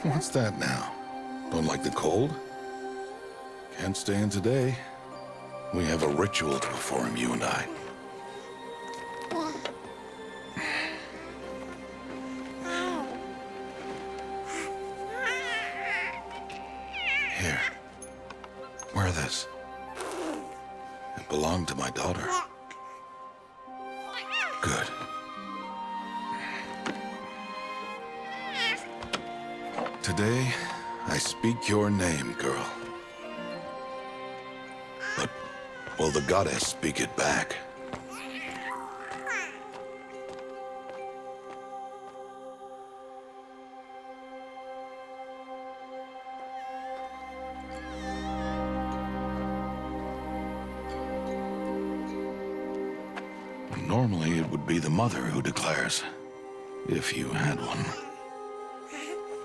What's that now? Don't like the cold? Can't stay in today. We have a ritual to perform, you and I. Here. Wear this. It belonged to my daughter. Good. Today, I speak your name, girl. But will the goddess speak it back? Normally, it would be the mother who declares, if you had one.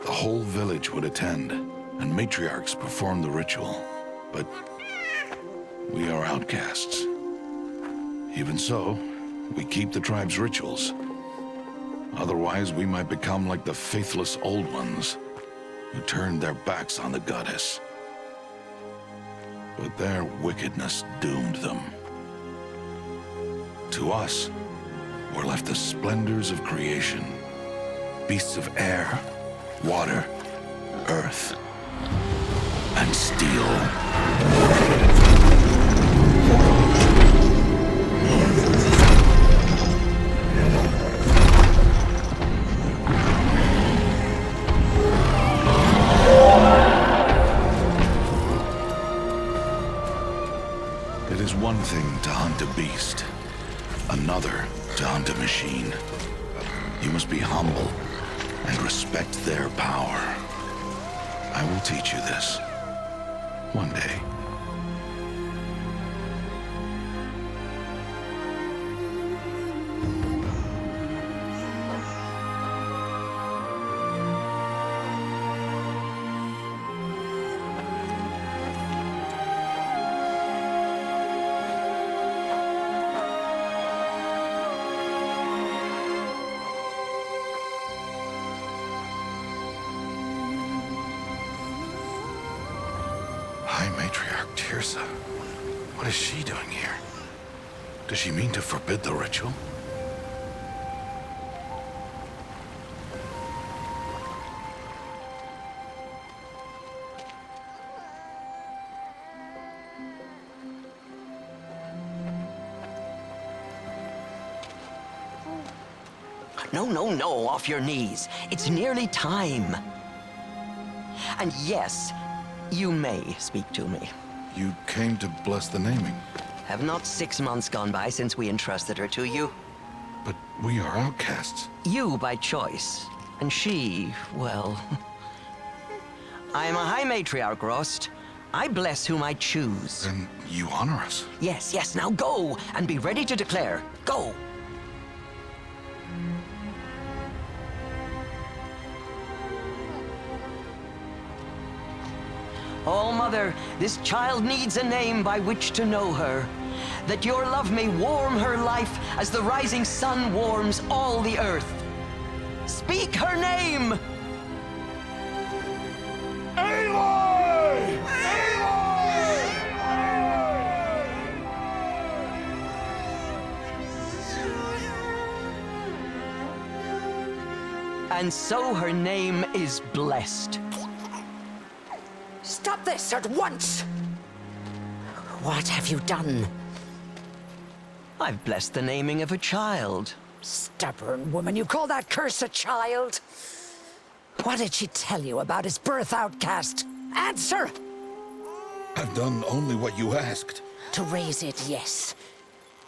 The whole village would attend, and matriarchs perform the ritual. But we are outcasts. Even so, we keep the tribe's rituals. Otherwise, we might become like the faithless old ones, who turned their backs on the goddess. But their wickedness doomed them. To us, were left the splendors of creation. Beasts of air, water, earth, and steel. It is one thing to hunt a beast, another to hunt a machine. You must be humble and respect their power. I will teach you this one day. What is she doing here? Does she mean to forbid the ritual? No, off your knees. It's nearly time. And yes, you may speak to me. You came to bless the naming. Have not 6 months gone by since we entrusted her to you? But we are outcasts. You by choice, and she, well... I am a high matriarch, Rost. I bless whom I choose. Then you honor us. Yes, now go, and be ready to declare. Go! Oh, Mother, this child needs a name by which to know her. That your love may warm her life as the rising sun warms all the earth. Speak her name! Aloy! And so her name is blessed. Stop this at once! What have you done? I've blessed the naming of a child. Stubborn woman, you call that curse a child? What did she tell you about his birth, outcast? Answer! I've done only what you asked. To raise it, yes.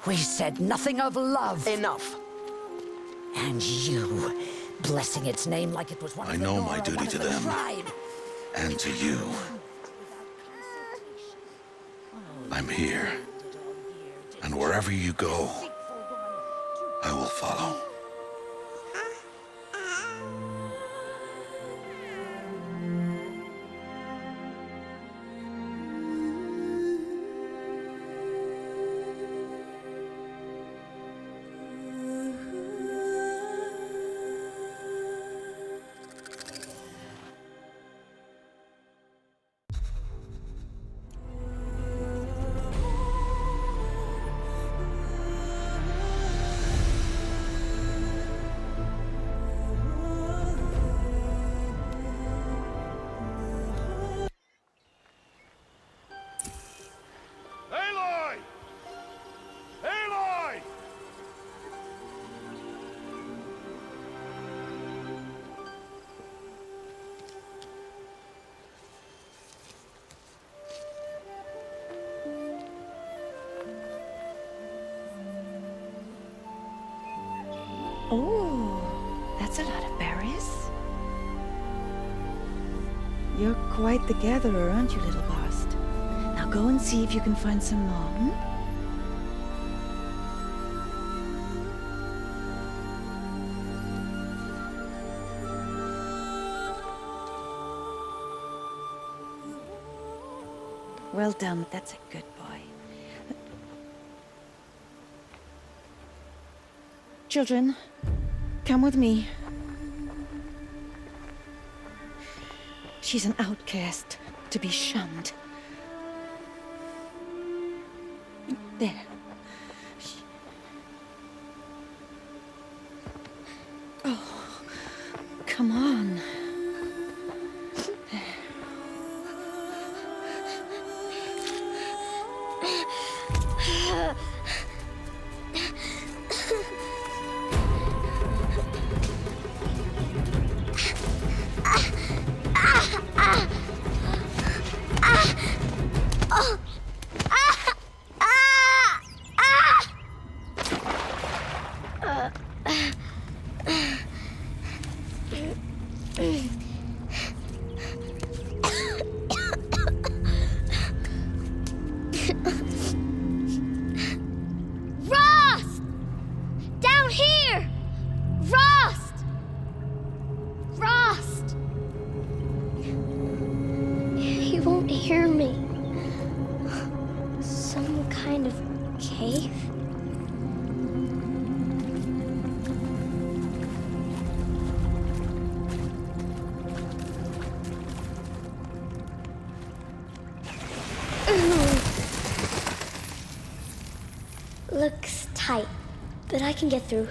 We said nothing of love. Enough. And you, blessing its name like it was one of I the know Nora, my duty one of to the them. tribe. And to you. I'm here. And wherever you go, I will follow. Oh, that's a lot of berries. You're quite the gatherer, aren't you, little Bast? Now go and see if you can find some more, hmm? Well done, that's a good boy. Children, come with me. She's an outcast, to be shunned. There. Oh, come on. Looks tight, but I can get through.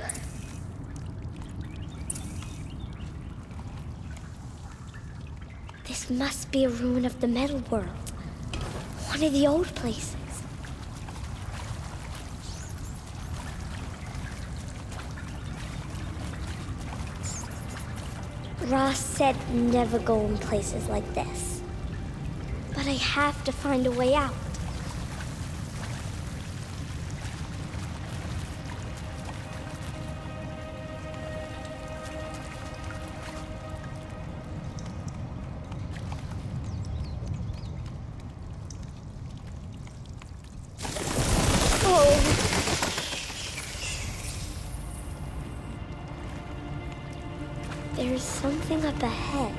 This must be a ruin of the metal world. One of the old places. Ross said never go in places like this. But I have to find a way out. There's something up ahead.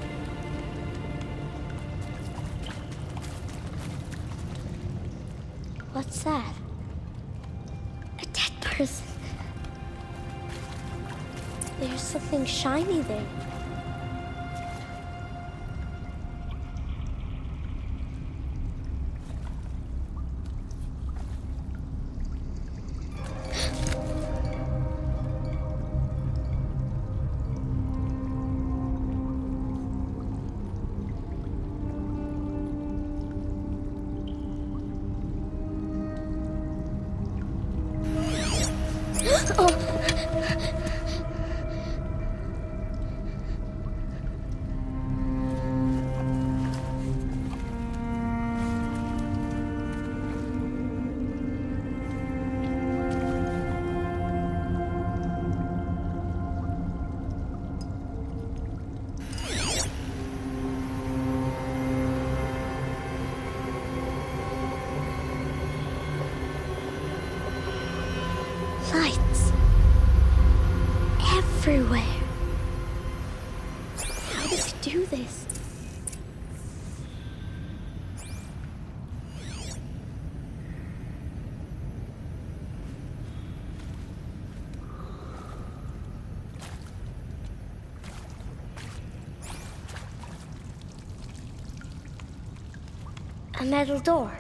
What's that? A dead person. There's something shiny there. Lights. Everywhere. How does he do this? A metal door.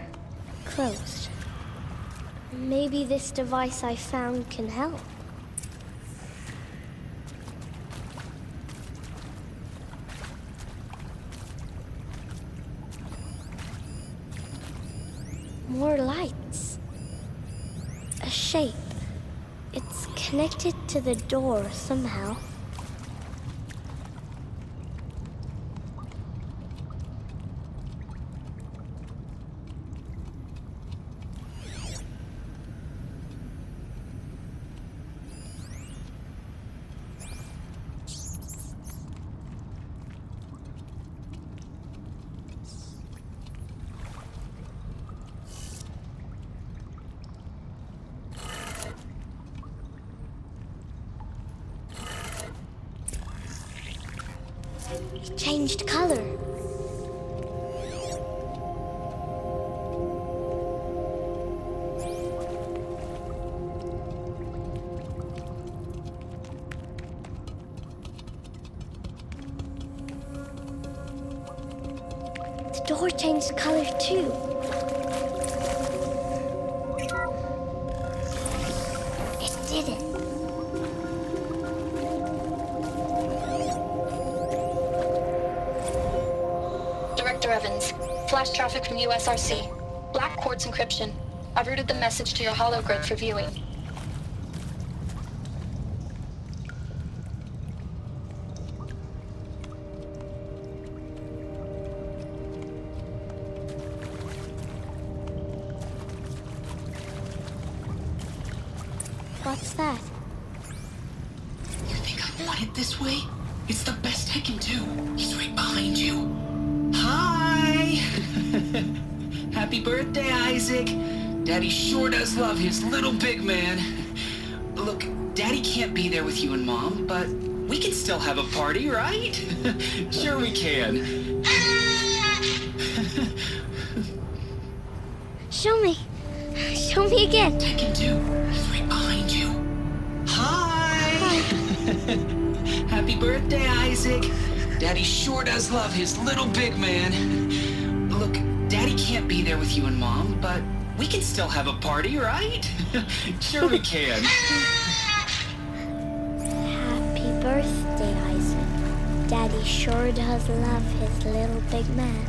Closed. Maybe this device I found can help. More lights. A shape. It's connected to the door somehow. It changed color. The door changed color too. It did it. Director Evans, flash traffic from USRC. Black quartz encryption. I've routed the message to your hologrid for viewing. What's that? You think I want it this way? It's the best I can do. He's right behind you. Hi! Happy birthday, Isaac. Daddy sure does love his little big man. Look, Daddy can't be there with you and Mom, but we can still have a party, right? Sure we can. Show me. Show me again. Tekken 2. He's right behind you. Hi! Happy birthday, Isaac. Daddy sure does love his little big man. Look, Daddy can't be there with you and Mom, but we can still have a party, right? Sure we can. Happy birthday, Isaac. Daddy sure does love his little big man.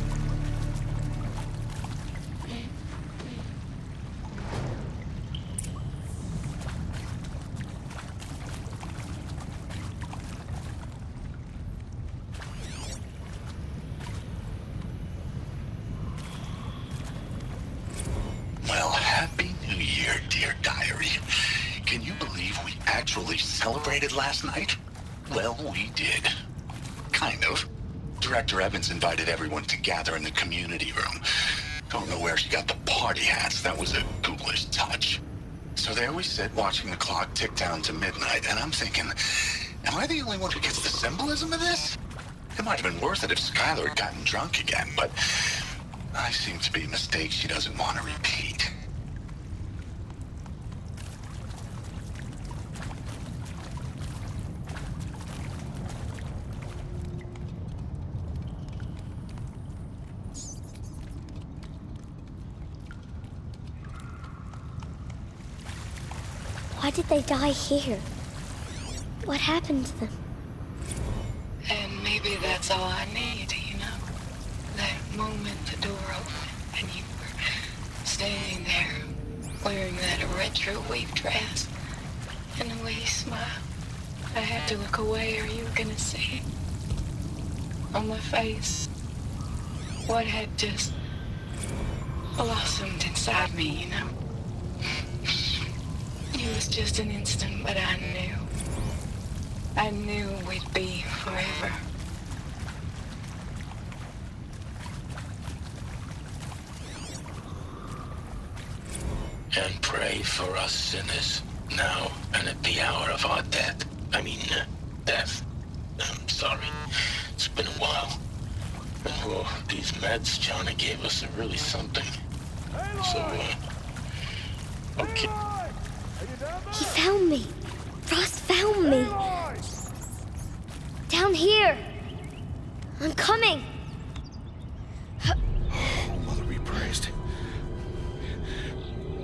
Well, Happy New Year, dear diary. Can you believe we actually celebrated last night? Well, we did. Kind of. Director Evans invited everyone to gather in the community room. Don't know where she got the party hats. That was a ghoulish touch. So there we sit, watching the clock tick down to midnight, and I'm thinking, am I the only one who gets the symbolism of this? It might have been worth it if Skylar had gotten drunk again, but I seem to be a mistake she doesn't want to repeat. Why did they die here? What happened to them? And maybe that's all I need, you know? That moment the door opened and you were standing there wearing that retro wave dress and the way you smiled. I had to look away or you were gonna see it on my face. What had just blossomed inside me, you know? It was just an instant, but I knew we'd be forever. And pray for us sinners, now and at the hour of our death. Death. I'm sorry. It's been a while. And these meds Johnny gave us are really something. So, okay. He found me. Ross found me. Down here. I'm coming. Oh, Mother be praised.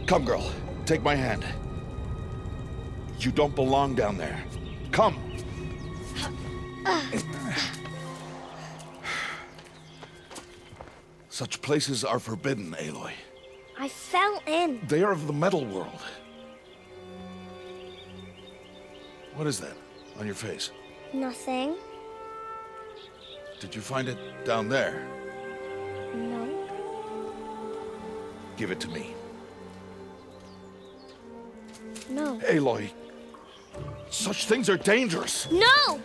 Come, girl. Take my hand. You don't belong down there. Come. Such places are forbidden, Aloy. I fell in. They are of the metal world. What is that on your face? Nothing. Did you find it down there? No. Give it to me. No. Aloy, such things are dangerous. No!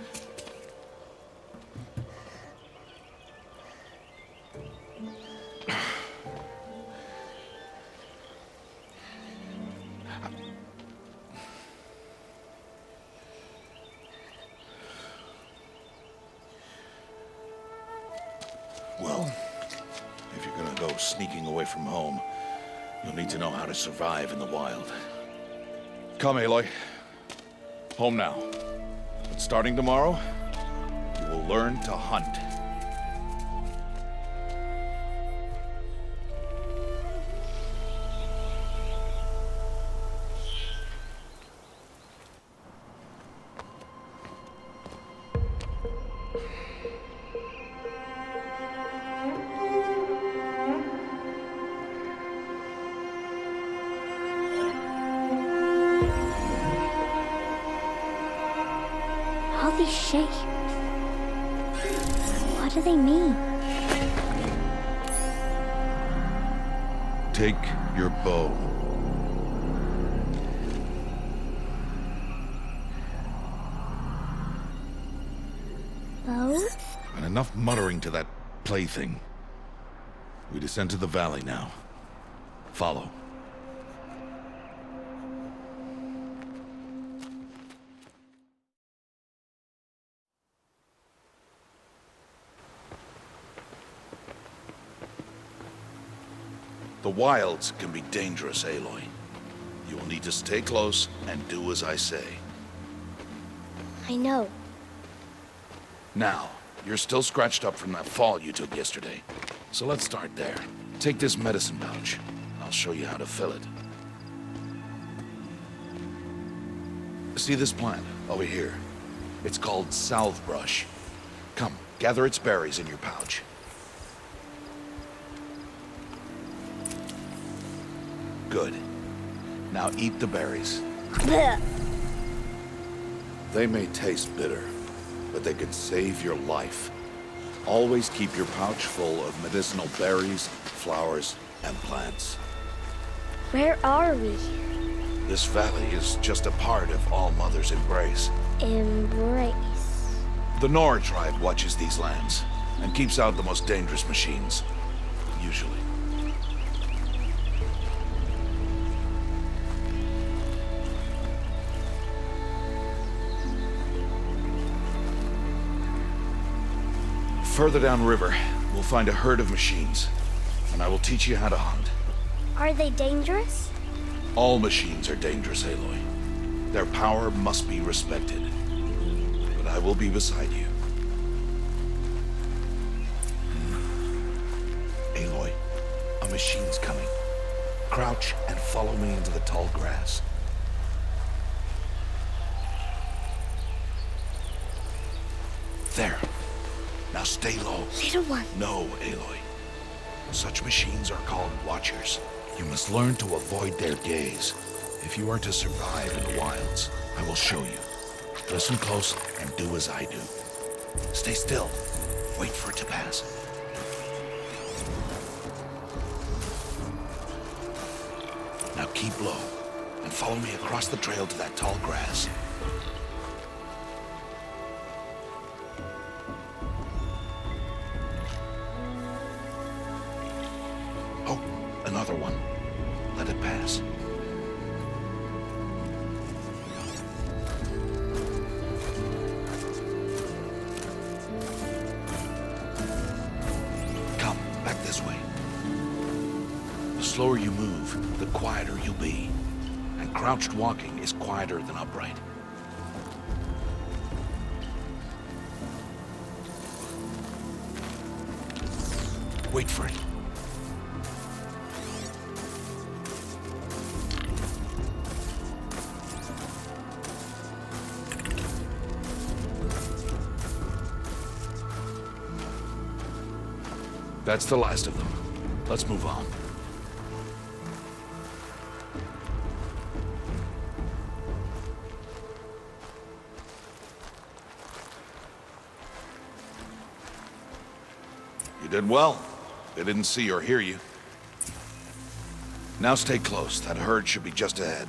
Well, if you're gonna go sneaking away from home, you'll need to know how to survive in the wild. Come, Aloy. Home now. But starting tomorrow, you will learn to hunt. All these shapes. What do they mean? Take your bow. Bow? And enough muttering to that plaything. We descend to the valley now. Follow. The wilds can be dangerous, Aloy. You will need to stay close and do as I say. I know. Now, you're still scratched up from that fall you took yesterday. So let's start there. Take this medicine pouch. I'll show you how to fill it. See this plant over here? It's called salve brush. Come, gather its berries in your pouch. Good. Now eat the berries. Blech. They may taste bitter, but they can save your life. Always keep your pouch full of medicinal berries, flowers, and plants. Where are we? This valley is just a part of All Mother's embrace. Embrace. The Nora tribe watches these lands and keeps out the most dangerous machines. Usually. Further downriver, we'll find a herd of machines, and I will teach you how to hunt. Are they dangerous? All machines are dangerous, Aloy. Their power must be respected. But I will be beside you. Aloy, a machine's coming. Crouch and follow me into the tall grass. There. Now stay low. Little one. No, Aloy. Such machines are called Watchers. You must learn to avoid their gaze. If you are to survive in the wilds, I will show you. Listen close and do as I do. Stay still. Wait for it to pass. Now keep low and follow me across the trail to that tall grass. Oh, another one. Let it pass. Come, back this way. The slower you move, the quieter you'll be. And crouched walking is quieter than upright. Wait for it. That's the last of them. Let's move on. You did well. They didn't see or hear you. Now stay close. That herd should be just ahead.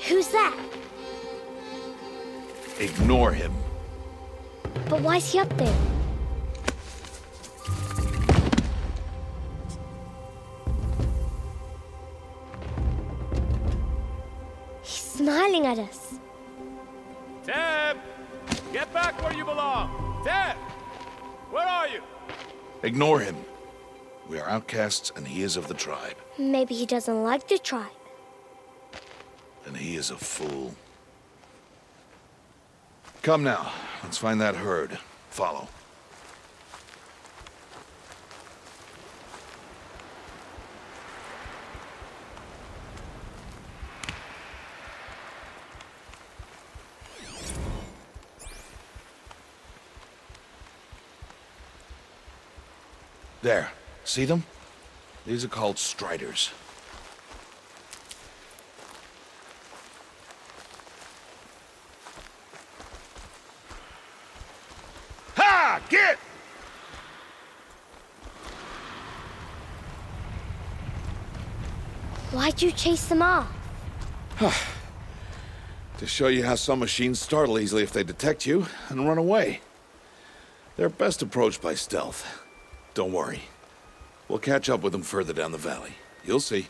Who's that? Ignore him. But why's he up there? He's smiling at us. Teb! Get back where you belong! Teb! Where are you? Ignore him. We are outcasts, and he is of the tribe. Maybe he doesn't like the tribe. And he is a fool. Come now, let's find that herd. Follow. There. See them? These are called striders. Ha! Get! Why'd you chase them off? To show you how some machines startle easily if they detect you and run away. They're best approached by stealth. Don't worry. We'll catch up with them further down the valley. You'll see.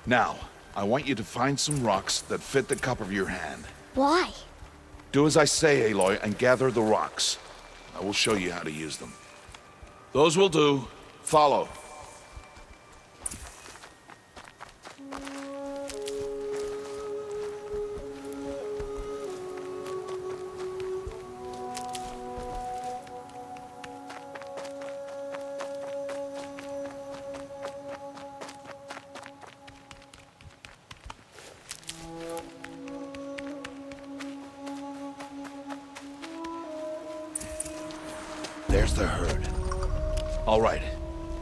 Now, I want you to find some rocks that fit the cup of your hand. Why? Do as I say, Aloy, and gather the rocks. I will show you how to use them. Those will do. Follow. There's the herd. All right,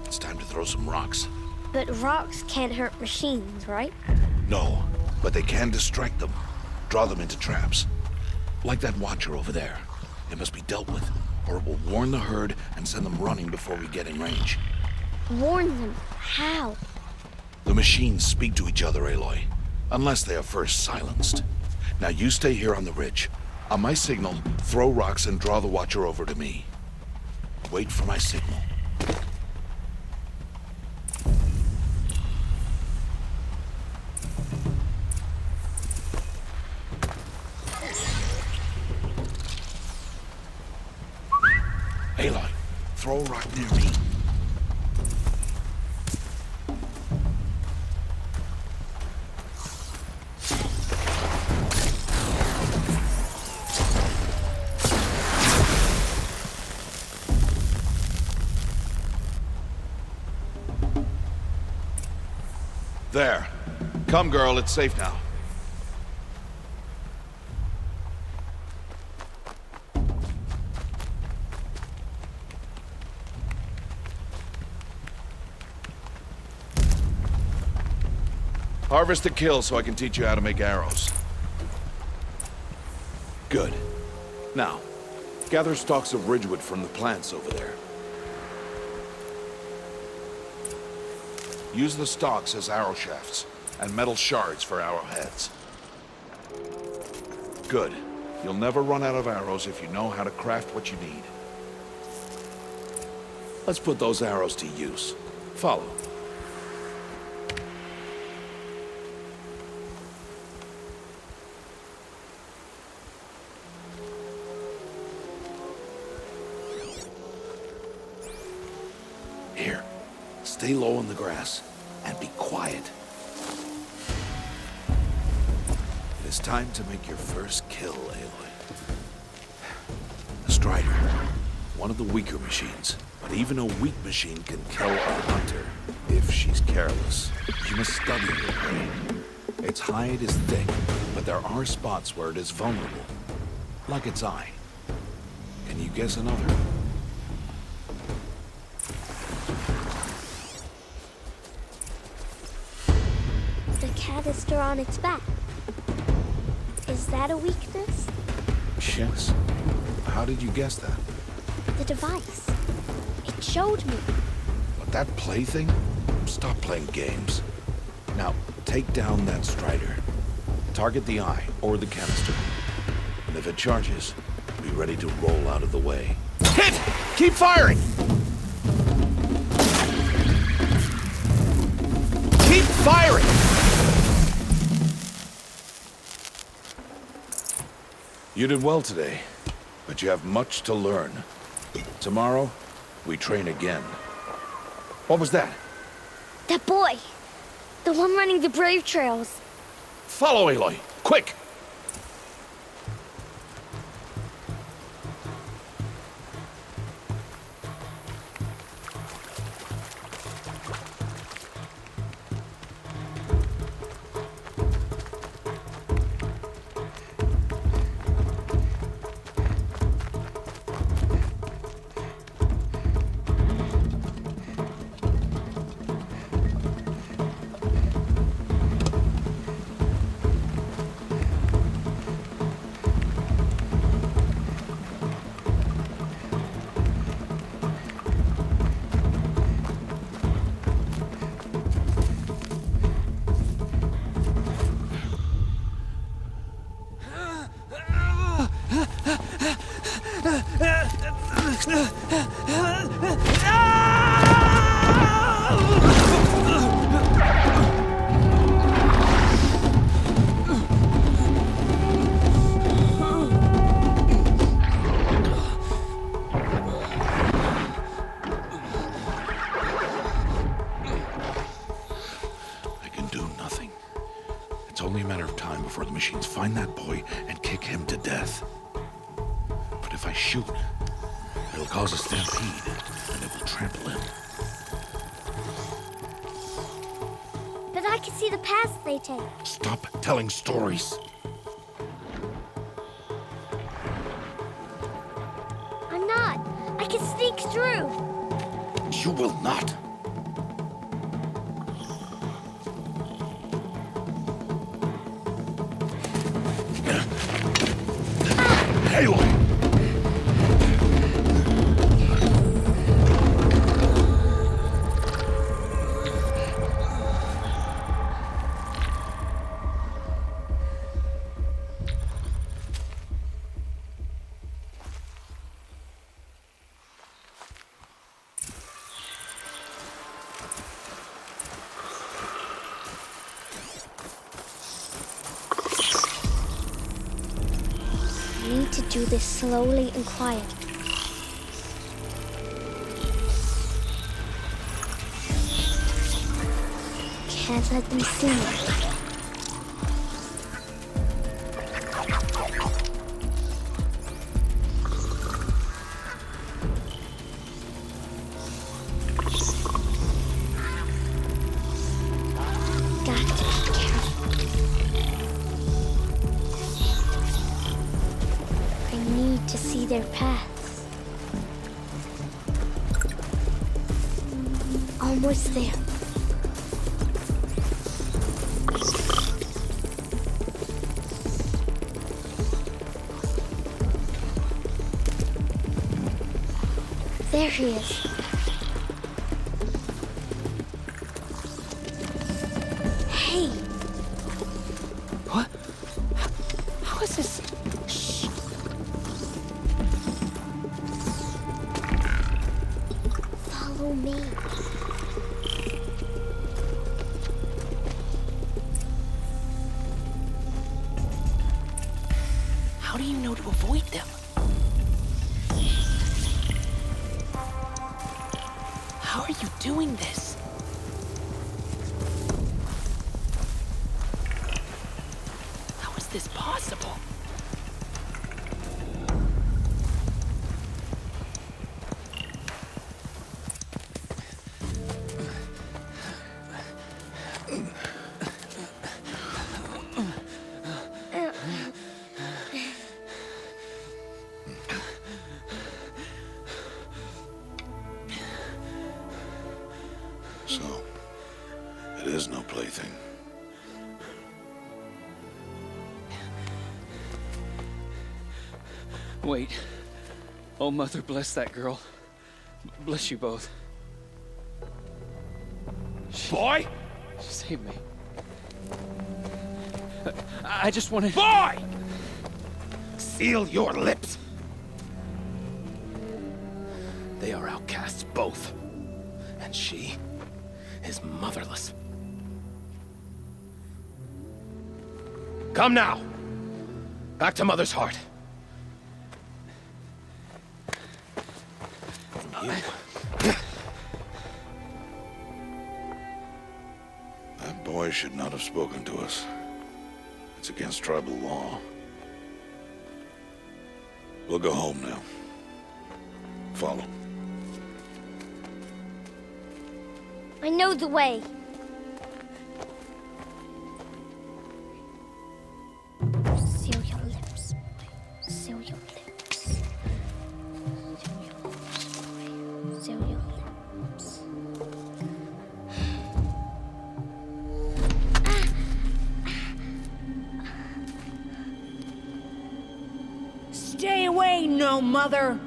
it's time to throw some rocks. But rocks can't hurt machines, right? No, but they can distract them. Draw them into traps. Like that watcher over there. It must be dealt with, or it will warn the herd and send them running before we get in range. Warn them? How? The machines speak to each other, Aloy. Unless they are first silenced. Now you stay here on the ridge. On my signal, throw rocks and draw the watcher over to me. Wait for my signal. Aloy, throw a rock near me. There. Come, girl, it's safe now. Harvest a kill so I can teach you how to make arrows. Good. Now, gather stalks of ridgewood from the plants over there. Use the stalks as arrow shafts, and metal shards for arrowheads. Good. You'll never run out of arrows if you know how to craft what you need. Let's put those arrows to use. Follow. Here. Stay low in the grass, and be quiet. It is time to make your first kill, Aloy. A strider. One of the weaker machines. But even a weak machine can kill a hunter, if she's careless. You must study your prey. Its hide is thick, but there are spots where it is vulnerable. Like its eye. Can you guess another? Canister on its back. Is that a weakness? Yes. How did you guess that? The device. It showed me. But that plaything? Stop playing games. Now, take down that Strider. Target the eye or the canister. And if it charges, be ready to roll out of the way. Hit! Keep firing! Keep firing! You did well today, but you have much to learn. Tomorrow, we train again. What was that? That boy! The one running the brave trails. Follow Aloy, quick! Find that boy and kick him to death. But if I shoot, it'll cause a stampede, and it will trample him. But I can see the paths they take. Stop telling stories. I'm not. I can sneak through. You will not. Aloy! To do this slowly and quietly. Can't let them see me. Their paths. Almost there. There he is. Hey. What? How is this? Me. How do you know to avoid them? How are you doing this? How is this possible? So, it is no plaything. Wait. Oh, Mother, bless that girl. Bless you both. Boy! She saved me. I just wanted... Boy! Seal your lips! They are outcasts, both. And she is motherless. Come now! Back to Mother's heart. And you... That boy should not have spoken to us. It's against tribal law. We'll go home now. Follow. I know the way. Seal your lips. Seal your lips. Seal your lips. Stay away, no mother!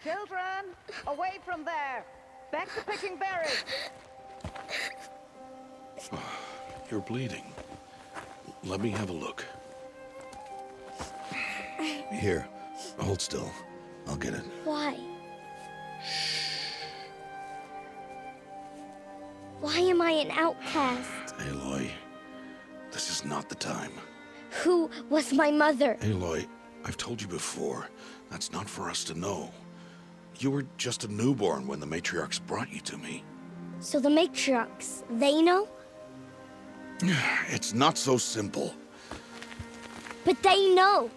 Children, away from there! Back to picking berries! You're bleeding. Let me have a look. Here, hold still. I'll get it. Why? Why am I an outcast? Aloy, this is not the time. Who was my mother? Aloy, I've told you before, that's not for us to know. You were just a newborn when the matriarchs brought you to me. So the matriarchs, they know? It's not so simple. But they know.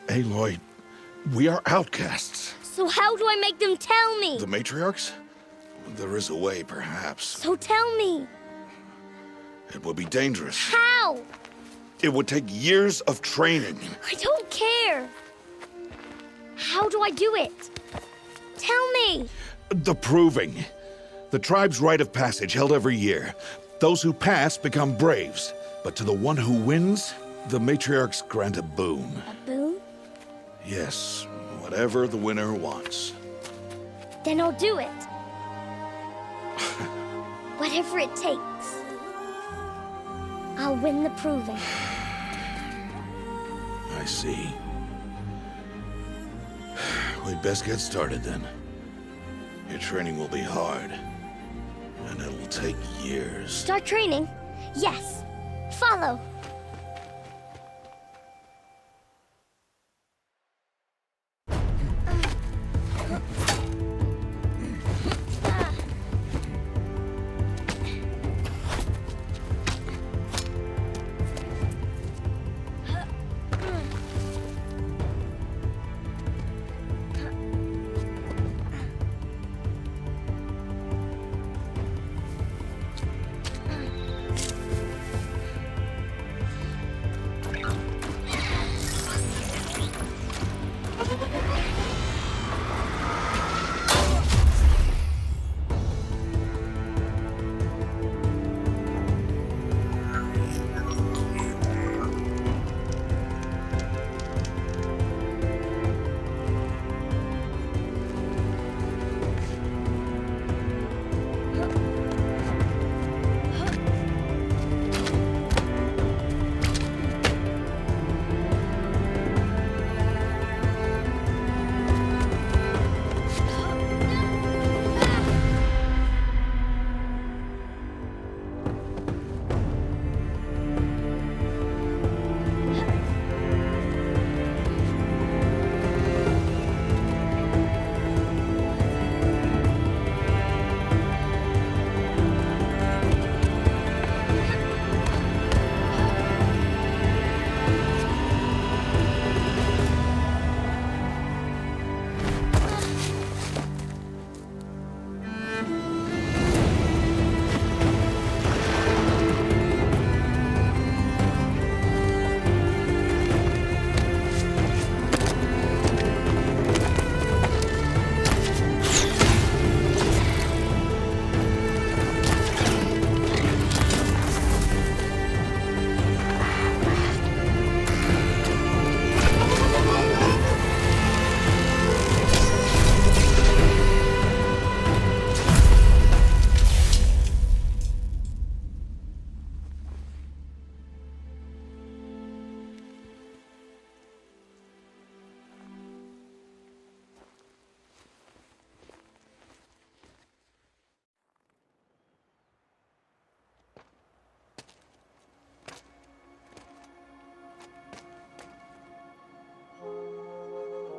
Aloy, we are outcasts. So how do I make them tell me? The matriarchs? There is a way, perhaps. So tell me. It would be dangerous. How? It would take years of training. I don't care. How do I do it? Tell me. The proving. The tribe's rite of passage held every year. Those who pass become braves. But to the one who wins, the matriarchs grant a boon. A boon? Yes, whatever the winner wants. Then I'll do it. Whatever it takes. I'll win the proving. I see. We'd best get started then. Your training will be hard, and it'll take years. Start training? Yes. Follow.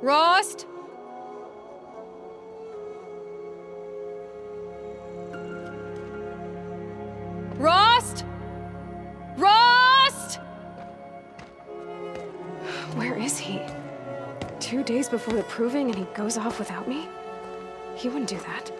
Rost? Rost? Rost? Where is he? 2 days before the proving and he goes off without me? He wouldn't do that.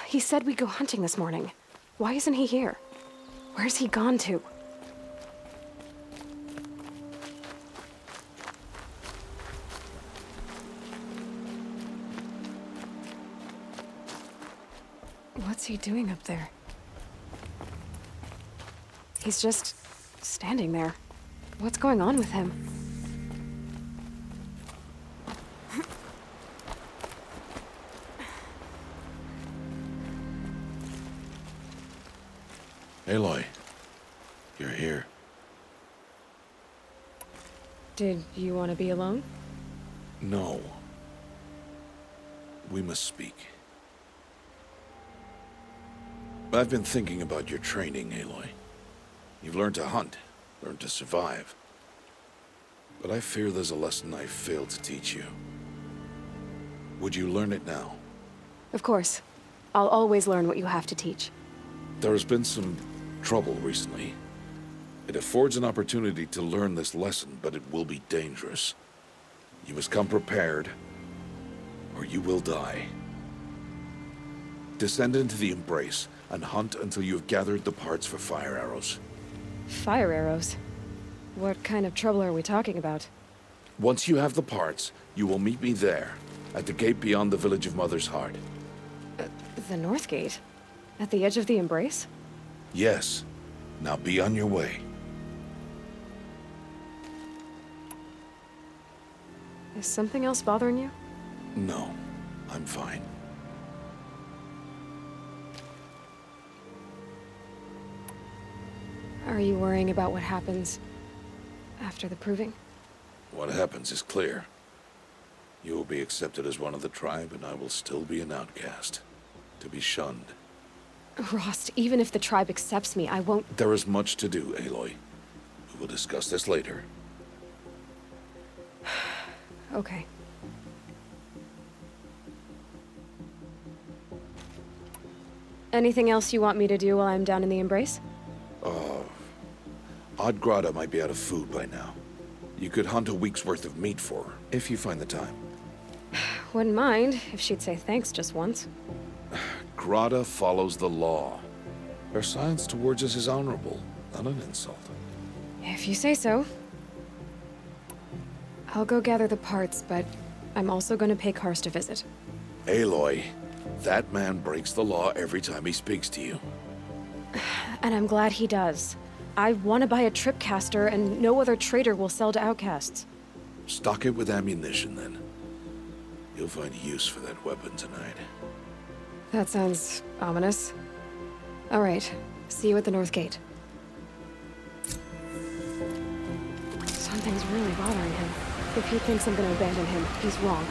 He said we'd go hunting this morning. Why isn't he here? Where's he gone to? What's he doing up there? He's just standing there. What's going on with him? Aloy, you're here. Did you want to be alone? No. We must speak. I've been thinking about your training, Aloy. You've learned to hunt, learned to survive. But I fear there's a lesson I failed to teach you. Would you learn it now? Of course. I'll always learn what you have to teach. There has been some trouble recently. It affords an opportunity to learn this lesson, but it will be dangerous. You must come prepared, or you will die. Descend into the Embrace and hunt until you have gathered the parts for fire arrows. Fire arrows? What kind of trouble are we talking about? Once you have the parts, you will meet me there, at the gate beyond the village of Mother's Heart. The North Gate? At the edge of the Embrace? Yes. Now be on your way. Is something else bothering you? No, I'm fine. Are you worrying about what happens after the proving? What happens is clear. You will be accepted as one of the tribe, and I will still be an outcast, to be shunned. Rost, even if the tribe accepts me, I won't— There is much to do, Aloy. We will discuss this later. Okay. Anything else you want me to do while I'm down in the Embrace? Odd might be out of food by now. You could hunt a week's worth of meat for her, if you find the time. Wouldn't mind if she'd say thanks just once. Grada follows the law. Her silence towards us is honorable, not an insult. If you say so. I'll go gather the parts, but I'm also going to pay Karst a visit. Aloy, that man breaks the law every time he speaks to you. And I'm glad he does. I want to buy a tripcaster, and no other trader will sell to outcasts. Stock it with ammunition, then. You'll find use for that weapon tonight. That sounds ominous. All right, see you at the North Gate. Something's really bothering him. If he thinks I'm gonna abandon him, he's wrong.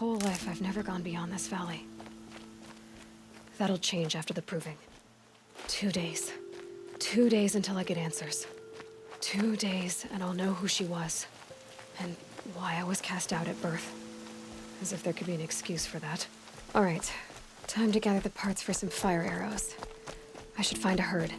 whole life, I've never gone beyond this valley. That'll change after the proving. 2 days. 2 days until I get answers. 2 days, and I'll know who she was. And why I was cast out at birth. As if there could be an excuse for that. All right, time to gather the parts for some fire arrows. I should find a herd.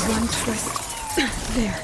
One twist. There.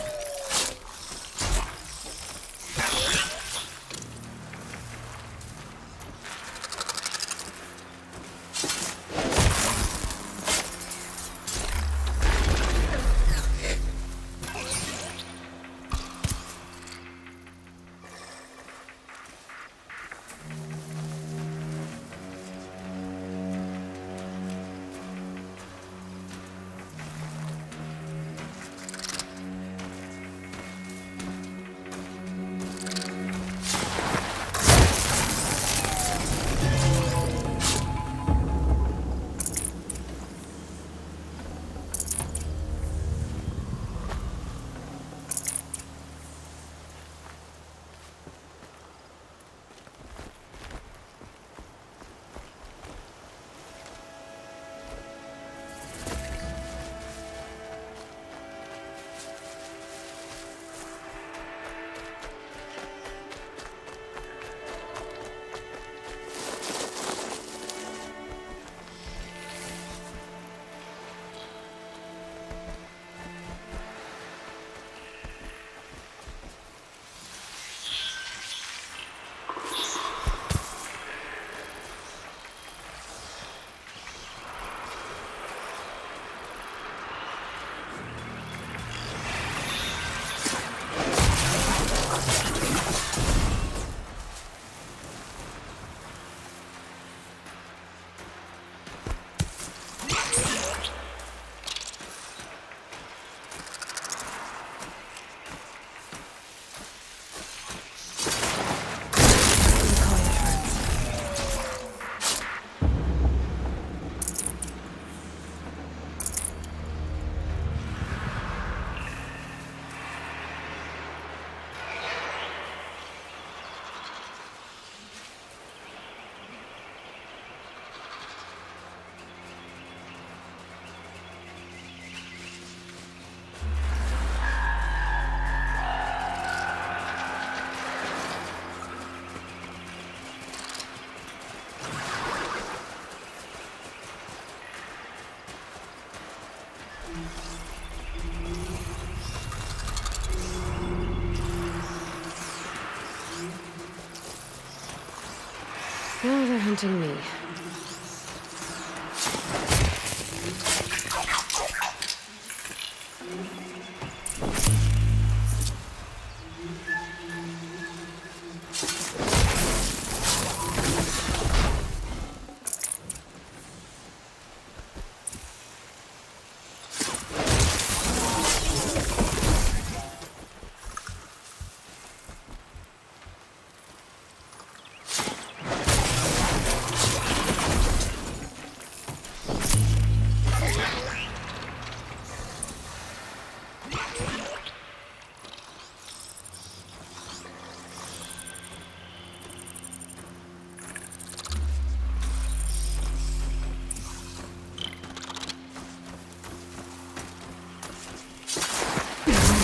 Now they're hunting me.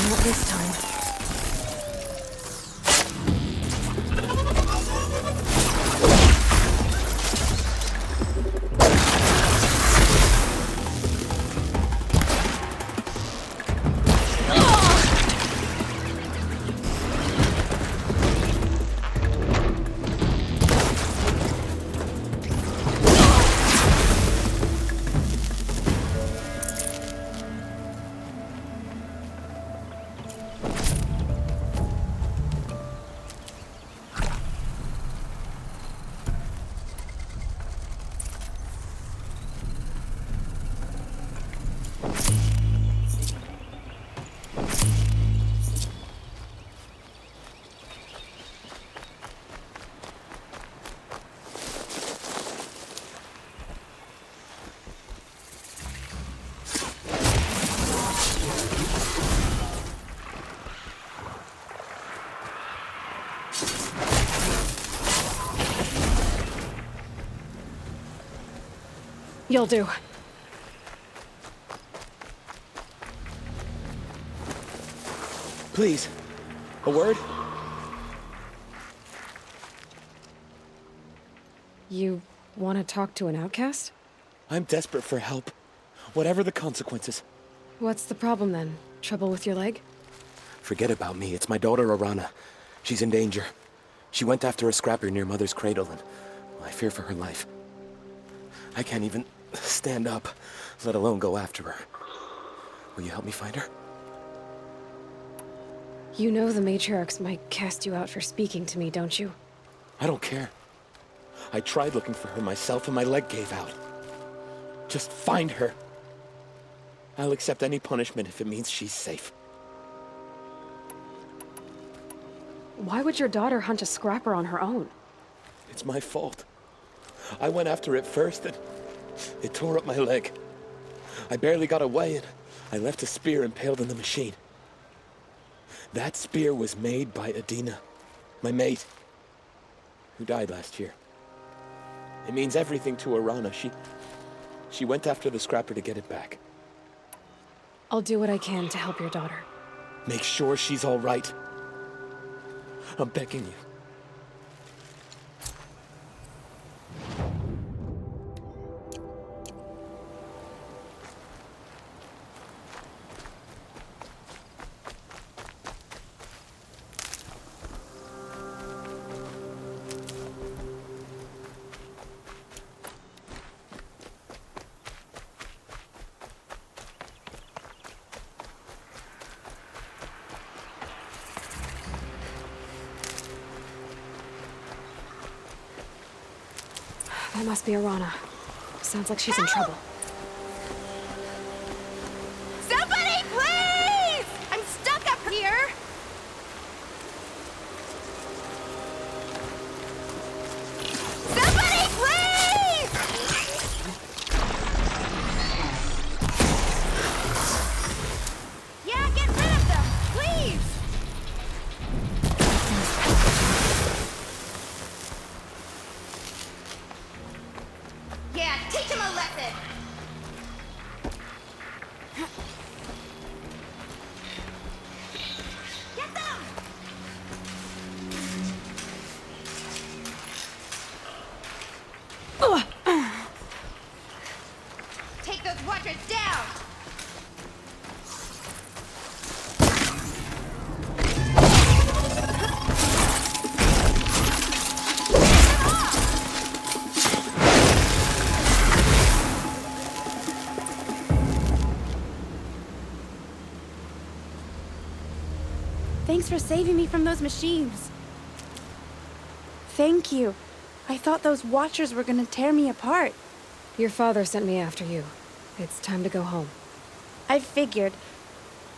Not this time. You'll do. Please, a word? You want to talk to an outcast? I'm desperate for help, whatever the consequences. What's the problem then? Trouble with your leg? Forget about me, it's my daughter Arana. She's in danger. She went after a scrapper near Mother's cradle, and I fear for her life. I can't even stand up, let alone go after her. Will you help me find her? You know the matriarchs might cast you out for speaking to me, don't you? I don't care. I tried looking for her myself and my leg gave out. Just find her. I'll accept any punishment if it means she's safe. Why would your daughter hunt a scrapper on her own? It's my fault. I went after it first and it tore up my leg. I barely got away and I left a spear impaled in the machine. That spear was made by Adina, my mate, who died last year. It means everything to Arana. She went after the scrapper to get it back. I'll do what I can to help your daughter. Make sure she's all right. I'm begging you. That must be Arana. Sounds like she's in trouble. Somebody, please! I'm stuck up here! Somebody, please! Yeah, get rid of them, please! Yeah, teach him a lesson! Get them! Take those watchers down! Thanks for saving me from those machines. Thank you. I thought those watchers were gonna tear me apart. Your father sent me after you. It's time to go home. I figured.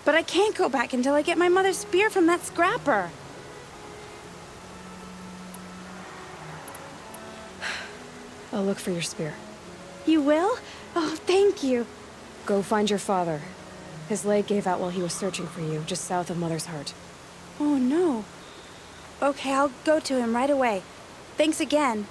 But I can't go back until I get my mother's spear from that scrapper. I'll look for your spear. You will? Oh, thank you. Go find your father. His leg gave out while he was searching for you, just south of Mother's Heart. Oh, no. Okay, I'll go to him right away. Thanks again.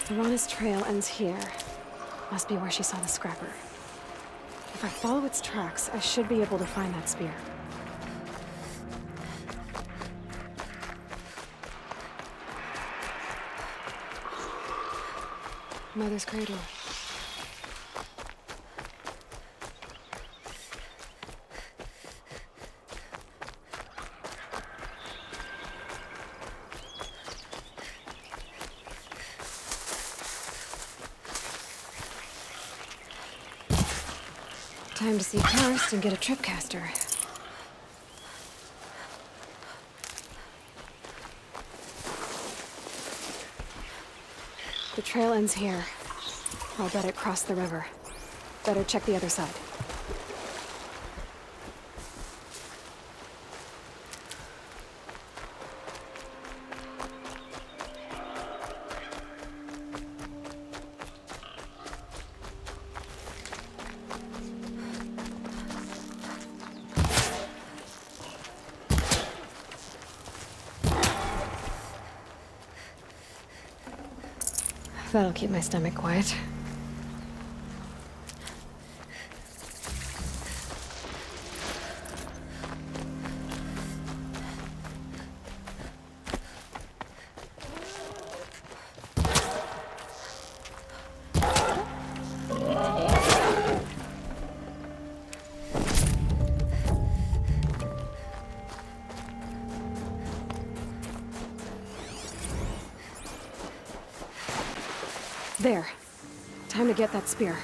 Arana's trail ends here. Must be where she saw the scrapper. If I follow its tracks, I should be able to find that spear. Mother's cradle. Time to see Karst and get a tripcaster. The trail ends here. I'll bet it crossed the river. Better check the other side. That'll keep my stomach quiet. There. Time to get that spear.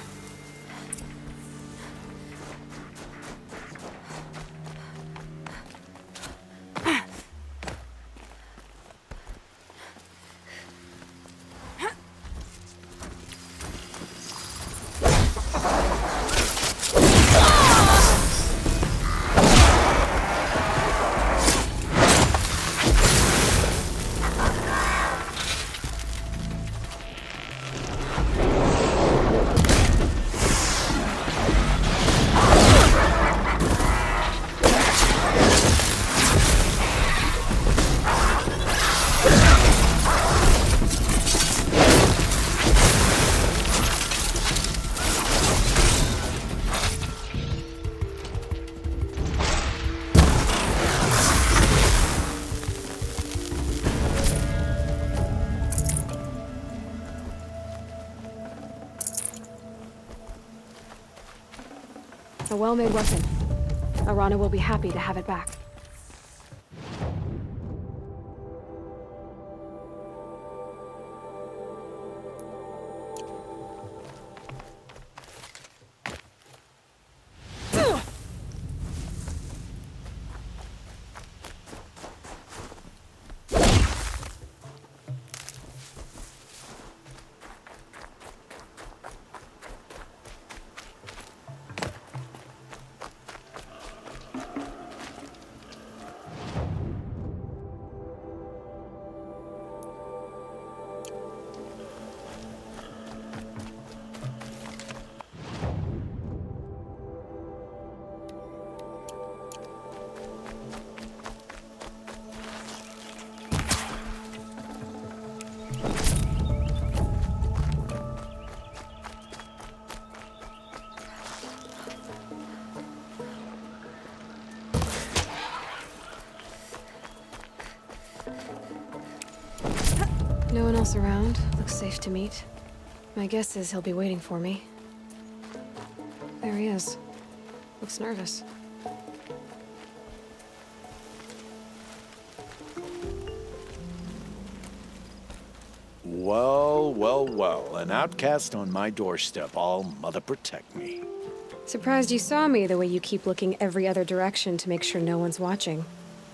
A well-made weapon. Arana will be happy to have it back. No one else around. Looks safe to meet. My guess is he'll be waiting for me. There he is. Looks nervous. Well, well, well. An outcast on my doorstep. All mother protect me. Surprised you saw me the way you keep looking every other direction to make sure no one's watching.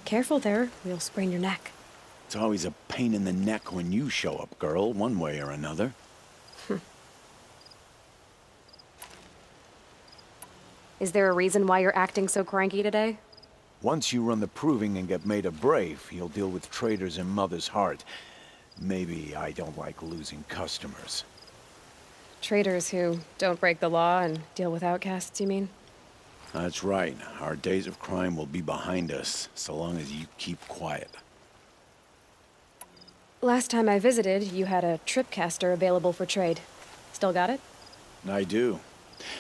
Careful there, or you'll sprain your neck. It's always a pain in the neck when you show up, girl, one way or another. Is there a reason why you're acting so cranky today? Once you run the proving and get made a brave, you'll deal with traitors in Mother's heart. Maybe I don't like losing customers. Traitors who don't break the law and deal with outcasts, you mean? That's right. Our days of crime will be behind us, so long as you keep quiet. Last time I visited, you had a tripcaster available for trade. Still got it? I do.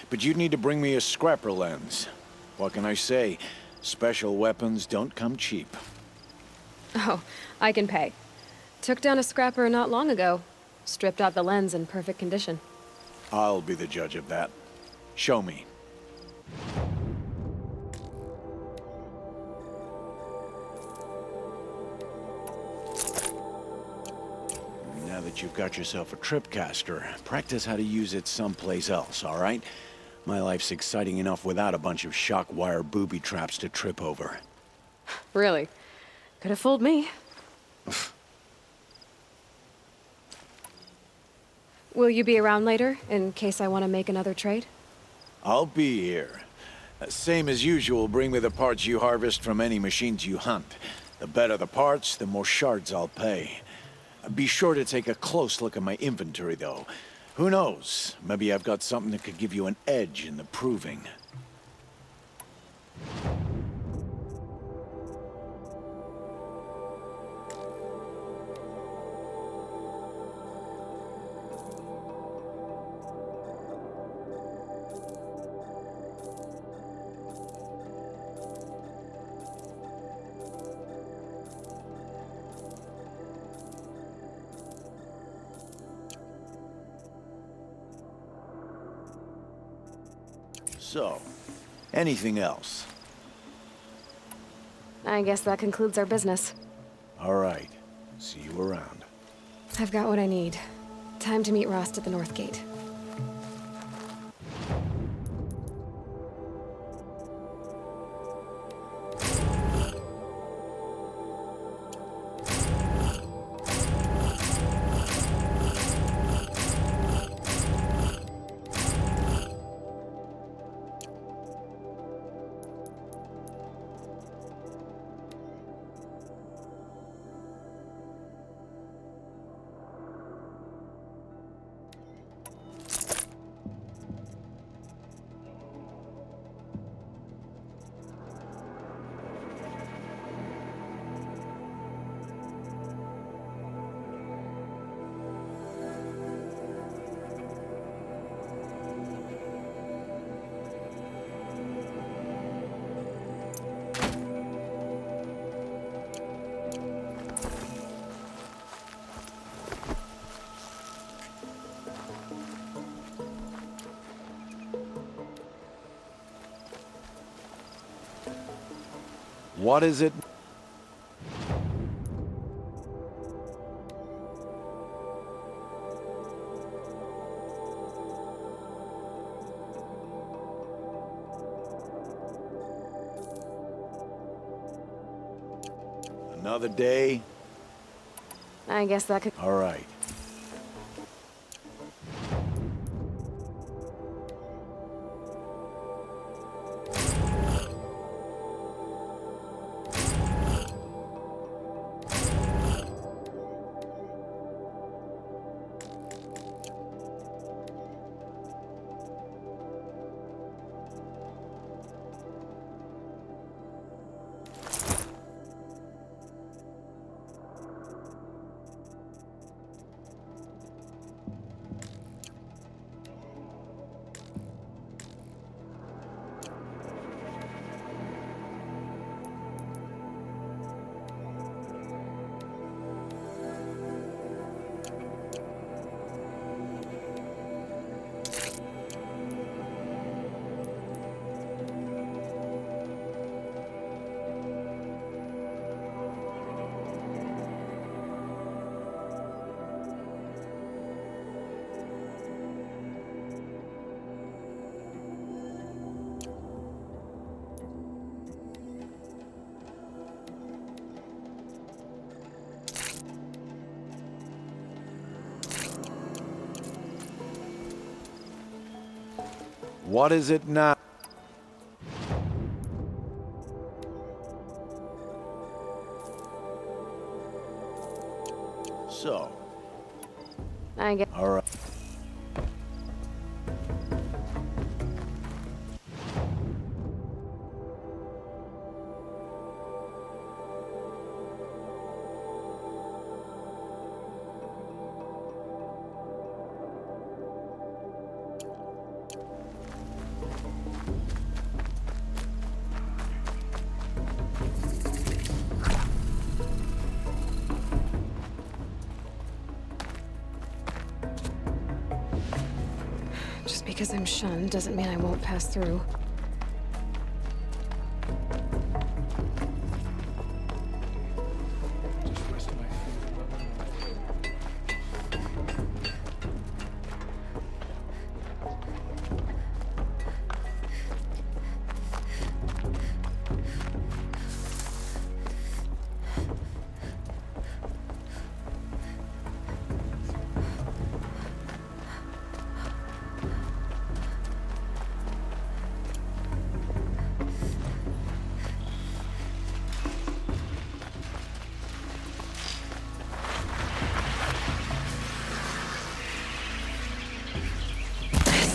But you'd need to bring me a scrapper lens. What can I say? Special weapons don't come cheap. Oh, I can pay. Took down a scrapper not long ago. stripped out the lens in perfect condition. I'll be the judge of that. Show me. Now that you've got yourself a tripcaster, practice how to use it someplace else, all right? My life's exciting enough without a bunch of shock wire booby traps to trip over. Really? Could have fooled me. Will you be around later, in case I want to make another trade? I'll be here. Same as usual, bring me the parts you harvest from any machines you hunt. The better the parts, the more shards I'll pay. Be sure to take a close look at my inventory, though. Who knows? Maybe I've got something that could give you an edge in the proving. So, anything else? I guess that concludes our business. All right. See you around. I've got what I need. Time to meet Rost at the North Gate. What is it? Another day? I guess that could... All right. What is it now? So. I get. All right. because I'm shunned doesn't mean I won't pass through.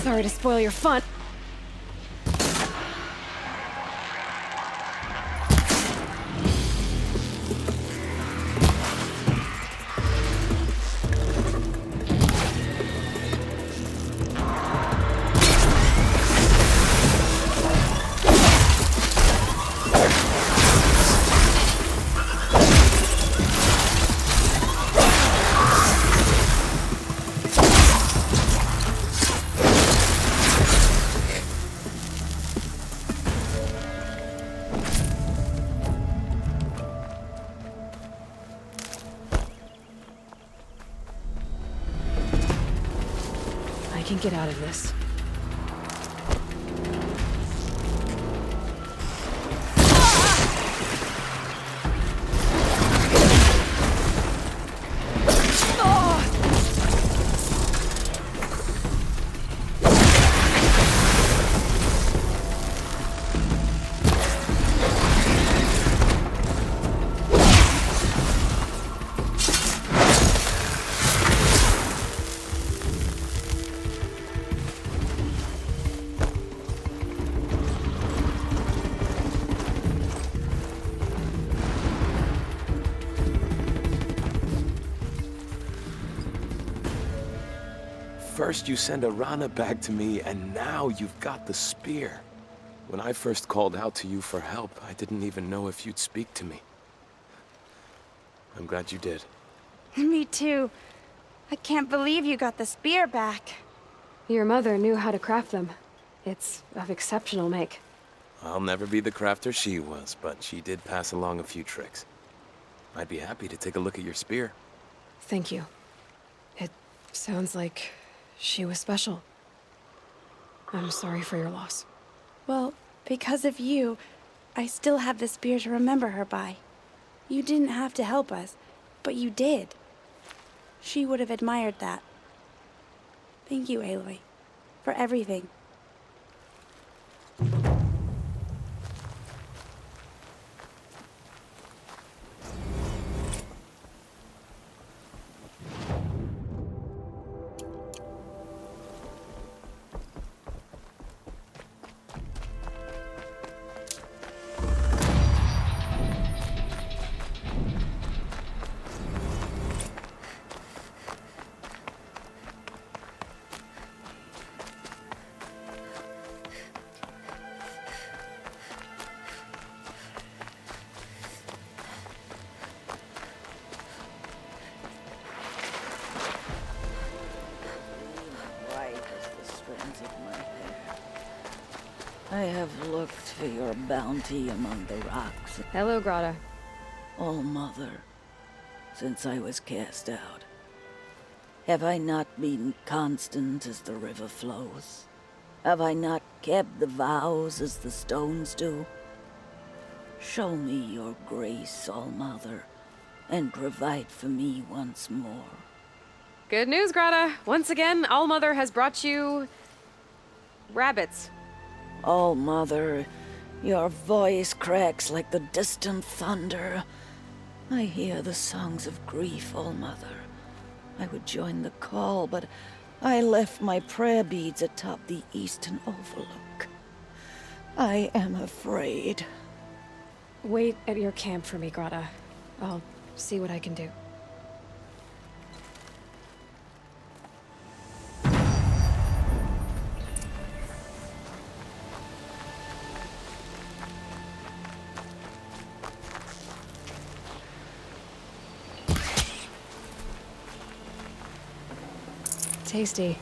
Sorry to spoil your fun. I can get out of this. First you send Arana back to me, and now you've got the spear. When I first called out to you for help, I didn't even know if you'd speak to me. I'm glad you did. Me too. I can't believe you got the spear back. Your mother knew how to craft them. It's of exceptional make. I'll never be the crafter she was, but she did pass along a few tricks. I'd be happy to take a look at your spear. Thank you. It sounds like she was special. I'm sorry for your loss. Well, because of you, I still have the spear to remember her by. You didn't have to help us, but you did. She would have admired that. Thank you, Aloy, for everything. I have looked for your bounty among the rocks. Hello, Grata. All-Mother, since I was cast out, have I not been constant as the river flows? Have I not kept the vows as the stones do? Show me your grace, All-Mother, and provide for me once more. Good news, Grata. Once again, All-Mother has brought you... rabbits. All-Mother, your voice cracks like the distant thunder. I hear the songs of grief, All-Mother. I would join the call, but I left my prayer beads atop the eastern overlook. I am afraid. Wait at your camp for me, Grata. I'll see what I can do. Tasty.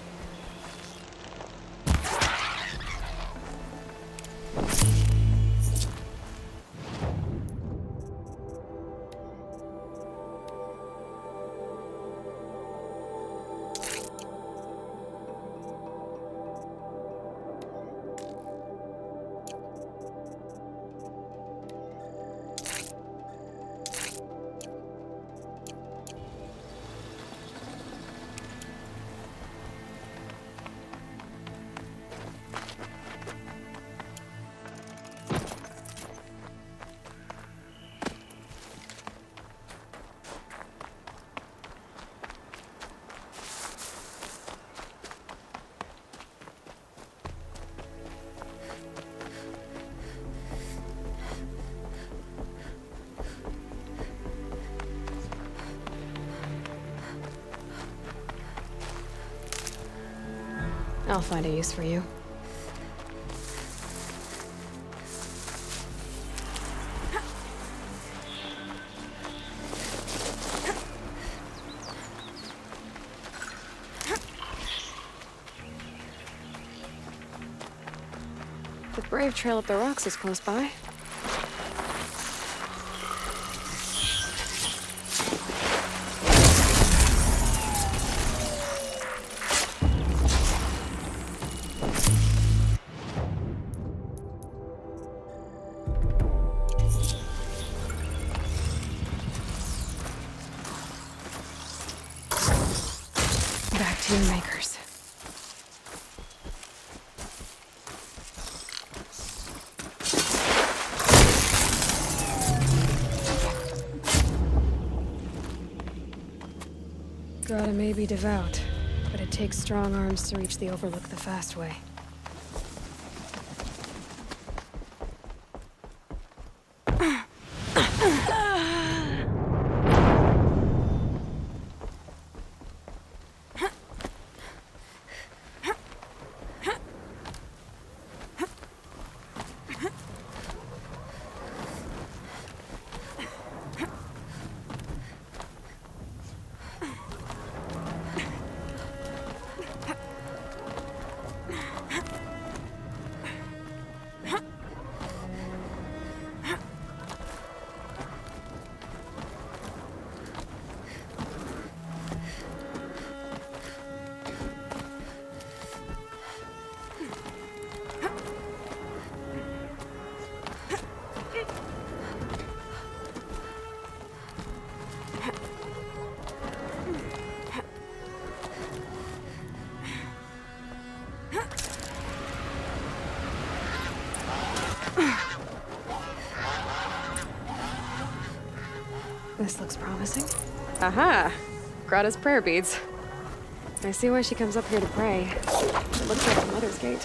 I'll find a use for you. The Brave Trail up the rocks is close by. Back to your makers. Grata may be devout, but it takes strong arms to reach the Overlook the fast way. This looks promising. Aha! Grata's prayer beads. I see why she comes up here to pray. It looks like the Mother's Gate.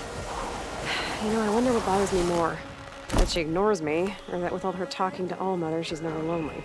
You know, I wonder what bothers me more. That she ignores me, or that with all her talking to All Mother, she's never lonely.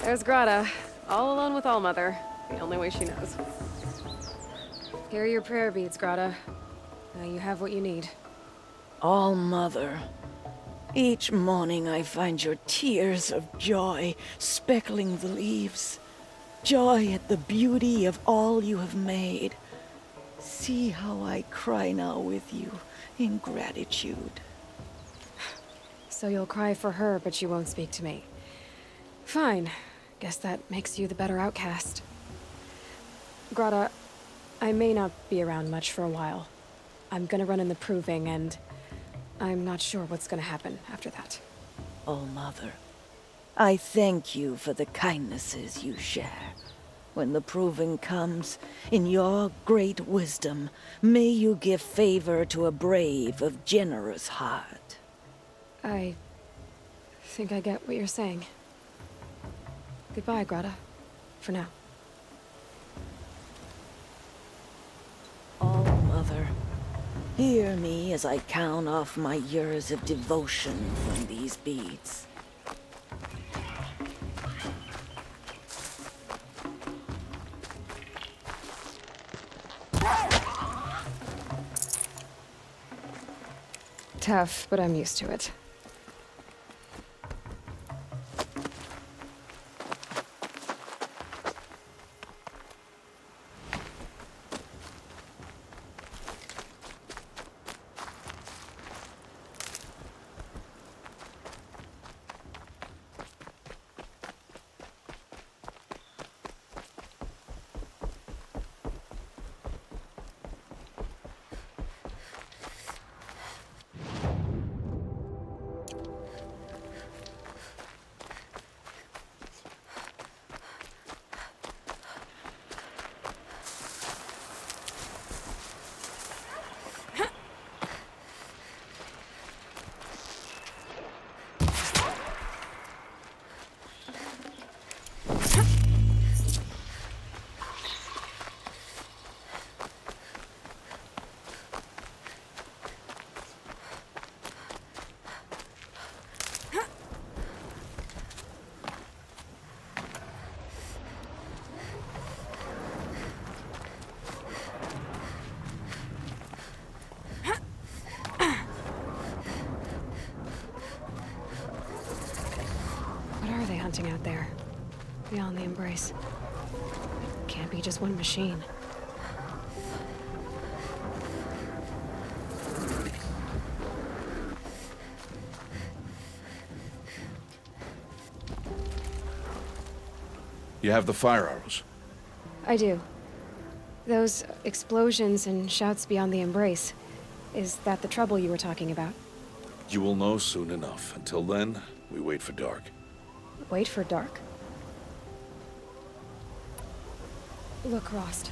There's Grata, all alone with All Mother, the only way she knows. Here are your prayer beads, Grata. Now you have what you need. All Mother, each morning I find your tears of joy speckling the leaves. Joy at the beauty of all you have made. See how I cry now with you in gratitude. So you'll cry for her, but you won't speak to me. Fine. Guess that makes you the better outcast. Grata, I may not be around much for a while. I'm gonna run in the proving, and I'm not sure what's gonna happen after that. All Mother, I thank you for the kindnesses you share. When the proving comes, in your great wisdom, may you give favor to a brave of generous heart. I think I get what you're saying. Goodbye, Grata. For now. All Mother, hear me as I count off my years of devotion from these beads. tough, but I'm used to it. Hunting out there, beyond the embrace. Can't be just one machine. You have the fire arrows? I do. Those explosions and shouts beyond the embrace. Is that the trouble you were talking about? You will know soon enough. Until then, we wait for dark. Wait for dark? Look, Rost.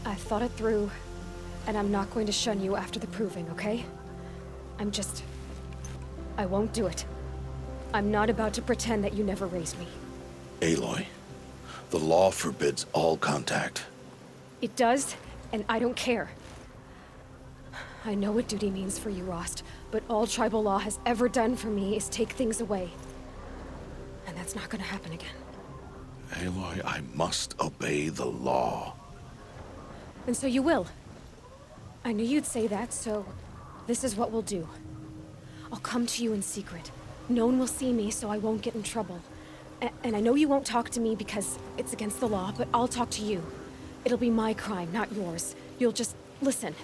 I've thought it through, and I'm not going to shun you after the proving, okay? I won't do it. I'm not about to pretend that you never raised me. Aloy, the law forbids all contact. It does, and I don't care. I know what duty means for you, Rost, but all tribal law has ever done for me is take things away. And that's not gonna happen again. Aloy, I must obey the law. And so you will. I knew you'd say that, so this is what we'll do. I'll come to you in secret. No one will see me, so I won't get in trouble. And I know you won't talk to me because it's against the law, but I'll talk to you. It'll be my crime, not yours. You'll just listen.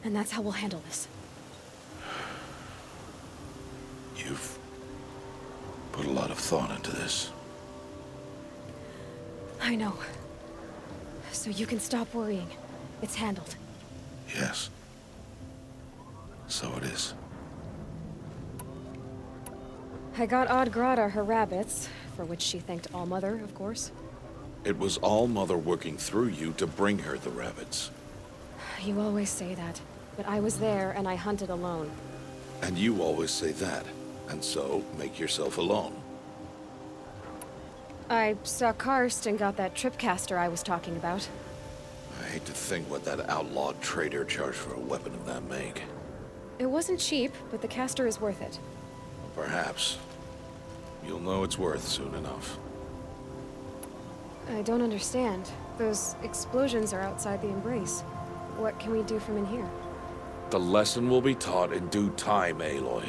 And that's how we'll handle this. You've put a lot of thought into this. I know. So you can stop worrying. It's handled. Yes. So it is. I got Oddgrada her rabbits, for which she thanked Allmother, of course. It was Allmother working through you to bring her the rabbits. You always say that, but I was there and I hunted alone. And you always say that, and so make yourself alone. I saw Karst and got that tripcaster I was talking about. I hate to think what that outlawed trader charged for a weapon of that make. It wasn't cheap, but the caster is worth it. Perhaps. You'll know it's worth soon enough. I don't understand. Those explosions are outside the embrace. What can we do from in here? The lesson will be taught in due time, Aloy.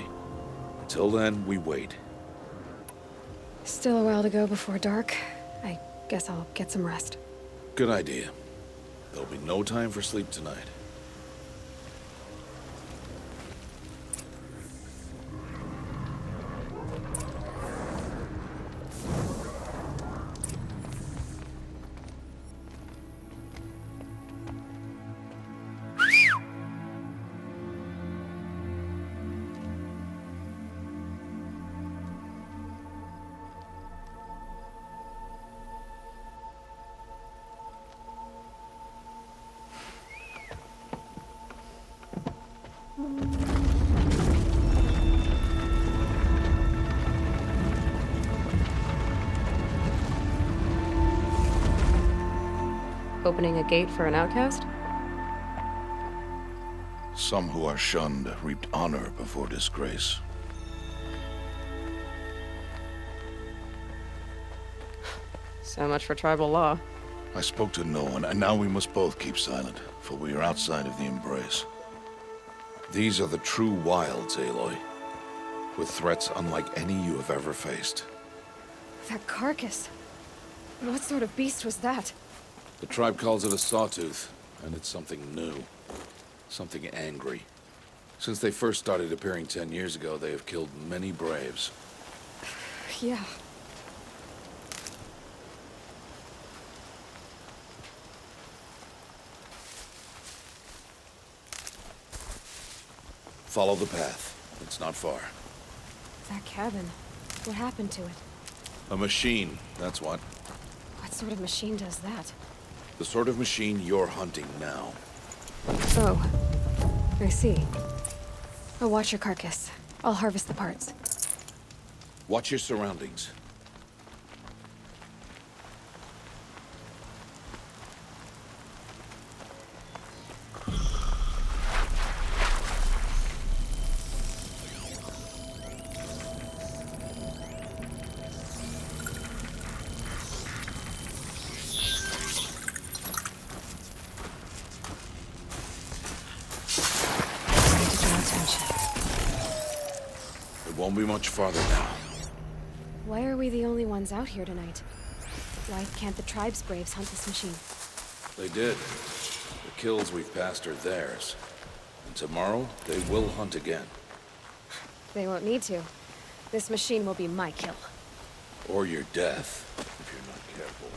Until then, we wait. Still a while to go before dark. I guess I'll get some rest. Good idea. There'll be no time for sleep tonight. Opening a gate for an outcast? Some who are shunned reaped honor before disgrace. So much for tribal law. I spoke to no one, and now we must both keep silent, for we are outside of the embrace. These are the true wilds, Aloy. With threats unlike any you have ever faced. That carcass. What sort of beast was that? The tribe calls it a Sawtooth, and it's something new. Something angry. Since they first started appearing 10 years ago, they have killed many braves. Yeah. Follow the path. It's not far. That cabin. What happened to it? A machine, that's what. What sort of machine does that? The sort of machine you're hunting now. Oh. I see. I'll watch your carcass. I'll harvest the parts. Watch your surroundings. Won't be much farther now. Why are we the only ones out here tonight? Why can't the tribe's braves hunt this machine? They did. The kills we've passed are theirs. And tomorrow, they will hunt again. They won't need to. This machine will be my kill. Or your death, if you're not careful.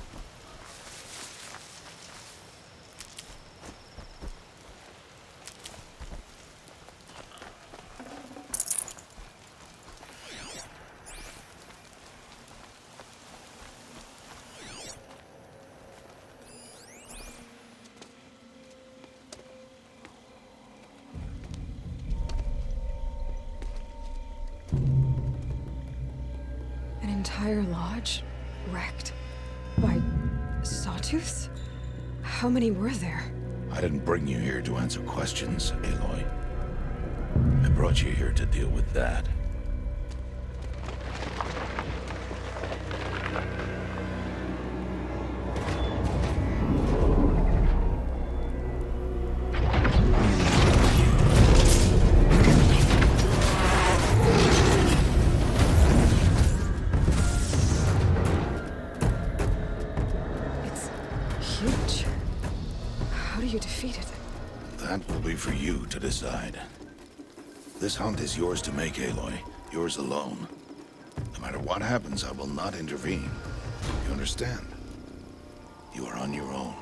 Entire lodge wrecked by Sawtooths? How many were there? I didn't bring you here to answer questions, Aloy. I brought you here to deal with that. That will be for you to decide. This hunt is yours to make, Aloy. Yours alone. No matter what happens, I will not intervene. You understand? You are on your own.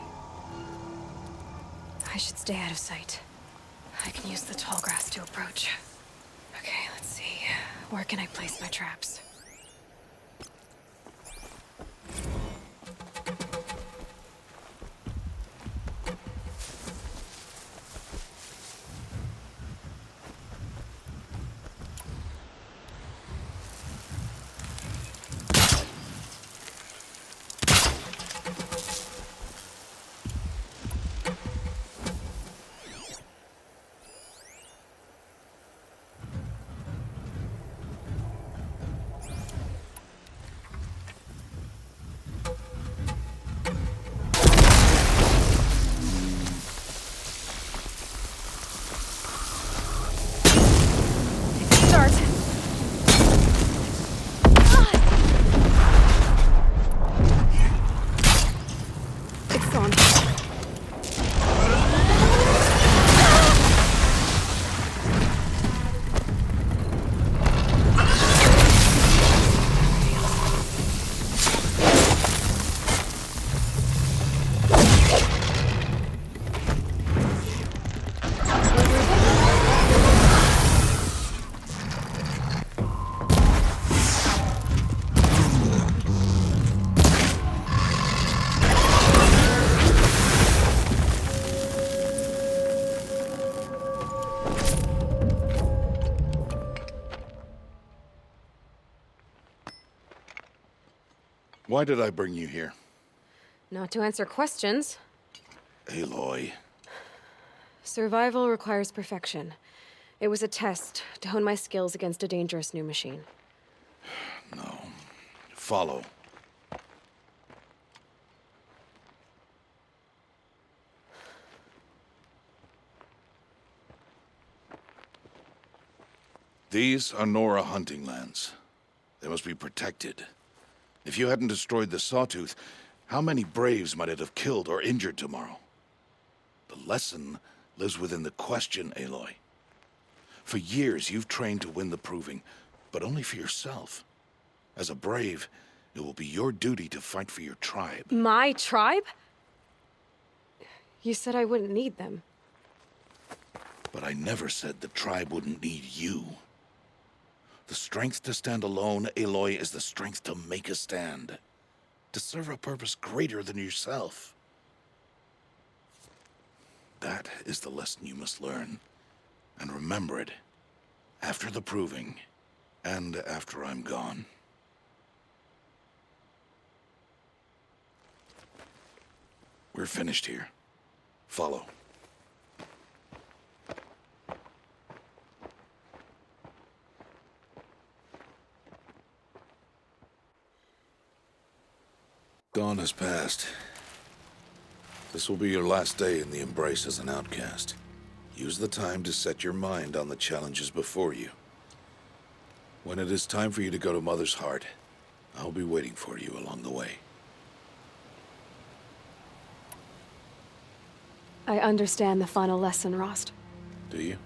I should stay out of sight. I can use the tall grass to approach. Okay, let's see. Where can I place my traps? Why did I bring you here? Not to answer questions. Aloy. Survival requires perfection. It was a test to hone my skills against a dangerous new machine. No. Follow. These are Nora hunting lands. They must be protected. If you hadn't destroyed the Sawtooth, how many Braves might it have killed or injured tomorrow? The lesson lives within the question, Aloy. For years, you've trained to win the Proving, but only for yourself. As a Brave, it will be your duty to fight for your tribe. My tribe? You said I wouldn't need them. But I never said the tribe wouldn't need you. The strength to stand alone, Aloy, is the strength to make a stand. To serve a purpose greater than yourself. That is the lesson you must learn. And remember it. After the Proving. And after I'm gone. We're finished here. Follow. Dawn has passed. This will be your last day in the Embrace as an outcast. Use the time to set your mind on the challenges before you. When it is time for you to go to Mother's Heart, I'll be waiting for you along the way. I understand the final lesson, Rost. Do you?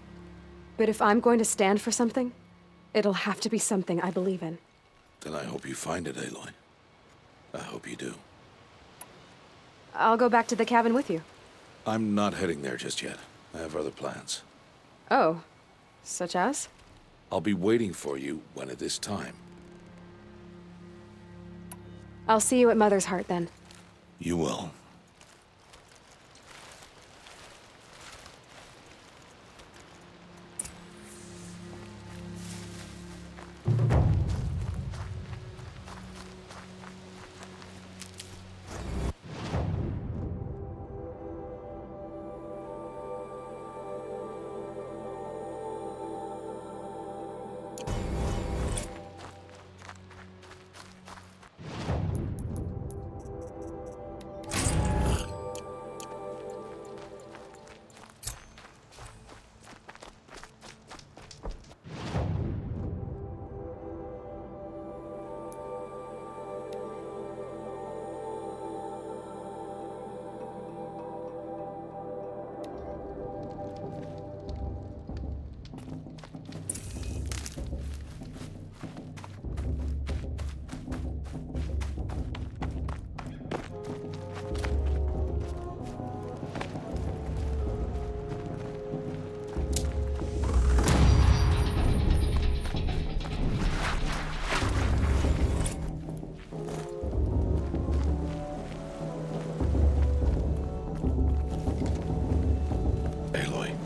But if I'm going to stand for something, it'll have to be something I believe in. Then I hope you find it, Aloy. I hope you do. I'll go back to the cabin with you. I'm not heading there just yet. I have other plans. Oh, such as? I'll be waiting for you when it is time. I'll see you at Mother's Heart then. You will.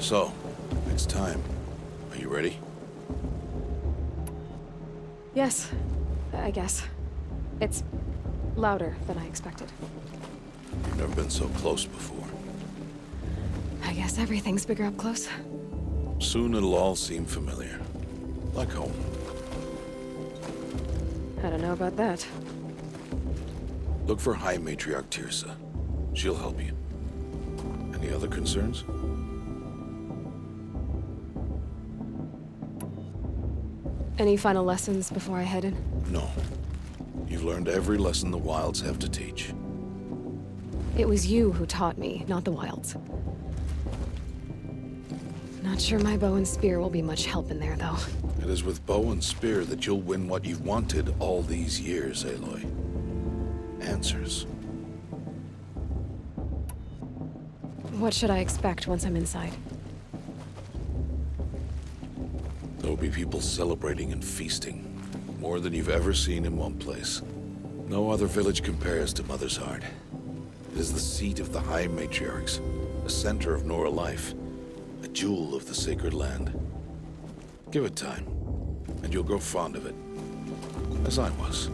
So, it's time. Are you ready? Yes, I guess. It's louder than I expected. You've never been so close before. I guess everything's bigger up close. Soon it'll all seem familiar. Like home. I don't know about that. Look for High Matriarch Tirsa. She'll help you. Any other concerns? Any final lessons before I head in? No. You've learned every lesson the Wilds have to teach. It was you who taught me, not the Wilds. Not sure my bow and spear will be much help in there, though. It is with bow and spear that you'll win what you've wanted all these years, Aloy. Answers. What should I expect once I'm inside? There will be people celebrating and feasting. More than you've ever seen in one place. No other village compares to Mother's Heart. It is the seat of the High Matriarchs, the center of Nora life, a jewel of the sacred land. Give it time, and you'll grow fond of it. As I was,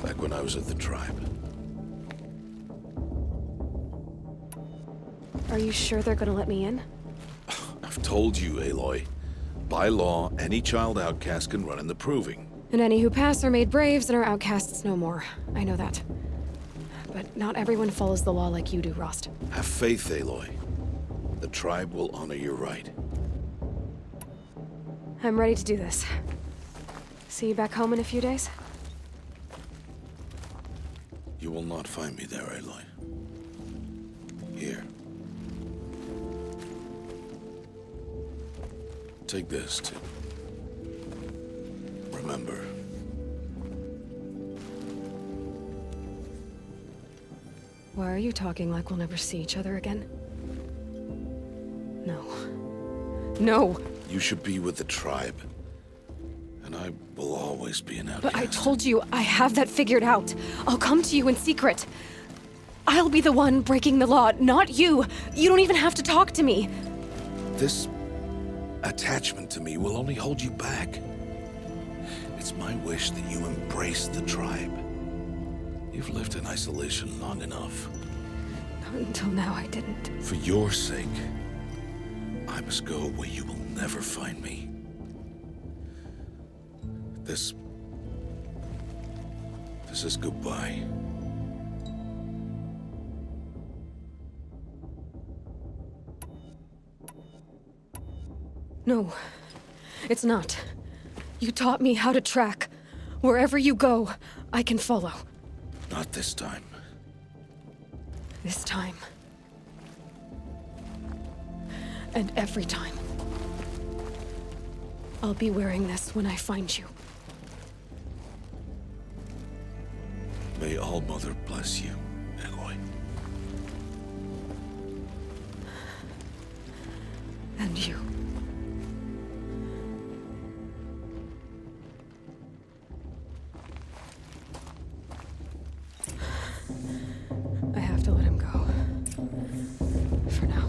back when I was at the tribe. Are you sure they're gonna let me in? I've told you, Aloy. By law, any child outcast can run in the Proving. And any who pass are made braves and are outcasts no more. I know that. But not everyone follows the law like you do, Rost. Have faith, Aloy. The tribe will honor your right. I'm ready to do this. See you back home in a few days? You will not find me there, Aloy. Here. Take this to remember. Why are you talking like we'll never see each other again? No. No! You should be with the tribe. And I will always be an outcast. But I told you, I have that figured out. I'll come to you in secret. I'll be the one breaking the law, not you. You don't even have to talk to me. This attachment to me will only hold you back. It's my wish that you embrace the tribe. You've lived in isolation long enough. Until now, I didn't. For your sake, I must go where you will never find me. This is goodbye. No, it's not. You taught me how to track. Wherever you go, I can follow. Not this time. This time. And every time. I'll be wearing this when I find you. May All-Mother bless you, Aloy. And you. I have to let him go. For now.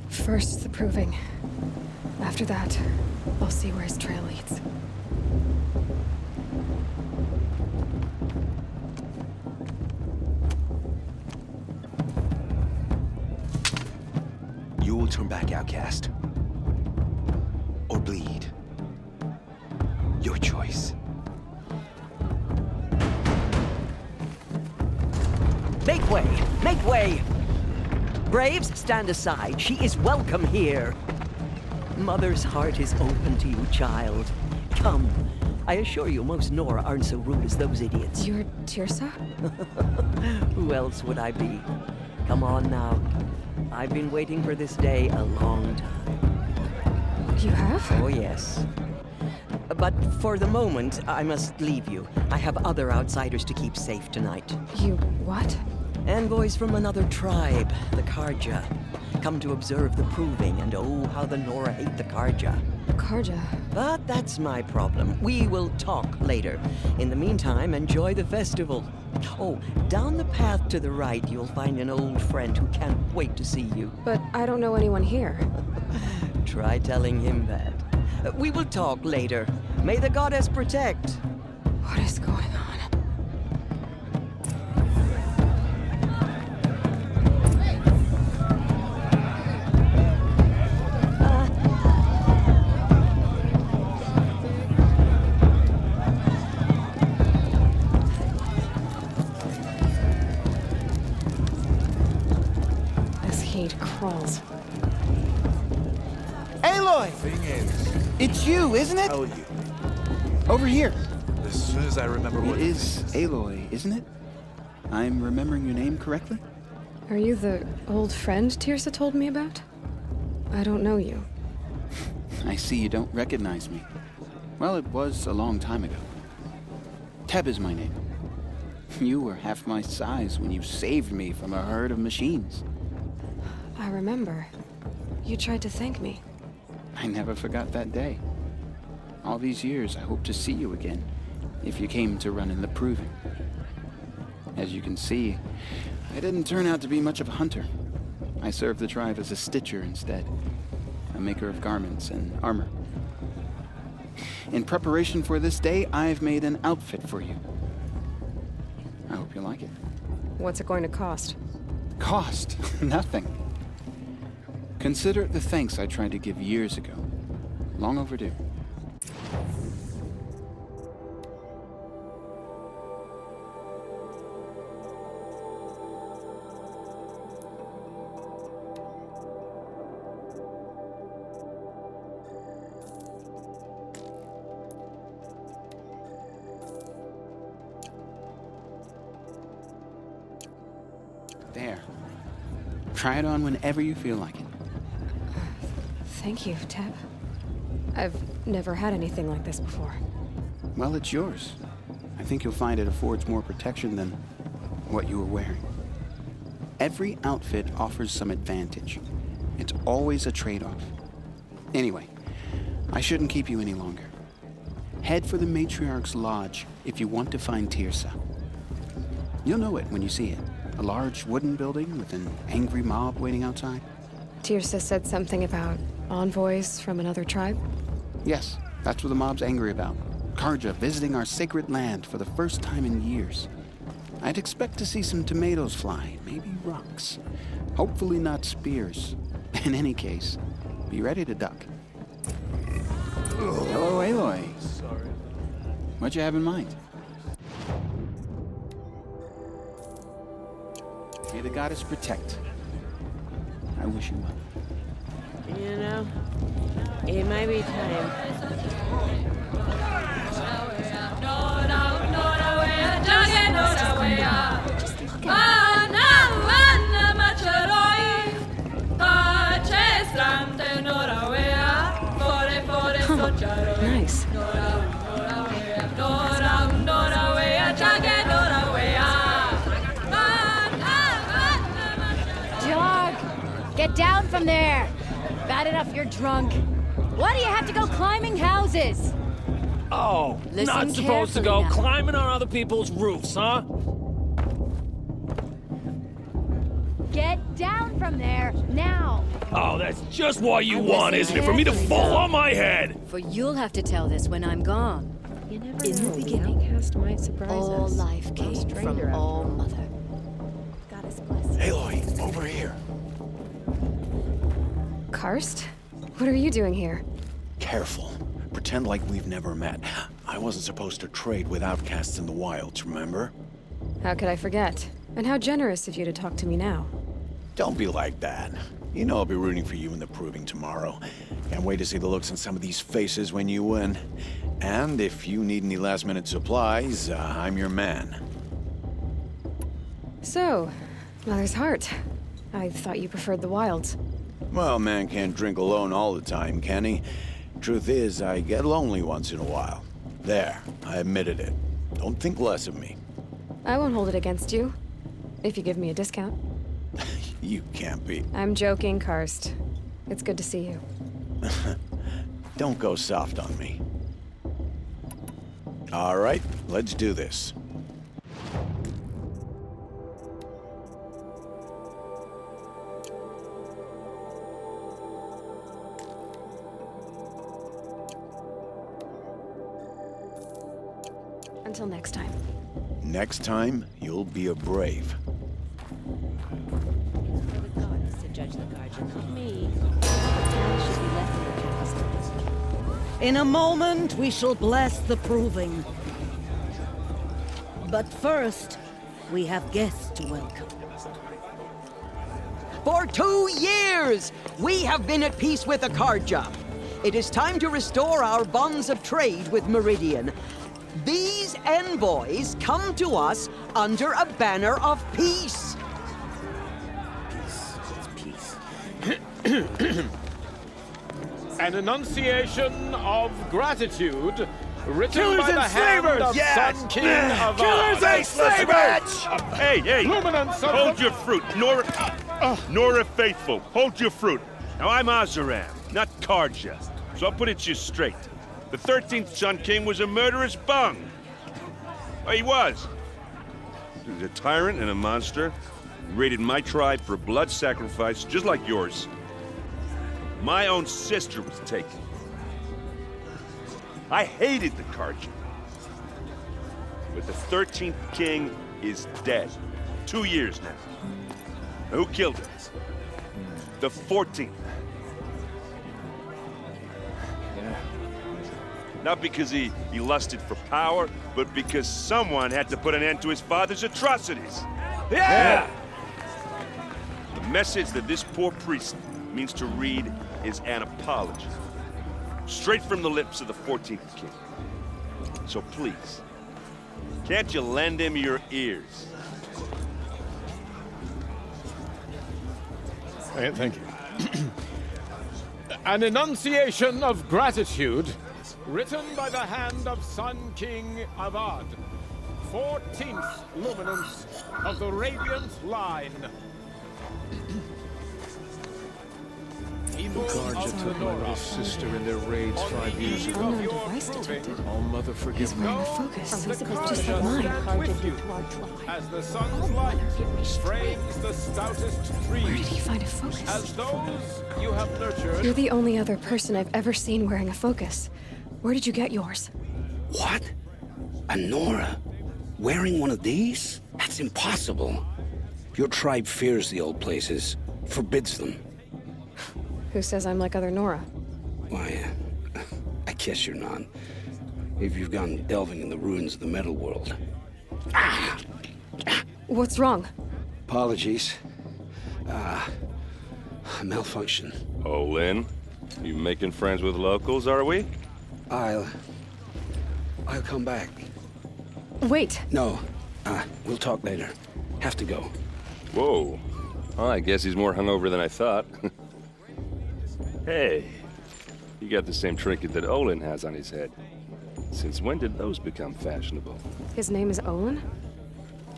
First, the proving. After that, I'll see where his trail leads. You will turn back, outcast. Or bleed. Your choice. Make way! Make way! Braves, stand aside. She is welcome here. Mother's heart is open to you, child. Come. I assure you, most Nora aren't so rude as those idiots. You're Teersa? Who else would I be? Come on now. I've been waiting for this day a long time. You have? Oh, yes. But for the moment, I must leave you. I have other outsiders to keep safe tonight. You what? Envoys from another tribe, the Karja. Come to observe the proving, and oh, how the Nora hate the Karja. Karja? But that's my problem. We will talk later. In the meantime, enjoy the festival. Oh, down the path to the right, you'll find an old friend who can't wait to see you. But I don't know anyone here. Try telling him that. We will talk later. May the goddess protect. What is going on? Crawls. Aloy! Thing is, it's you, isn't it? how are you? Over here. As soon as I remember what It is Aloy, isn't it? I'm remembering your name correctly? Are you the old friend Teersa told me about? I don't know you. I see you don't recognize me. Well, it was a long time ago. Teb is my name. You were half my size when you saved me from a herd of machines. I remember. You tried to thank me. I never forgot that day. All these years, I hope to see you again, if you came to run in the proving. As you can see, I didn't turn out to be much of a hunter. I served the tribe as a stitcher instead, a maker of garments and armor. In preparation for this day, I've made an outfit for you. I hope you like it. What's it going to cost? Cost? Nothing. Consider it the thanks I tried to give years ago. Long overdue. There. Try it on whenever you feel like it. Thank you, Teb. I've never had anything like this before. Well, it's yours. I think you'll find it affords more protection than what you were wearing. Every outfit offers some advantage. It's always a trade-off. Anyway, I shouldn't keep you any longer. Head for the Matriarch's Lodge if you want to find Tirsa. You'll know it when you see it. A large wooden building with an angry mob waiting outside. Tirsa said something about envoys from another tribe? Yes, that's what the mob's angry about. Karja visiting our sacred land for the first time in years. I'd expect to see some tomatoes fly, maybe rocks. Hopefully not spears. In any case, be ready to duck. Hello, Aloy. Sorry. What you have in mind? May the goddess protect. I wish you well. You know, it might be time. Nice. Dog, get down from there. Bad enough you're drunk. Why do you have to go climbing houses? Oh, Listen not supposed to go carefully now. climbing on other people's roofs, huh? Get down from there, now. Oh, that's just what you want, isn't it? For me to fall on my head! For you'll have to tell this when I'm gone. You never In know. the beginning, Outcast might surprise all us. life came from All Mother. Goddess bless. Aloy, over here. Karst? What are you doing here? Careful. Pretend like we've never met. I wasn't supposed to trade with outcasts in the wilds, remember? How could I forget? And how generous of you to talk to me now. Don't be like that. You know I'll be rooting for you in the proving tomorrow. Can't wait to see the looks on some of these faces when you win. And if you need any last-minute supplies, I'm your man. So, Mother's Heart. I thought you preferred the wilds. Well, man can't drink alone all the time, can he? Truth is, I get lonely once in a while. There, I admitted it. Don't think less of me. I won't hold it against you. If you give me a discount. You can't be. I'm joking, Karst. It's good to see you. Don't go soft on me. All right, let's do this. Until next time. Next time, you'll be a brave. For the gods to judge the guardian, not me. Now should be left in the past. In a moment, we shall bless the proving. But first, we have guests to welcome. For 2 years, we have been at peace with Akarja. It is time to restore our bonds of trade with Meridian. These envoys come to us under a banner of peace. An enunciation of gratitude written Killers by the and hand slavers! of Yes! Sun King of Killers Arana. and slavers! Hey, hey! Luminance of Hold the- your fruit, Nora Faithful. Hold your fruit. Now I'm Azaram, not Karja, so I'll put it to you straight. The 13th Sun King was a murderous bung. Well, he was. He was a tyrant and a monster. He raided my tribe for a blood sacrifice, just like yours. My own sister was taken. I hated the Karja. But the 13th king is dead. 2 years now. Now, who killed him? The 14th. Not because he lusted for power, but because someone had to put an end to his father's atrocities. Yeah! The message that this poor priest means to read is an apology. Straight from the lips of the 14th king. So please, can't you lend him your ears? Thank you. An enunciation of gratitude, written by the hand of Sun King Avad, 14th luminance of the Radiant Line. Karja took my little sister in their raids 5 years ago. Unknown device detected. Oh, mother, forgive me. Wearing a focus, just like mine. As the sun's light frames the stoutest trees. Where did he find a focus? As those you have nurtured. You're the only other person I've ever seen wearing a focus. Where did you get yours? What? A Nora? Wearing one of these? That's impossible. Your tribe fears the old places, forbids them. Who says I'm like other Nora? Why, I guess you're not. If you've gone delving in the ruins of the metal world. What's wrong? Apologies. Malfunction. Olan, you making friends with locals, are we? I'll come back. Wait. No, we'll talk later. Have to go. Whoa. Well, I guess he's more hungover than I thought. Hey, you got the same trinket that Olan has on his head. Since when did those become fashionable? His name is Olan?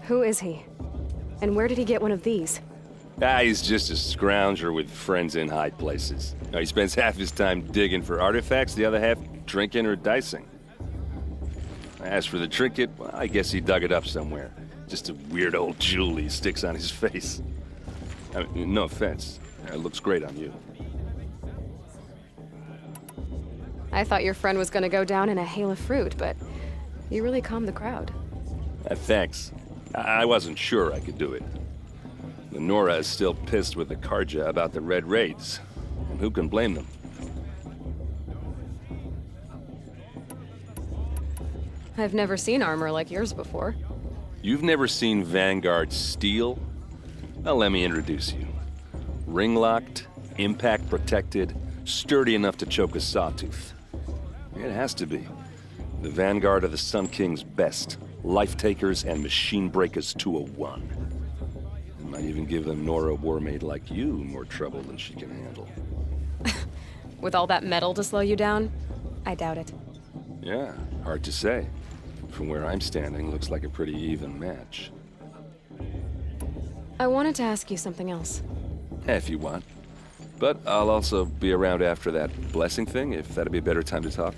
Who is he? And where did he get one of these? He's just a scrounger with friends in high places. He spends half his time digging for artifacts, the other half drinking or dicing. As for the trinket, well, I guess he dug it up somewhere. Just a weird old jewel he sticks on his face. I mean, no offense. It looks great on you. I thought your friend was gonna go down in a hail of fruit, but you really calmed the crowd. Thanks. I wasn't sure I could do it. The Nora is still pissed with the Karja about the Red Raids, and who can blame them? I've never seen armor like yours before. You've never seen Vanguard steel? Well, let me introduce you. Ring-locked, impact-protected, sturdy enough to choke a Sawtooth. It has to be. The Vanguard of the Sun King's best. Life-takers and machine breakers to a one. It might even give a Nora warmaid like you more trouble than she can handle. With all that metal to slow you down? I doubt it. Yeah, hard to say. From where I'm standing, looks like a pretty even match. I wanted to ask you something else. If you want. But I'll also be around after that blessing thing, if that'd be a better time to talk.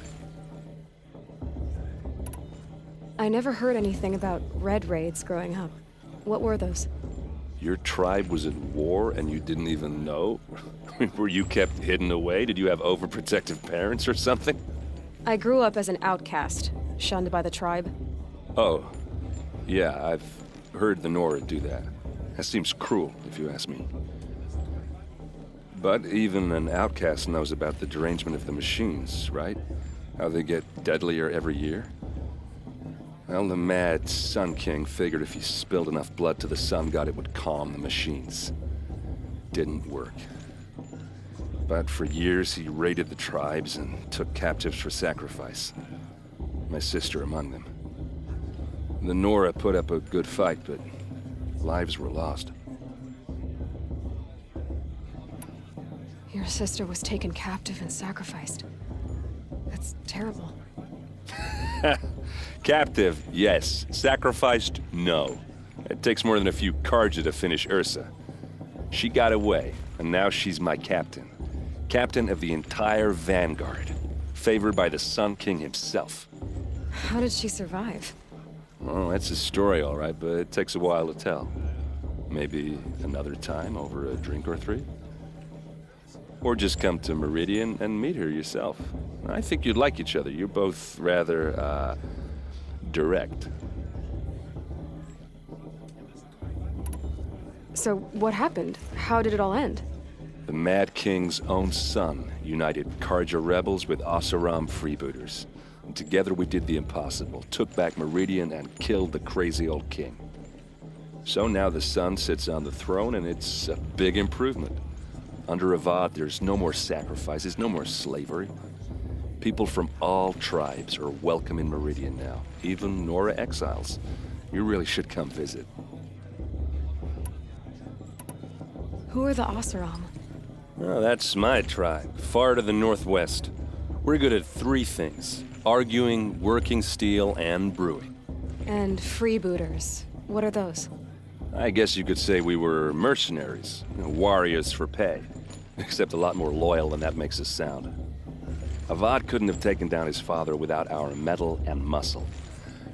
I never heard anything about Red Raids growing up. What were those? Your tribe was at war and you didn't even know? Were you kept hidden away? Did you have overprotective parents or something? I grew up as an outcast, shunned by the tribe. Oh, yeah, I've heard the Nora do that. That seems cruel, if you ask me. But even an outcast knows about the derangement of the machines, right? How they get deadlier every year? Well, the mad Sun King figured if he spilled enough blood to the Sun God, it would calm the machines. Didn't work. But for years, he raided the tribes and took captives for sacrifice. My sister among them. The Nora put up a good fight, but lives were lost. Your sister was taken captive and sacrificed. That's terrible. Captive, yes. Sacrificed, no. It takes more than a few Karja to finish Ursa. She got away, and now she's my captain. Captain of the entire Vanguard. Favored by the Sun King himself. How did she survive? Well, that's a story, all right, but it takes a while to tell. Maybe another time over a drink or three? Or just come to Meridian and meet her yourself. I think you'd like each other. You're both rather, direct. So, what happened? How did it all end? The Mad King's own son united Karja rebels with Oseram freebooters. And together we did the impossible, took back Meridian and killed the crazy old king. So now the son sits on the throne and it's a big improvement. Under Avad, there's no more sacrifices, no more slavery. People from all tribes are welcome in Meridian now, even Nora exiles. You really should come visit. Who are the Oseram? Oh, that's my tribe, far to the northwest. We're good at 3 things: arguing, working steel, and brewing. And freebooters. What are those? I guess you could say we were mercenaries, warriors for pay. Except a lot more loyal than that makes us sound. Avad couldn't have taken down his father without our metal and muscle.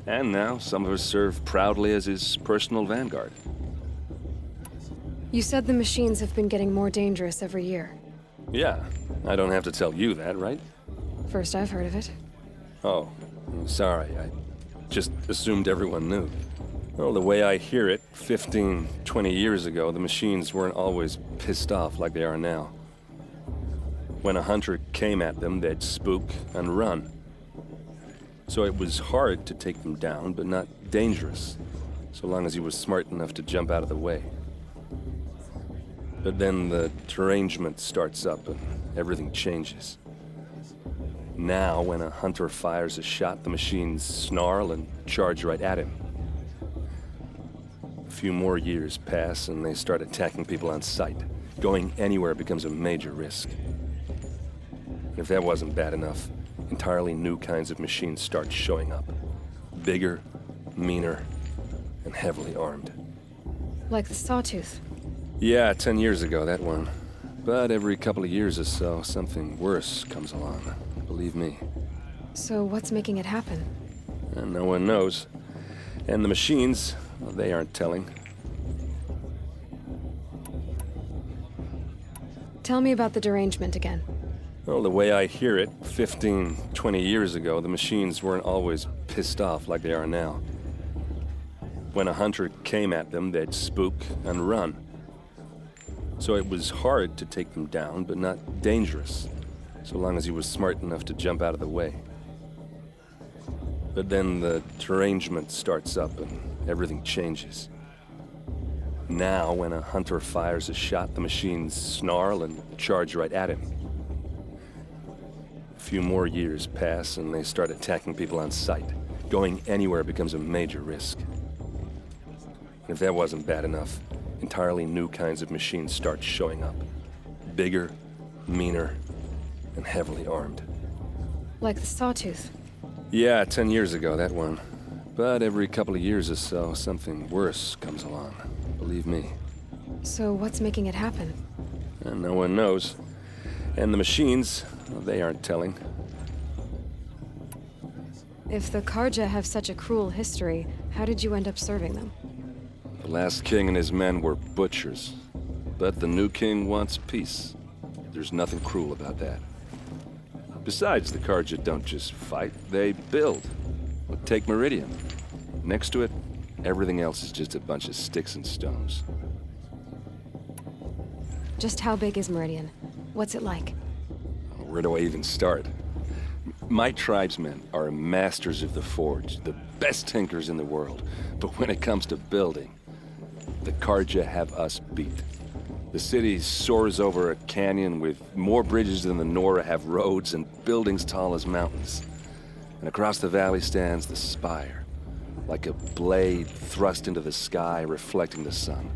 And now some of us serve proudly as his personal vanguard. You said the machines have been getting more dangerous every year. Yeah, I don't have to tell you that, right? First I've heard of it. Oh, sorry, I just assumed everyone knew. Well, the way I hear it, 15, 20 years ago, the machines weren't always pissed off like they are now. When a hunter came at them, they'd spook and run. So it was hard to take them down, but not dangerous, so long as he was smart enough to jump out of the way. But then the derangement starts up and everything changes. Now, when a hunter fires a shot, the machines snarl and charge right at him. A few more years pass and they start attacking people on sight. Going anywhere becomes a major risk. If that wasn't bad enough, entirely new kinds of machines start showing up. Bigger, meaner, and heavily armed. Like the Sawtooth. Yeah, 10 years ago, that one. But every couple of years or so, something worse comes along. Believe me. So what's making it happen? And no one knows. And the machines, well, they aren't telling. Tell me about the derangement again. Well, the way I hear it, 15, 20 years ago, the machines weren't always pissed off like they are now. When a hunter came at them, they'd spook and run. So it was hard to take them down, but not dangerous, so long as he was smart enough to jump out of the way. But then the derangement starts up and everything changes. Now, when a hunter fires a shot, the machines snarl and charge right at him. A few more years pass and they start attacking people on sight. Going anywhere becomes a major risk. If that wasn't bad enough, entirely new kinds of machines start showing up. Bigger, meaner, and heavily armed. Like the Sawtooth. Yeah, 10 years ago, that one. But every couple of years or so, something worse comes along. Believe me. So what's making it happen? And no one knows. And the machines, well, they aren't telling. If the Karja have such a cruel history, how did you end up serving them? The last king and his men were butchers. But the new king wants peace. There's nothing cruel about that. Besides, the Karja don't just fight, they build. Take Meridian. Next to it, everything else is just a bunch of sticks and stones. Just how big is Meridian? What's it like? Where do I even start? My tribesmen are masters of the forge, the best tinkers in the world. But when it comes to building, the Karja have us beat. The city soars over a canyon with more bridges than the Nora have roads and buildings tall as mountains. And across the valley stands the Spire, like a blade thrust into the sky reflecting the sun.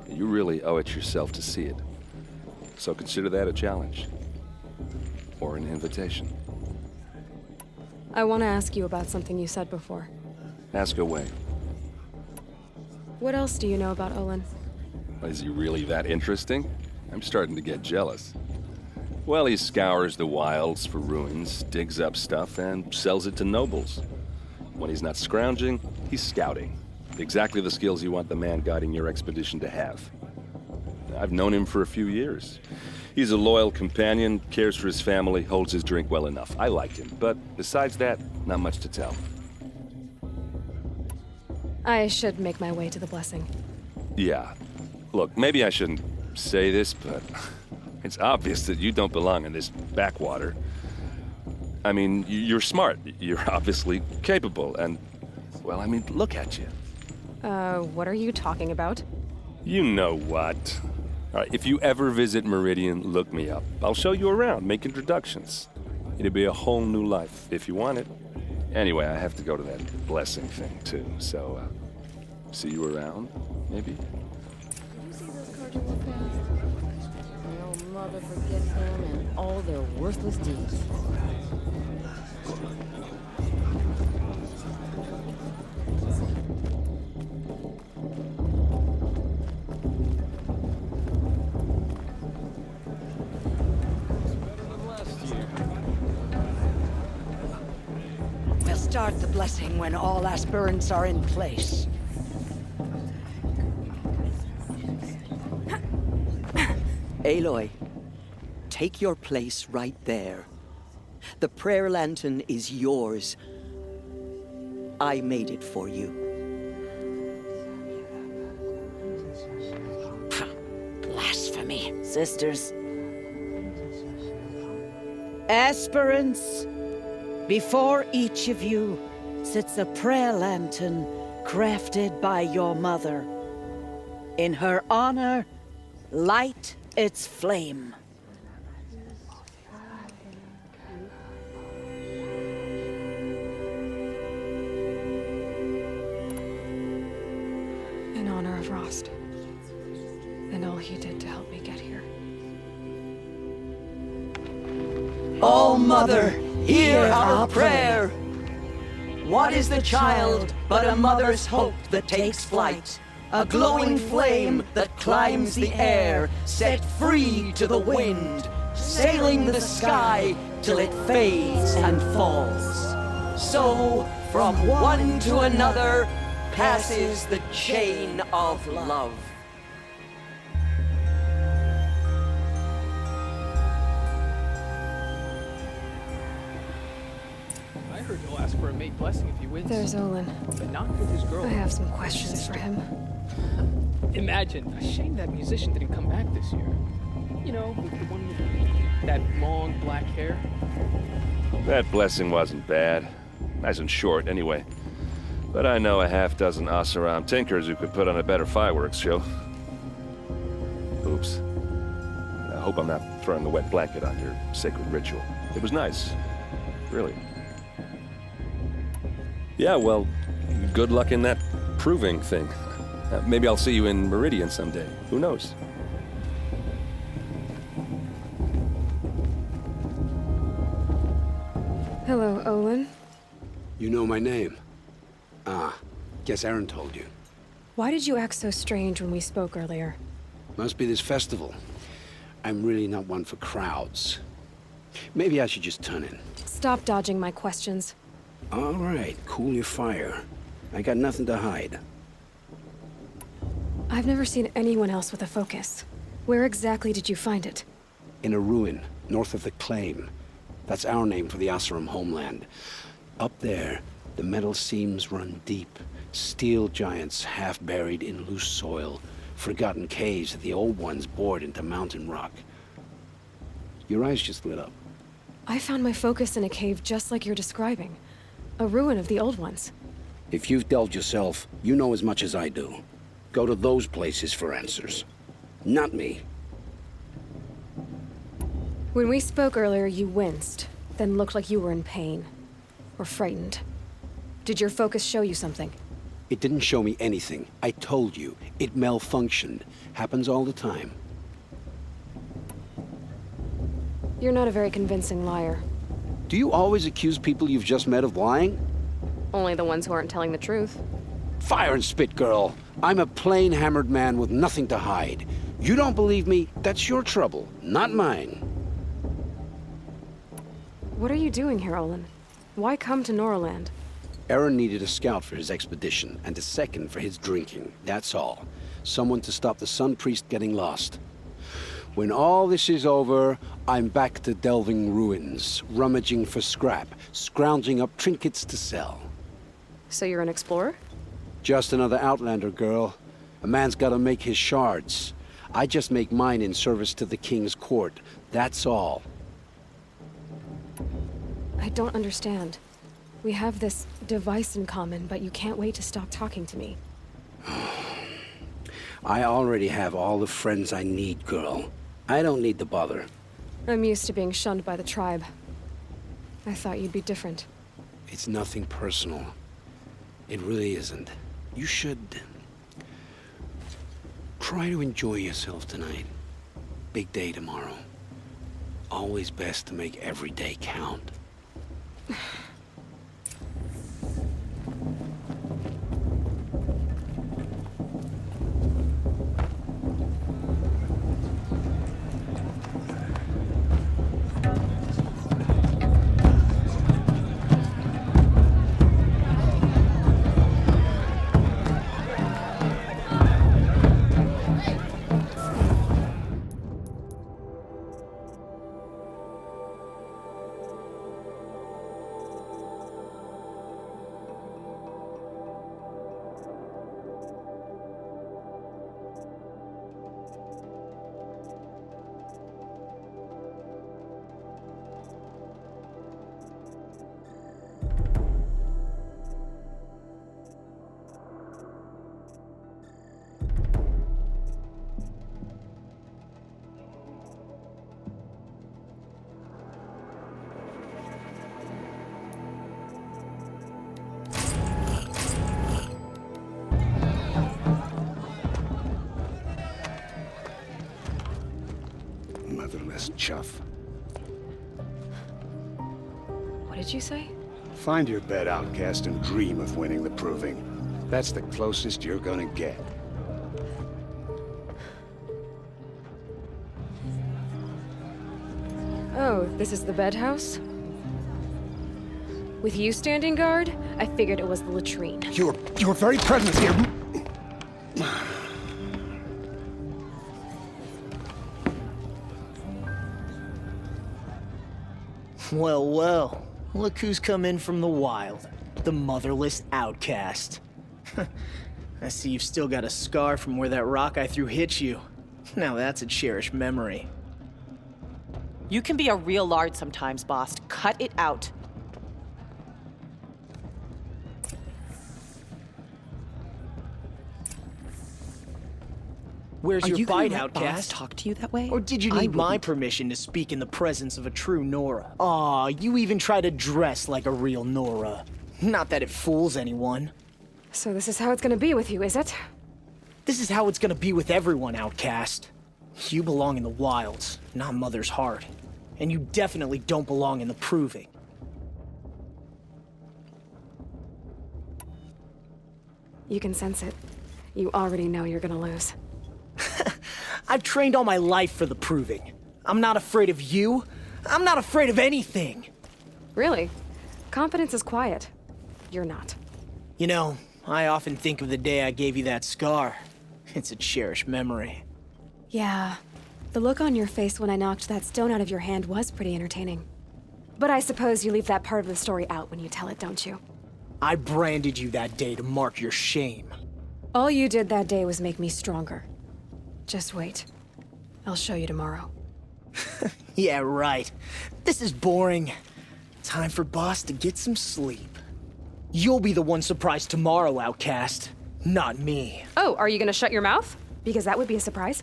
You really owe it yourself to see it. So consider that a challenge. Or an invitation. I want to ask you about something you said before. Ask away. What else do you know about Olan? Is he really that interesting? I'm starting to get jealous. Well, he scours the wilds for ruins, digs up stuff, and sells it to nobles. When he's not scrounging, he's scouting. Exactly the skills you want the man guiding your expedition to have. I've known him for a few years. He's a loyal companion, cares for his family, holds his drink well enough. I like him, but besides that, not much to tell. I should make my way to the blessing. Yeah. Look, maybe I shouldn't say this, but it's obvious that you don't belong in this backwater. I mean, you're smart. You're obviously capable, and, well, I mean, look at you. What are you talking about? You know what. All right, if you ever visit Meridian, look me up. I'll show you around, make introductions. It'll be a whole new life, if you want it. Anyway, I have to go to that blessing thing, too, so, see you around, maybe? Did you see those Karja wolf hounds? mother forgets him and all their worthless deeds. We'll start the blessing when all aspirants are in place. Aloy, take your place right there. The prayer lantern is yours. I made it for you. Blasphemy. Sisters. Aspirants, before each of you sits a prayer lantern crafted by your mother. In her honor, light its flame. In honor of Rost. And all he did to help me get here. Oh, Mother, hear our prayer! What is the child but a mother's hope that takes flight? A glowing flame that climbs the air, set free to the wind, sailing the sky till it fades and falls. So, from one to another, passes the chain of love. I heard he'll ask for a mate blessing if he wins. There's Olan. But not with his girl. I have some questions for him. Imagine, a shame that musician didn't come back this year. You know, the one with that long black hair. That blessing wasn't bad. Nice and short, anyway. But I know a half-dozen Oseram tinkers who could put on a better fireworks show. Oops. I hope I'm not throwing the wet blanket on your sacred ritual. It was nice. Really. Yeah, well, good luck in that proving thing. Maybe I'll see you in Meridian someday. Who knows? Hello, Olan. You know my name? Ah, guess Aaron told you. Why did you act so strange when we spoke earlier? Must be this festival. I'm really not one for crowds. Maybe I should just turn in. Stop dodging my questions. All right, cool your fire. I got nothing to hide. I've never seen anyone else with a focus. Where exactly did you find it? In a ruin, north of the Claim. That's our name for the Oseram homeland. Up there, the metal seams run deep. Steel giants half buried in loose soil. Forgotten caves that the old ones bored into mountain rock. Your eyes just lit up. I found my focus in a cave just like you're describing. A ruin of the old ones. If you've delved yourself, you know as much as I do. Go to those places for answers. Not me. When we spoke earlier, you winced, then looked like you were in pain. Or frightened. Did your focus show you something? It didn't show me anything. I told you. It malfunctioned. Happens all the time. You're not a very convincing liar. Do you always accuse people you've just met of lying? Only the ones who aren't telling the truth. Fire and spit, girl. I'm a plain hammered man with nothing to hide. You don't believe me? That's your trouble, not mine. What are you doing here, Olan? Why come to Norland? Aaron needed a scout for his expedition, and a second for his drinking. That's all. Someone to stop the Sun Priest getting lost. When all this is over, I'm back to delving ruins, rummaging for scrap, scrounging up trinkets to sell. So you're an explorer? Just another Outlander, girl. A man's gotta make his shards. I just make mine in service to the King's court. That's all. I don't understand. We have this device in common, but you can't wait to stop talking to me. I already have all the friends I need, girl. I don't need the bother. I'm used to being shunned by the tribe. I thought you'd be different. It's nothing personal. It really isn't. You should try to enjoy yourself tonight. Big day tomorrow. Always best to make every day count. Motherless chuff. What did you say? Find your bed, outcast, and dream of winning the proving. That's the closest you're gonna get. Oh, this is the bed house? With you standing guard, I figured it was the latrine. Your very presence here. Well, well. Look who's come in from the wild. The motherless outcast. I see you've still got a scar from where that rock I threw hit you. Now that's a cherished memory. You can be a real lard sometimes, boss. Cut it out. Where's your bite, outcast? Talk to you that way? Or did you need my permission to speak in the presence of a true Nora? Aw, you even try to dress like a real Nora. Not that it fools anyone. So this is how it's gonna be with you, is it? This is how it's gonna be with everyone, outcast. You belong in the wilds, not Mother's heart. And you definitely don't belong in the proving. You can sense it. You already know you're gonna lose. I've trained all my life for the proving. I'm not afraid of you. I'm not afraid of anything. Really? Confidence is quiet. You're not. You know, I often think of the day I gave you that scar. It's a cherished memory. Yeah. The look on your face when I knocked that stone out of your hand was pretty entertaining. But I suppose you leave that part of the story out when you tell it, don't you? I branded you that day to mark your shame. All you did that day was make me stronger. Just wait. I'll show you tomorrow. Yeah, right. This is boring. Time for Boss to get some sleep. You'll be the one surprised tomorrow, outcast. Not me. Oh, are you gonna shut your mouth? Because that would be a surprise.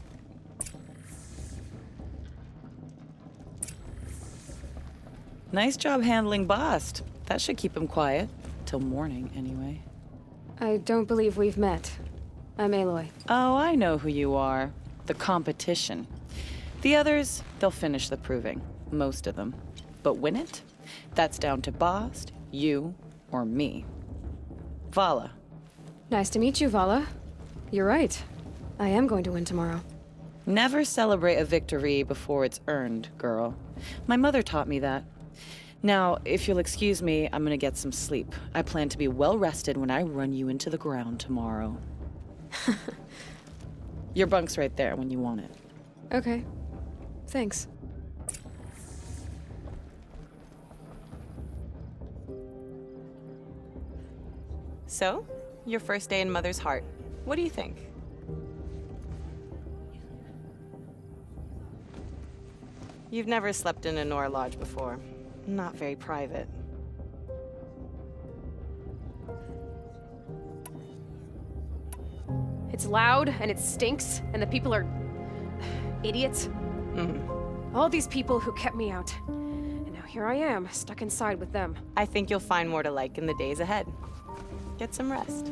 Nice job handling Bast. That should keep him quiet. Till morning, anyway. I don't believe we've met. I'm Aloy. Oh, I know who you are. The competition. The others, they'll finish the proving. Most of them. But win it? That's down to Bast, you, or me. Vala. Nice to meet you, Vala. You're right. I am going to win tomorrow. Never celebrate a victory before it's earned, girl. My mother taught me that. Now, if you'll excuse me, I'm gonna get some sleep. I plan to be well rested when I run you into the ground tomorrow. Your bunk's right there when you want it. Okay. Thanks. So, your first day in Mother's heart. What do you think? You've never slept in a Nora lodge before. Not very private. It's loud, and it stinks, and the people are... idiots. All these people who kept me out. And now here I am, stuck inside with them. I think you'll find more to like in the days ahead. Get some rest.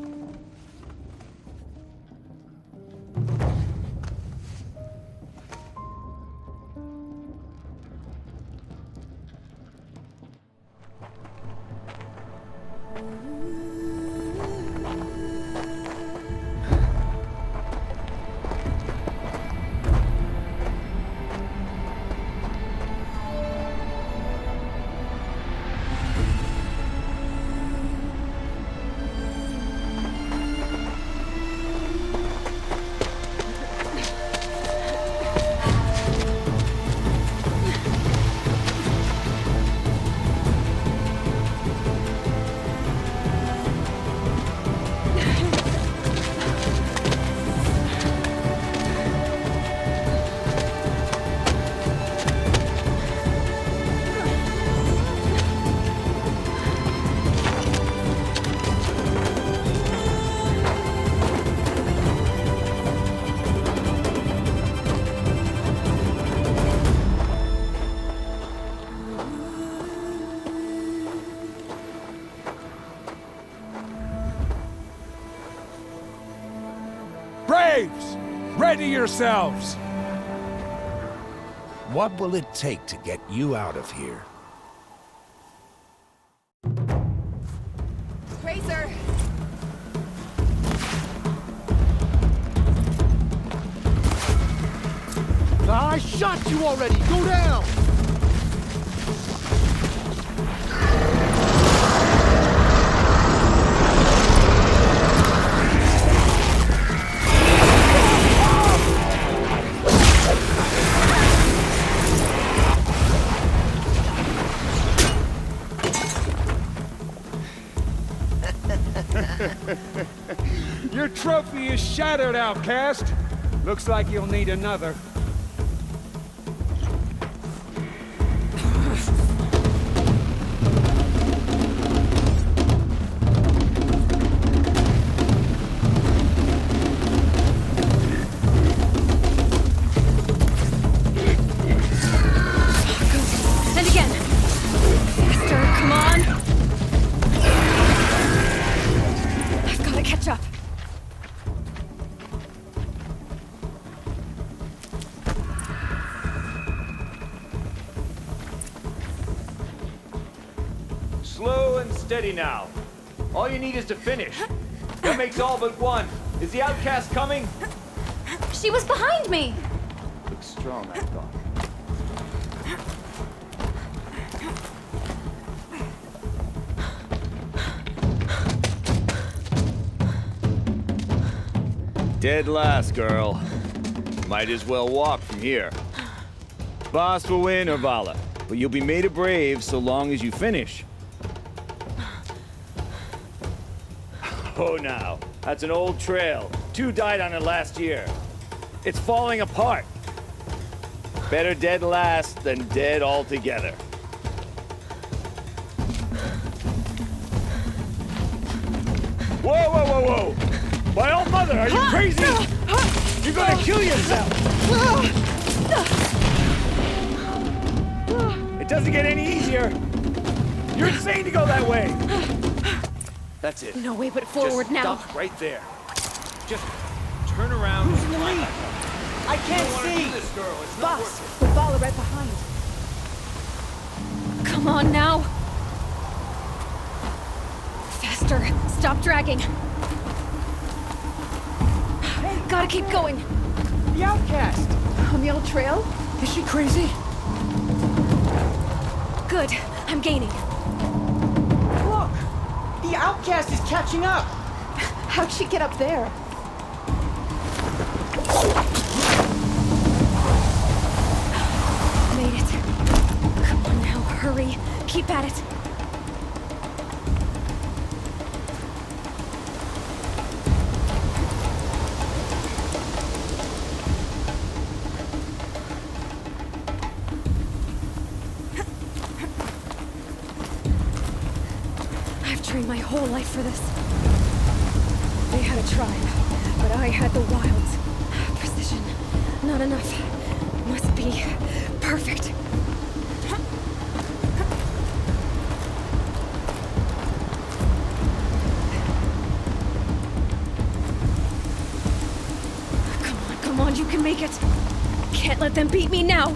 Slaves! Ready yourselves! What will it take to get you out of here? Razor! I shot you already! Go down! Your trophy is shattered, outcast. Looks like you'll need another. And again. Faster, come on. I've got to catch up. Slow and steady now. All you need is to finish. That makes all but one. Is the outcast coming? She was behind me! Looks strong, I thought. Dead last, girl. Might as well walk from here. Boss will win, Orvala, but you'll be made a brave so long as you finish. Oh, now. That's an old trail. 2 died on it last year. It's falling apart. Better dead last than dead altogether. Whoa, whoa, whoa, whoa! My old mother, are you crazy? You're gonna kill yourself! It doesn't get any easier. You're insane to go that way. That's it. No way but forward Just now. Stop right there. Just turn around. Who's in the lead? I can't see. This girl. It's not Boss, worth with Vala right behind. Come on now. Faster. Stop dragging. Gotta keep going. The outcast! On the old trail? Is she crazy? Good. I'm gaining. Look! The outcast is catching up! How'd she get up there? Made it. Come on now, hurry. Keep at it. I've trained my whole life for this. They had a tribe, but I had the wilds. Precision. Not enough. Must be perfect. Come on, you can make it. Can't let them beat me now.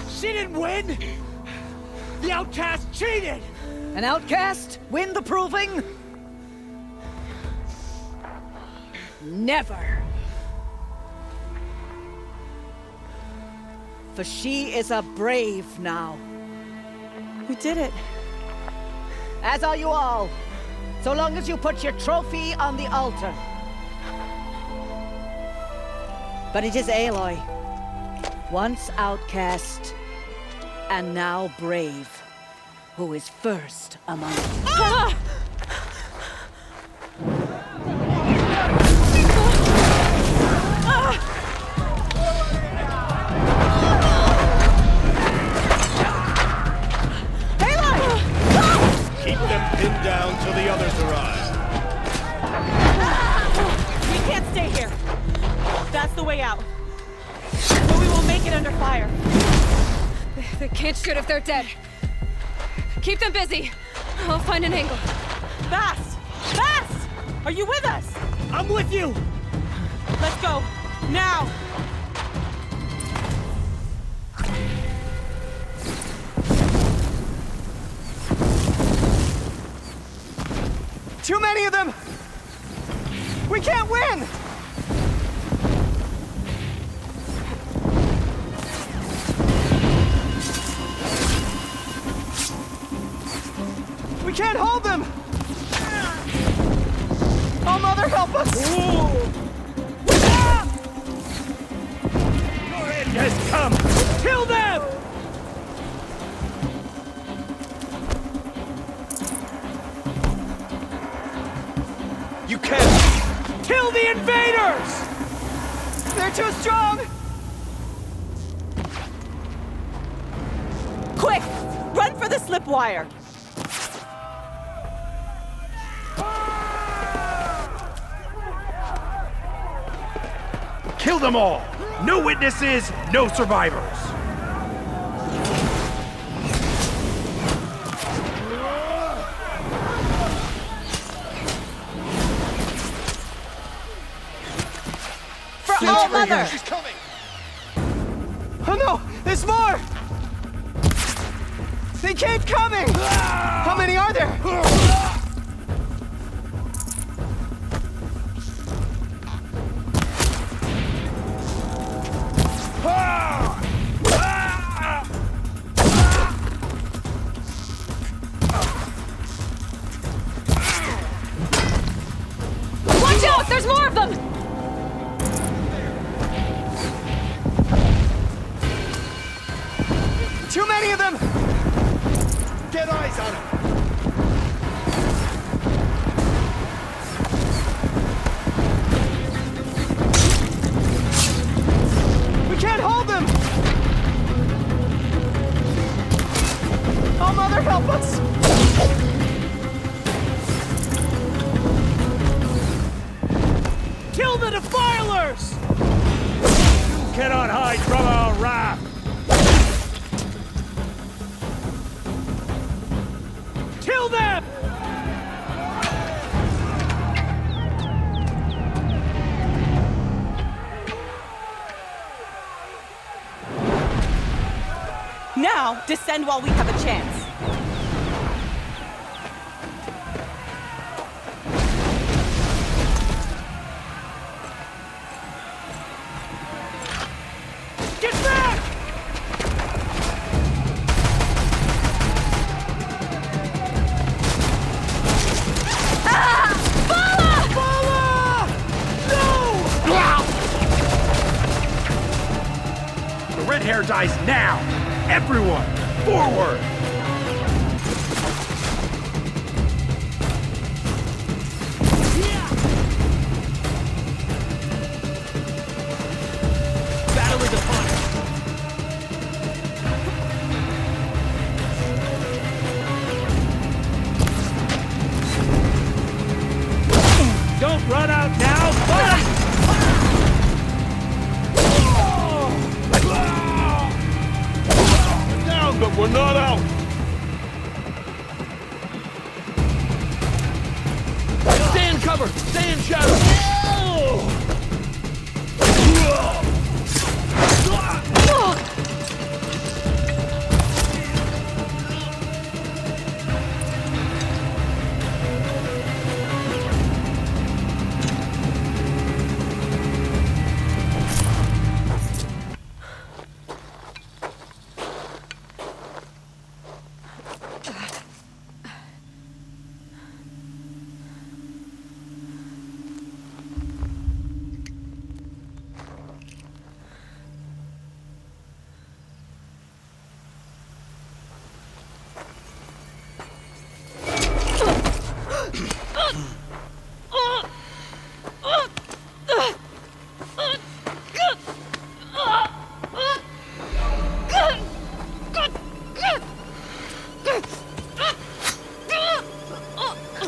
She didn't win! The outcast cheated! An outcast win the proving? Never. For she is a brave now. We did it. As are you all. So long as you put your trophy on the altar. But it is Aloy. Once outcast, and now brave, who is first among us. Keep them pinned down till the others arrive. We can't stay here. way out. But we won't make it under fire. They can't shoot if they're dead. Keep them busy. I'll find an angle. Fast! Fast! Are you with us? I'm with you! Let's go. Now! Too many of them! We can't win! We can't hold them! Oh, Mother, help us! Your end has come! Kill them! You can't! Kill the invaders! They're too strong! Quick! Run for the slip wire! Kill them all! No witnesses, no survivors! For All Mother! She's coming! Oh no! There's more! They keep coming! How many are there? Watch out! There's more of them! Too many of them! Get eyes on him! We can't hold them! Oh, Mother, help us! Kill the defilers! You cannot hide from our wrath! Kill them! Now, descend while we have a chance. Get back! The red hair dies now! Everyone, forward! Battle is upon us! Don't run out now! Fight! Down, but we're not out! Stay in cover! Stay in shadow!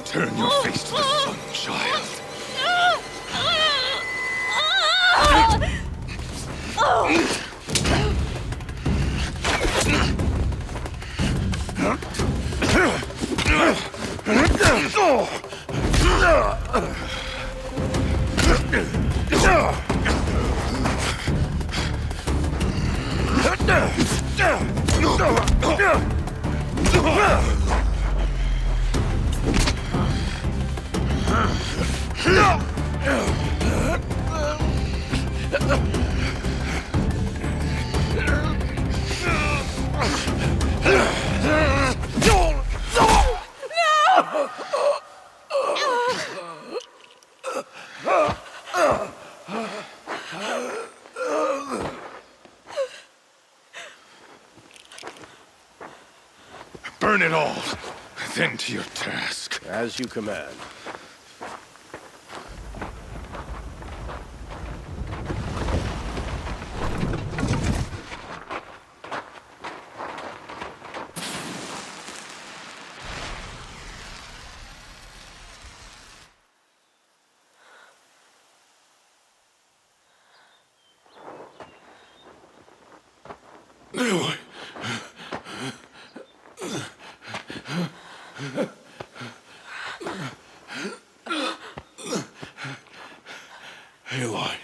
Turn your face to the sun, child. Burn it all, then to your task. As you command. Aloy.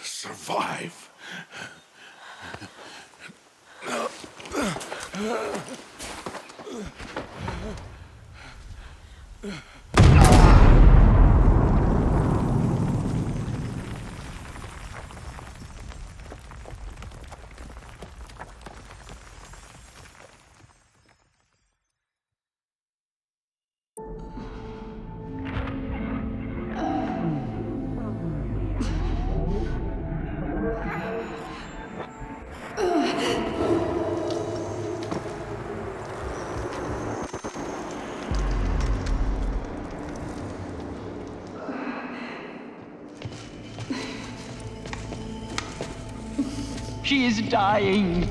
Survive. She is dying.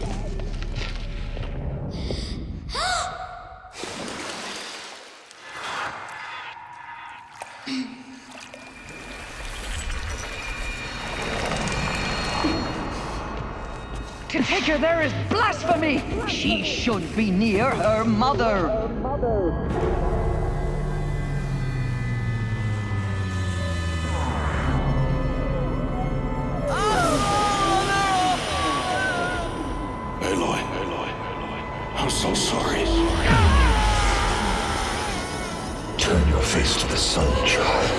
To take her there is blasphemy! She should be near her mother. Aloy, I'm so sorry. Turn your face to the sun, child.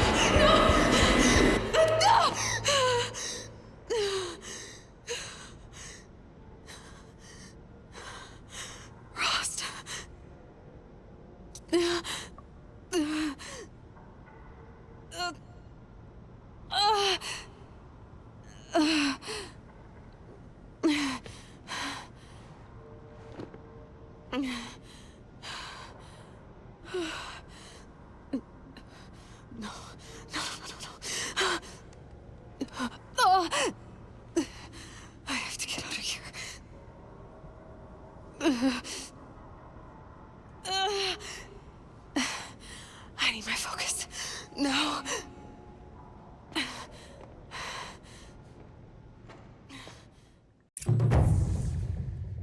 I have to get out of here. I need my focus. No.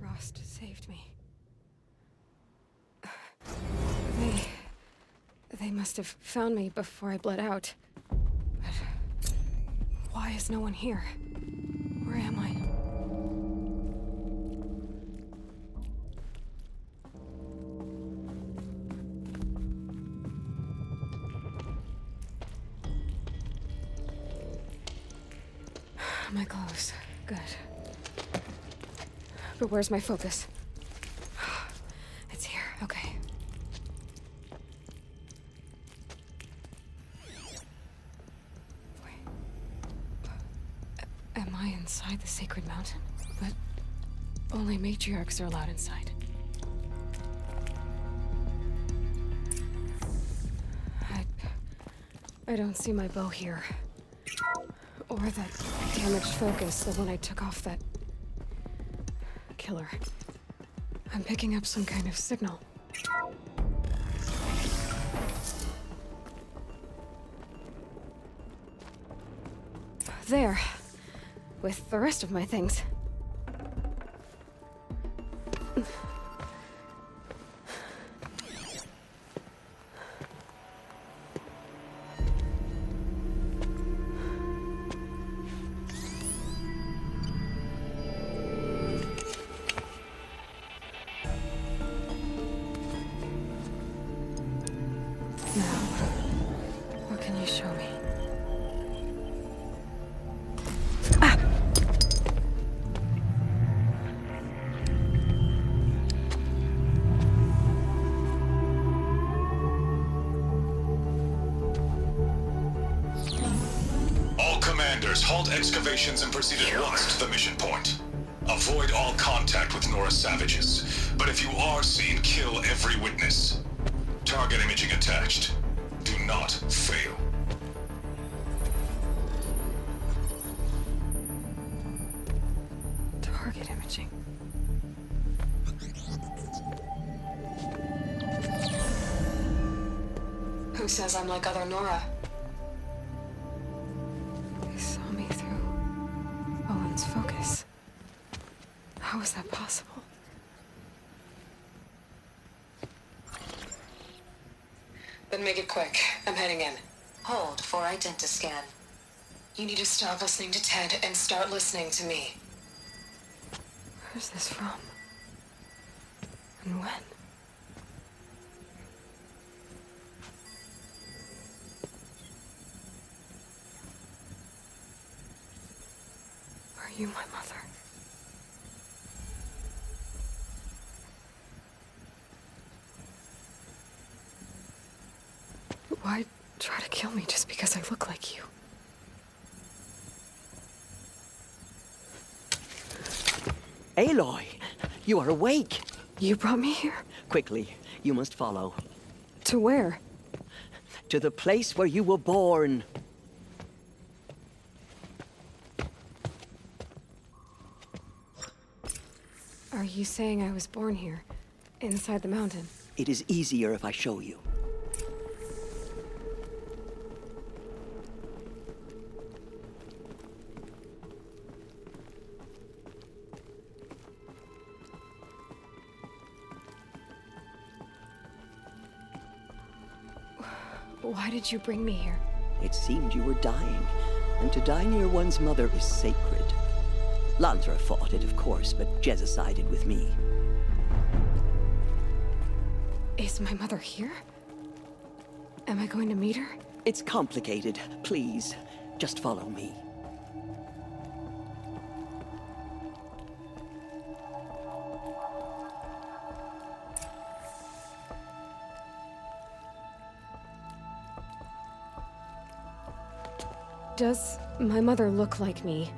Rost saved me. They must have found me before I bled out. But why is no one here? Where am I? My clothes. Good. But where's my focus? It's here. Okay. Am I inside the sacred mountain? But only matriarchs are allowed inside. I don't see my bow here. Or that damaged focus, the one I took off that killer. I'm picking up some kind of signal. There. With the rest of my things. Commanders, halt excavations and proceed at once to the mission point. Avoid all contact with Nora savages, but if you are seen, kill every witness. Target imaging attached. Do not fail. Target imaging. Who says I'm like other Nora? They saw me through Owen's focus. How is that possible? Then make it quick. I'm heading in. Hold for identiscan. You need to stop listening to Ted and start listening to me. Where's this from? And when? Are you my mother? Why try to kill me just because I look like you? Aloy, you are awake. You brought me here? Quickly, you must follow. To where? To the place where you were born. Are you saying I was born here, inside the mountain? It is easier if I show you. Why did you bring me here? It seemed you were dying, and to die near one's mother is sacred. Lantra fought it, of course, but Jezza sided with me. Is my mother here? Am I going to meet her? It's complicated. Please, just follow me. Does my mother look like me,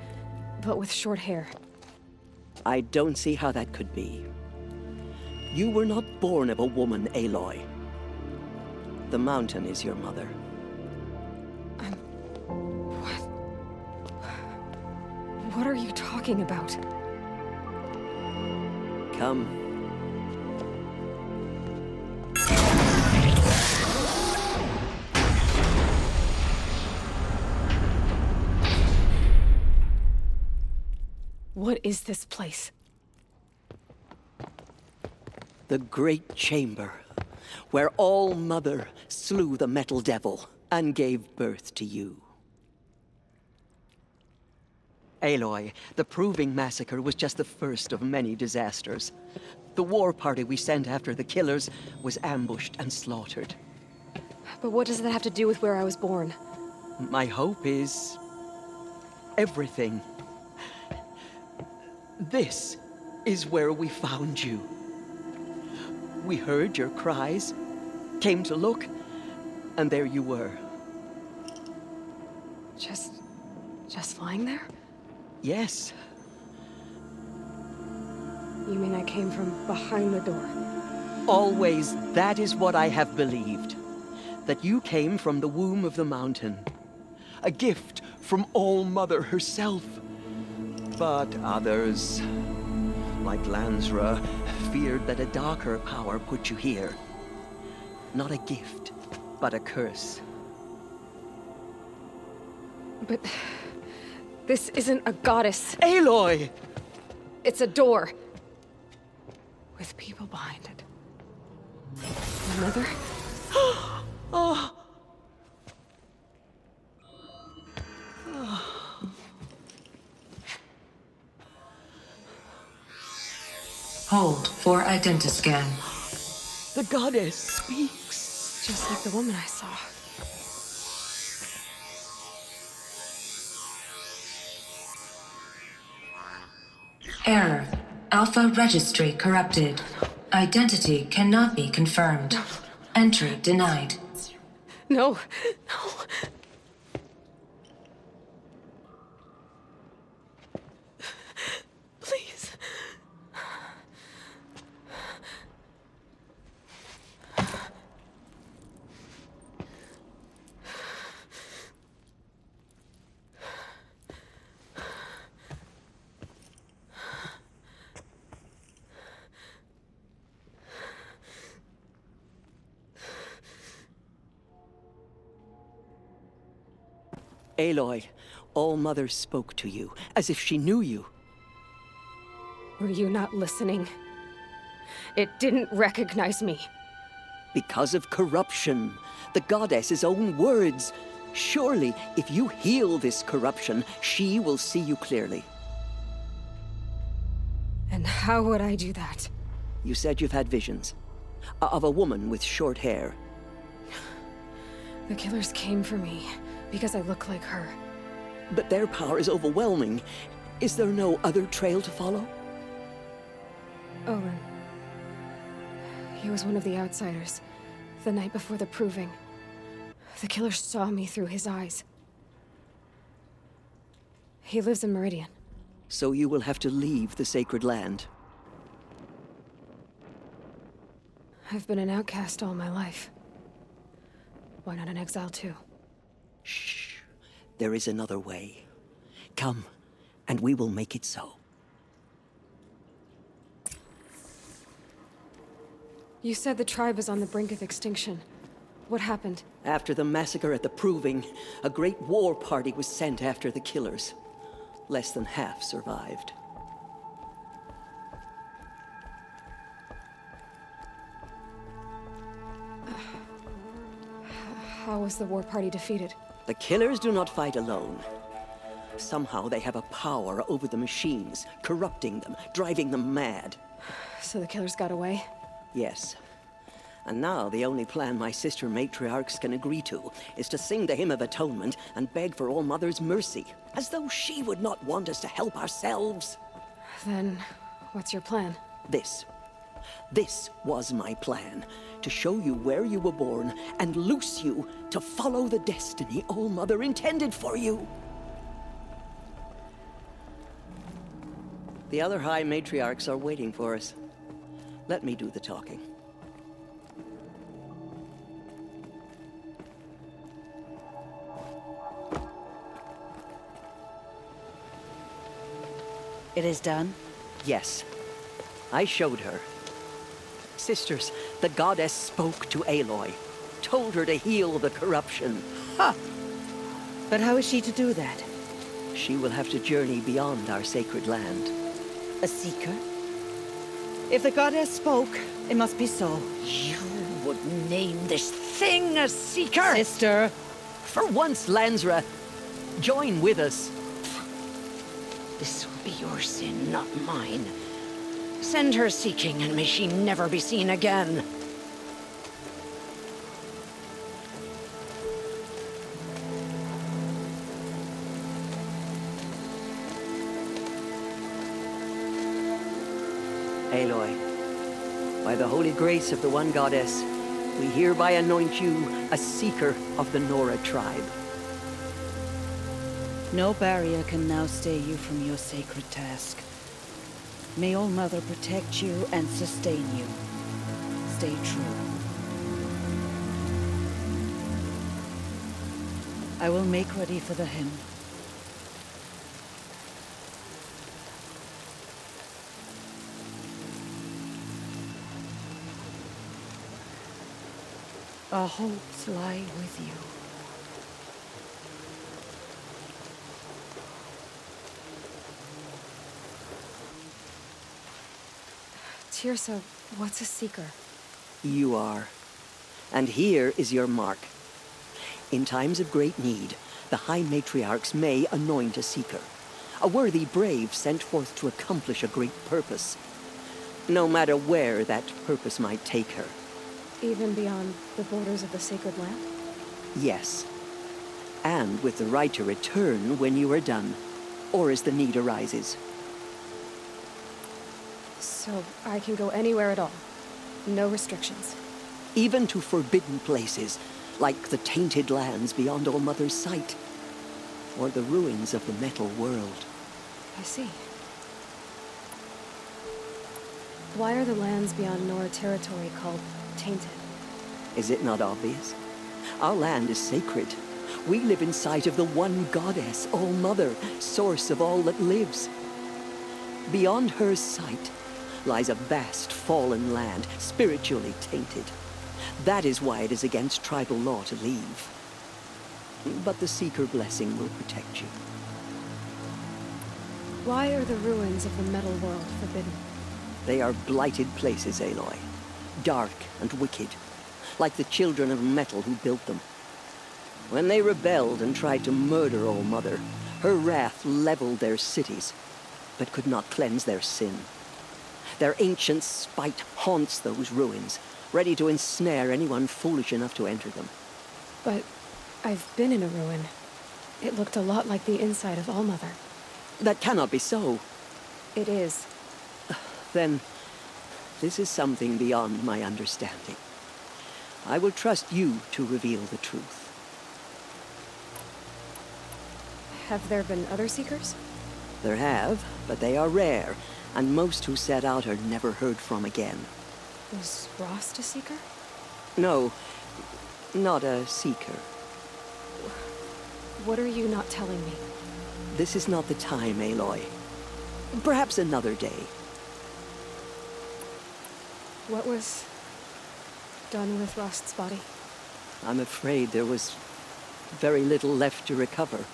but with short hair? I don't see how that could be. You were not born of a woman, Aloy. The mountain is your mother. What are you talking about? Come. What is this place? The Great Chamber, where All-Mother slew the Metal Devil and gave birth to you. Aloy, the Proving Massacre was just the first of many disasters. The war party we sent after the killers was ambushed and slaughtered. But what does that have to do with where I was born? My hope is everything. This is where we found you. We heard your cries, came to look, and there you were. Just lying there? Yes. You mean I came from behind the door? Always, that is what I have believed. That you came from the womb of the mountain. A gift from All-Mother herself. But others, like Lansra, feared that a darker power put you here. Not a gift, but a curse. But this isn't a goddess. Aloy! It's a door. With people behind it. My mother? Oh. Hold for identiscan. The goddess speaks. Just like the woman I saw. Error. Alpha registry corrupted. Identity cannot be confirmed. Entry denied. No. Aloy, All-Mother spoke to you, as if she knew you. Were you not listening? It didn't recognize me. Because of corruption. The goddess's own words. Surely, if you heal this corruption, she will see you clearly. And how would I do that? You said you've had visions. Of a woman with short hair. The killers came for me, because I look like her. But their power is overwhelming. Is there no other trail to follow? Olan. He was one of the outsiders, the night before the proving. The killers saw me through his eyes. He lives in Meridian. So you will have to leave the sacred land. I've been an outcast all my life. Why not an exile too? Shh. There is another way. Come, and we will make it so. You said the tribe is on the brink of extinction. What happened? After the massacre at the Proving, a great war party was sent after the killers. Less than half survived. How was the war party defeated? The killers do not fight alone. Somehow they have a power over the machines, corrupting them, driving them mad. So the killers got away? Yes. And now the only plan my sister matriarchs can agree to is to sing the Hymn of Atonement and beg for All-Mother's mercy, as though she would not want us to help ourselves. Then, what's your plan? This was my plan, to show you where you were born and loose you to follow the destiny All-Mother intended for you. The other High Matriarchs are waiting for us. Let me do the talking. It is done? Yes. I showed her. Sisters, the goddess spoke to Aloy. Told her to heal the corruption. Ha! But how is she to do that? She will have to journey beyond our sacred land. A seeker? If the goddess spoke, it must be so. You would name this thing a seeker? Sister! For once, Lansra, join with us. This will be your sin, not mine. Send her seeking, and may she never be seen again. Aloy, by the holy grace of the one goddess, we hereby anoint you a seeker of the Nora tribe. No barrier can now stay you from your sacred task. May All-Mother protect you and sustain you. Stay true. I will make ready for the hymn. Our hopes lie with you. Tirsa, what's a seeker? You are. And here is your mark. In times of great need, the High Matriarchs may anoint a seeker. A worthy brave sent forth to accomplish a great purpose. No matter where that purpose might take her. Even beyond the borders of the sacred land? Yes. And with the right to return when you are done, or as the need arises. So I can go anywhere at all? No restrictions? Even to forbidden places, like the tainted lands beyond All-Mother's sight. Or the ruins of the metal world. I see. Why are the lands beyond Nora territory called tainted? Is it not obvious? Our land is sacred. We live in sight of the one goddess, All-Mother, source of all that lives. Beyond her sight lies a vast fallen land, spiritually tainted. That is why it is against tribal law to leave. But the Seeker blessing will protect you. Why are the ruins of the metal world forbidden? They are blighted places, Aloy. Dark and wicked, like the children of metal who built them. When they rebelled and tried to murder All Mother, her wrath leveled their cities, but could not cleanse their sin. Their ancient spite haunts those ruins, ready to ensnare anyone foolish enough to enter them. But I've been in a ruin. It looked a lot like the inside of All Mother. That cannot be so. It is. Then, this is something beyond my understanding. I will trust you to reveal the truth. Have there been other Seekers? There have, but they are rare, and most who set out are never heard from again. Was Rost a Seeker? No, not a Seeker. What are you not telling me? This is not the time, Aloy. Perhaps another day. What was done with Rost's body? I'm afraid there was very little left to recover.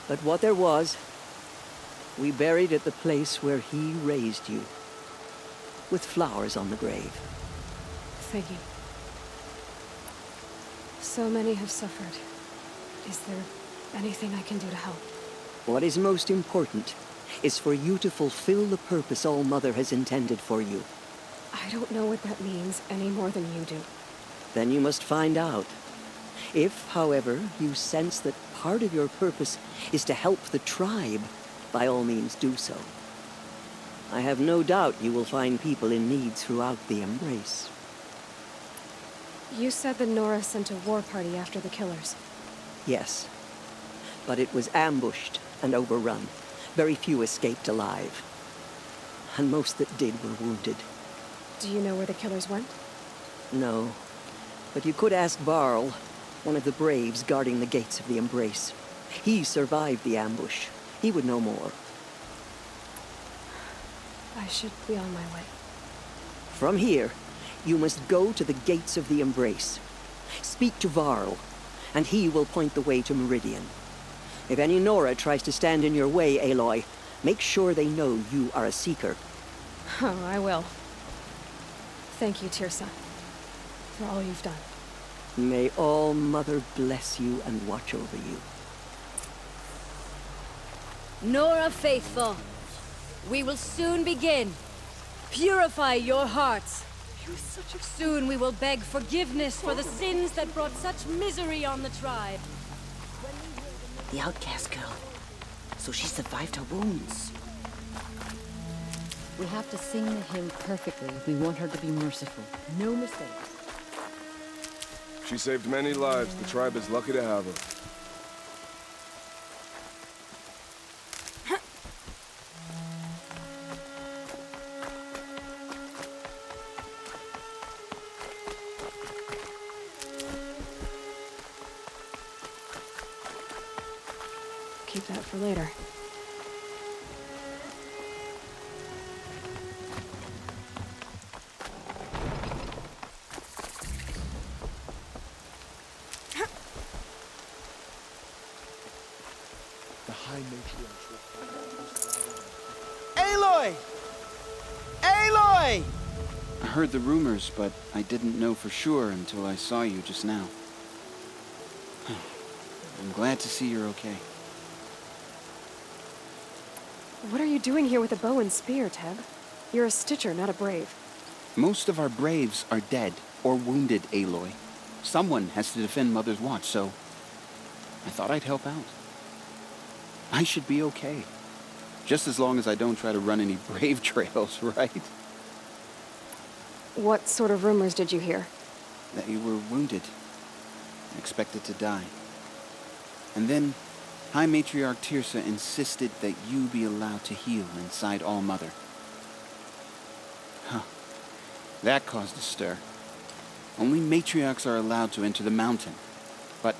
But what there was, we buried at the place where he raised you, with flowers on the grave. Thank you. So many have suffered. Is there anything I can do to help? What is most important is for you to fulfill the purpose All Mother has intended for you. I don't know what that means any more than you do. Then you must find out. If, however, you sense that part of your purpose is to help the tribe, by all means do so. I have no doubt you will find people in need throughout the Embrace. You said the Nora sent a war party after the killers. Yes, but it was ambushed and overrun. Very few escaped alive. And most that did were wounded. Do you know where the killers went? No, but you could ask Varl, one of the Braves guarding the gates of the Embrace. He survived the ambush. He would know more. I should be on my way. From here, you must go to the gates of the Embrace. Speak to Varl, and he will point the way to Meridian. If any Nora tries to stand in your way, Aloy, make sure they know you are a Seeker. Oh, I will. Thank you, Teersa, for all you've done. May All Mother bless you and watch over you. Nora faithful, we will soon begin. Purify your hearts. Soon we will beg forgiveness for the sins that brought such misery on the tribe. The outcast girl. So she survived her wounds. We have to sing the hymn perfectly if we want her to be merciful. No mistakes. She saved many lives. The tribe is lucky to have her. Keep that for later. Aloy! Aloy! I heard the rumors, but I didn't know for sure until I saw you just now. I'm glad to see you're okay. What are you doing here with a bow and spear, Teb? You're a Stitcher, not a Brave. Most of our Braves are dead or wounded, Aloy. Someone has to defend Mother's Watch, so I thought I'd help out. I should be okay. Just as long as I don't try to run any Brave trails, right? What sort of rumors did you hear? That you were wounded. Expected to die. And then High Matriarch Teersa insisted that you be allowed to heal inside All Mother. Huh. That caused a stir. Only matriarchs are allowed to enter the mountain. But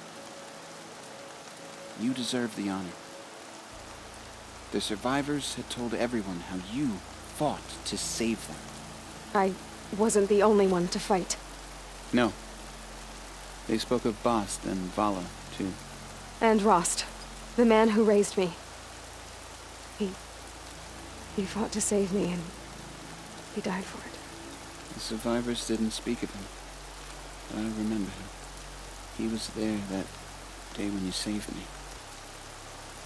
you deserve the honor. The survivors had told everyone how you fought to save them. I wasn't the only one to fight. No. They spoke of Bast and Vala, too. too. And Rost, the man who raised me. He fought to save me, and he died for it. The survivors didn't speak of him, but I remember him. He was there that day when you saved me.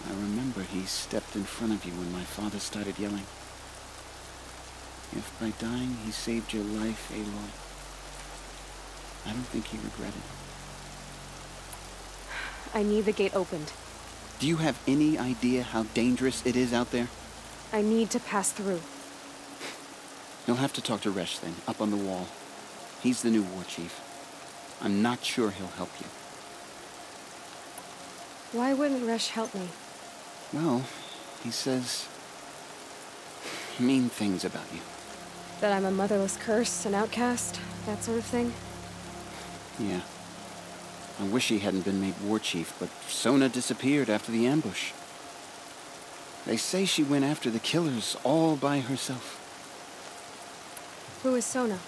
I remember he stepped in front of you when my father started yelling. If by dying he saved your life, Aloy, I don't think he regretted it. I need the gate opened. Do you have any idea how dangerous it is out there? I need to pass through. You'll have to talk to Resh then, up on the wall. He's the new war chief. I'm not sure he'll help you. Why wouldn't Resh help me? Well, he says mean things about you. That I'm a motherless curse, an outcast, that sort of thing? Yeah. I wish he hadn't been made war chief, but Sona disappeared after the ambush. They say she went after the killers all by herself. Who is Sona?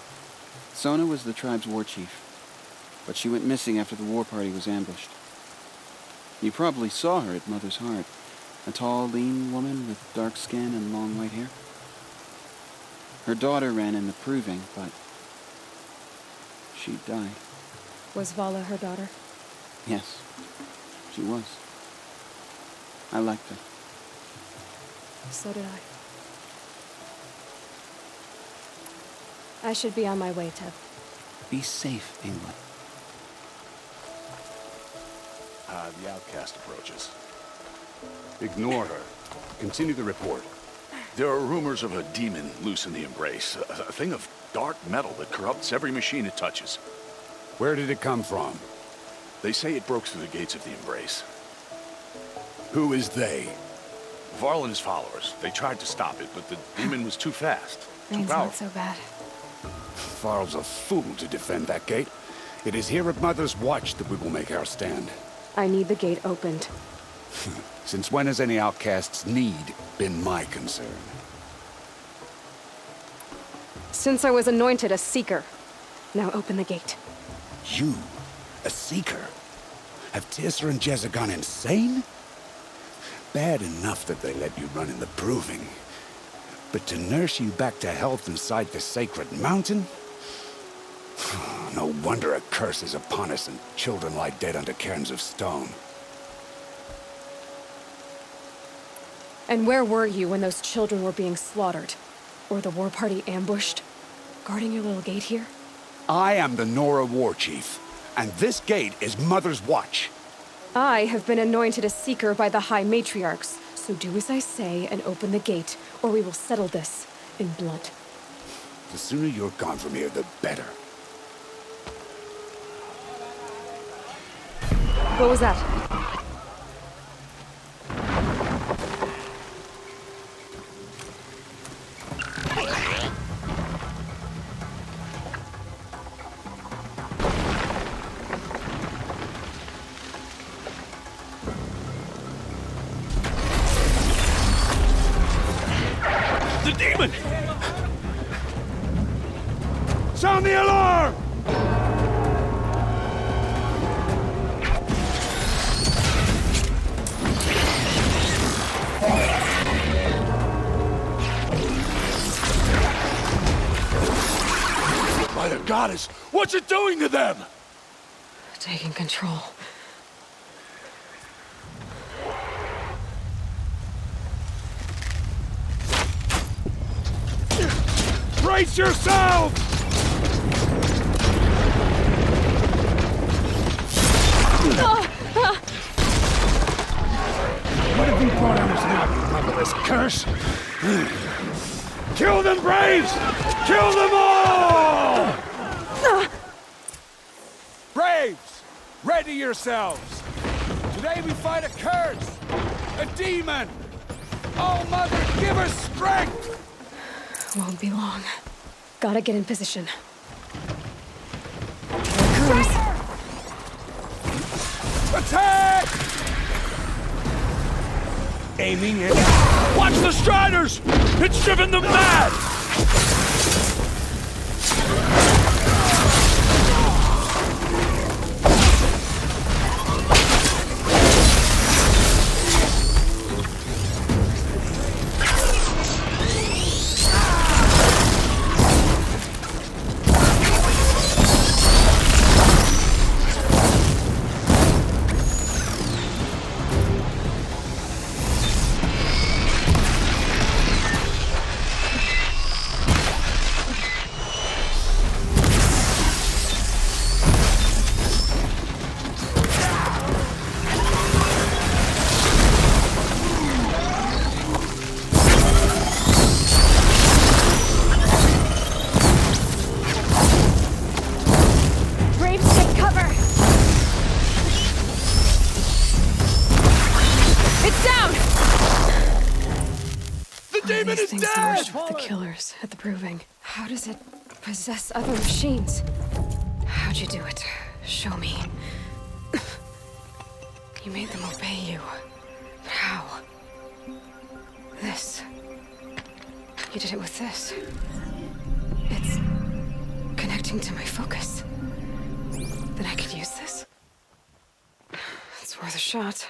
Sona was the tribe's war chief, but she went missing after the war party was ambushed. You probably saw her at Mother's Heart. A tall, lean woman with dark skin and long white hair. Her daughter ran in the proving, but she died. Was Vala her daughter? Yes, she was. I liked her. So did I should be on my way, Teb. Be safe, Aloy. The outcast approaches. Ignore her. Continue the report. There are rumors of a demon loose in the Embrace. A thing of dark metal that corrupts every machine it touches. Where did it come from? They say it broke through the gates of the Embrace. Who is they? Varl and his followers. They tried to stop it, but the demon was too fast. Too Rain's not powerful. so bad. Varl's a fool to defend that gate. It is here at Mother's Watch that we will make our stand. I need the gate opened. Since when has any outcast's need been my concern? Since I was anointed a seeker. Now open the gate. You? A seeker? Have Tissa and Jezza gone insane? Bad enough that they let you run in the proving. But to nurse you back to health inside the sacred mountain? No wonder a curse is upon us and children lie dead under cairns of stone. And where were you when those children were being slaughtered? Or the war party ambushed? Guarding your little gate here? I am the Nora War Chief, and this gate is Mother's Watch. I have been anointed a seeker by the High Matriarchs, so do as I say and open the gate, or we will settle this in blood. The sooner you're gone from here, the better. What was that? The demon! Sound the alarm! By the goddess, what's it doing to them? Taking control. Brace yourself! What have you brought on us now, you motherless curse? Kill them, Braves! Kill them all! Braves, ready yourselves! Today we fight a curse, a demon! Oh, Mother, give us strength! Won't be long. Gotta get in position. Here it comes. Attack! Aiming it. Watch the Striders! It's driven them mad! These things merged with the killers at the proving. How does it possess other machines? How'd you do it? Show me. You made them obey you. But how? This. You did it with this. It's connecting to my focus. Then I could use this. It's worth a shot.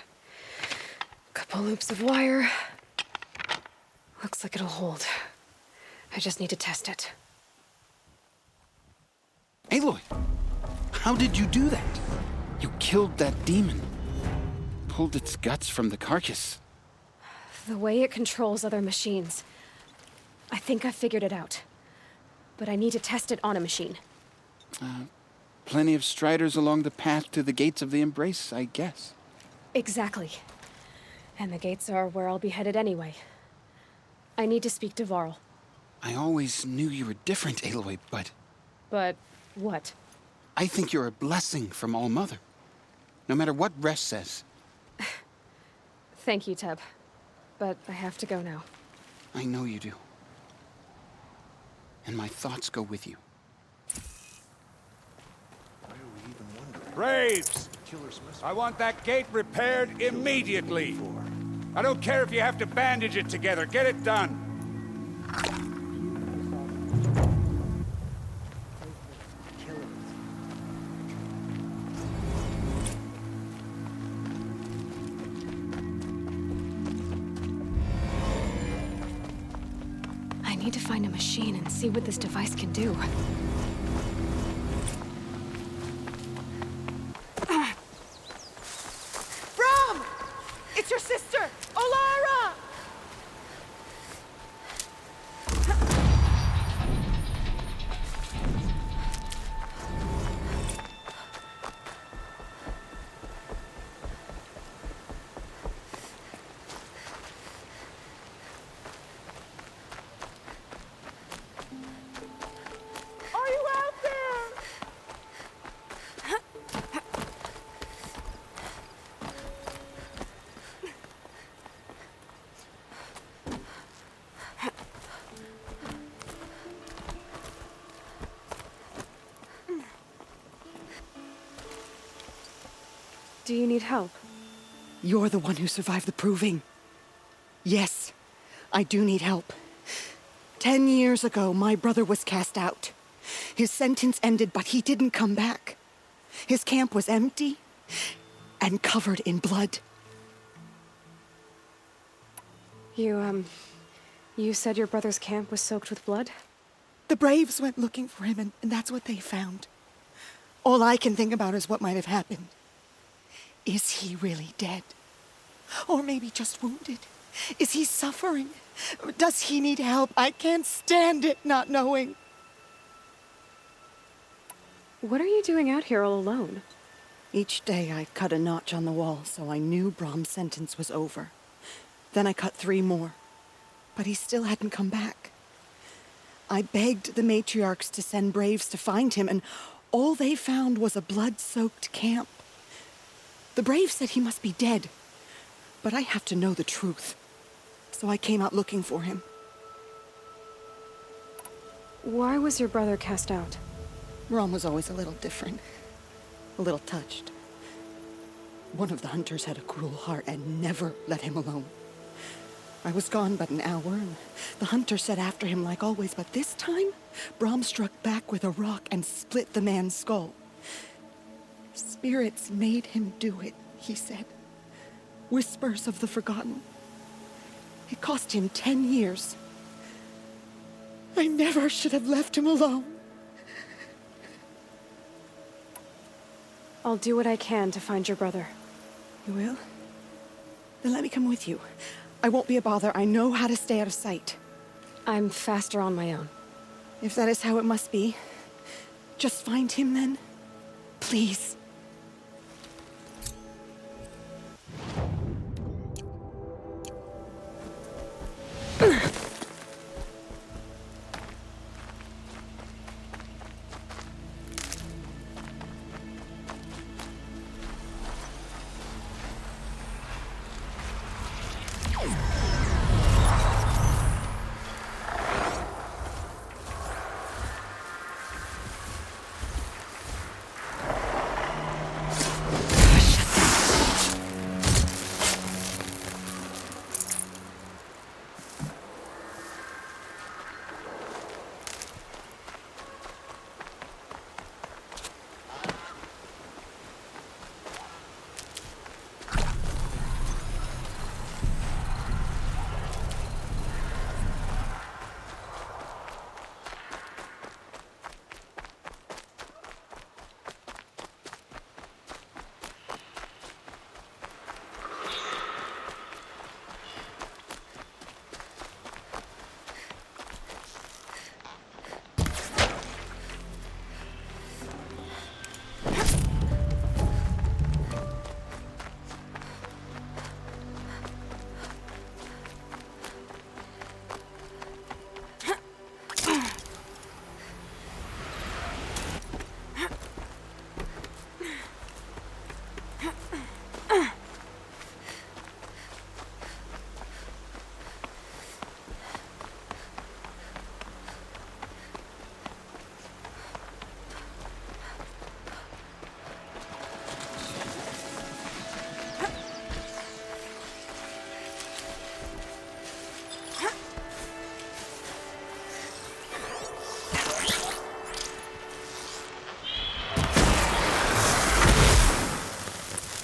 Couple loops of wire. Looks like it'll hold. I just need to test it. Aloy, how did you do that? You killed that demon. Pulled its guts from the carcass. The way it controls other machines. I think I figured it out. But I need to test it on a machine. Plenty of striders along the path to the gates of the Embrace, I guess. Exactly. And the gates are where I'll be headed anyway. I need to speak to Varl. I always knew you were different, Aloy, but... But what? I think you're a blessing from All-Mother. No matter what Resh says. Thank you, Teb. But I have to go now. I know you do. And my thoughts go with you. Braves! I want that gate repaired immediately. I don't care if you have to bandage it together. Get it done. I need to find a machine and see what this device can do. Brom! It's your sister, Olara! Are you out there? Do you need help? You're the one who survived the proving. Yes, I do need help. 10 years ago, my brother was cast out. His sentence ended, but he didn't come back. His camp was empty and covered in blood. You said your brother's camp was soaked with blood? The Braves went looking for him, and that's what they found. All I can think about is what might have happened. Is he really dead? Or maybe just wounded? Is he suffering? Does he need help? I can't stand it not knowing. What are you doing out here all alone? Each day I cut a notch on the wall so I knew Brom's sentence was over. Then I cut 3 more. But he still hadn't come back. I begged the matriarchs to send Braves to find him, and all they found was a blood-soaked camp. The Braves said he must be dead, but I have to know the truth. So I came out looking for him. Why was your brother cast out? Brom was always a little different. A little touched. One of the hunters had a cruel heart and never let him alone. I was gone but an hour, and the hunter set after him like always, but this time, Brom struck back with a rock and split the man's skull. Spirits made him do it, he said. Whispers of the forgotten. It cost him 10 years. I never should have left him alone. I'll do what I can to find your brother. You will? Then let me come with you. I won't be a bother. I know how to stay out of sight. I'm faster on my own. If that is how it must be, just find him then. Please.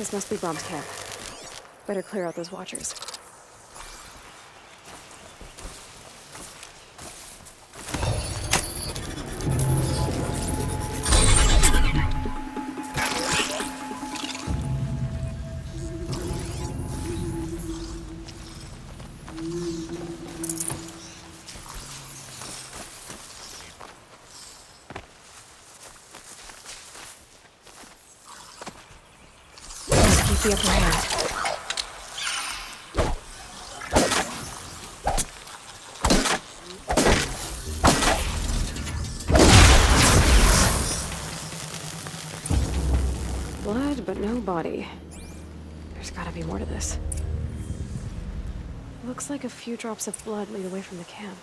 This must be Brom's camp. Better clear out those watchers. The upper hand. Blood, but no body. There's gotta be more to this. Looks like a few drops of blood lead away from the camp.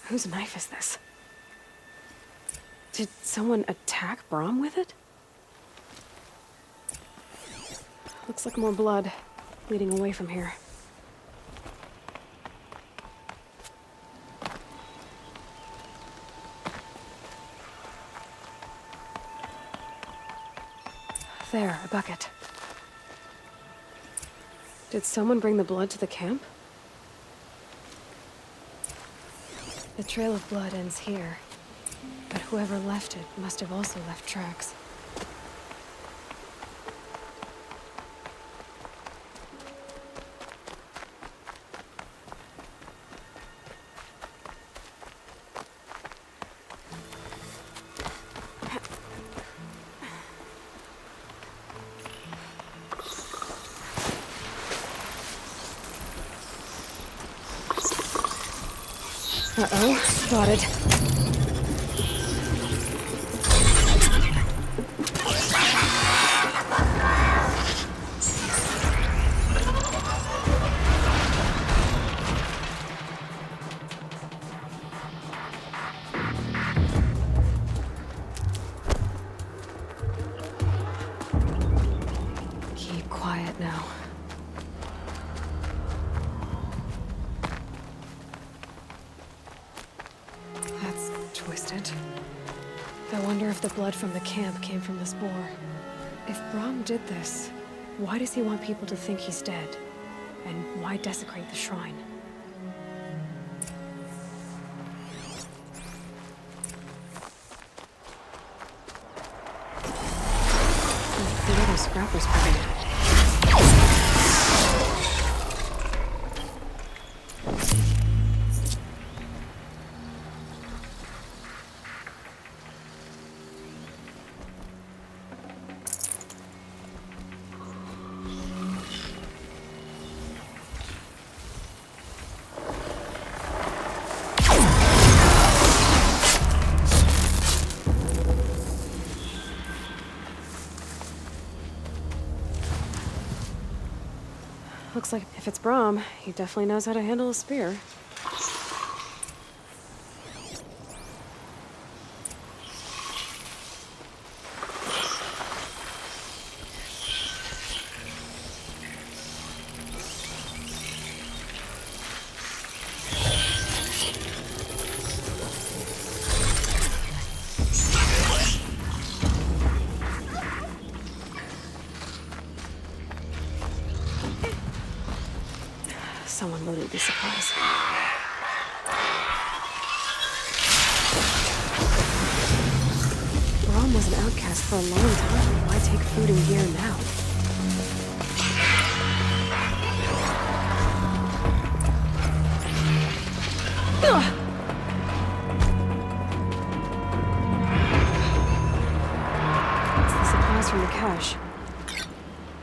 Whose knife is this? Did someone attack Brom with it? Looks like more blood leading away from here. There, a bucket. Did someone bring the blood to the camp? The trail of blood ends here, but whoever left it must have also left tracks. Uh-oh, spotted. Keep quiet now. Twisted. I wonder if the blood from the camp came from the spore. If Brom did this, why does he want people to think he's dead? And why desecrate the shrine? The other scrap was pregnant. Looks like if it's Brom, he definitely knows how to handle a spear. Someone loaded these supplies. Brom was an outcast for a long time. Why take food and gear now? It's the supplies from the cache.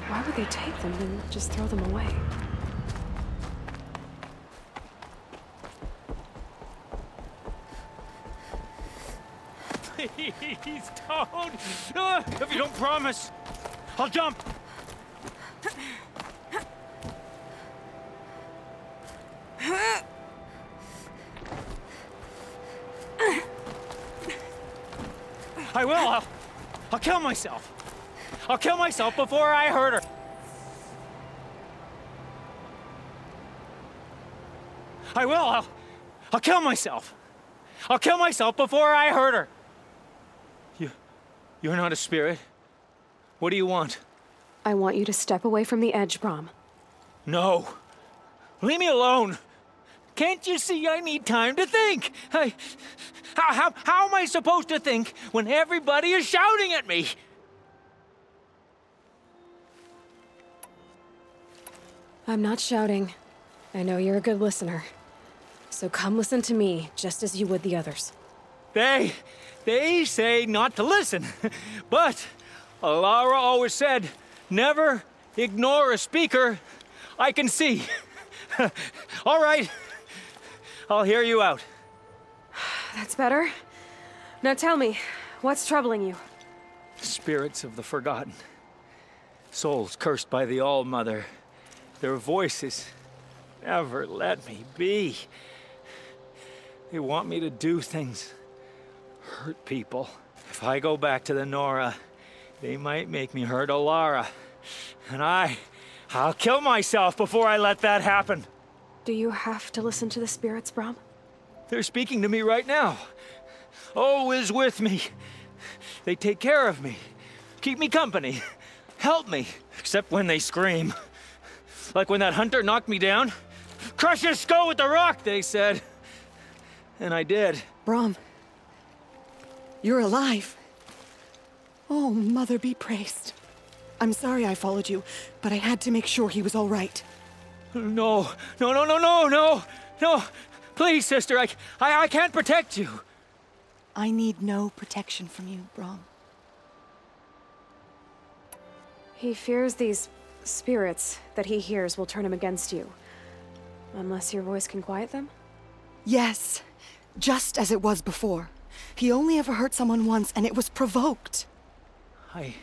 Why would they take them and just throw them away? Please don't! If you don't promise, I'll jump! I will! I'll kill myself. I'll kill myself before I hurt her. I will. I'll kill myself. I'll kill myself before I hurt her. You're not a spirit. What do you want? I want you to step away from the edge, Brom. No. Leave me alone. Can't you see I need time to think? How am I supposed to think when everybody is shouting at me? I'm not shouting. I know you're a good listener. So come listen to me, just as you would the others. They say not to listen. But Alara always said, never ignore a speaker I can see. All right. I'll hear you out. That's better. Now tell me, what's troubling you? Spirits of the forgotten. Souls cursed by the All-Mother. Their voices never let me be. They want me to do things, hurt people. If I go back to the Nora, they might make me hurt Alara. And I'll kill myself before I let that happen. Do you have to listen to the spirits, Brom? They're speaking to me right now. O is with me. They take care of me, keep me company, help me, except when they scream. Like when that hunter knocked me down. Crush his skull with the rock, they said. And I did. Brom, you're alive. Oh, Mother be praised. I'm sorry I followed you, but I had to make sure he was all right. No. Please, sister, I can't protect you. I need no protection from you, Brom. He fears these spirits that he hears will turn him against you. Unless your voice can quiet them? Yes, just as it was before. He only ever hurt someone once, and it was provoked. I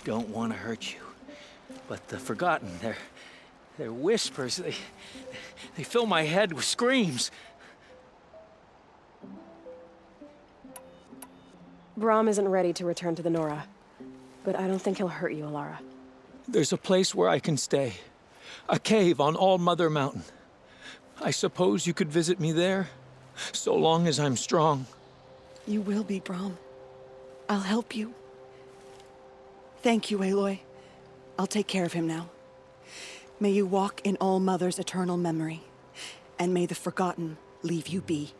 don't want to hurt you, but the Forgotten, their whispers, they fill my head with screams. Brom isn't ready to return to the Nora, but I don't think he'll hurt you, Alara. There's a place where I can stay. A cave on All-Mother Mountain. I suppose you could visit me there, so long as I'm strong. You will be, Brom. I'll help you. Thank you, Aloy. I'll take care of him now. May you walk in All-Mother's eternal memory, and may the Forgotten leave you be.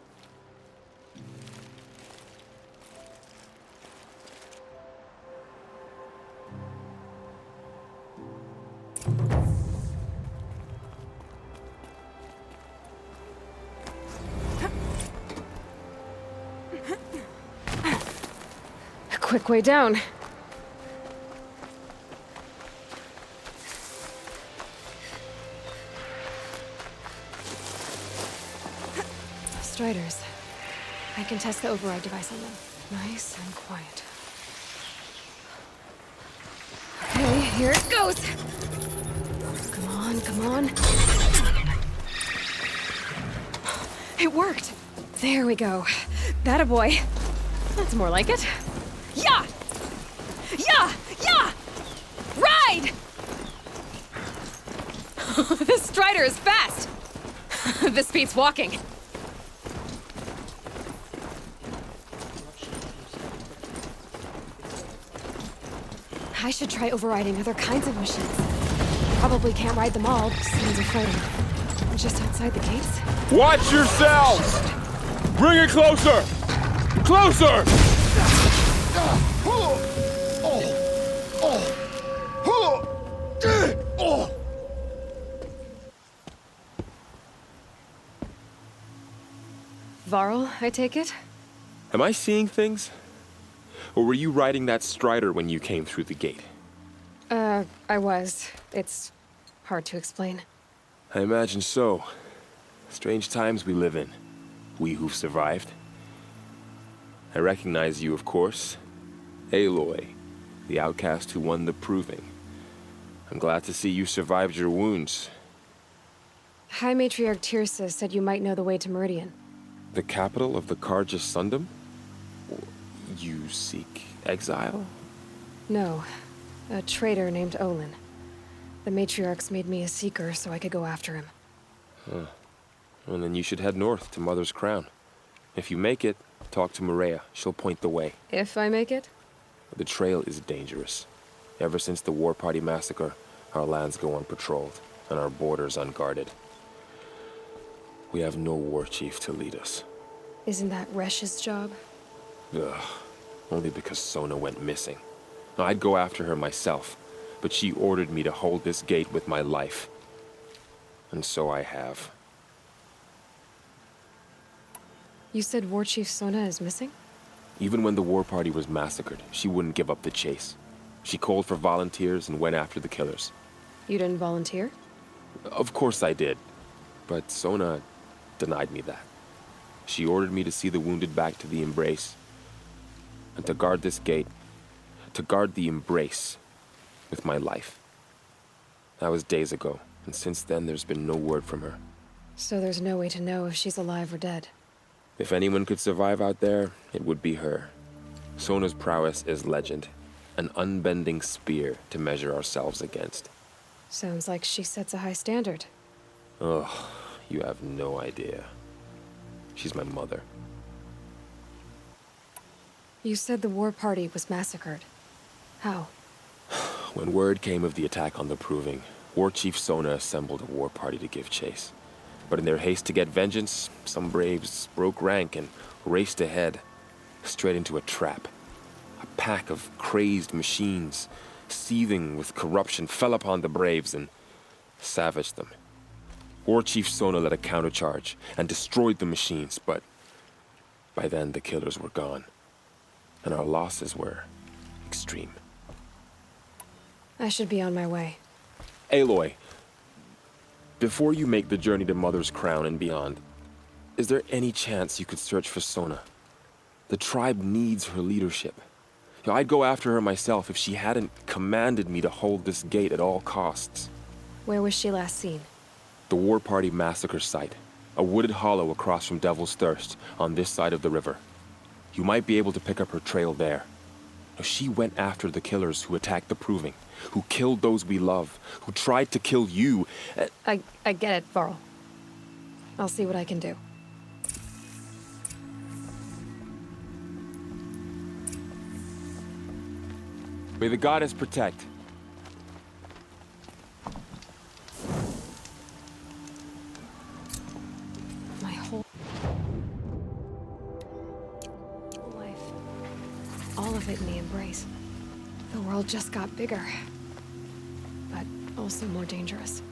A quick way down. Striders. I can test the override device on them. Nice and quiet. Okay, here it goes! Come on. It worked! There we go. That a boy. That's more like it. Yeah! Ride! This Strider is fast! This beats walking. I should try overriding other kinds of machines. Probably can't ride them all, seems afraid. Just outside the gates? Watch yourselves! Bring it closer! Closer! Varl, I take it? Am I seeing things? Or were you riding that Strider when you came through the gate? I was. It's hard to explain. I imagine so. Strange times we live in. We who've survived. I recognize you, of course. Aloy, the outcast who won the proving. I'm glad to see you survived your wounds. High Matriarch Tirsa said you might know the way to Meridian. The capital of the Carja Sundom? You seek exile? No. A traitor named Olan. The matriarchs made me a seeker so I could go after him. Huh. Well, then you should head north to Mother's Crown. If you make it, talk to Maria. She'll point the way. If I make it? The trail is dangerous. Ever since the War Party massacre, our lands go unpatrolled, and our borders unguarded. We have no war chief to lead us. Isn't that Resh's job? Ugh. Only because Sona went missing. I'd go after her myself, but she ordered me to hold this gate with my life. And so I have. You said War Chief Sona is missing? Even when the War Party was massacred, she wouldn't give up the chase. She called for volunteers and went after the killers. You didn't volunteer? Of course I did. But Sona denied me that. She ordered me to see the wounded back to the Embrace. And to guard this gate. To guard the Embrace with my life. That was days ago, and since then there's been no word from her. So there's no way to know if she's alive or dead. If anyone could survive out there, it would be her. Sona's prowess is legend. An unbending spear to measure ourselves against. Sounds like she sets a high standard. Ugh, you have no idea. She's my mother. You said the War Party was massacred. How? When word came of the attack on the Proving, War Chief Sona assembled a war party to give chase. But in their haste to get vengeance, some braves broke rank and raced ahead, straight into a trap. A pack of crazed machines, seething with corruption, fell upon the braves and savaged them. War Chief Sona led a countercharge and destroyed the machines, but by then the killers were gone, and our losses were extreme. I should be on my way. Aloy, before you make the journey to Mother's Crown and beyond, is there any chance you could search for Sona? The tribe needs her leadership. I'd go after her myself if she hadn't commanded me to hold this gate at all costs. Where was she last seen? The War Party massacre site. A wooded hollow across from Devil's Thirst, on this side of the river. You might be able to pick up her trail there. She went after the killers who attacked the Proving, who killed those we love, who tried to kill you. I get it, Varl. I'll see what I can do. May the goddess protect. My whole life. All of it in the Embrace. The world just got bigger. But also more dangerous.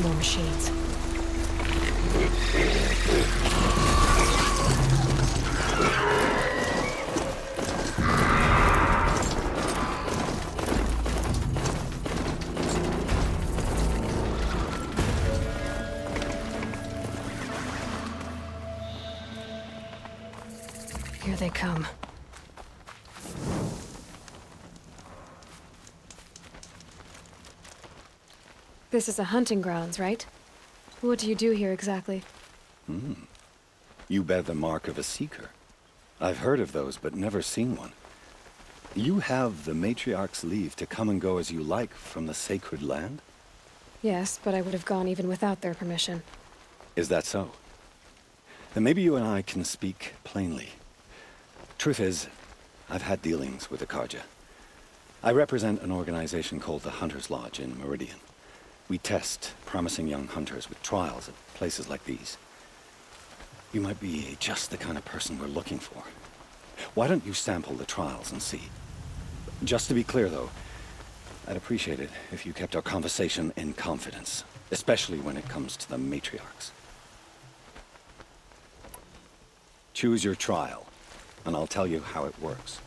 More machines. Here they come. This is a hunting grounds, right? What do you do here exactly? You bear the mark of a seeker. I've heard of those, but never seen one. You have the matriarch's leave to come and go as you like from the sacred land? Yes, but I would have gone even without their permission. Is that so? Then maybe you and I can speak plainly. Truth is, I've had dealings with the Carja. I represent an organization called the Hunter's Lodge in Meridian. We test promising young hunters with trials at places like these. You might be just the kind of person we're looking for. Why don't you sample the trials and see? Just to be clear, though, I'd appreciate it if you kept our conversation in confidence, especially when it comes to the matriarchs. Choose your trial, and I'll tell you how it works.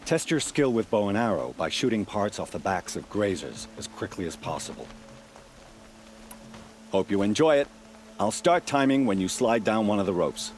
Test your skill with bow and arrow by shooting parts off the backs of grazers as quickly as possible. Hope you enjoy it. I'll start timing when you slide down one of the ropes.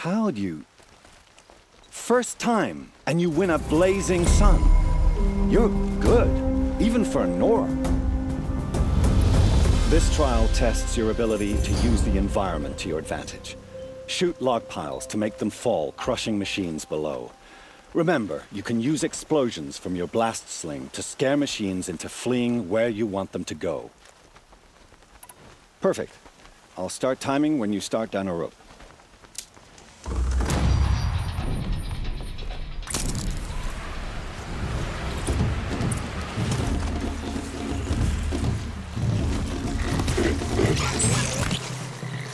How'd you... First time, and you win a blazing sun. You're good, even for Nora. This trial tests your ability to use the environment to your advantage. Shoot log piles to make them fall, crushing machines below. Remember, you can use explosions from your blast sling to scare machines into fleeing where you want them to go. Perfect. I'll start timing when you start down a rope.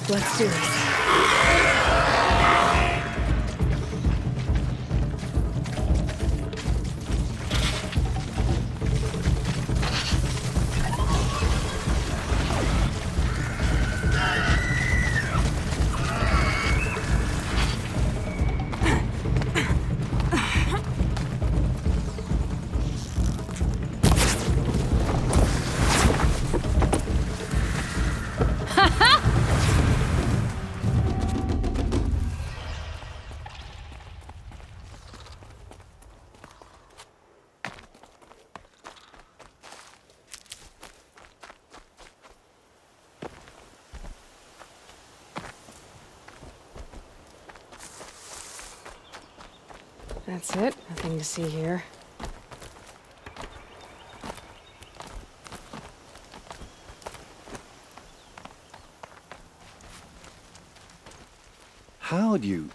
Let's do this. That's it. Nothing to see here. How'd you?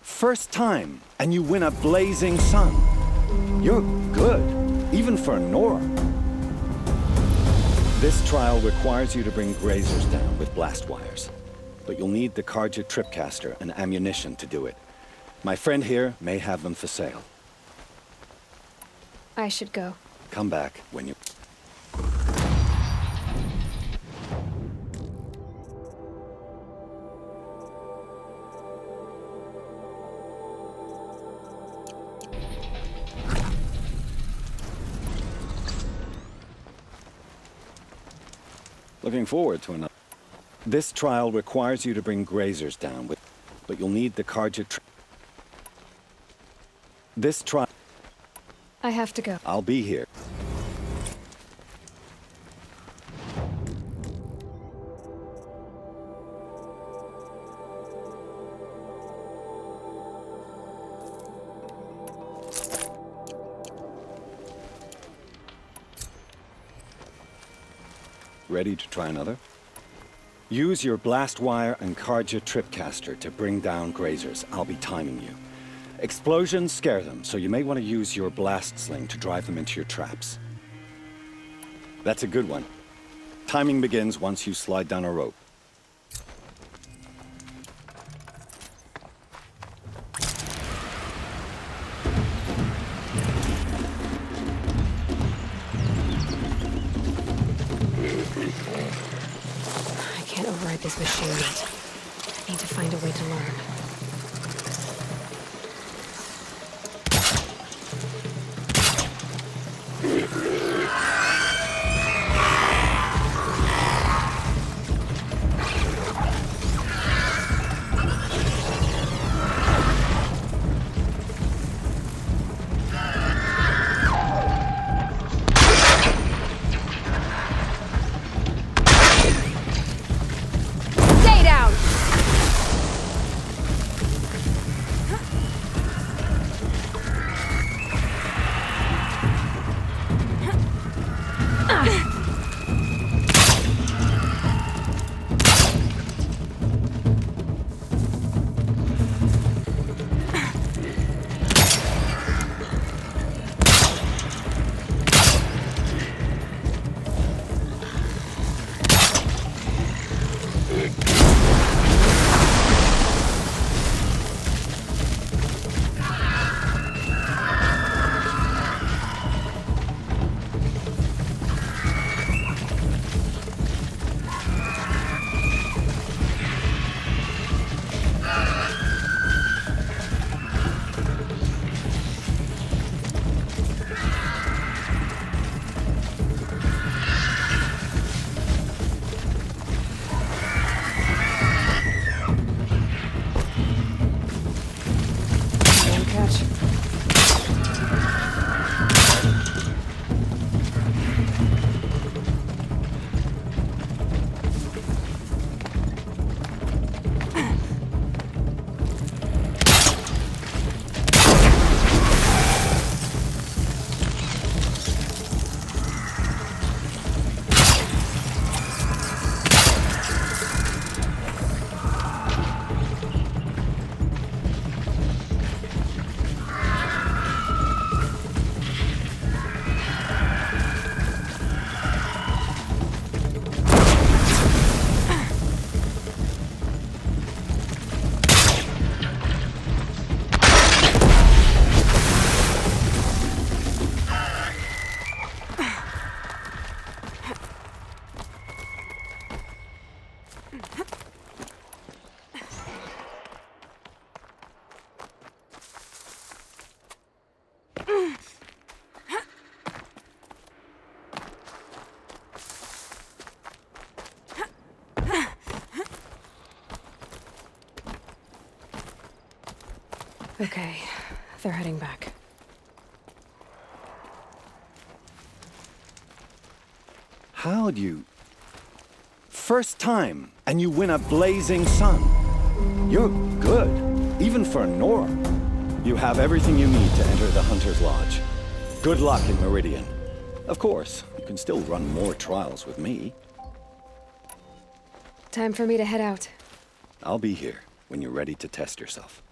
First time, and you win a blazing sun. You're good, even for Nora. This trial requires you to bring grazers down with blast wires. But you'll need the Carja tripcaster and ammunition to do it. My friend here may have them for sale. I should go. Come back when you... Looking forward to another. This trial requires you to bring grazers down with, but you'll need the Carja. This trial. I have to go. I'll be here. Ready to try another? Use your blast wire and Carja tripcaster to bring down grazers. I'll be timing you. Explosions scare them, so you may want to use your blast sling to drive them into your traps. That's a good one. Timing begins once you slide down a rope. This machine yet. I need to find a way to learn. Okay, they're heading back. How'd you? First time, and you win a blazing sun. You're good, even for Nora. You have everything you need to enter the Hunter's Lodge. Good luck in Meridian. Of course, you can still run more trials with me. Time for me to head out. I'll be here. when you're ready to test yourself.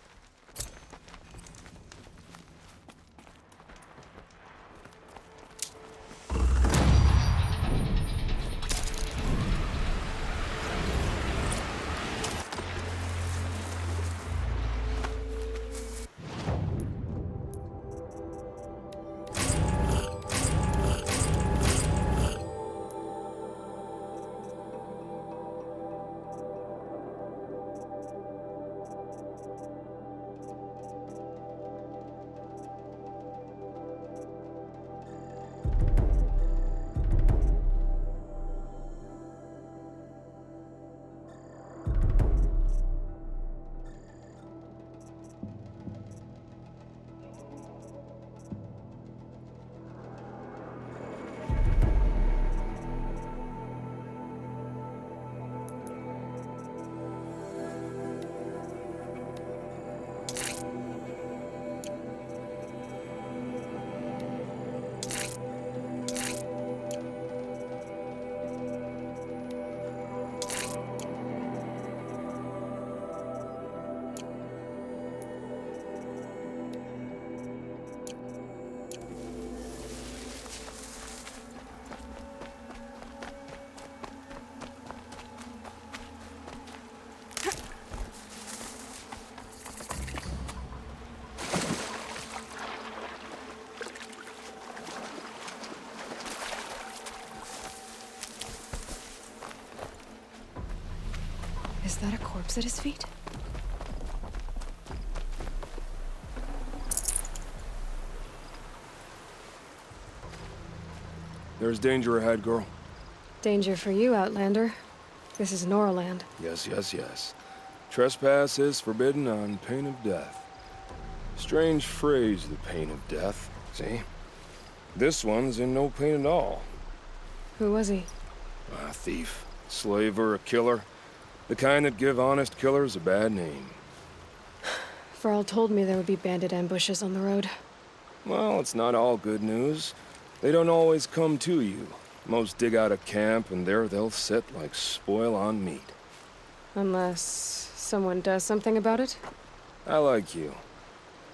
Is that a corpse at his feet? There's danger ahead, girl. Danger for you, Outlander. This is Norland. Yes, yes, yes. Trespass is forbidden on pain of death. Strange phrase, the pain of death. See? This one's in no pain at all. Who was he? A thief, slaver, a killer. The kind that give honest killers a bad name. Varl told me there would be bandit ambushes on the road. Well, it's not all good news. They don't always come to you. Most dig out a camp, and there they'll sit like spoil on meat. Unless someone does something about it? I like you.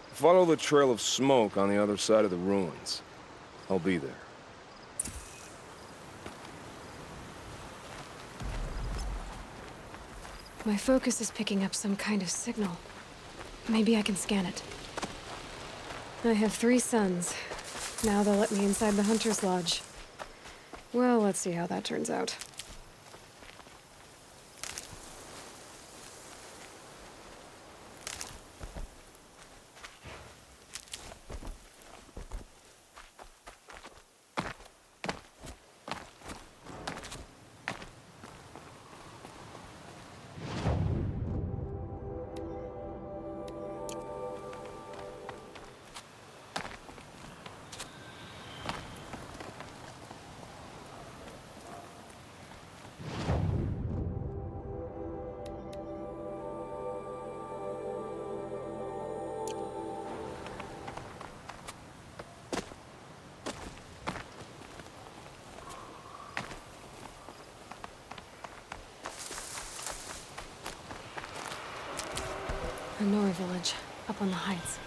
Follow the trail of smoke on the other side of the ruins. I'll be there. My focus is picking up some kind of signal. Maybe I can scan it. I have 3 sons. Now they'll let me inside the Hunter's Lodge. Well, let's see how that turns out. A Nora village, up on the heights.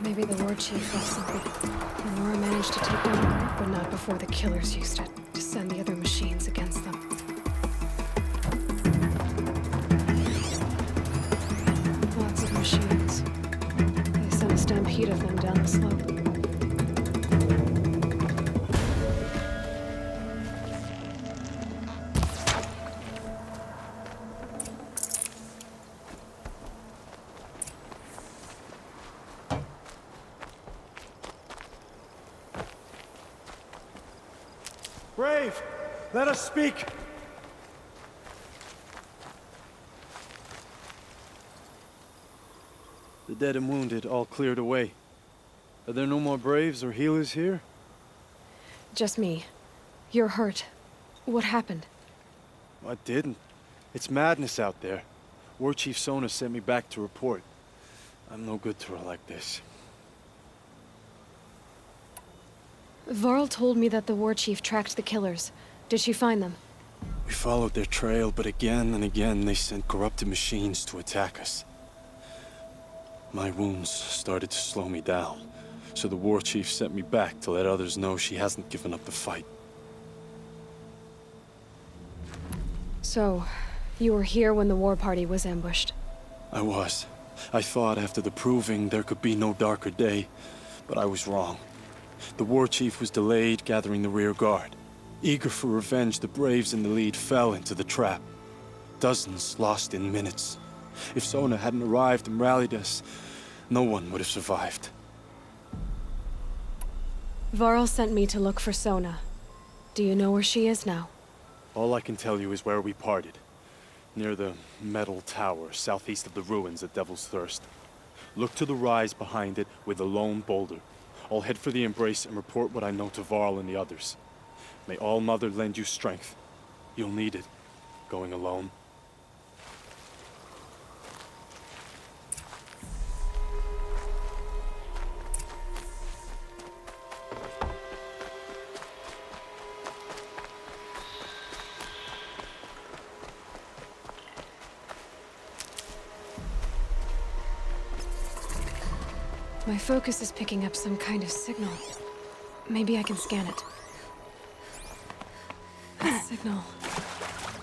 Maybe the war chief left something. And Nora managed to take down the group, but not before the killers used it to send the other machines against them. Lots of machines. They sent a stampede of them down the slope. Brave, let us speak! The dead and wounded all cleared away. Are there no more Braves or healers here? Just me. You're hurt. What happened? I didn't. It's madness out there. War Chief Sona sent me back to report. I'm no good to her like this. Varl told me that the War Chief tracked the killers. Did she find them? We followed their trail, but again and again they sent corrupted machines to attack us. My wounds started to slow me down, so the War Chief sent me back to let others know she hasn't given up the fight. So, you were here when the war party was ambushed? I was. I thought after the proving there could be no darker day, but I was wrong. The War Chief was delayed gathering the rear guard. Eager for revenge, the Braves in the lead fell into the trap. Dozens lost in minutes. If Sona hadn't arrived and rallied us, no one would have survived. Varl sent me to look for Sona. Do you know where she is now? All I can tell you is where we parted. Near the metal tower, southeast of the ruins at Devil's Thirst. Look to the rise behind it with a lone boulder. I'll head for the Embrace and report what I know to Varl and the others. May All Mother lend you strength. You'll need it, going alone. My focus is picking up some kind of signal. Maybe I can scan it. That signal.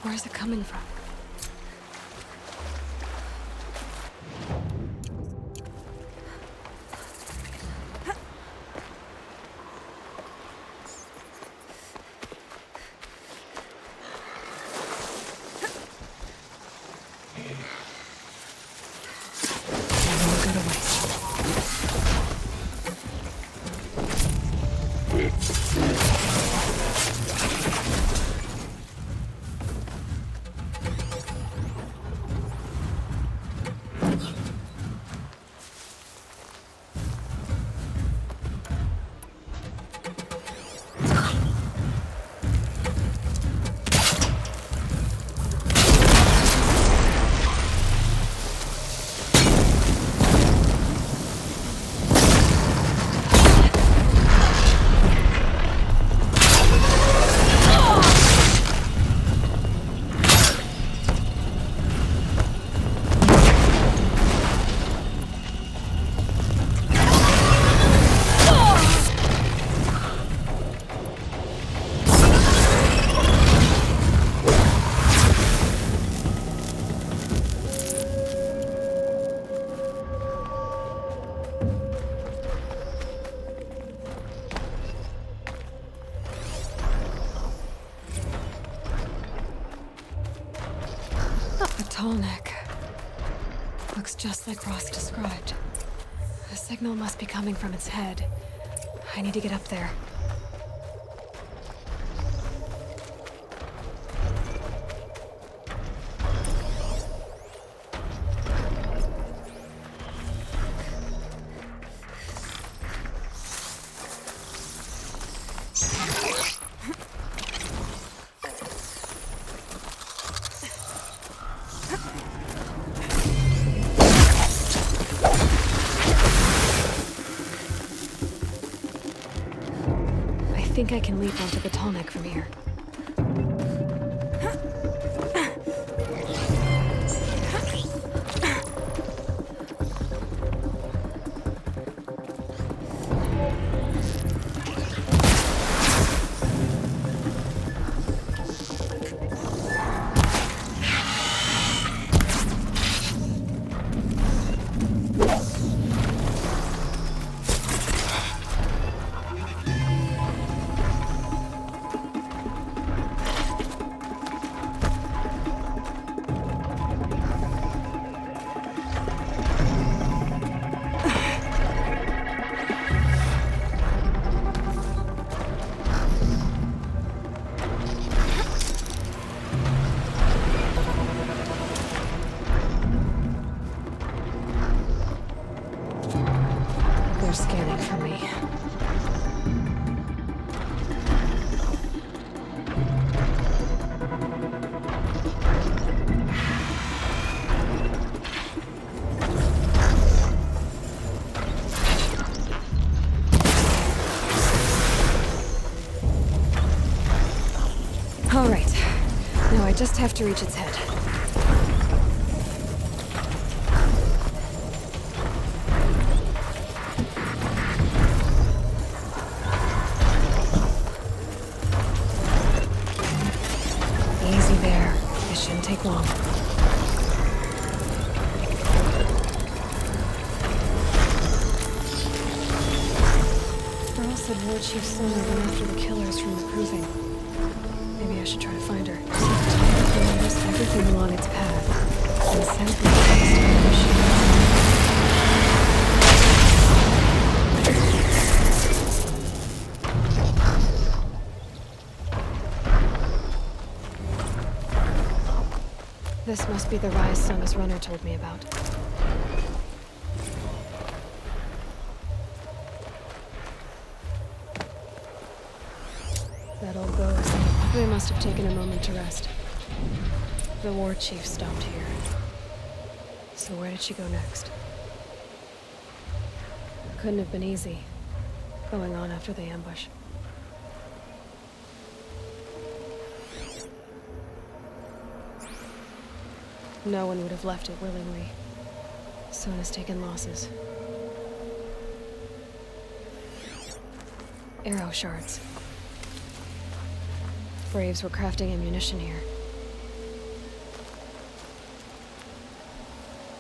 Where is it coming from? Tall neck. Looks just like Ross described. The signal must be coming from its head. I need to get up there. I think I can leap onto the tall neck from here. They're scanning for me. All right. Now I just have to reach its head. Easy there. This shouldn't take long. Earl said War Chief Sona went after the killers from the Proving. Maybe I should try to find her. Notice everything along its path and send me to the machine. This must be the rise Sona's runner told me about. That old ghost. They must have taken a moment to rest. The war chief stopped here. So where did she go next? Couldn't have been easy, going on after the ambush. No one would have left it willingly. Sona's taken losses. Arrow shards. Braves were crafting ammunition here.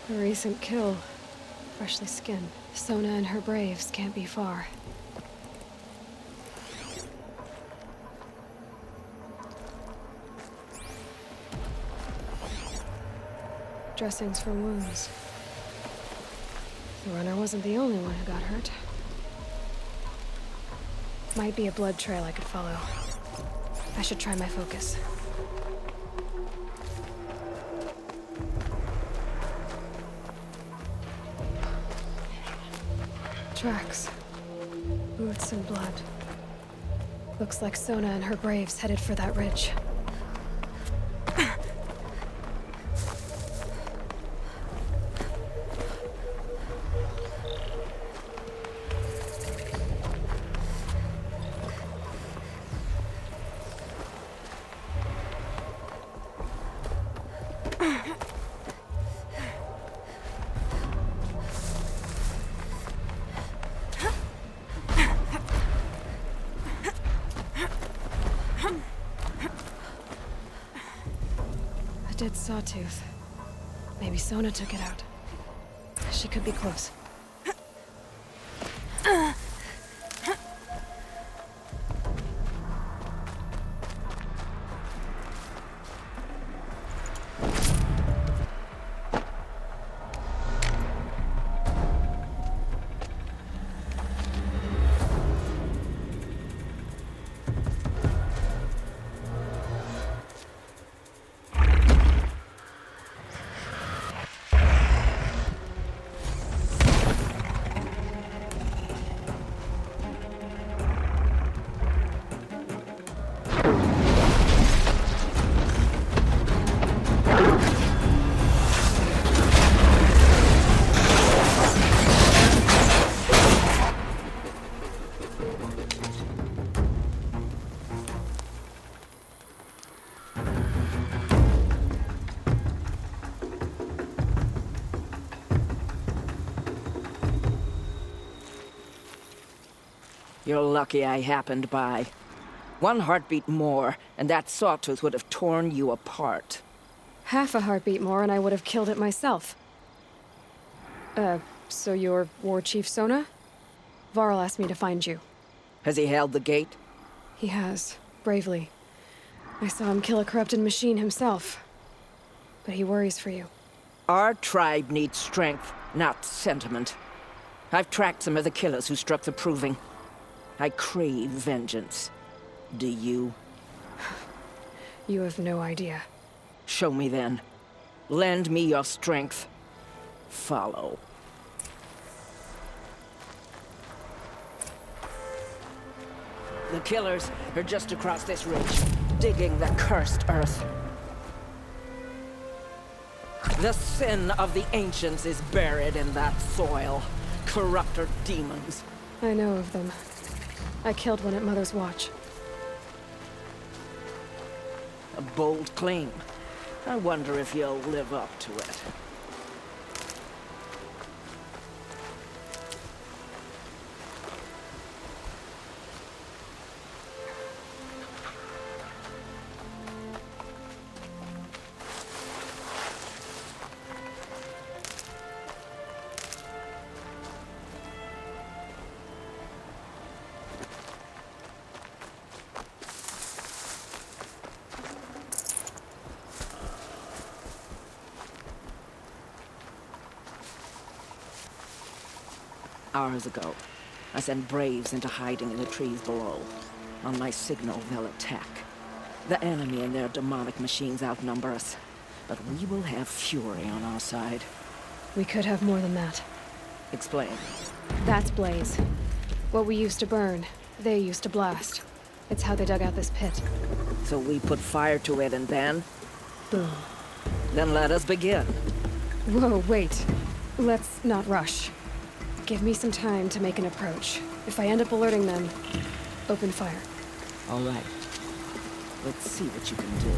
A recent kill. Freshly skinned. Sona and her braves can't be far. Dressings for wounds. The runner wasn't the only one who got hurt. Might be a blood trail I could follow. I should try my focus. Tracks. Boots and blood. Looks like Sona and her braves headed for that ridge. Dead Sawtooth. Maybe Sona took it out. She could be close. You're lucky I happened by. One heartbeat more, and that Sawtooth would have torn you apart. Half a heartbeat more and I would have killed it myself. So you're War Chief Sona? Varl asked me to find you. Has he held the gate? He has, bravely. I saw him kill a corrupted machine himself. But he worries for you. Our tribe needs strength, not sentiment. I've tracked some of the killers who struck the Proving. I crave vengeance. Do you? You have no idea. Show me then. Lend me your strength. Follow. The killers are just across this ridge, digging the cursed earth. The sin of the ancients is buried in that soil. Corrupter demons. I know of them. I killed one at Mother's Watch. A bold claim. I wonder if you'll live up to it. Hours ago, I sent Braves into hiding in the trees below. On my signal, they'll attack. The enemy and their demonic machines outnumber us, but we will have fury on our side. We could have more than that. Explain. That's Blaze. What we used to burn, they used to blast. It's how they dug out this pit. So we put fire to it and then? Boom. Then let us begin. Whoa, wait. Let's not rush. Give me some time to make an approach. If I end up alerting them, open fire. All right. Let's see what you can do.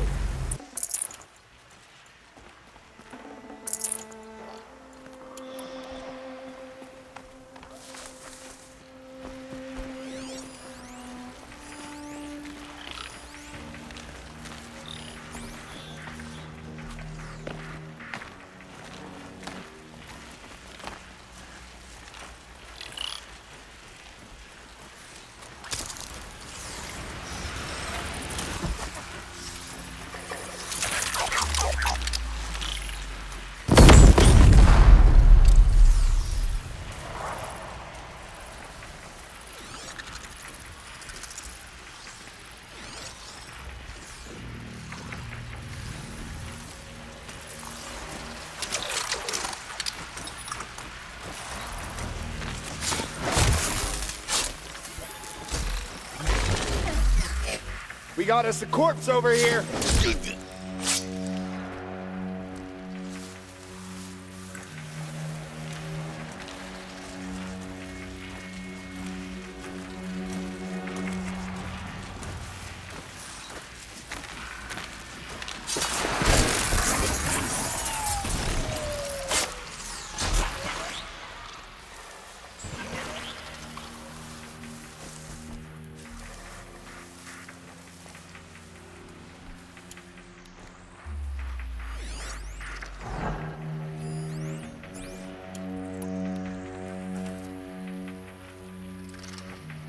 We got us a corpse over here.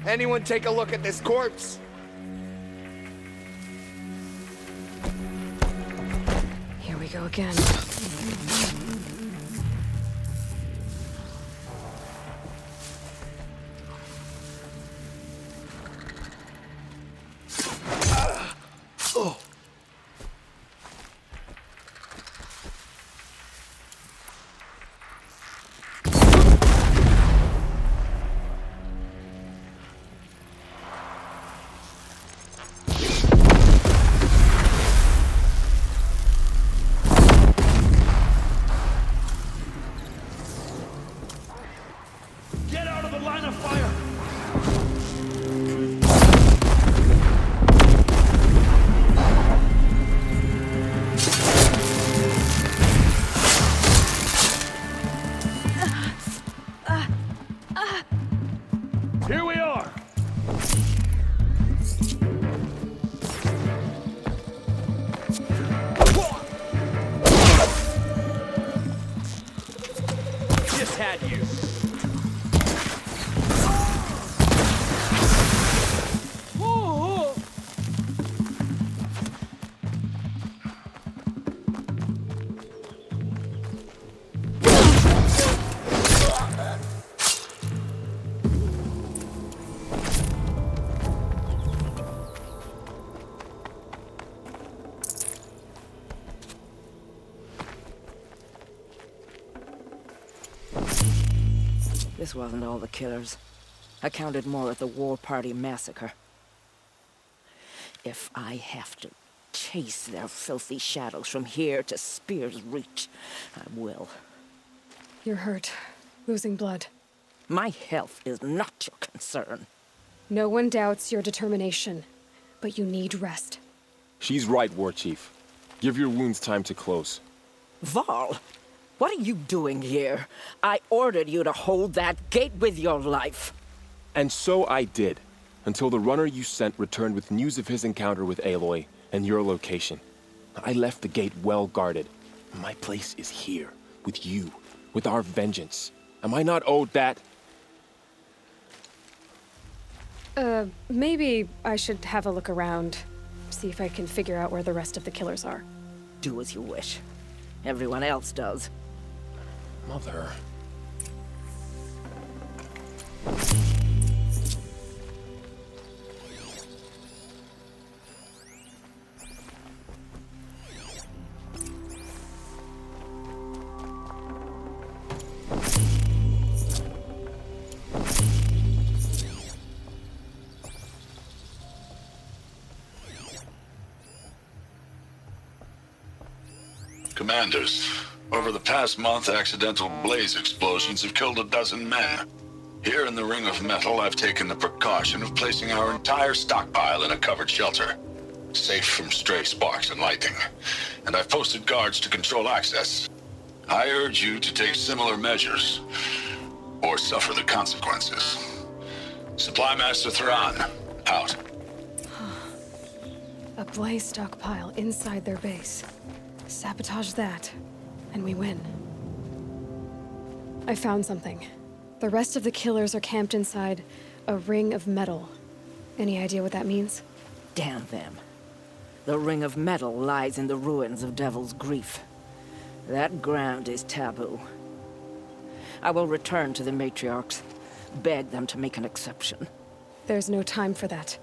Anyone take a look at this corpse? Here we go again. This wasn't all the killers. I counted more at the War Party massacre. If I have to chase their filthy shadows from here to Spire's reach, I will. You're hurt. Losing blood. My health is not your concern. No one doubts your determination, but you need rest. She's right, War Chief. Give your wounds time to close. Val, what are you doing here? I ordered you to hold that gate with your life. And so I did, until the runner you sent returned with news of his encounter with Aloy and your location. I left the gate well guarded. My place is here, with you, with our vengeance. Am I not owed that? Maybe I should have a look around. See if I can figure out where the rest of the killers are. Do as you wish. Everyone else does. Mother... Commanders, over the past month, accidental blaze explosions have killed 12 men. Here in the Ring of Metal, I've taken the precaution of placing our entire stockpile in a covered shelter, safe from stray sparks and lightning. And I've posted guards to control access. I urge you to take similar measures, or suffer the consequences. Supply Master Theron, out. A blaze stockpile inside their base. Sabotage that, and we win. I found something. The rest of the killers are camped inside a ring of metal. Any idea what that means? Damn them. The Ring of Metal lies in the ruins of Devil's Grief. That ground is taboo. I will return to the matriarchs, beg them to make an exception. There's no time for that.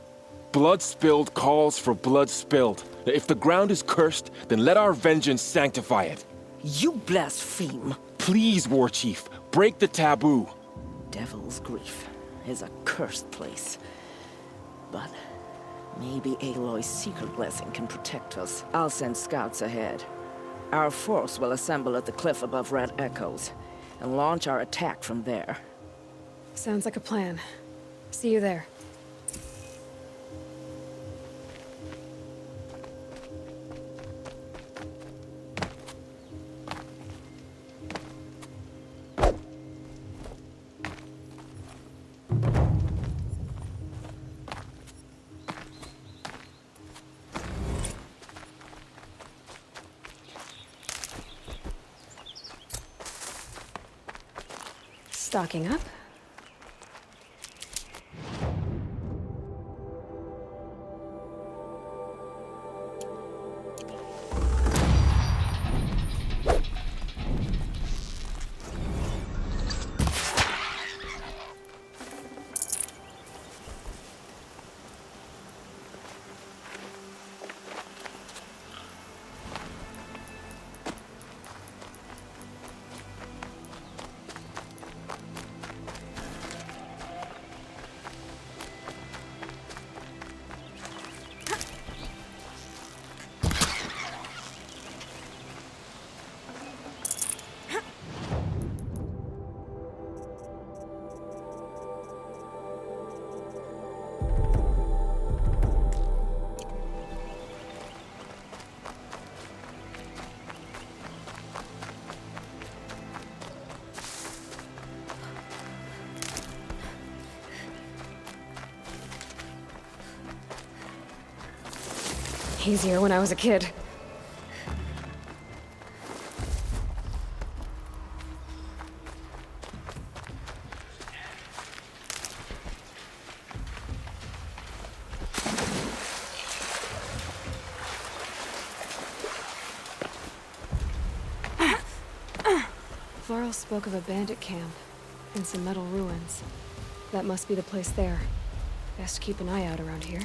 Blood spilled calls for blood spilled. If the ground is cursed, then let our vengeance sanctify it. You blaspheme. Please, War Chief, break the taboo. Devil's Grief is a cursed place. But maybe Aloy's secret blessing can protect us. I'll send scouts ahead. Our force will assemble at the cliff above Red Echoes and launch our attack from there. Sounds like a plan. See you there. Stocking up. Easier when I was a kid. Varl spoke of a bandit camp and some metal ruins. That must be the place there. Best keep an eye out around here.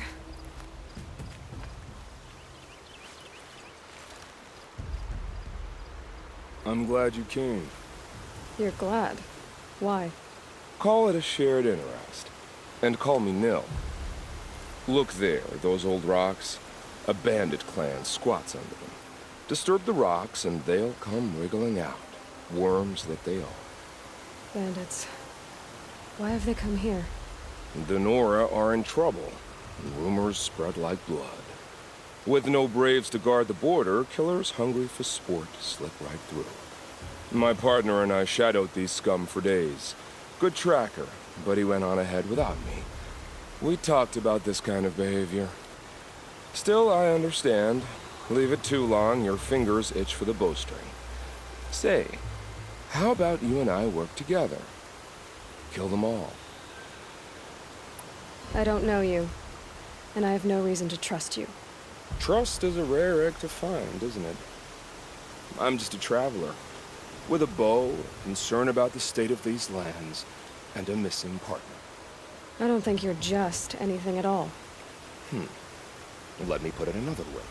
I'm glad you came. You're glad? Why? Call it a shared interest. And call me Nil. Look there, those old rocks. A bandit clan squats under them. Disturb the rocks and they'll come wriggling out. Worms that they are. Bandits. Why have they come here? The Nora are in trouble, and rumors spread like blood. With no braves to guard the border, killers hungry for sport slip right through. My partner and I shadowed these scum for days. Good tracker, but he went on ahead without me. We talked about this kind of behavior. Still, I understand. Leave it too long, your fingers itch for the bowstring. Say, how about you and I work together? Kill them all. I don't know you, and I have no reason to trust you. Trust is a rare egg to find, isn't it? I'm just a traveler, with a bow, concern about the state of these lands, and a missing partner. I don't think you're just anything at all. Let me put it another way.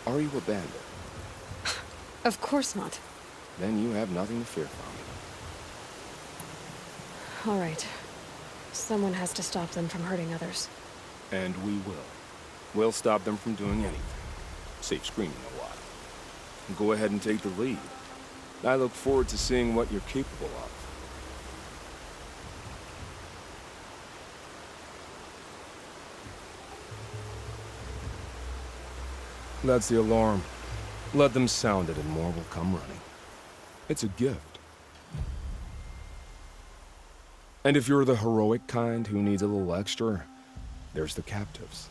Are you a bandit? Of course not. Then you have nothing to fear from. All right. Someone has to stop them from hurting others. And we will. We'll stop them from doing anything. Save screaming a while. Go ahead and take the lead. I look forward to seeing what you're capable of. That's the alarm. Let them sound it and more will come running. It's a gift. And if you're the heroic kind who needs a little extra, there's the captives.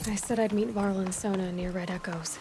I said I'd meet Varl and Sona near Red Echoes.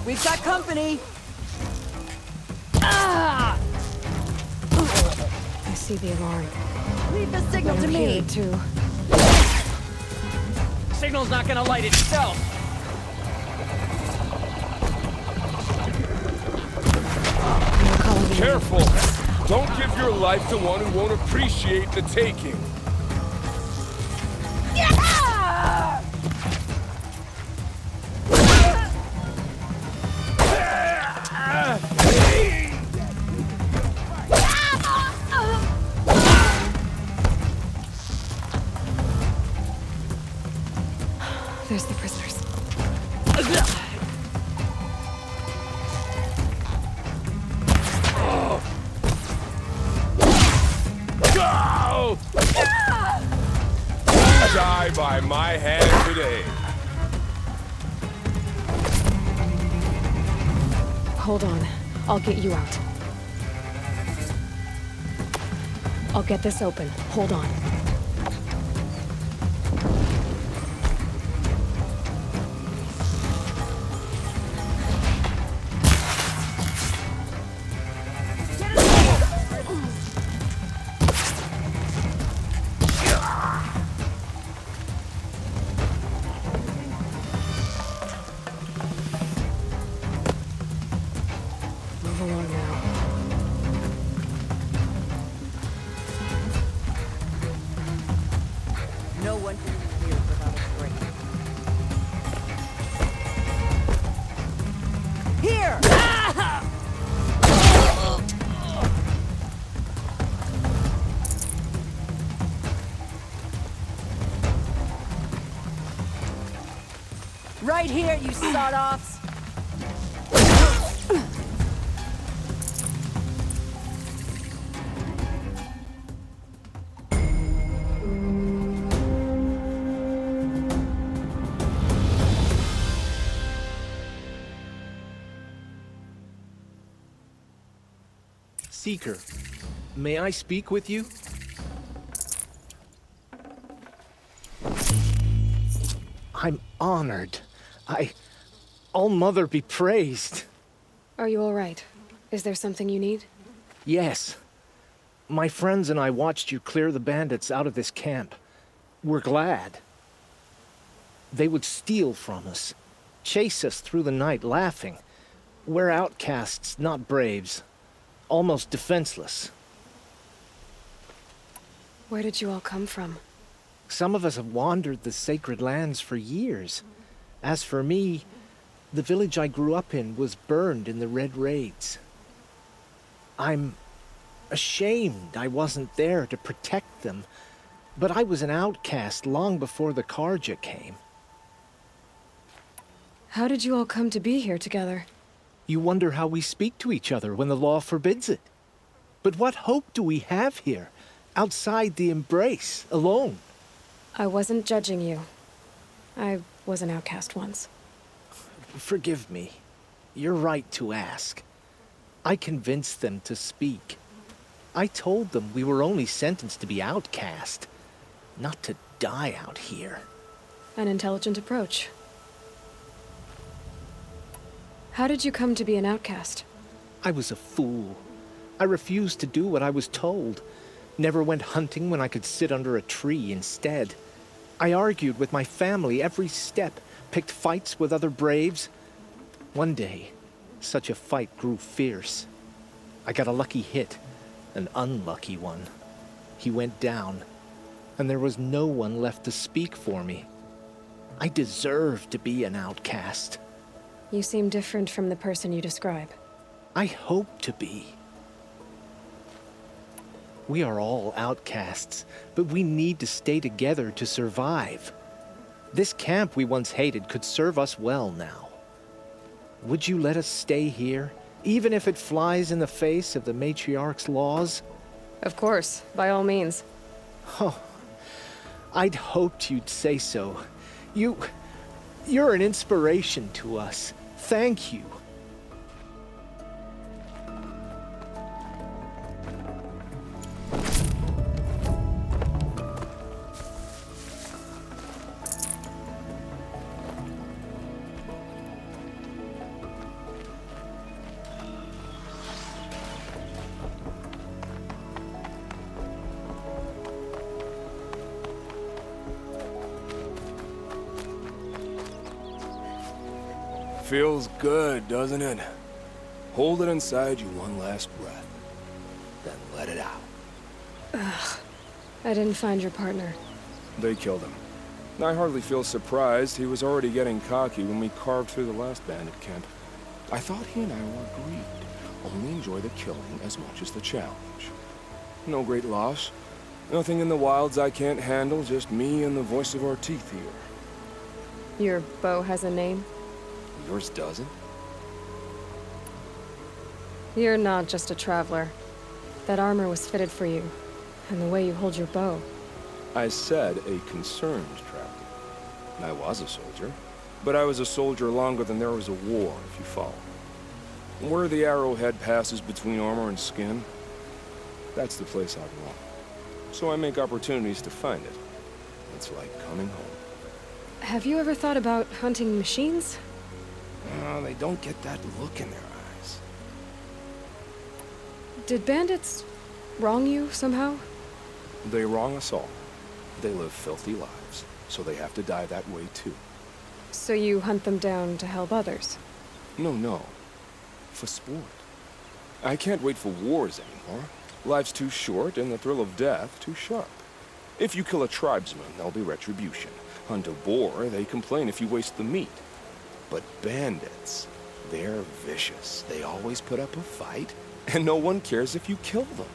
We've got company! I see the alarm. Leave the signal to I me! hear it too. Signal's not gonna light itself! Careful! Don't give your life to one who won't appreciate the taking. There's the prisoners. Go! Die by my hand today. Hold on. I'll get you out. I'll get this open. Hold on. Move along now. No one can be here without a break. Here! Right here, you sawed-offs! Seeker, may I speak with you? I'm honored. All-Mother be praised. Are you all right? Is there something you need? Yes. My friends and I watched you clear the bandits out of this camp. We're glad. They would steal from us, chase us through the night laughing. We're outcasts, not braves. Almost defenseless. Where did you all come from? Some of us have wandered the sacred lands for years. As for me, the village I grew up in was burned in the Red Raids. I'm ashamed I wasn't there to protect them, but I was an outcast long before the Carja came. How did you all come to be here together? You wonder how we speak to each other when the law forbids it. But what hope do we have here, outside the embrace, alone? I wasn't judging you. I was an outcast once. Forgive me. You're right to ask. I convinced them to speak. I told them we were only sentenced to be outcast, not to die out here. An intelligent approach. How did you come to be an outcast? I was a fool. I refused to do what I was told. Never went hunting when I could sit under a tree instead. I argued with my family every step, picked fights with other braves. One day, such a fight grew fierce. I got a lucky hit, an unlucky one. He went down, and there was no one left to speak for me. I deserved to be an outcast. You seem different from the person you describe. I hope to be. We are all outcasts, but we need to stay together to survive. This camp we once hated could serve us well now. Would you let us stay here, even if it flies in the face of the matriarch's laws? Of course, by all means. Oh, I'd hoped you'd say so. You're an inspiration to us. Thank you. Feels good, doesn't it? Hold it inside you one last breath, then let it out. Ugh. I didn't find your partner. They killed him. I hardly feel surprised. He was already getting cocky when we carved through the last bandit camp. I thought he and I were agreed. Only enjoy the killing as much as the challenge. No great loss. Nothing in the wilds I can't handle, just me and the voice of our teeth here. Your bow has a name? Yours doesn't? You're not just a traveler. That armor was fitted for you, and the way you hold your bow. I said a concerned traveler. I was a soldier, but I was a soldier longer than there was a war, if you follow. Where the arrowhead passes between armor and skin, that's the place I belong. So I make opportunities to find it. It's like coming home. Have you ever thought about hunting machines? They don't get that look in their eyes. Did bandits wrong you somehow? They wrong us all. They live filthy lives, so they have to die that way too. So you hunt them down to help others? No. For sport. I can't wait for wars anymore. Life's too short and the thrill of death too sharp. If you kill a tribesman, there'll be retribution. Hunt a boar, they complain if you waste the meat. But bandits, they're vicious. They always put up a fight, and no one cares if you kill them.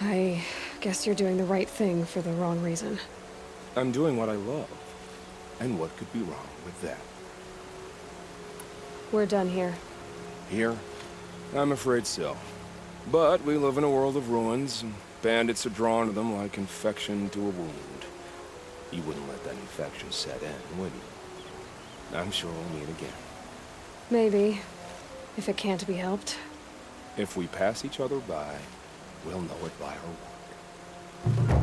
I guess you're doing the right thing for the wrong reason. I'm doing what I love. And what could be wrong with that? We're done here. Here? I'm afraid so. But we live in a world of ruins, and bandits are drawn to them like infection to a wound. You wouldn't let that infection set in, would you? I'm sure we'll meet again. Maybe. If it can't be helped. If we pass each other by, we'll know it by our work.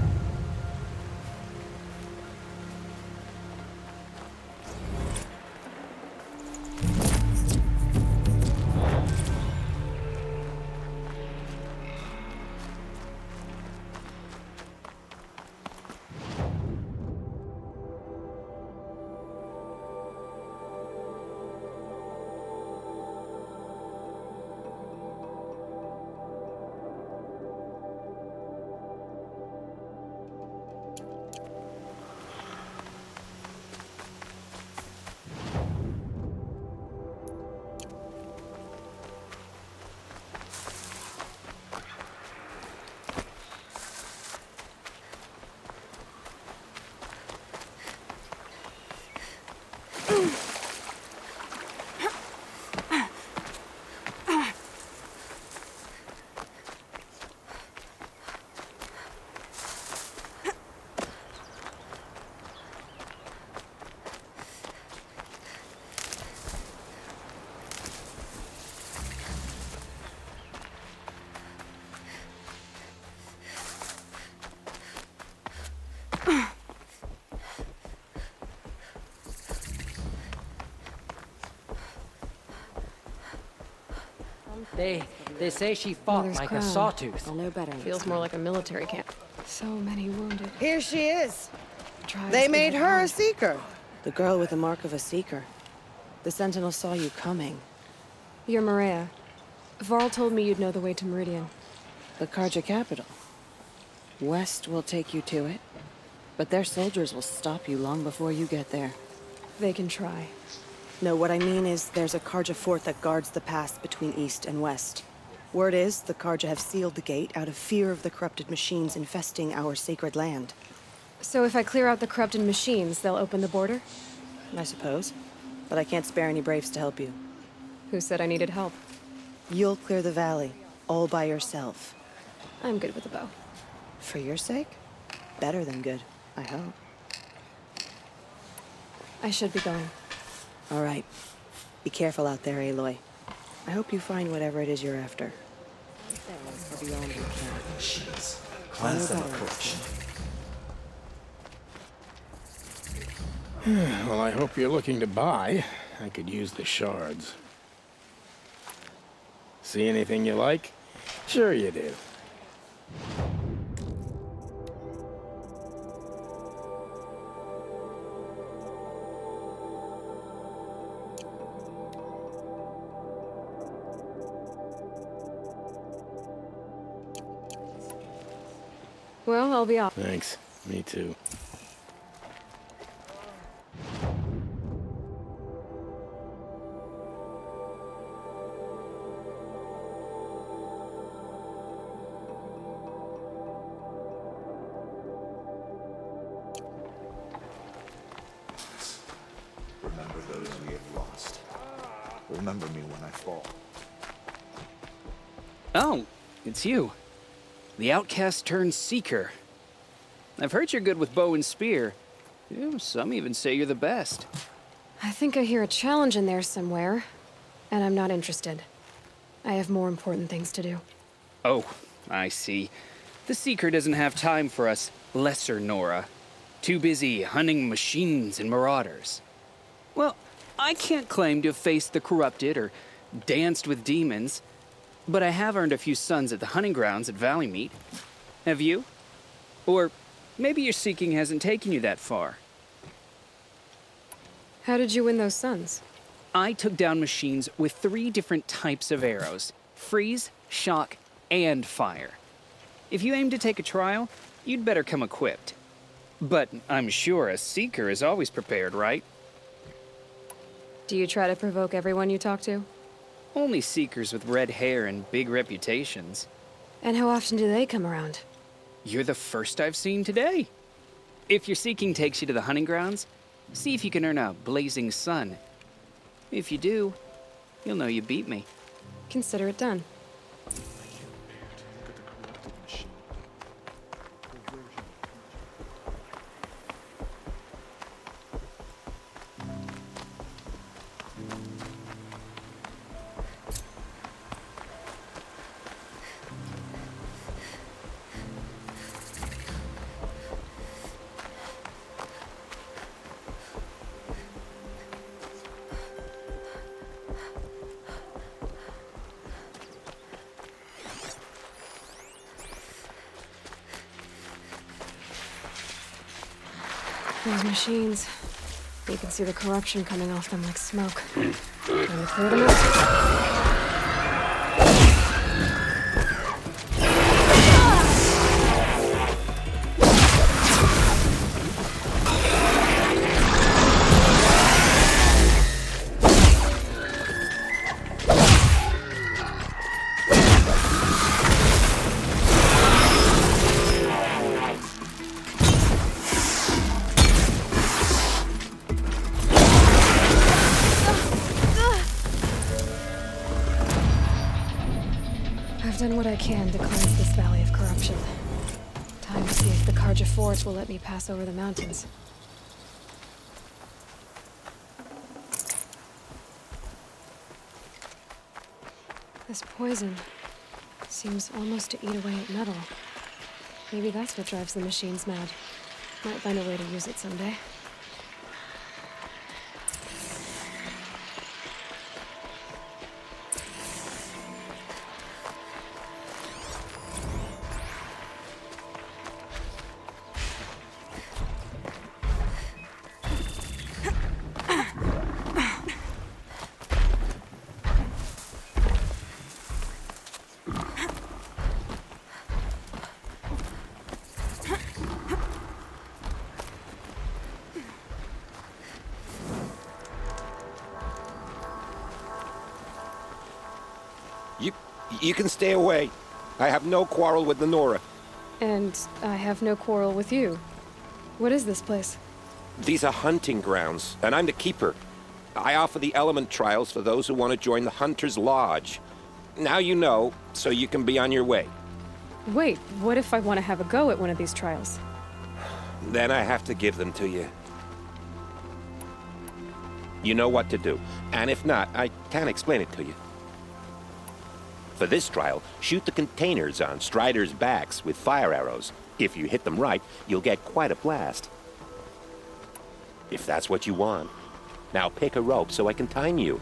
They say she fought Mother's like crown. a Sawtooth. I'll know better. Feels more like a military camp. So many wounded. Here she is. Tribes They being made her a bombed. seeker. The girl with the mark of a seeker. The Sentinel saw you coming. You're Maria. Varl told me you'd know the way to Meridian. The Carja capital. West will take you to it, but their soldiers will stop you long before you get there. They can try. No, what I mean is there's a Carja fort that guards the pass between east and west. Word is the Carja have sealed the gate out of fear of the corrupted machines infesting our sacred land. So if I clear out the corrupted machines, they'll open the border? I suppose. But I can't spare any braves to help you. Who said I needed help? You'll clear the valley, all by yourself. I'm good with a bow. For your sake? Better than good, I hope. I should be going. All right. Be careful out there, Aloy. I hope you find whatever it is you're after. Cleanse them, approach. Well, I hope you're looking to buy. I could use the shards. See anything you like? Sure you do. Well, I'll be off. Thanks. Me too. Remember those we have lost. Remember me when I fall. Oh, it's you. The outcast turned seeker. I've heard you're good with bow and spear. Some even say you're the best. I think I hear a challenge in there somewhere, and I'm not interested. I have more important things to do. Oh, I see. The seeker doesn't have time for us lesser Nora. Too busy hunting machines and marauders. Well, I can't claim to have faced the corrupted or danced with demons, but I have earned a few sons at the hunting grounds at Valley Meet. Have you? Or maybe your seeking hasn't taken you that far. How did you win those sons? I took down machines with 3 different types of arrows: freeze, shock, and fire. If you aim to take a trial, you'd better come equipped. But I'm sure a seeker is always prepared, right? Do you try to provoke everyone you talk to? Only seekers with red hair and big reputations. And how often do they come around? You're the first I've seen today. If your seeking takes you to the hunting grounds, see if you can earn a blazing sun. If you do, you'll know you beat me. Consider it done. Those machines. You can see the corruption coming off them like smoke. Time to clear them out. I've done what I can to cleanse this valley of corruption. Time to see if the Carja Forge will let me pass over the mountains. This poison seems almost to eat away at metal. Maybe that's what drives the machines mad. Might find a way to use it someday. You can stay away. I have no quarrel with the Nora. And I have no quarrel with you. What is this place? These are hunting grounds, and I'm the keeper. I offer the element trials for those who want to join the Hunter's Lodge. Now you know, so you can be on your way. Wait, what if I want to have a go at one of these trials? Then I have to give them to you. You know what to do, and if not, I can explain it to you. For this trial, shoot the containers on Striders' backs with fire arrows. If you hit them right, you'll get quite a blast. If that's what you want. Now pick a rope so I can time you.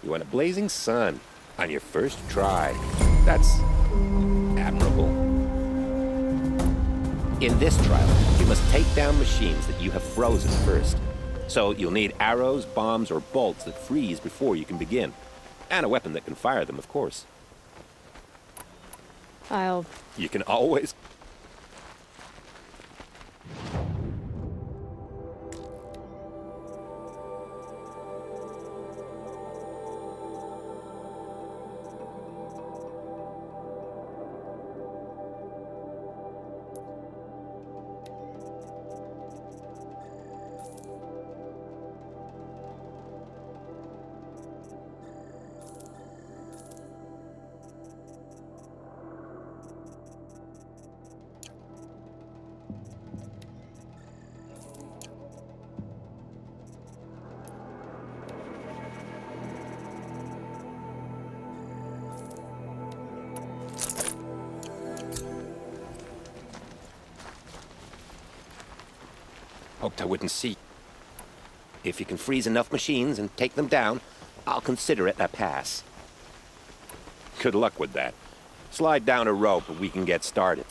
You want a blazing sun on your first try. That's admirable. In this trial, you must take down machines that you have frozen first. So you'll need arrows, bombs, or bolts that freeze before you can begin. And a weapon that can fire them, of course. You can always... Hoped I wouldn't see. If you can freeze enough machines and take them down, I'll consider it a pass. Good luck with that. Slide down a rope and we can get started.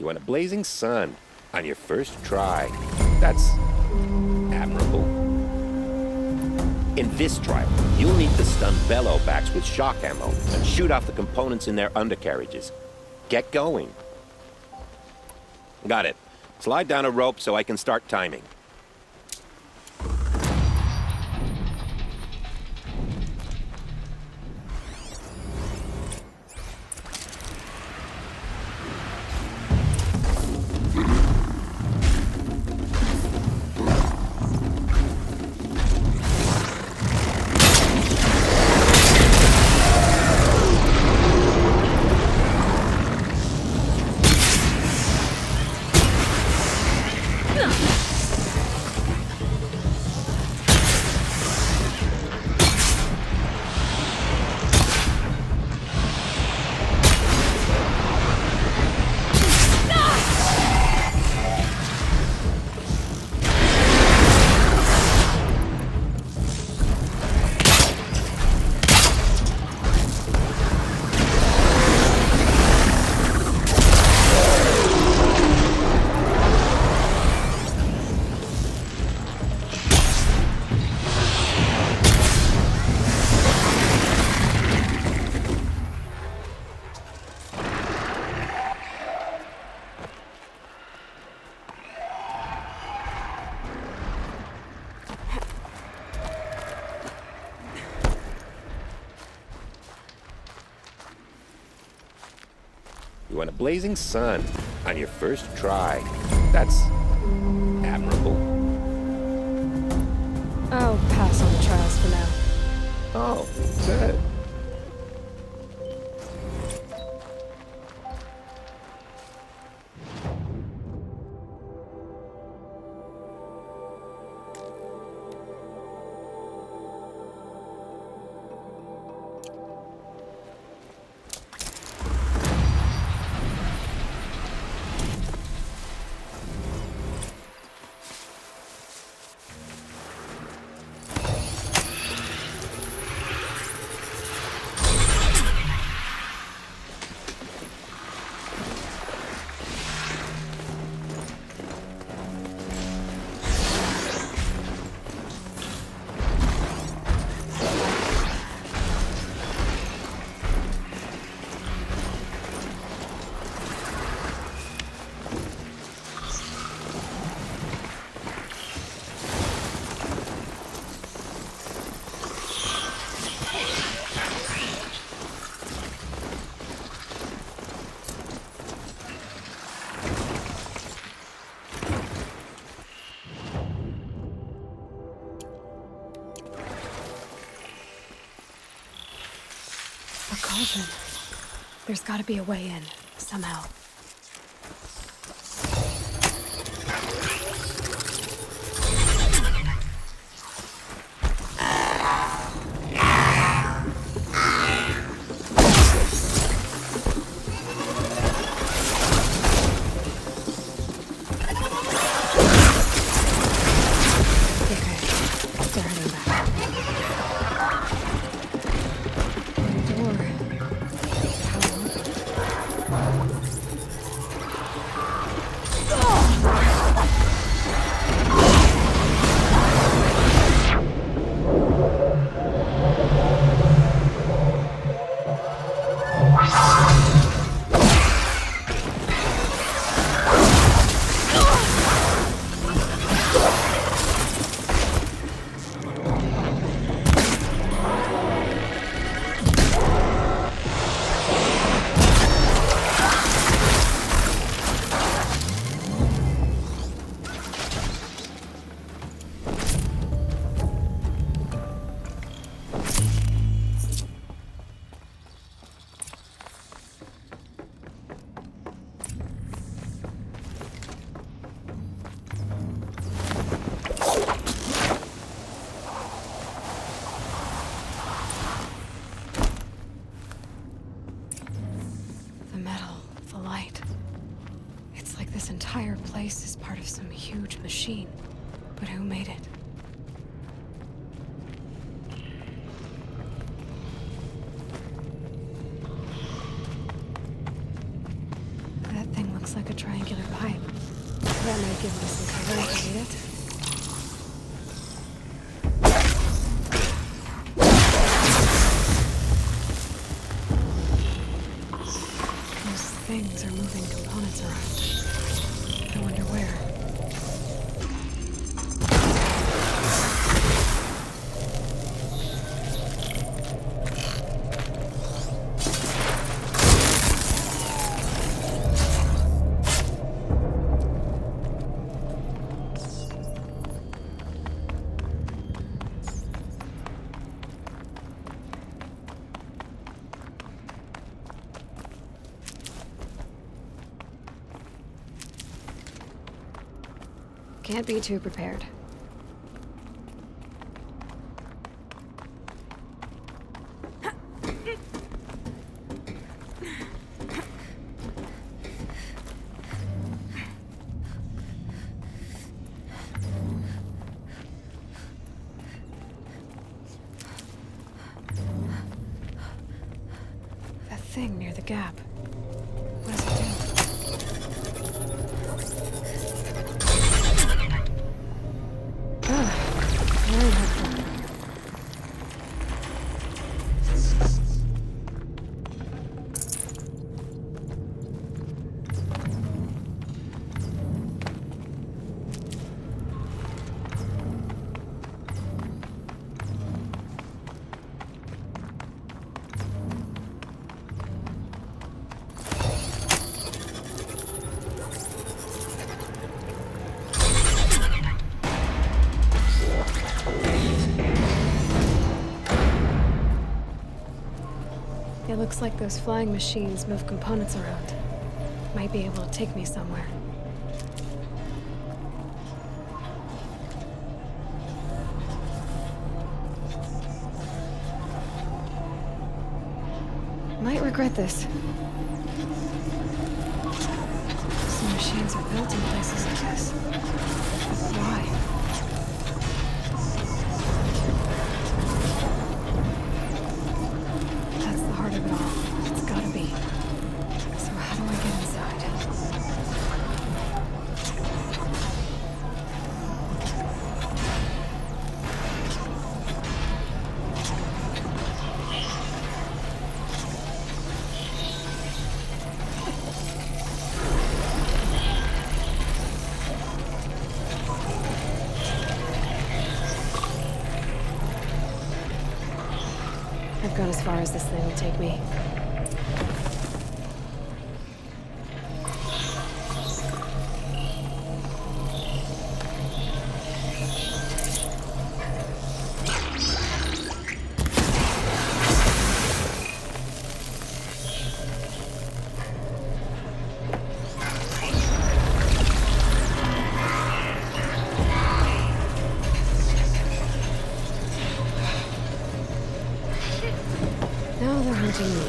You want a blazing sun on your first try. That's admirable. In this trial, you'll need to stun bellowbacks with shock ammo and shoot off the components in their undercarriages. Get going. Got it. Slide down a rope so I can start timing. You want a blazing sun on your first try. That's admirable. I'll pass on the trials for now. Oh, good. Cauldron. There's gotta be a way in, somehow. entire place is part of some huge machine. But who made it? That thing looks like a triangle. Give me some cover if I need it. Those things are moving components around. I wonder where. Can't be too prepared. That thing near the gap. What does it do? Very helpful. It looks like those flying machines move components around. Might be able to take me somewhere. Might regret this. Some machines are built in places like this. Why? That's the heart of it all. It's gotta be. So how do I get inside? I've gone as far as this thing will take me. Now they're hunting me.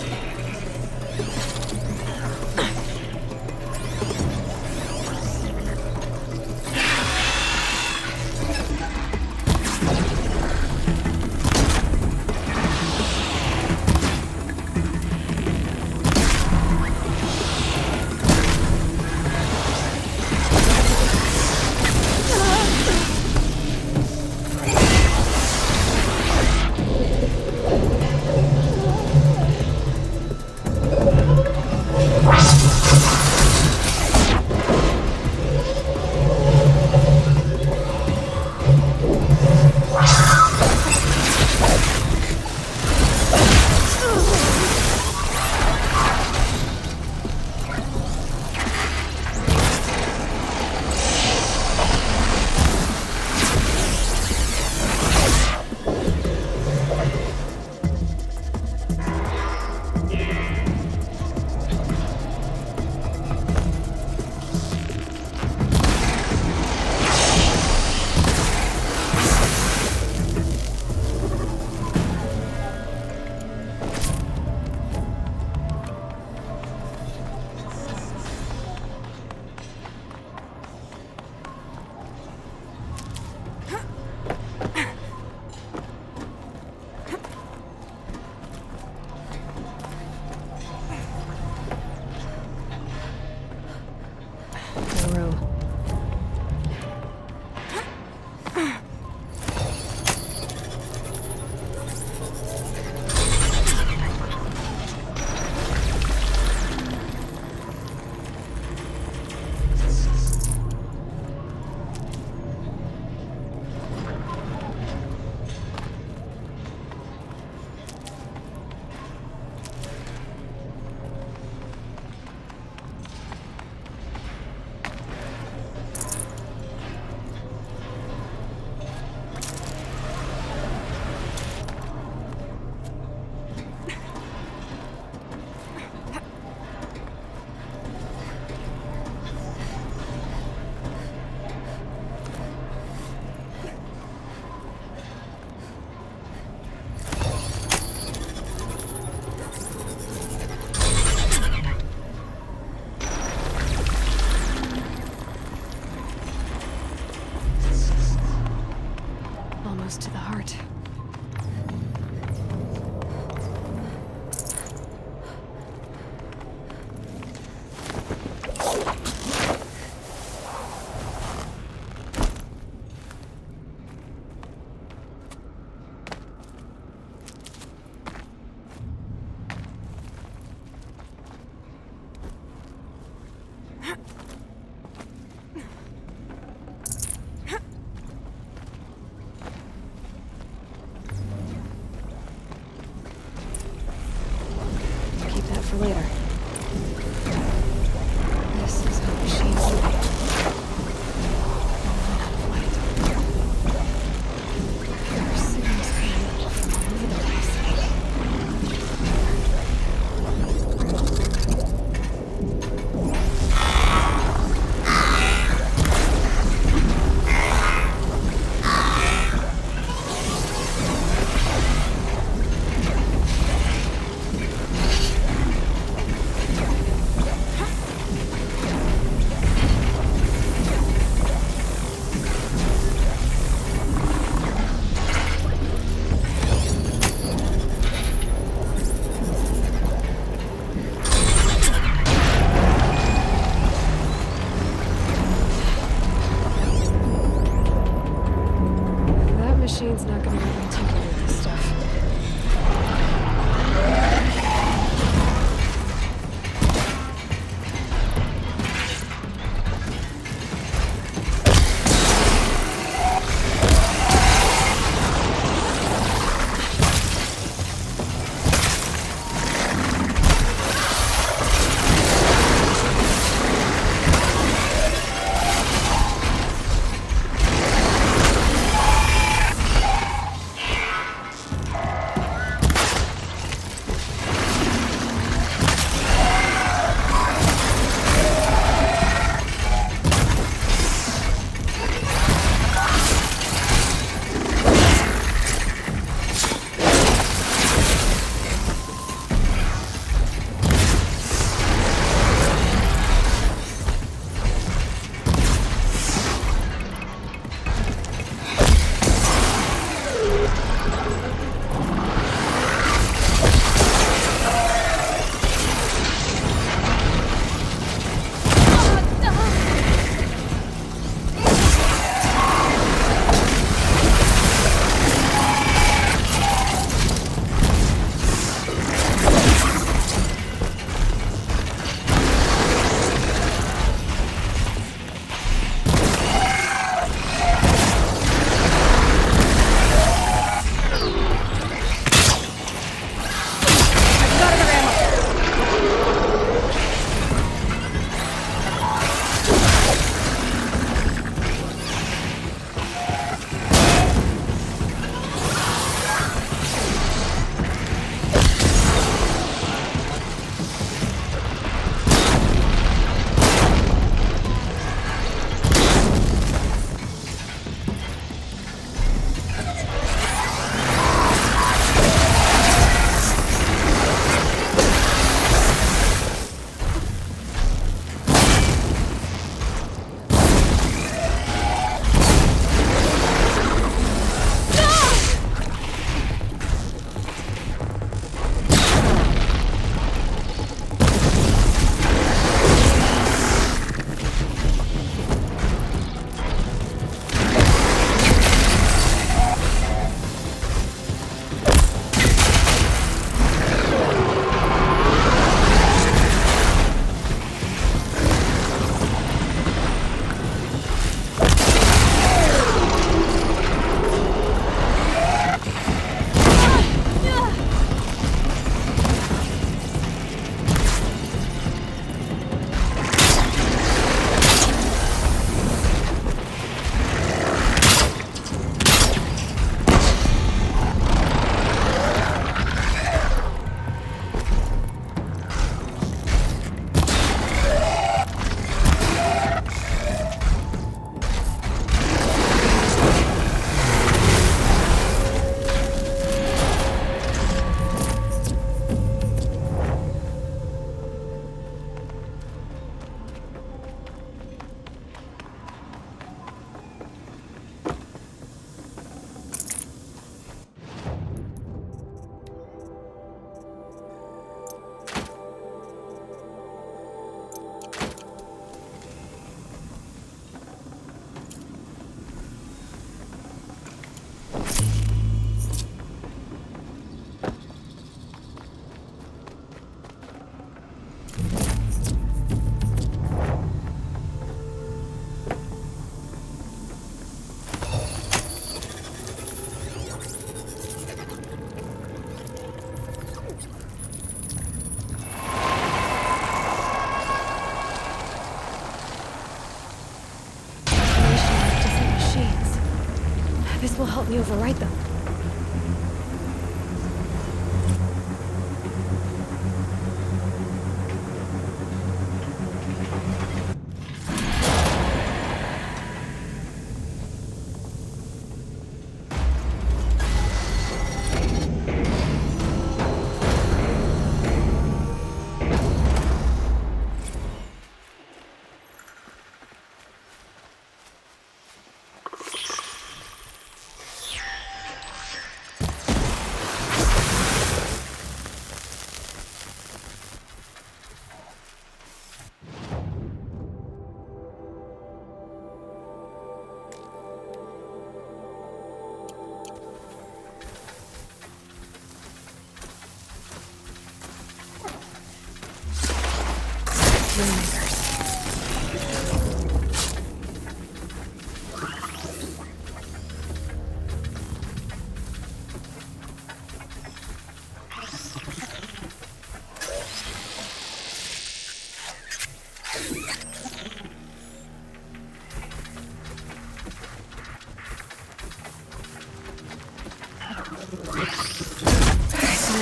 me overwrite them.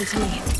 To me.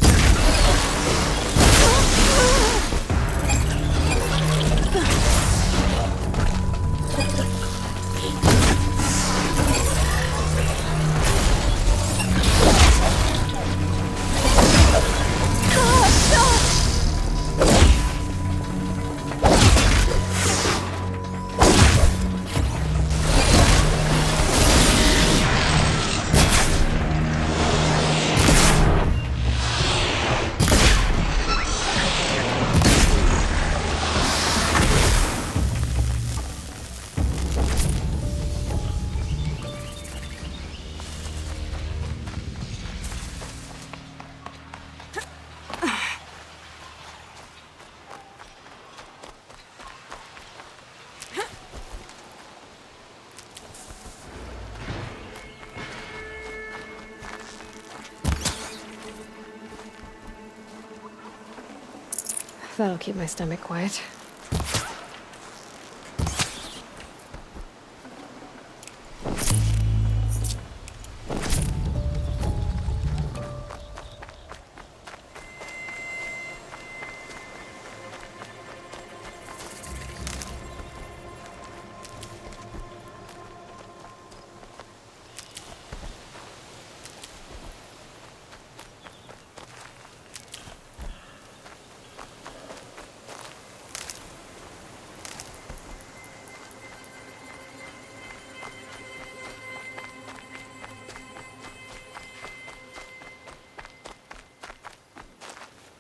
That'll keep my stomach quiet.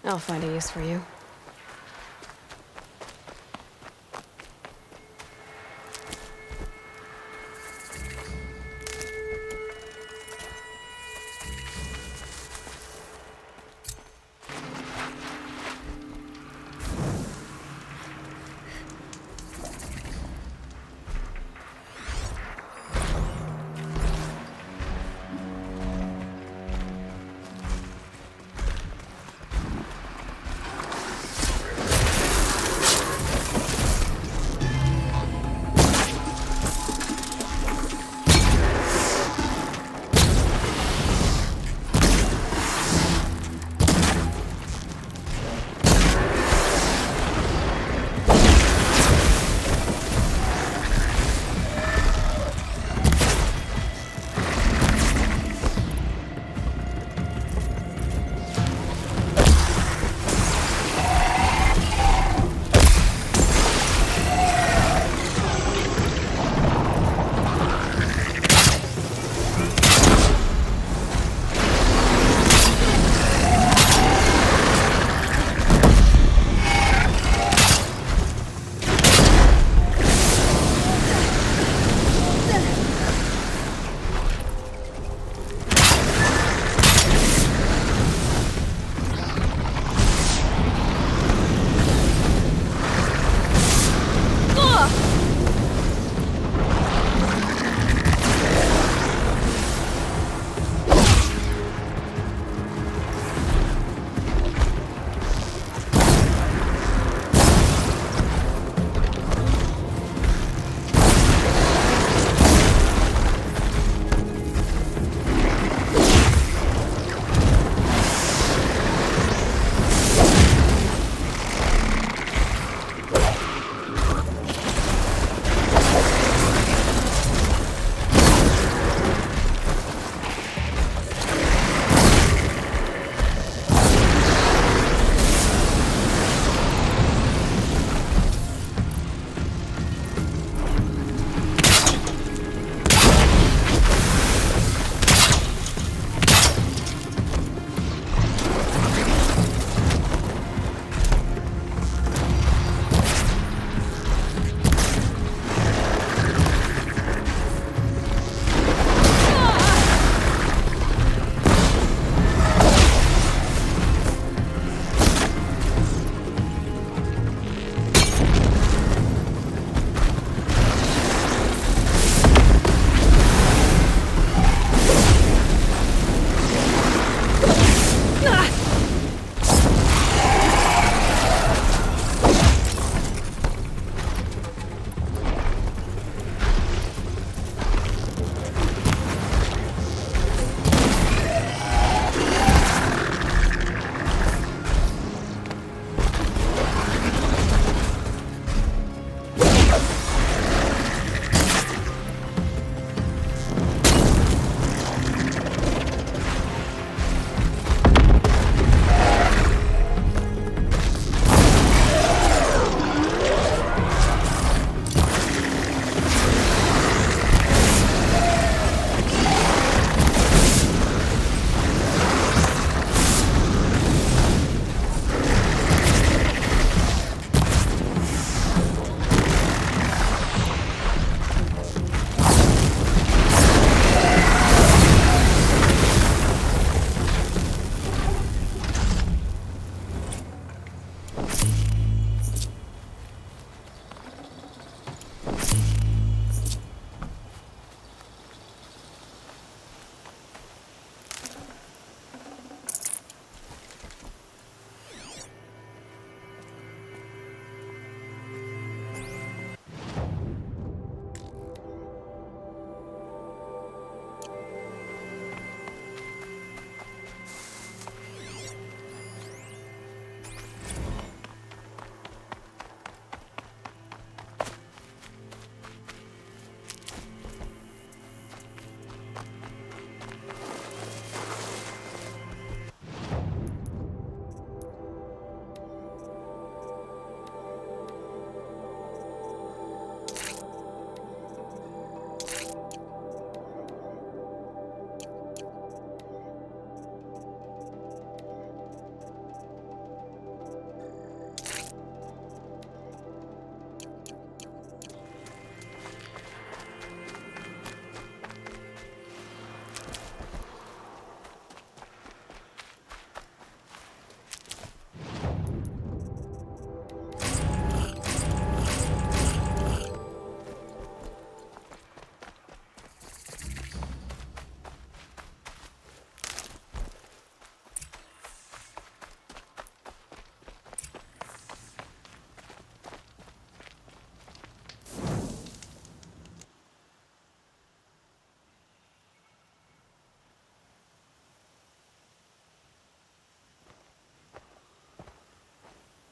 I'll find a use for you.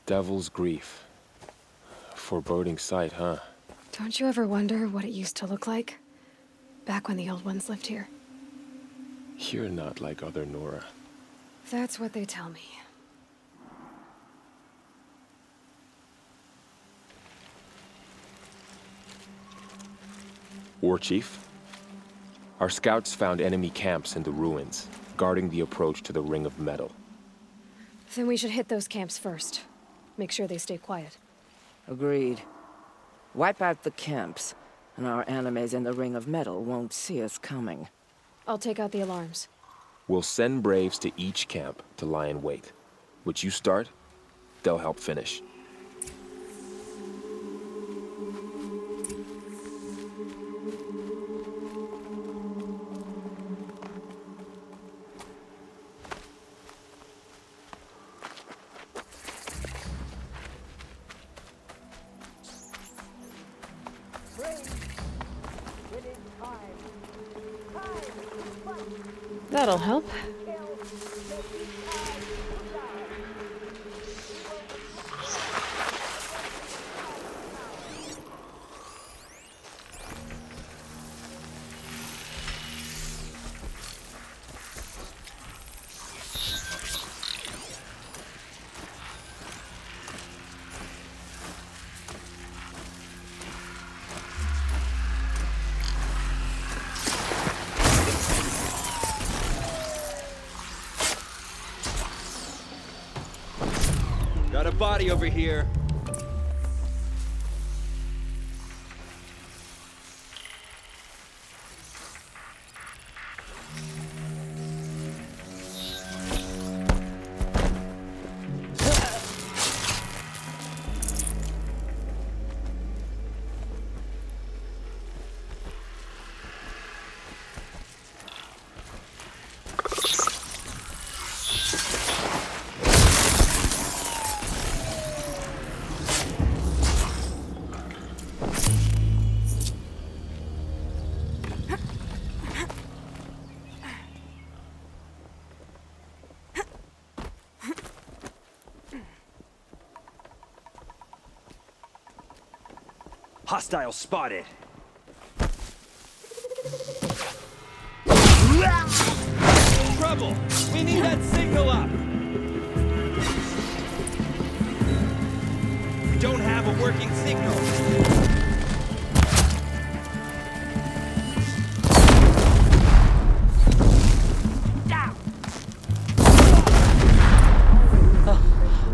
Devil's grief. Foreboding sight, huh? Don't you ever wonder what it used to look like? Back when the old ones lived here. You're not like other Nora. That's what they tell me. War Chief? Our scouts found enemy camps in the ruins, guarding the approach to the Ring of Metal. Then we should hit those camps first. Make sure they stay quiet. Agreed. Wipe out the camps, and our enemies in the Ring of Metal won't see us coming. I'll take out the alarms. We'll send Braves to each camp to lie in wait. Which you start, they'll help finish. That'll help. Got a body over here. Hostile spotted. Trouble! We need that signal up! We don't have a working signal.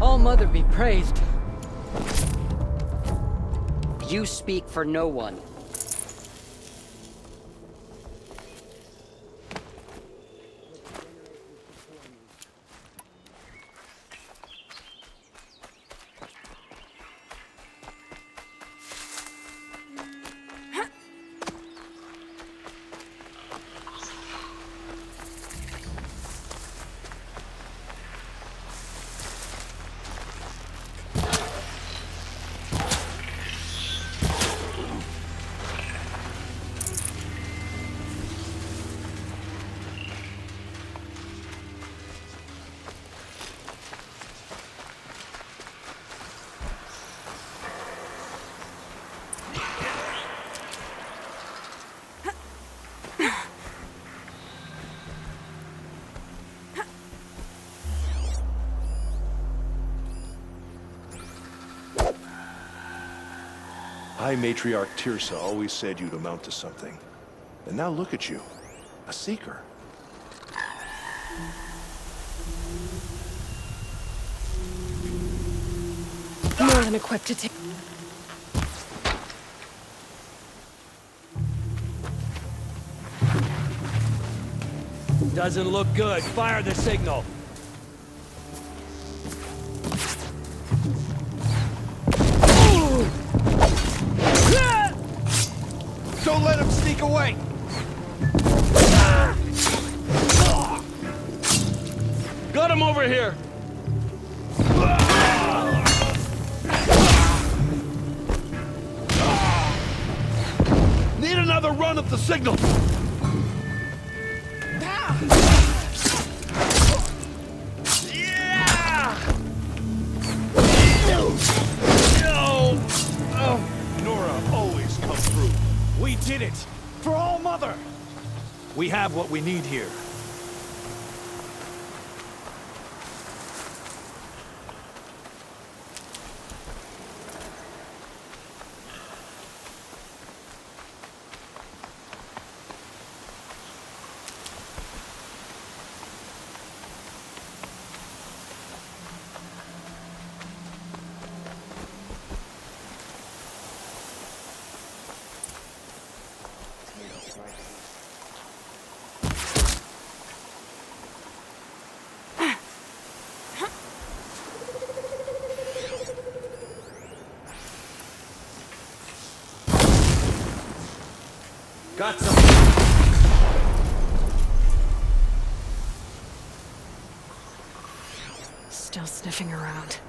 All Mother be praised. You speak for no one. High Matriarch Tirsa always said you'd amount to something. And now look at you. A seeker. More than equipped to take... Doesn't look good. Fire the signal. Don't let him sneak away! Got him over here! Need another run of the signal! We have what we need here. Got some. Still sniffing around.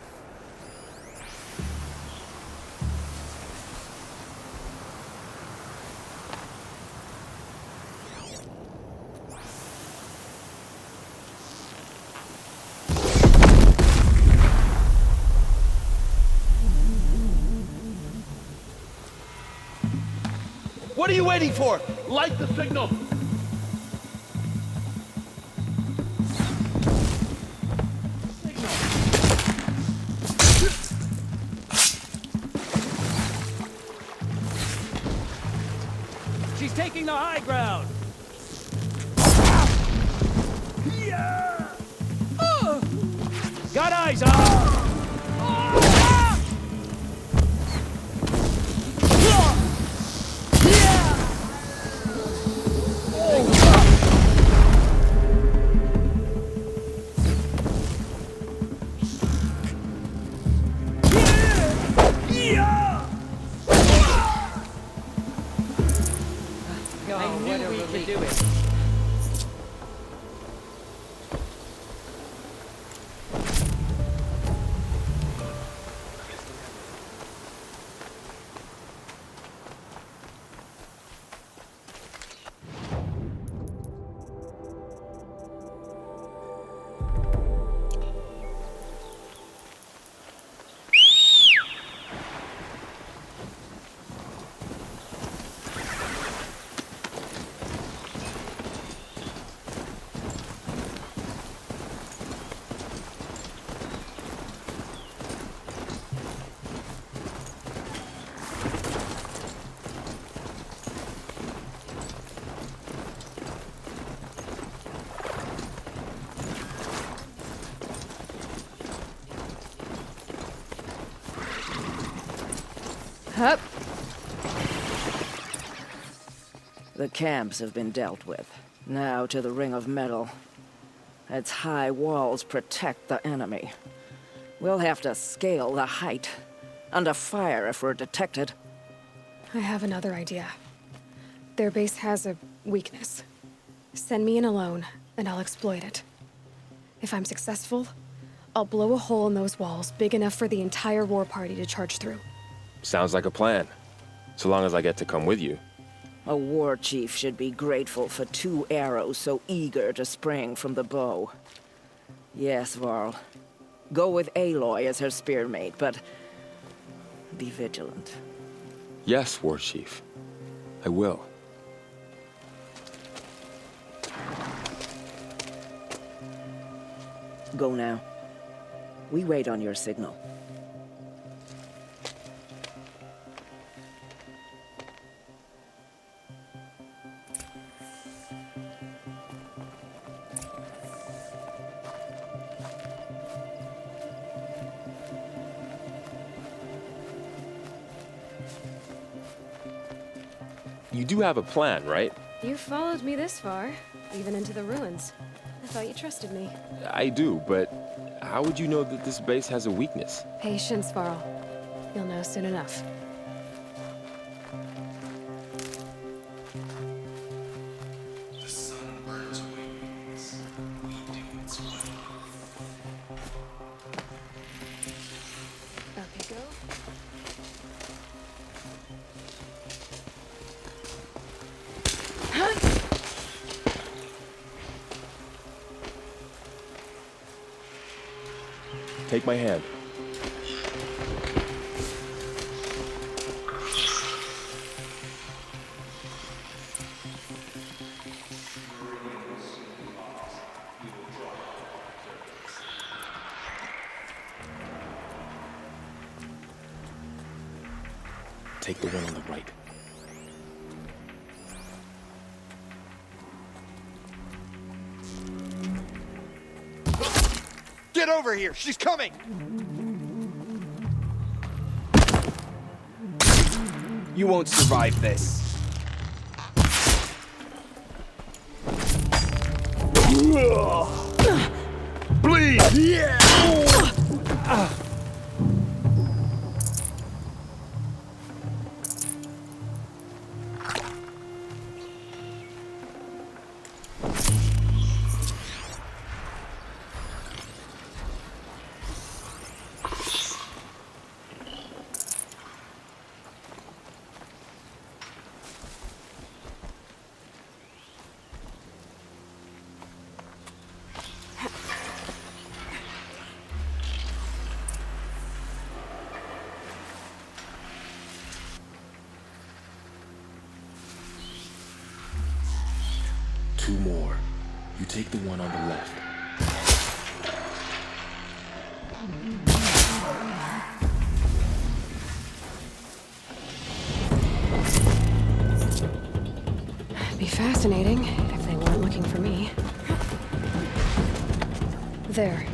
What are you waiting for? Light the signal! She's taking the high ground! Got eyes on! Hup. The camps have been dealt with. Now to the Ring of Metal. Its high walls protect the enemy. We'll have to scale the height. Under fire if we're detected. I have another idea. Their base has a weakness. Send me in alone, and I'll exploit it. If I'm successful, I'll blow a hole in those walls big enough for the entire war party to charge through. Sounds like a plan. So long as I get to come with you. A war chief should be grateful for 2 arrows so eager to spring from the bow. Yes, Varl. Go with Aloy as her spearmate, but be vigilant. Yes, War Chief. I will. Go now. We wait on your signal. You do have a plan, right? You followed me this far, even into the ruins. I thought you trusted me. I do, but how would you know that this base has a weakness? Patience, Varl. You'll know soon enough. The sun burns wings. We do its will. Okay, go. Take my hand. take the one on the right. Get over here! She's coming! You won't survive this. Bleed! Yeah! Two more. You take the one on the left. Be fascinating if they weren't looking for me. There.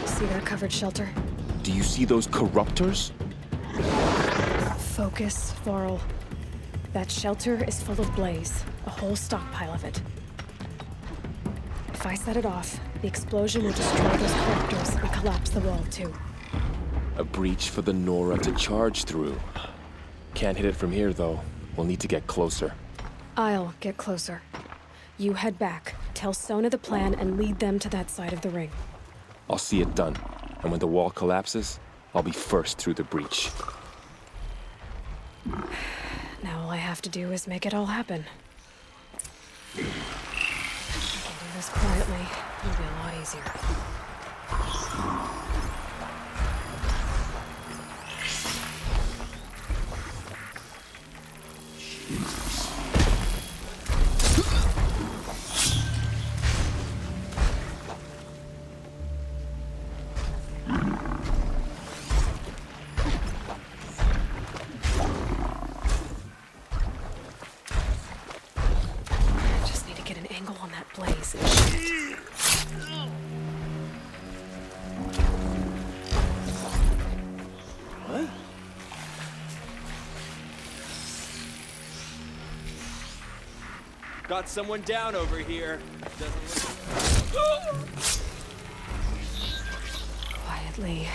See that covered shelter? Do you see those corruptors? Focus, Varl. That shelter is full of blaze. A whole stockpile of it. If I set it off, the explosion will destroy those corruptors and collapse the wall, too. A breach for the Nora to charge through. Can't hit it from here, though. We'll need to get closer. I'll get closer. You head back, tell Sona the plan, and lead them to that side of the ring. I'll see it done. And when the wall collapses, I'll be first through the breach. Now all I have to do is make it all happen. If I can do this quietly, it'll be a lot easier. Got someone down over here. Quietly.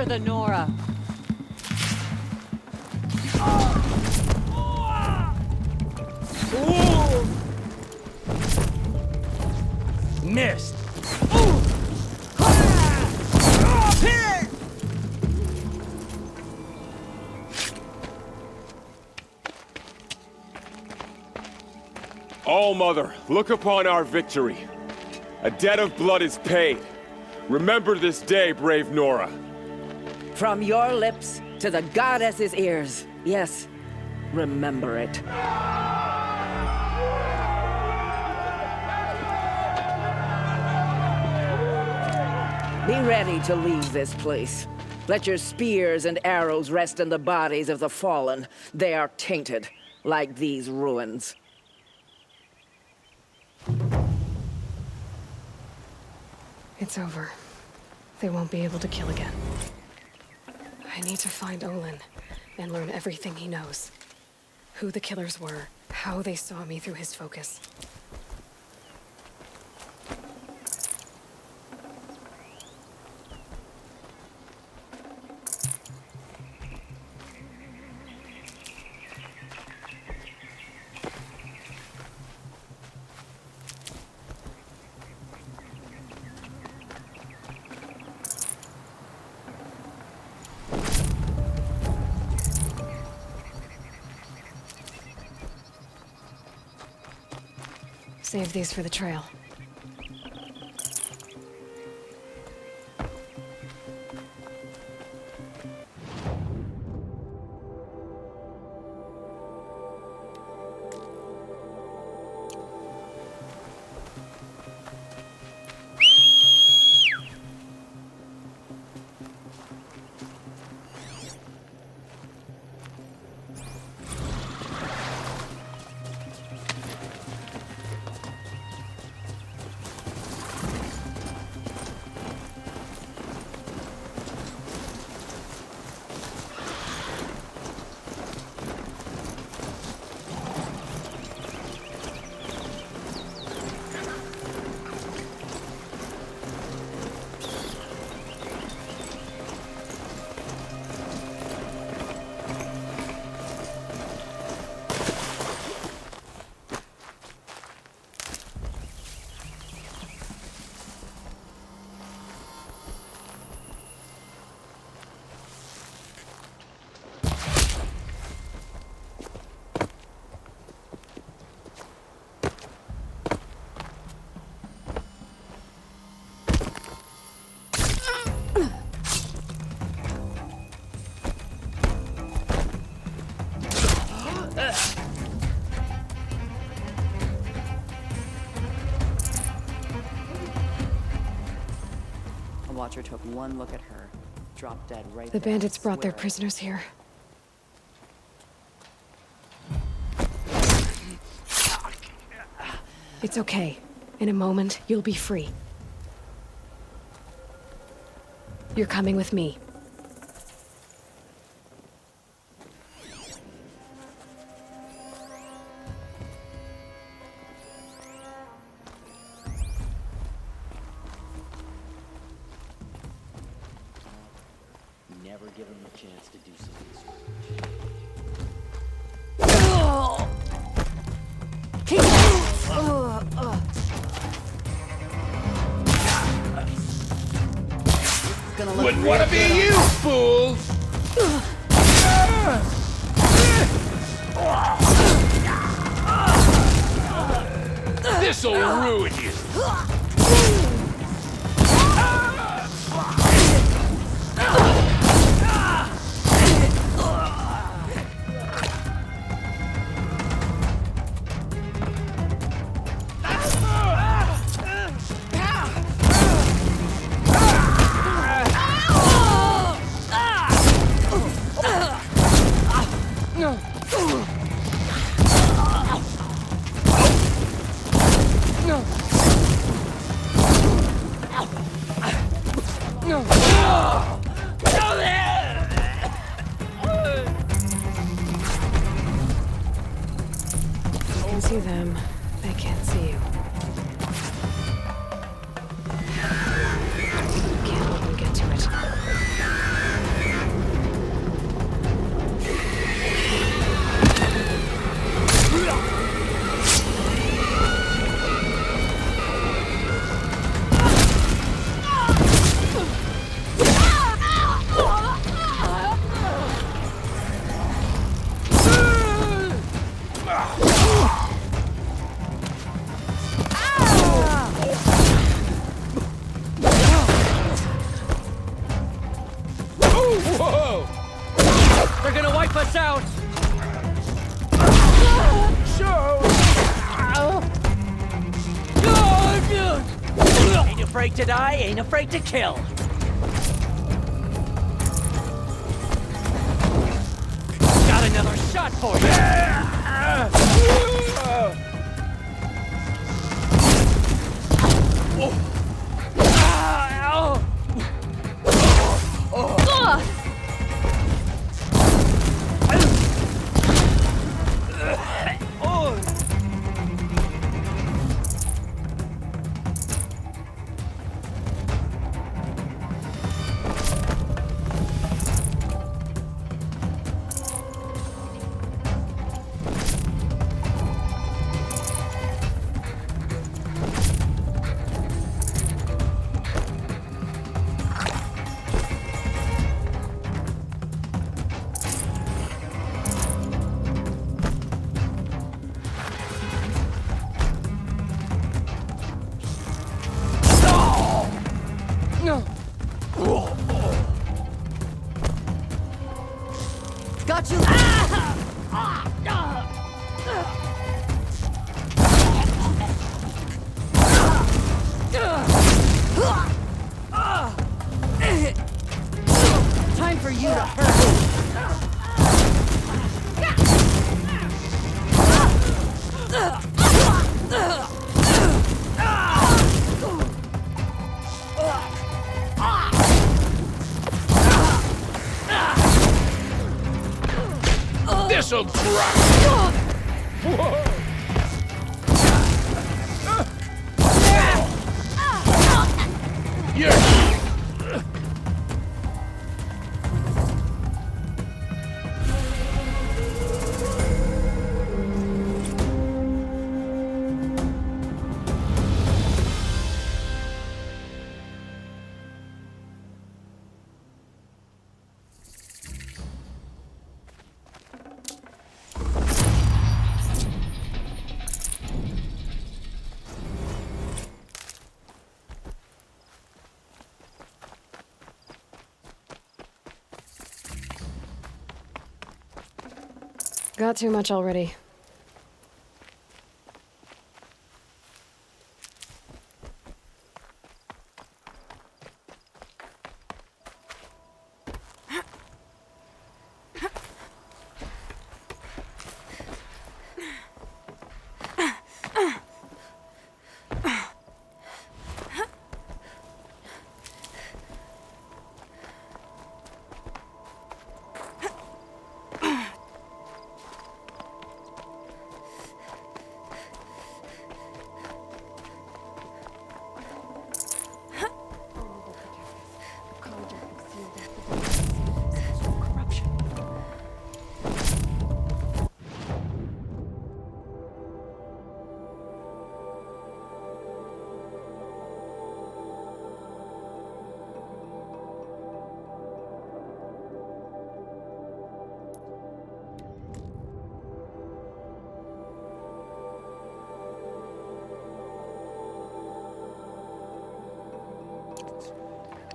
faster than Nora. Missed. All-Mother, look upon our victory. A debt of blood is paid. Remember this day, brave Nora. From your lips to the goddess's ears. Yes, remember it. Be ready to leave this place. Let your spears and arrows rest in the bodies of the fallen. They are tainted, like these ruins. It's over. They won't be able to kill again. I need to find Olan and learn everything he knows. Who the killers were, how they saw me through his focus. Save these for the trail. Watcher took one look at her, dropped dead right The there. bandits brought their Swear it. prisoners here. It's okay. In a moment, you'll be free. You're coming with me. Never give him a chance to do something. Wouldn't want to be you, fools! This'll ruin you! See them, they can't see you. Can't let them get to it. wipe us out! Ain't afraid to die, ain't afraid to kill. Got another shot for you. Got you! Time for you to hurt. This'll drop! Whoa! Yes! Got too much already.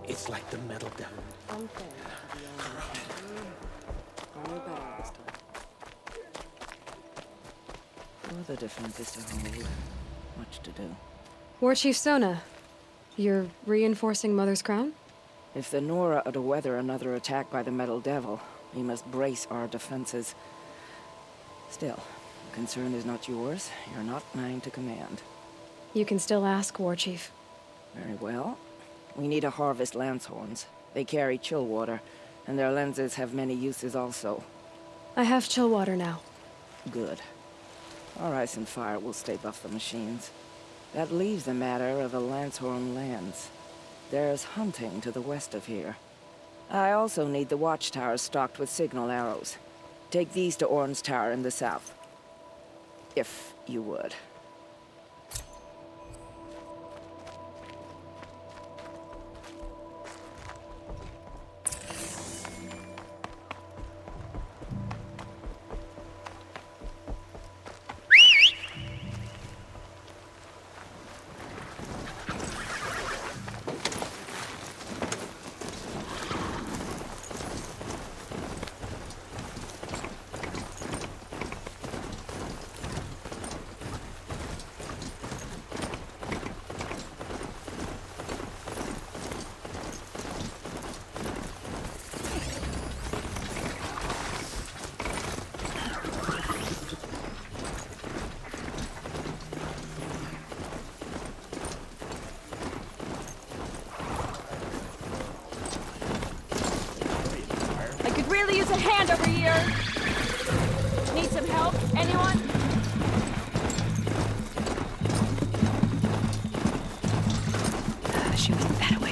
It's like the metal devil. Further defenses to hold. Much to do. War Chief Sona, you're reinforcing Mother's Crown? If the Nora are to weather another attack by the Metal Devil, we must brace our defenses. Still, the concern is not yours. You're not mine to command. You can still ask, War Chief. Very well. We need to harvest Lancehorns. They carry chill water, and their lenses have many uses also. I have chill water now. Good. Horizon Fire will stay buff the machines. That leaves the matter of a Lancehorn lance. There's hunting to the west of here. I also need the watchtowers stocked with signal arrows. Take these to Orn's Tower in the south. If you would. a hand over here. Need some help? Anyone? She moved that away.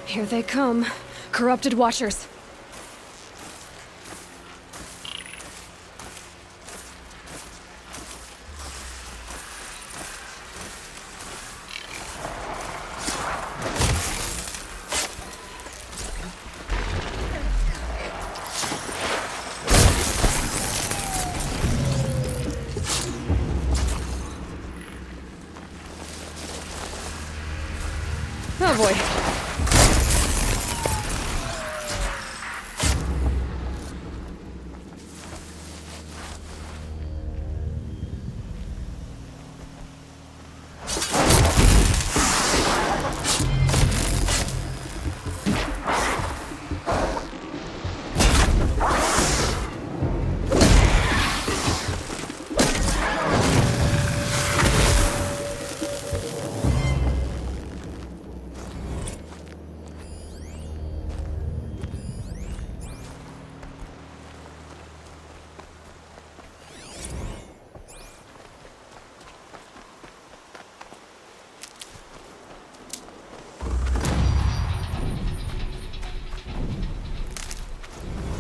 Here they come. Corrupted Watchers. Oh boy.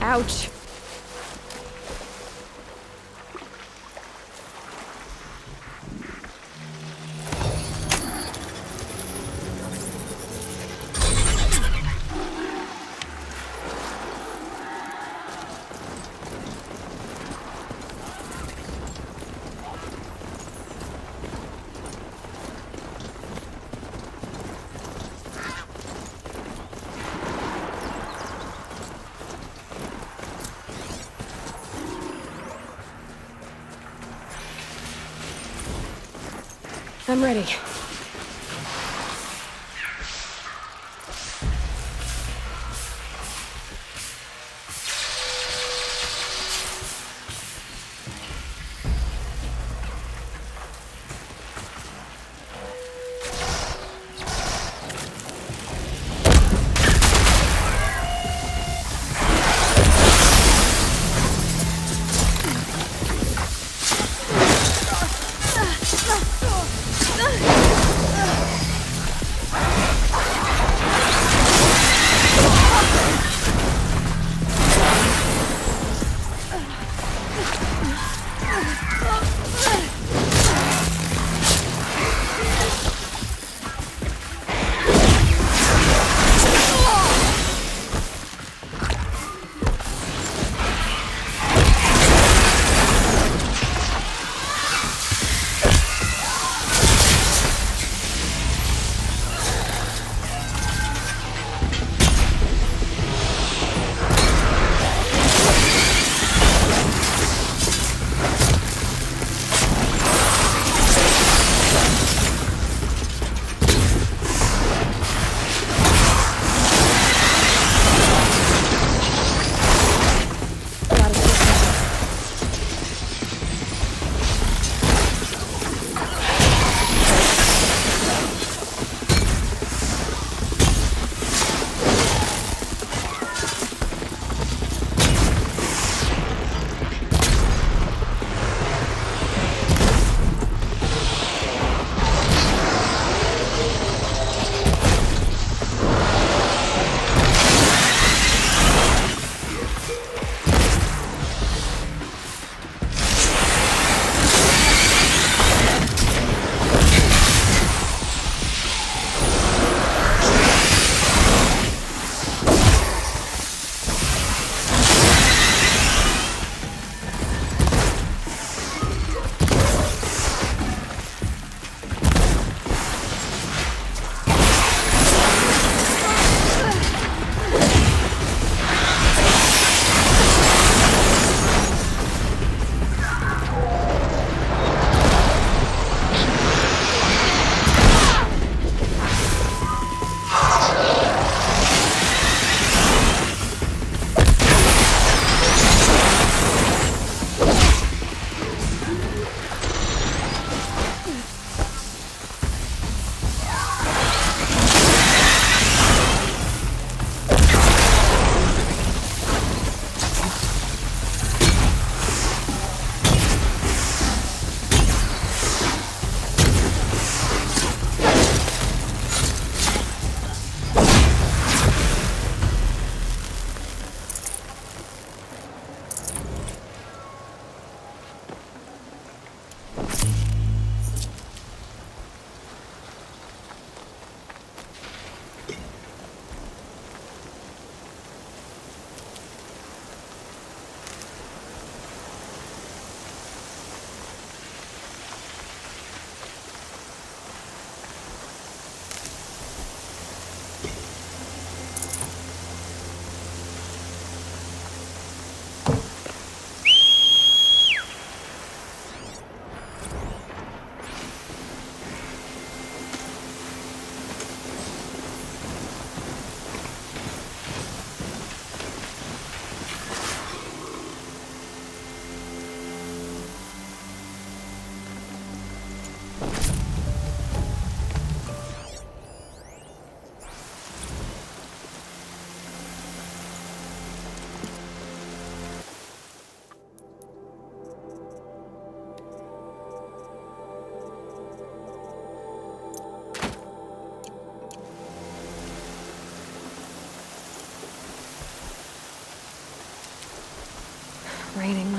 Ouch. I'm ready.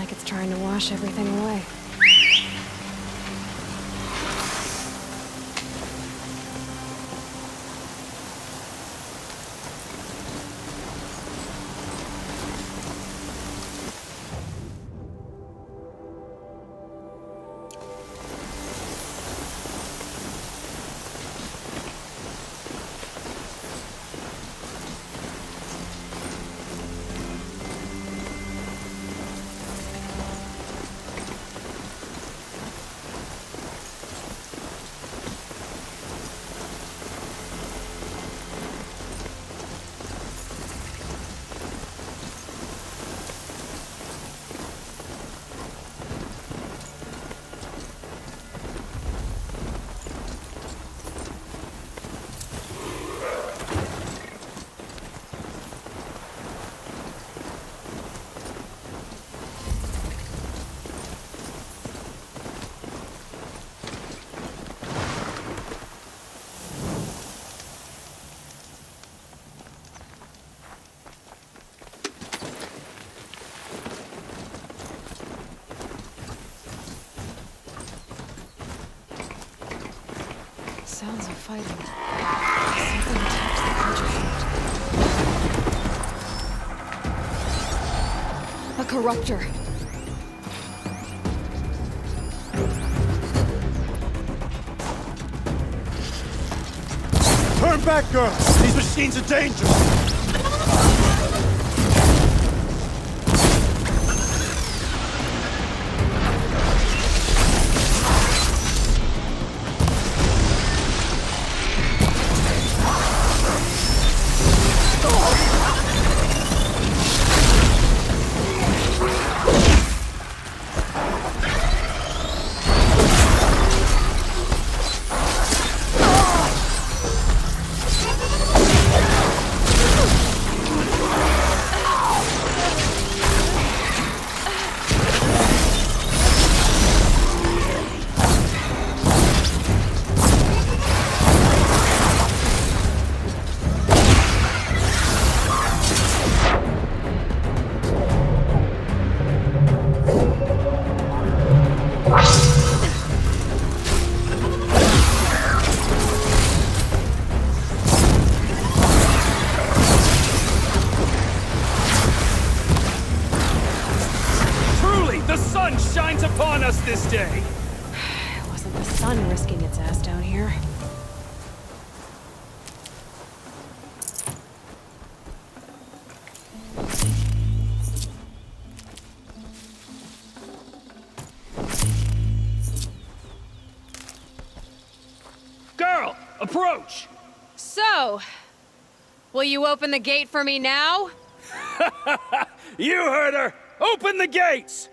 like it's trying to wash everything away. Sounds of fighting. Something attacks the culture fort. A corruptor. Turn back, girl! These machines are dangerous! This day. It wasn't the sun risking its ass down here. Girl, approach! So, will you open the gate for me now? You heard her! Open the gates!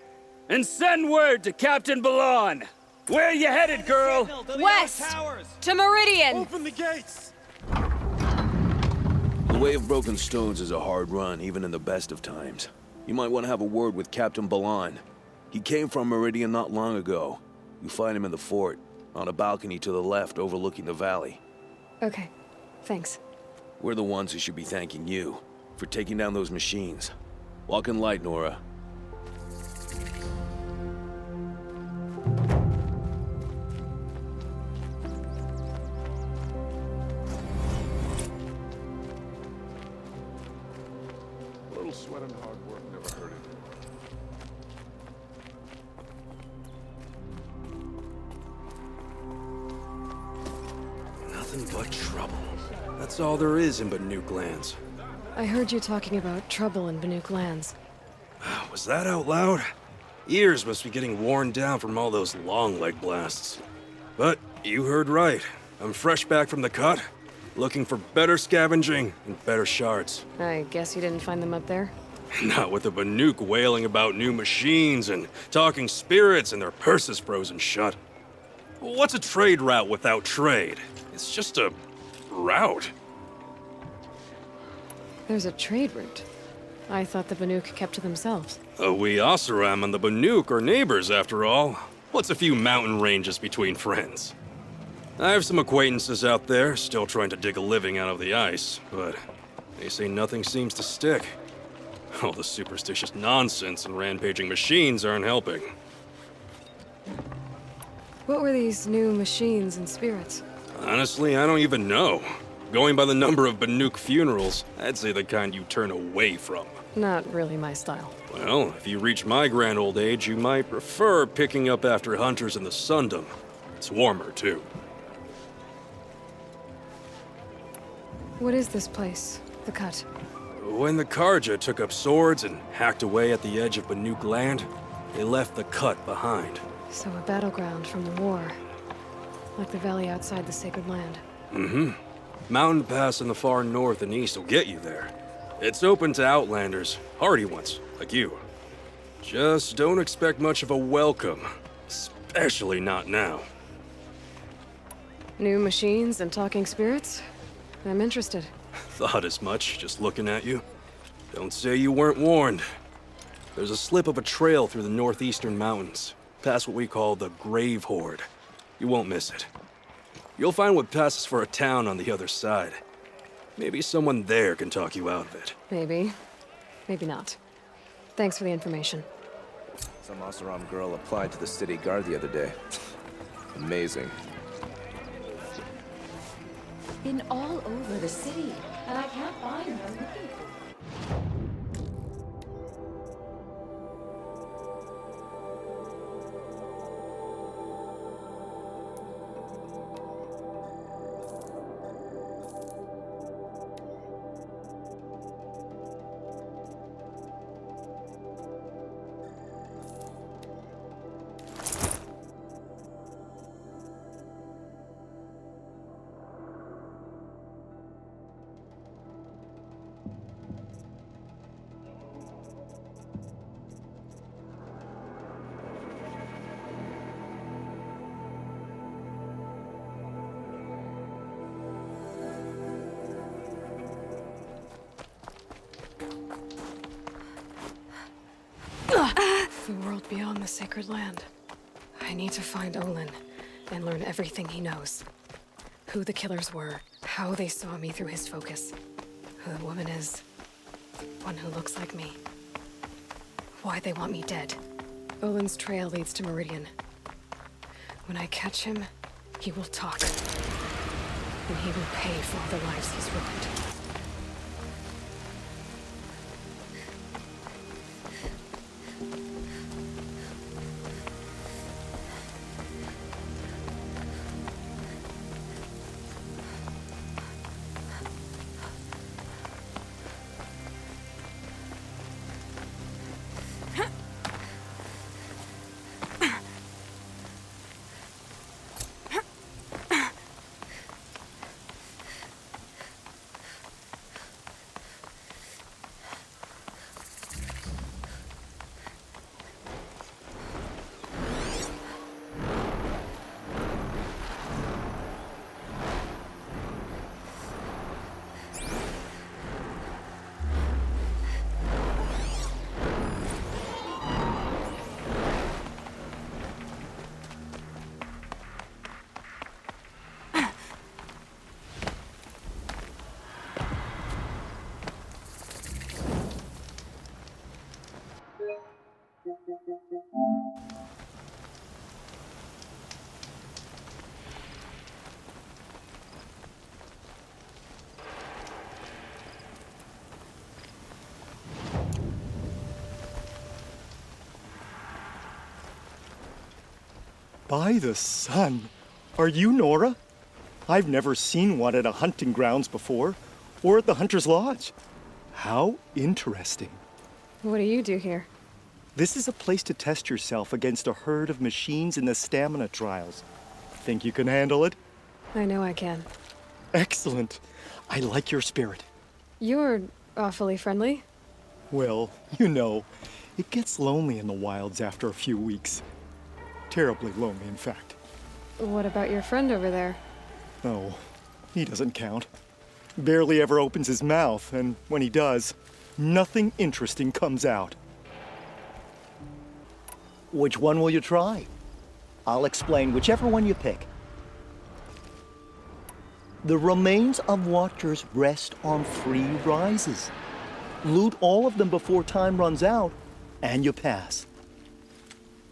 And send word to Captain Olan. Where you headed, girl? West! To Meridian! Open the gates! The Way of Broken Stones is a hard run, even in the best of times. You might want to have a word with Captain Olan. He came from Meridian not long ago. You find him in the fort, on a balcony to the left overlooking the valley. Okay, thanks. We're the ones who should be thanking you for taking down those machines. Walk in light, Nora. Sweat and hard work never hurt it. Nothing but trouble. That's all there is in Banuk lands. I heard you talking about trouble in Banuk lands. Was that out loud? Ears must be getting worn down from all those long leg blasts. But you heard right. I'm fresh back from the cut, looking for better scavenging and better shards. I guess you didn't find them up there? Not with the Banuk wailing about new machines and talking spirits and their purses frozen shut. What's a trade route without trade? It's just a route. There's a trade route. I thought the Banuk kept to themselves. We Oseram and the Banuk are neighbors, after all. What's a few mountain ranges between friends? I have some acquaintances out there, still trying to dig a living out of the ice, but they say nothing seems to stick. All the superstitious nonsense and rampaging machines aren't helping. What were these new machines and spirits? Honestly, I don't even know. Going by the number of Banuk funerals, I'd say the kind you turn away from. Not really my style. Well, if you reach my grand old age, you might prefer picking up after hunters in the Sundom. It's warmer, too. What is this place? The Cut? When the Karja took up swords and hacked away at the edge of Banuk land, they left the Cut behind. So a battleground from the war. Like the valley outside the Sacred Land. Mm-hmm. Mountain Pass in the far north and east will get you there. It's open to outlanders, hardy ones, like you. Just don't expect much of a welcome, especially not now. New machines and talking spirits? I'm interested. Thought as much, just looking at you. Don't say you weren't warned. There's a slip of a trail through the northeastern mountains, past what we call the Grave Horde. You won't miss it. You'll find what passes for a town on the other side. Maybe someone there can talk you out of it. Maybe. Maybe not. Thanks for the information. Some Oseram girl applied to the city guard the other day. Amazing. Been all over the city, and I can't find her looking for. The world beyond the Sacred Land. I need to find Olan and learn everything he knows. Who the killers were, how they saw me through his focus, who the woman is, one who looks like me. Why they want me dead. Olan's trail leads to Meridian. When I catch him, he will talk. And he will pay for all the lives he's ruined. By the sun! Are you Nora? I've never seen one at a hunting grounds before, or at the Hunter's Lodge. How interesting. What do you do here? This is a place to test yourself against a herd of machines in the stamina trials. Think you can handle it? I know I can. Excellent. I like your spirit. You're awfully friendly. Well, you know, it gets lonely in the wilds after a few weeks. Terribly lonely, in fact. What about your friend over there? Oh, he doesn't count. Barely ever opens his mouth, and when he does, nothing interesting comes out. Which one will you try? I'll explain whichever one you pick. The remains of Watchers rest on 3 rises. loot all of them before time runs out, and you pass.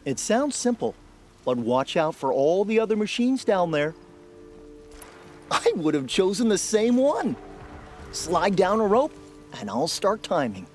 It sounds simple, but watch out for all the other machines down there. I would have chosen the same one. Slide down a rope, and I'll start timing.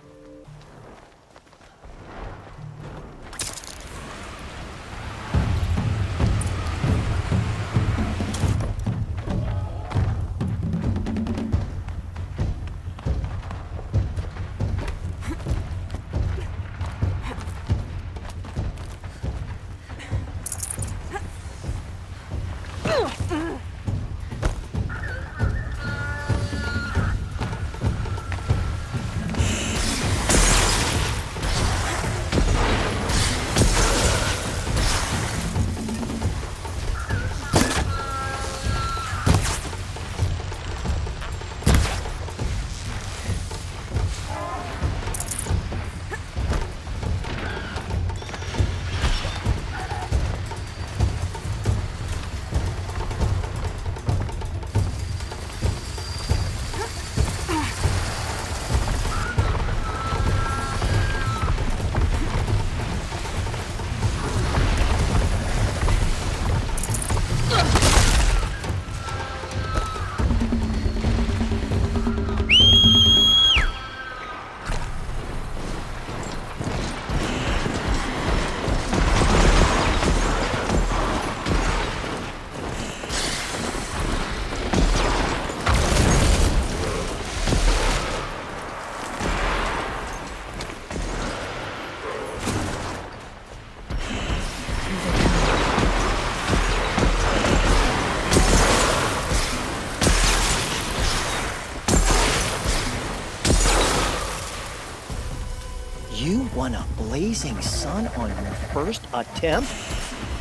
Won a blazing sun on your first attempt?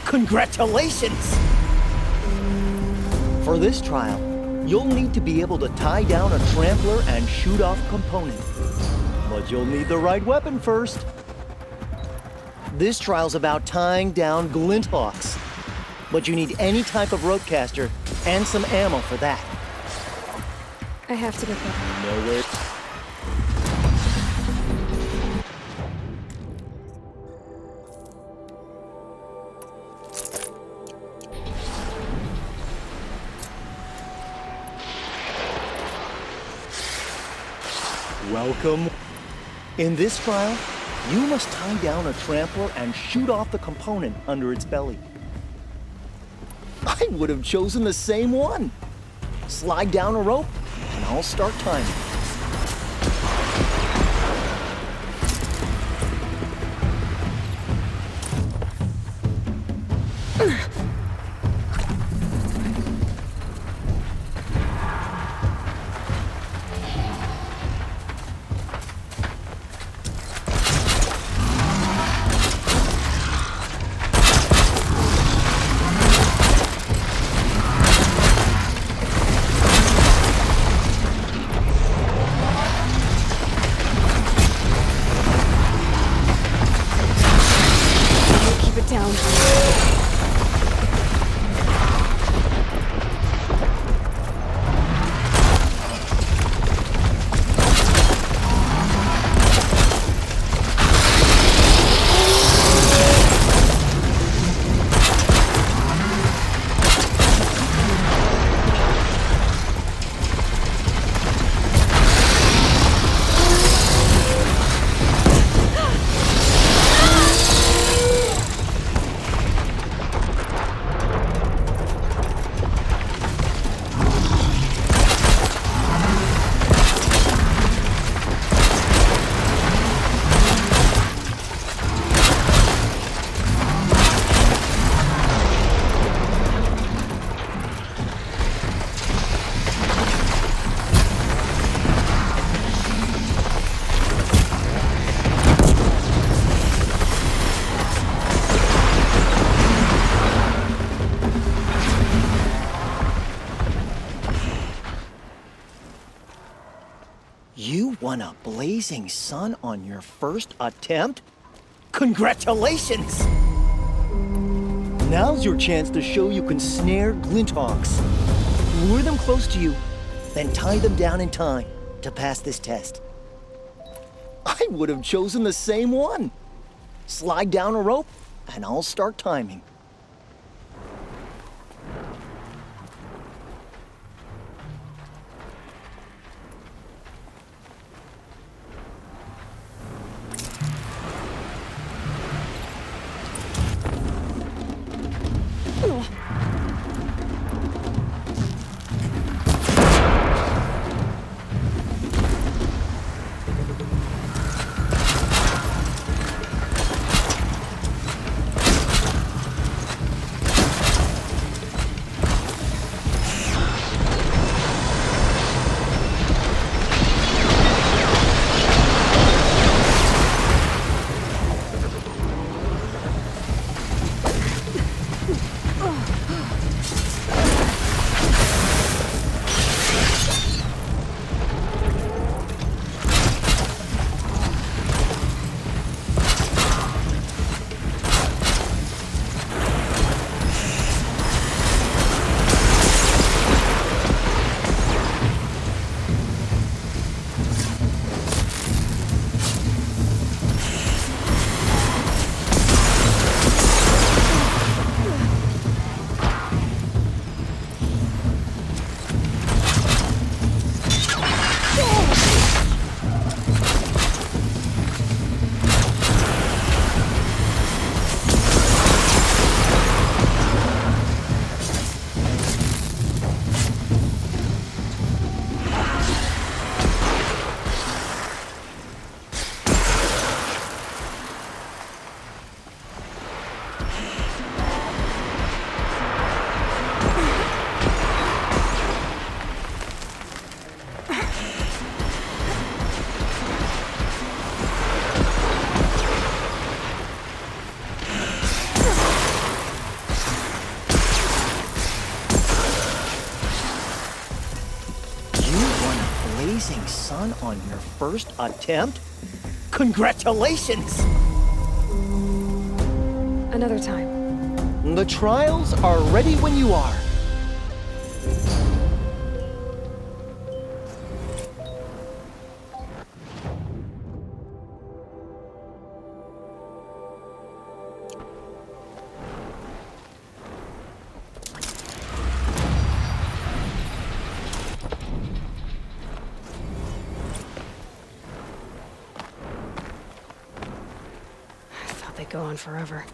Congratulations! For this trial, you'll need to be able to tie down a trampler and shoot off a component. But you'll need the right weapon first. This trial's about tying down glinthawks. But you need any type of ropecaster and some ammo for that. I have to get that. Nowhere. Welcome. In this trial, you must tie down a trampler and shoot off the component under its belly. I would have chosen the same one. Slide down a rope, and I'll start timing. Won a blazing sun on your first attempt? Congratulations! Now's your chance to show you can snare glinthawks. Lure them close to you, then tie them down in time to pass this test. I would have chosen the same one. Slide down a rope, and I'll start timing. Sun on your first attempt? Congratulations! Another time. The trials are ready when you are. Go on forever.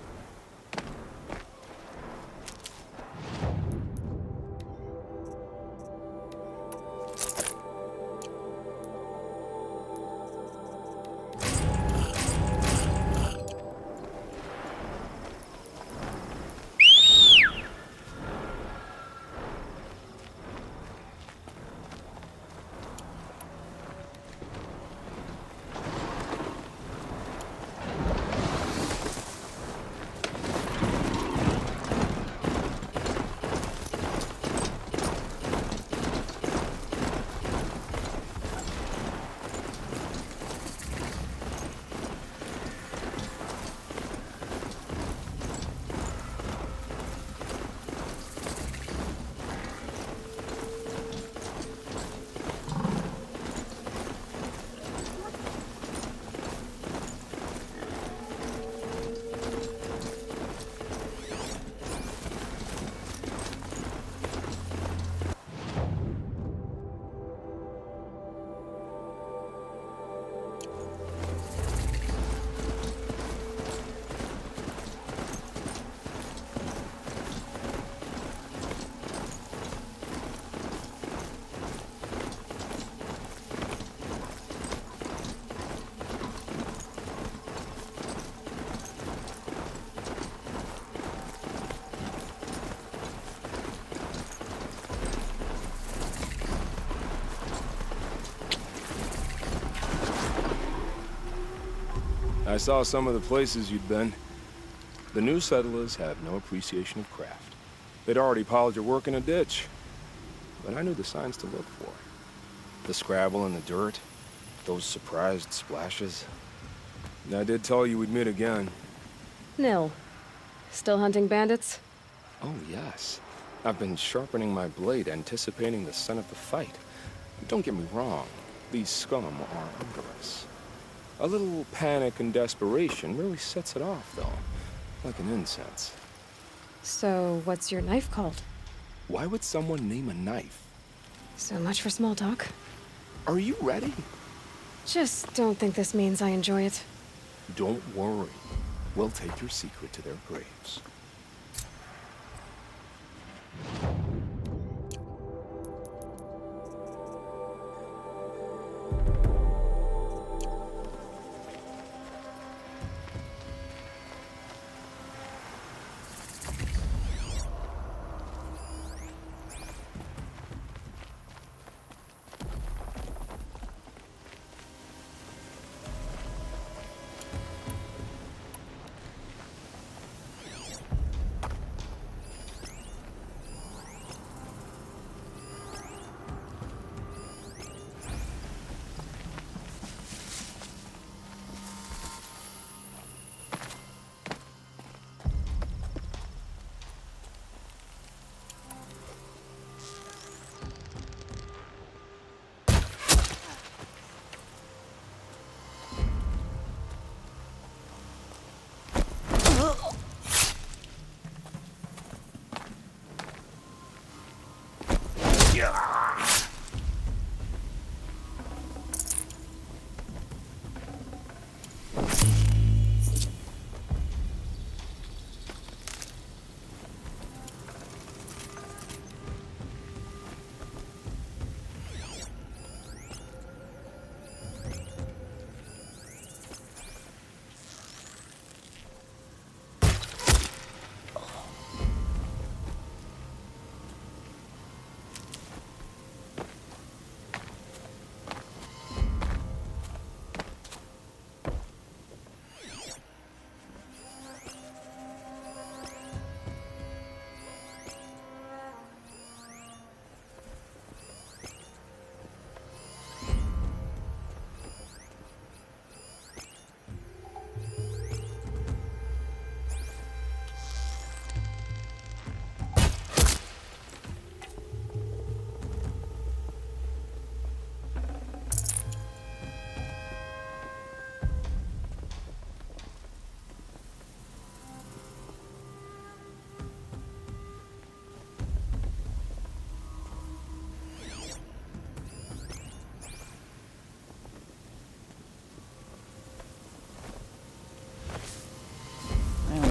I saw some of the places you'd been. The new settlers have no appreciation of craft. They'd already piled your work in a ditch. But I knew the signs to look for. The scrabble in the dirt, those surprised splashes. And I did tell you we'd meet again. Nil. Still hunting bandits? Oh, yes. I've been sharpening my blade, anticipating the scent of the fight. Don't get me wrong. These scum are under us. A little panic and desperation really sets it off, though. Like an incense. So, what's your knife called? Why would someone name a knife? So much for small talk. Are you ready? Just don't think this means I enjoy it. Don't worry. We'll take your secret to their graves.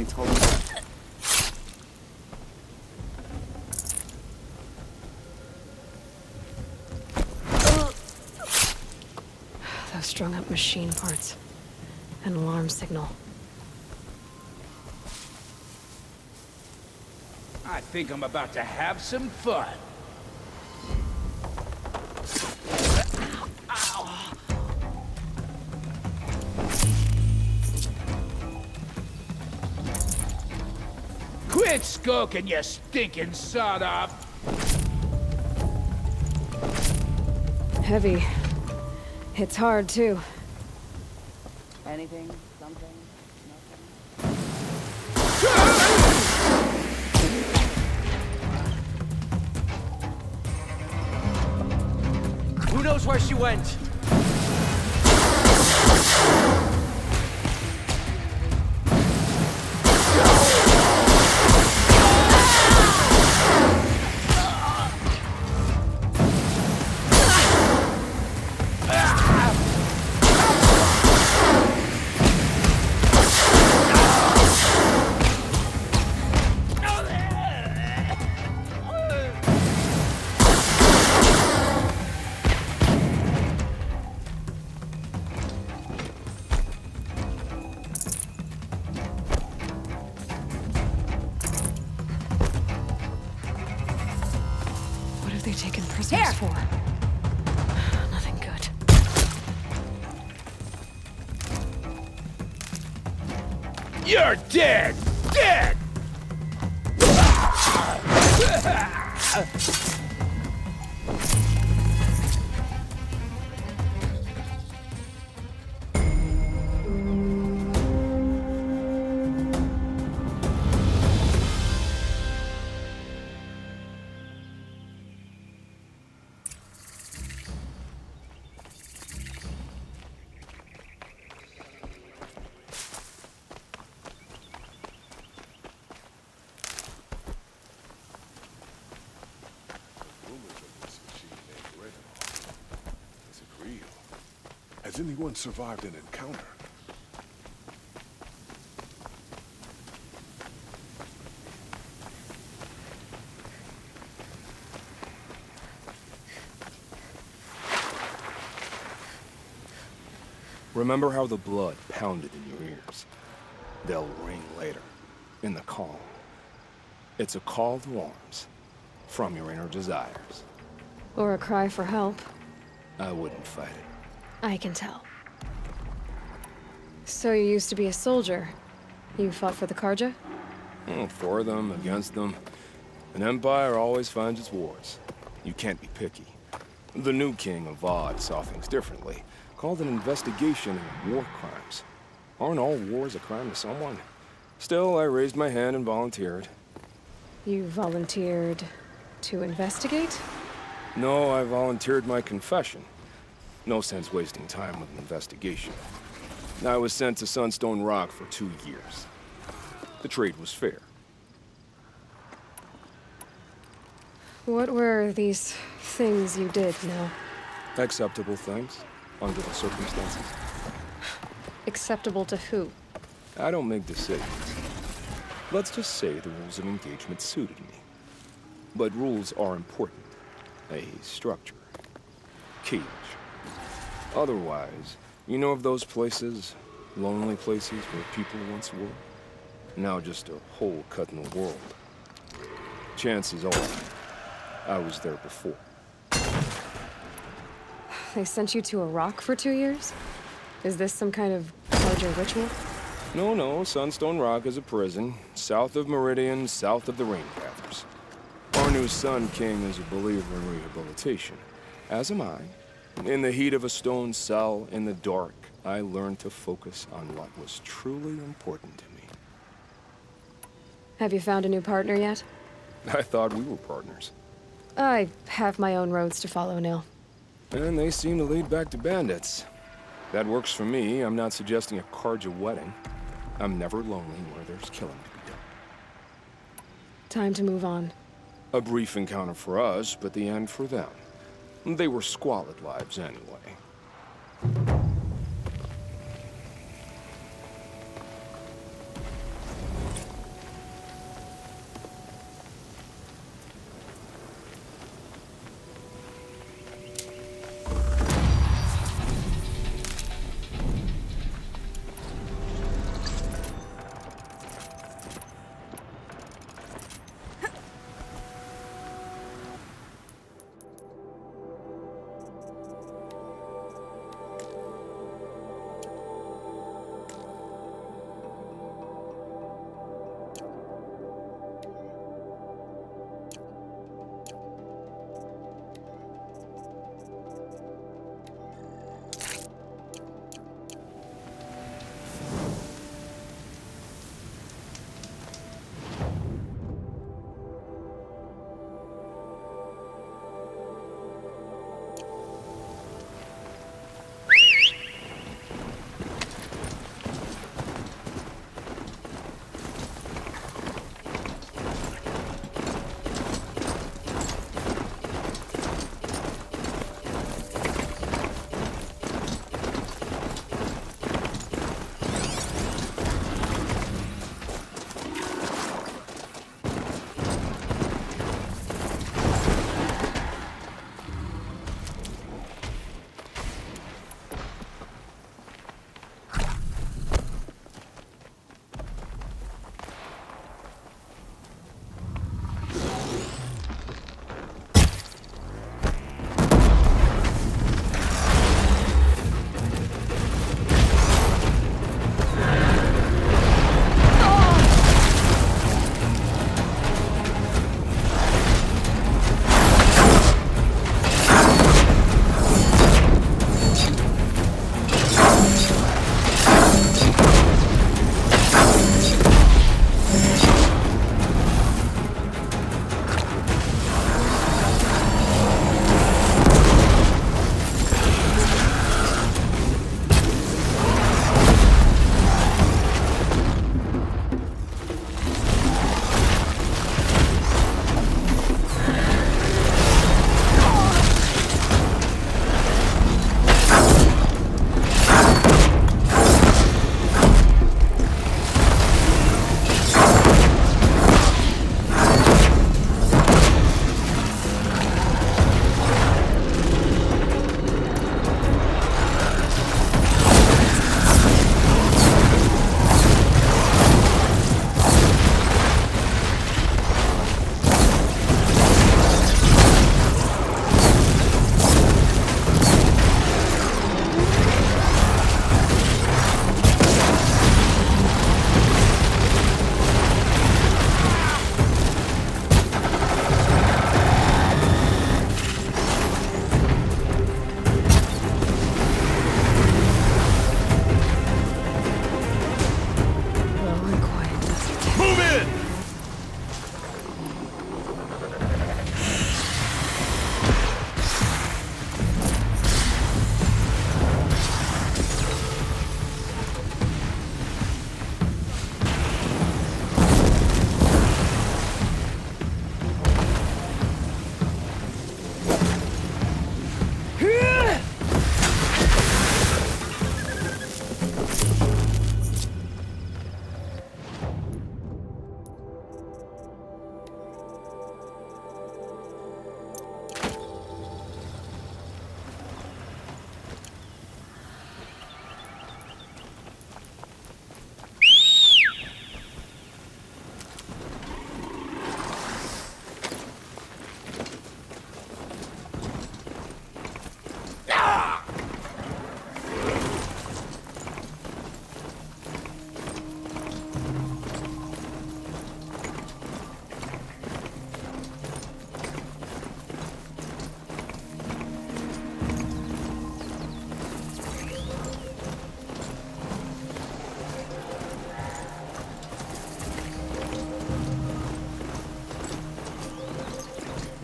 Told him that. Those strung up machine parts. An alarm signal. I think I'm about to have some fun. Quit skulking, you stinking sod-up! Heavy. Hits hard, too. Anything? Something? Nothing? Who knows where she went? Taken prisoners for? Nothing good. You're dead! Dead! anyone survived an encounter? Remember how the blood pounded in your ears? They'll ring later, in the calm. It's a call to arms, from your inner desires. Or a cry for help. I wouldn't fight it. I can tell. So you used to be a soldier. You fought for the Karja? For them, against them. An empire always finds its wars. You can't be picky. The new king of Vod saw things differently. Called an investigation into war crimes. Aren't all wars a crime to someone? Still, I raised my hand and volunteered. You volunteered to investigate? No, I volunteered my confession. No sense wasting time with an investigation. I was sent to Sunstone Rock for 2 years. The trade was fair. What were these things you did, Nil? Acceptable things, under the circumstances. Acceptable to who? I don't make decisions. Let's just say the rules of engagement suited me. But rules are important. A structure. Cage. Otherwise, you know of those places, lonely places where people once were? Now just a hole cut in the world. Chances are, I was there before. They sent you to a rock for 2 years? Is this some kind of larger ritual? No, Sunstone Rock is a prison, south of Meridian, south of the Raingathers. Our new Sun King is a believer in rehabilitation, as am I. In the heat of a stone cell, in the dark, I learned to focus on what was truly important to me. Have you found a new partner yet? I thought we were partners. I have my own roads to follow, Nil. And they seem to lead back to bandits. That works for me. I'm not suggesting a Karja wedding. I'm never lonely where there's killing to be done. Time to move on. A brief encounter for us, but the end for them. They were squalid lives anyway.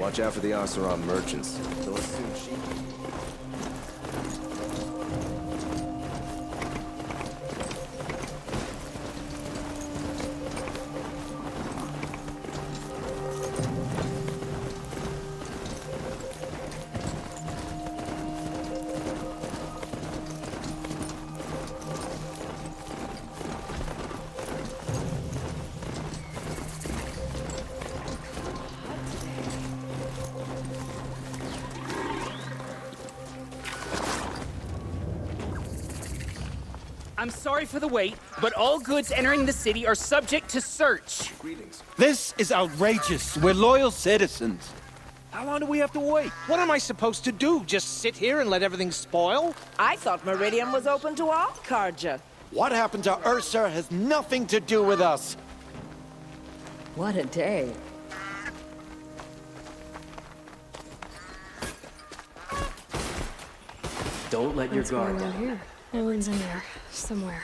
Watch out for the Oseram merchants. They'll assume she... I'm sorry for the wait, but all goods entering the city are subject to search. Greetings. This is outrageous. We're loyal citizens. How long do we have to wait? What am I supposed to do? Just sit here and let everything spoil? I thought Meridian was open to all, Karja. What happened to Ursa has nothing to do with us. What a day. Don't let your What's guard going on down. here? Olan's in there, somewhere.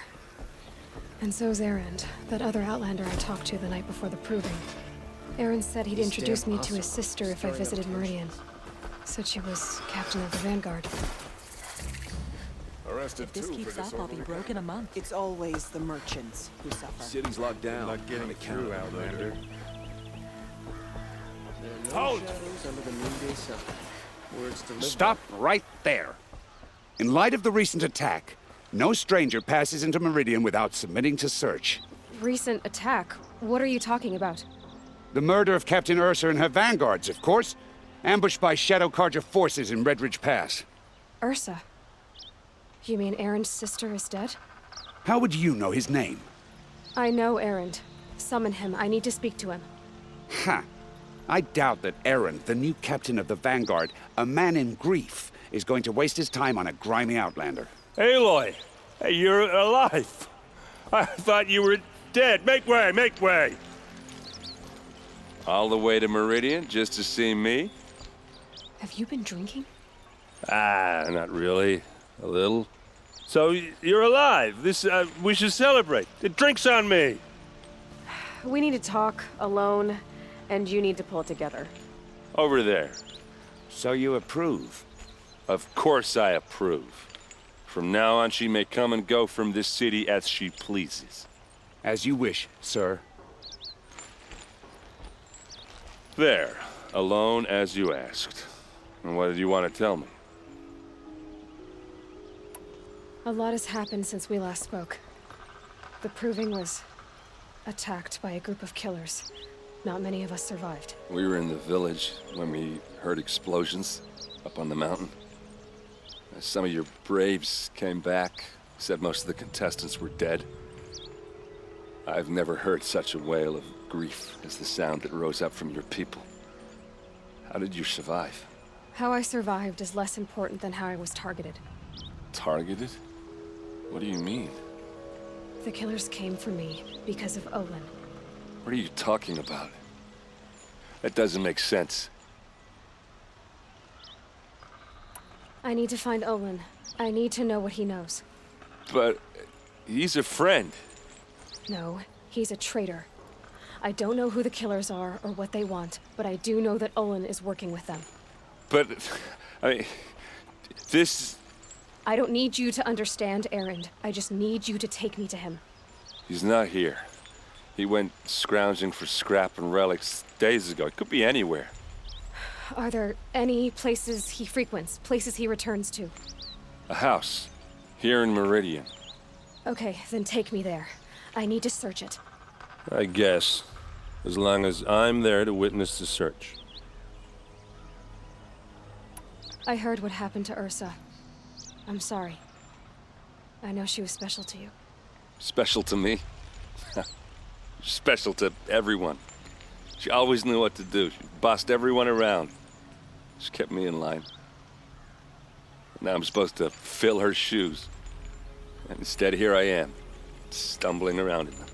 And so's Erend, that other Outlander I talked to the night before the proving. Erend said he'd introduce me to his sister if I visited Meridian. Said she was captain of the Vanguard. Arrested If this keeps up, I'll be broke in a month. It's always the merchants who suffer. City's locked down. Not getting through, Outlander. Hold! Stop right there. In light of the recent attack, no stranger passes into Meridian without submitting to search. Recent attack? What are you talking about? The murder of Captain Ursa and her vanguards, of course. Ambushed by Shadow Carja forces in Redridge Pass. Ursa? You mean Erend's sister is dead? How would you know his name? I know Erend. Summon him. I need to speak to him. Ha! I doubt that Erend, the new captain of the Vanguard, a man in grief, is going to waste his time on a grimy outlander. Aloy! Hey, you're alive! I thought you were dead. Make way, make way! All the way to Meridian just to see me? Have you been drinking? Ah, not really. A little. So, you're alive. We should celebrate. The drink's on me. We need to talk, alone, and you need to pull it together. Over there. So you approve? Of course I approve. From now on, she may come and go from this city as she pleases. As you wish, sir. There. Alone as you asked. And what did you want to tell me? A lot has happened since we last spoke. The Proving was attacked by a group of killers. Not many of us survived. We were in the village when we heard explosions up on the mountain. Some of your braves came back, said most of the contestants were dead. I've never heard such a wail of grief as the sound that rose up from your people. How did you survive? How I survived is less important than how I was targeted. Targeted? What do you mean? The killers came for me because of Olan. What are you talking about? That doesn't make sense. I need to find Olan. I need to know what he knows. But he's a friend. No, he's a traitor. I don't know who the killers are or what they want, but I do know that Olan is working with them. But, I mean, this... I don't need you to understand, Erend. I just need you to take me to him. He's not here. He went scrounging for scrap and relics days ago. It could be anywhere. Are there any places he frequents, places he returns to? A house. Here in Meridian. Okay, then take me there. I need to search it. I guess. As long as I'm there to witness the search. I heard what happened to Ursa. I'm sorry. I know she was special to you. Special to me? Special to everyone. She always knew what to do. She bossed everyone around. She kept me in line. Now I'm supposed to fill her shoes. And instead, here I am, stumbling around in them.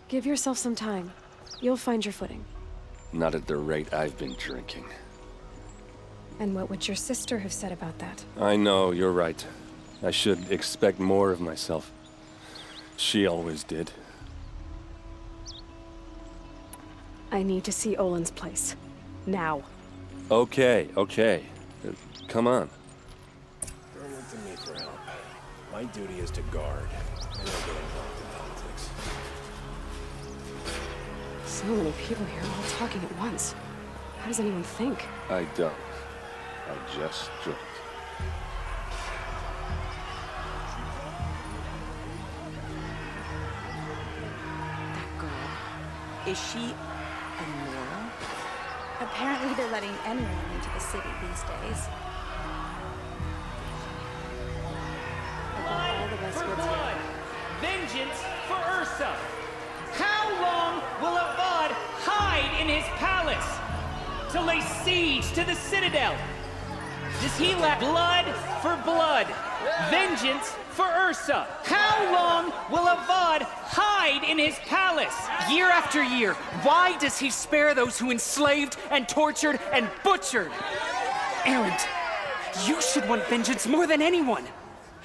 Give yourself some time. You'll find your footing. Not at the rate I've been drinking. And what would your sister have said about that? I know, you're right. I should expect more of myself. She always did. I need to see Olan's place. Now. Okay. Come on. Don't look to me for help. My duty is to guard. I don't get involved in politics. So many people here, all talking at once. How does anyone think? I don't. I just drink. That girl. Is she a Nora? Apparently they're letting anyone into the city these days. All the rest For of blood! Vengeance for Ursa! How long will Avad hide in his palace? To lay siege to the Citadel? Does he lack blood for blood? Vengeance for Ursa! How long will Avad hide in his palace? Year after year, why does he spare those who enslaved and tortured and butchered? Erend, you should want vengeance more than anyone.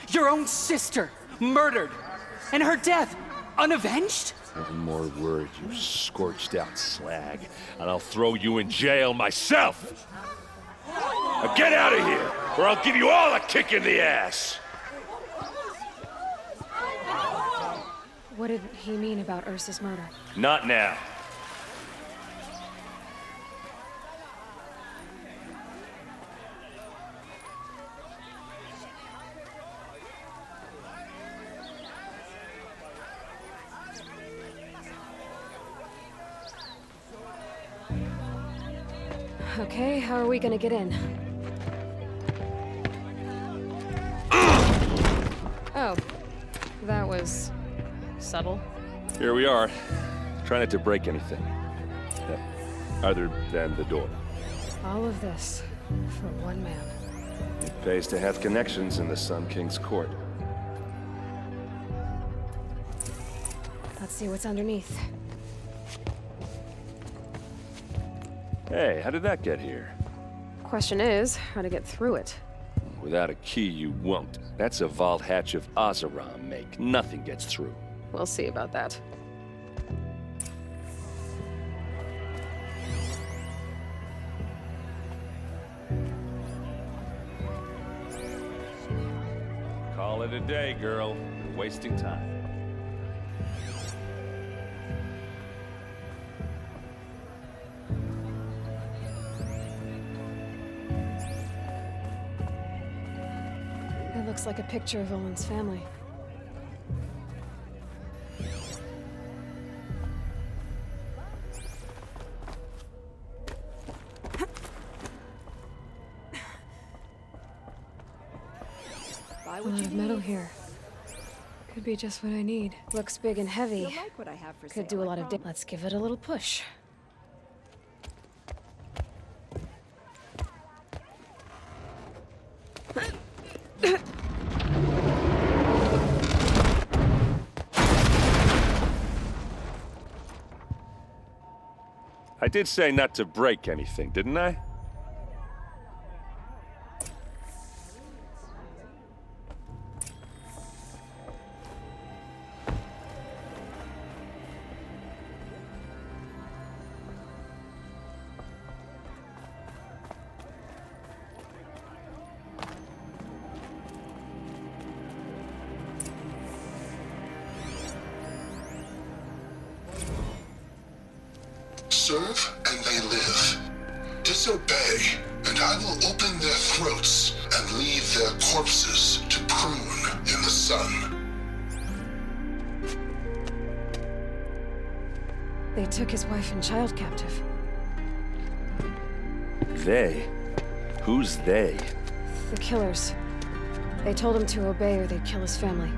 Your own sister, murdered, and her death, unavenged? One more word, you scorched out slag, and I'll throw you in jail myself! Now get out of here, or I'll give you all a kick in the ass! What did he mean about Ursa's murder? Not now. Okay, how are we gonna get in? Oh, that was subtle. Here we are. Try not to break anything. Other than the door. All of this for one man. It pays to have connections in the Sun King's court. Let's see what's underneath. Hey, how did that get here? Question is, how to get through it. Without a key, you won't. That's a vault hatch of Oseram make. Nothing gets through. We'll see about that. Call it a day, girl. You're wasting time. It looks like a picture of Olan's family. A lot of metal here. Could be just what I need. Looks big and heavy. You'll like what I have for Could sale, do a I lot of. promise. Let's give it a little push. I did say not to break anything, didn't I? Serve and they live. Disobey, and I will open their throats and leave their corpses to prune in the sun. They took his wife and child captive. They? Who's they? The killers. They told him to obey or they'd kill his family.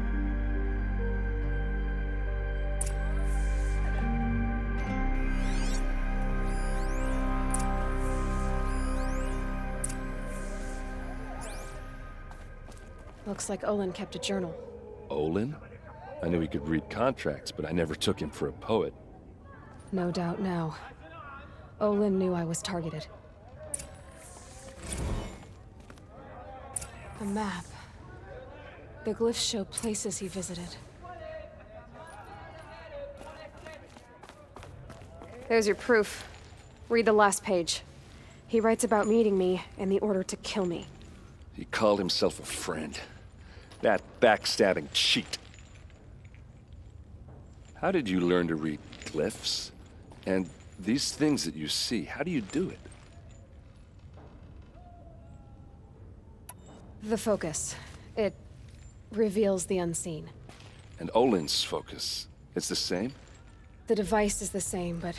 Looks like Olan kept a journal. Olan? I knew he could read contracts, but I never took him for a poet. No doubt now. Olan knew I was targeted. A map. The glyphs show places he visited. There's your proof. Read the last page. He writes about meeting me and the order to kill me. He called himself a friend. That backstabbing cheat. How did you learn to read glyphs? And these things that you see, how do you do it? The focus. It reveals the unseen. And Olin's focus, it's the same? The device is the same, but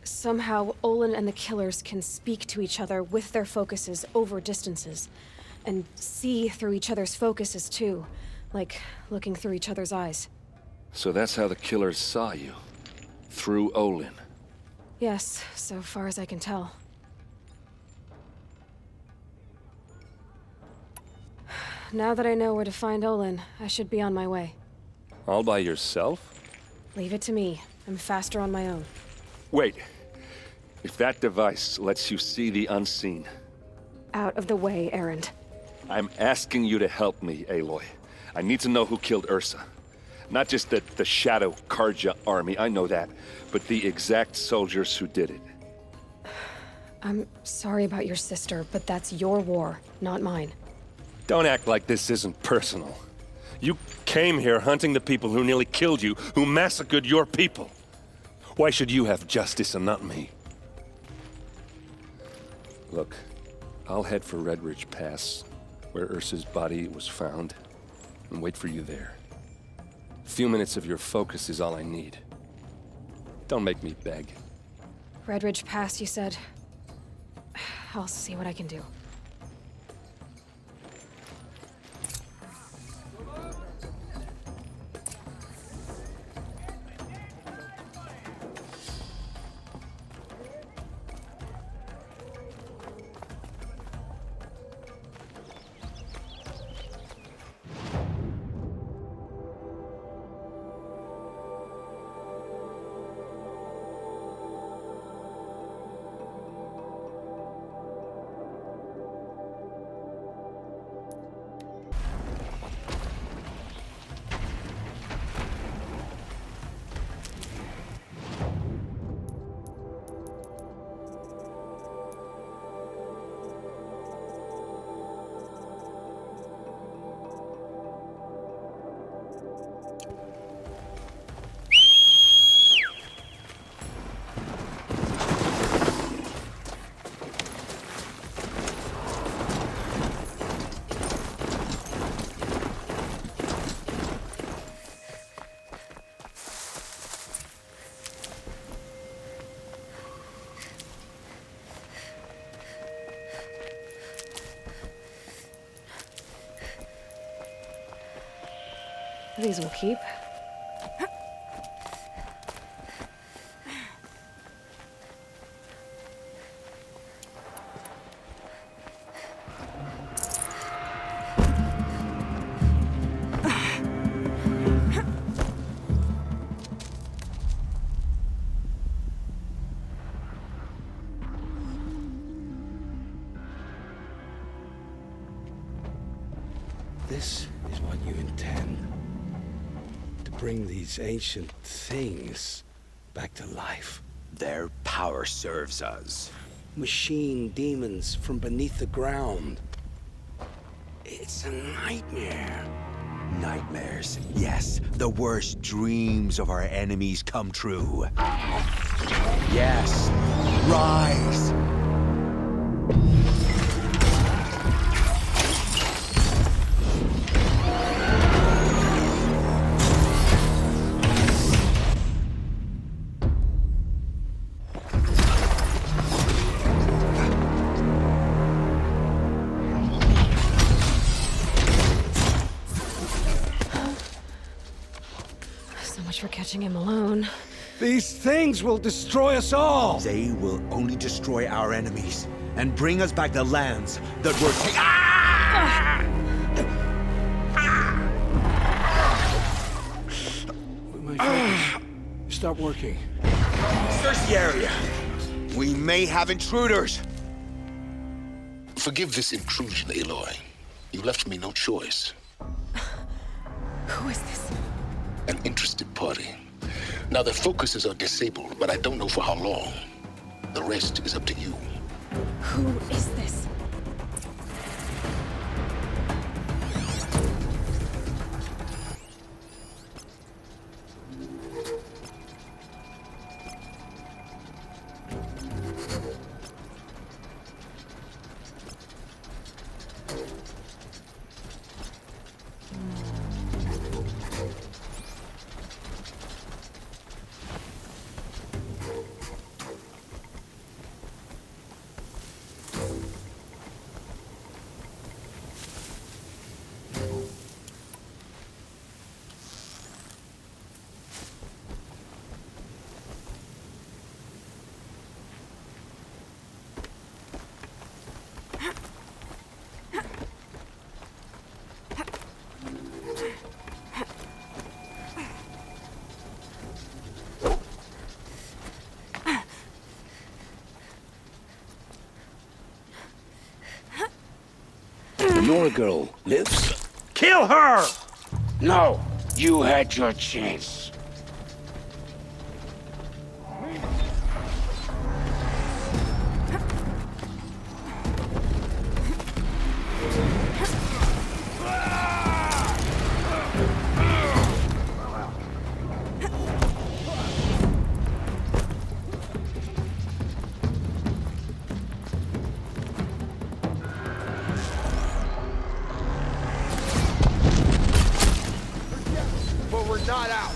somehow Olan and the killers can speak to each other with their focuses over distances, and see through each other's focuses too, like looking through each other's eyes. So that's how the killers saw you? Through Olan? Yes, so far as I can tell. Now that I know where to find Olan, I should be on my way. All by yourself? Leave it to me. I'm faster on my own. Wait. If that device lets you see the unseen... Out of the way, Erend. I'm asking you to help me, Aloy. I need to know who killed Ursa. Not just the Shadow Karja army, I know that, but the exact soldiers who did it. I'm sorry about your sister, but that's your war, not mine. Don't act like this isn't personal. You came here hunting the people who nearly killed you, who massacred your people. Why should you have justice and not me? Look, I'll head for Red Ridge Pass, where Ursa's body was found, and wait for you there. A few minutes of your focus is all I need. Don't make me beg. Red Ridge Pass, you said? I'll see what I can do. These will keep. This is what you intend. Bring these ancient things back to life. Their power serves us. Machine demons from beneath the ground. It's a nightmare. Nightmares, yes. The worst dreams of our enemies come true. Yes. Rise! For catching him alone. These things will destroy us all! They will only destroy our enemies and bring us back the lands that were My focus. Stop working. Search the area. We may have intruders. Forgive this intrusion, Aloy. You left me no choice. Who is this? An interested party. Now, their focuses are disabled, but I don't know for how long. The rest is up to you. Who is this? Nora girl lives? Kill her! No, you had your chance. Not out.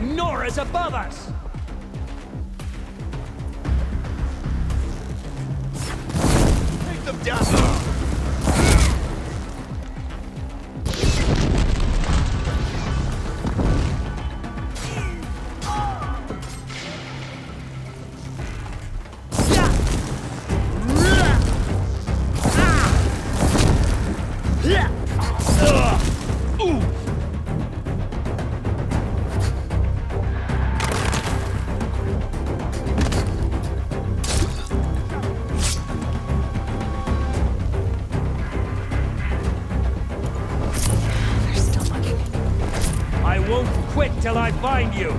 Nora's above us! Take them down! Till I find you!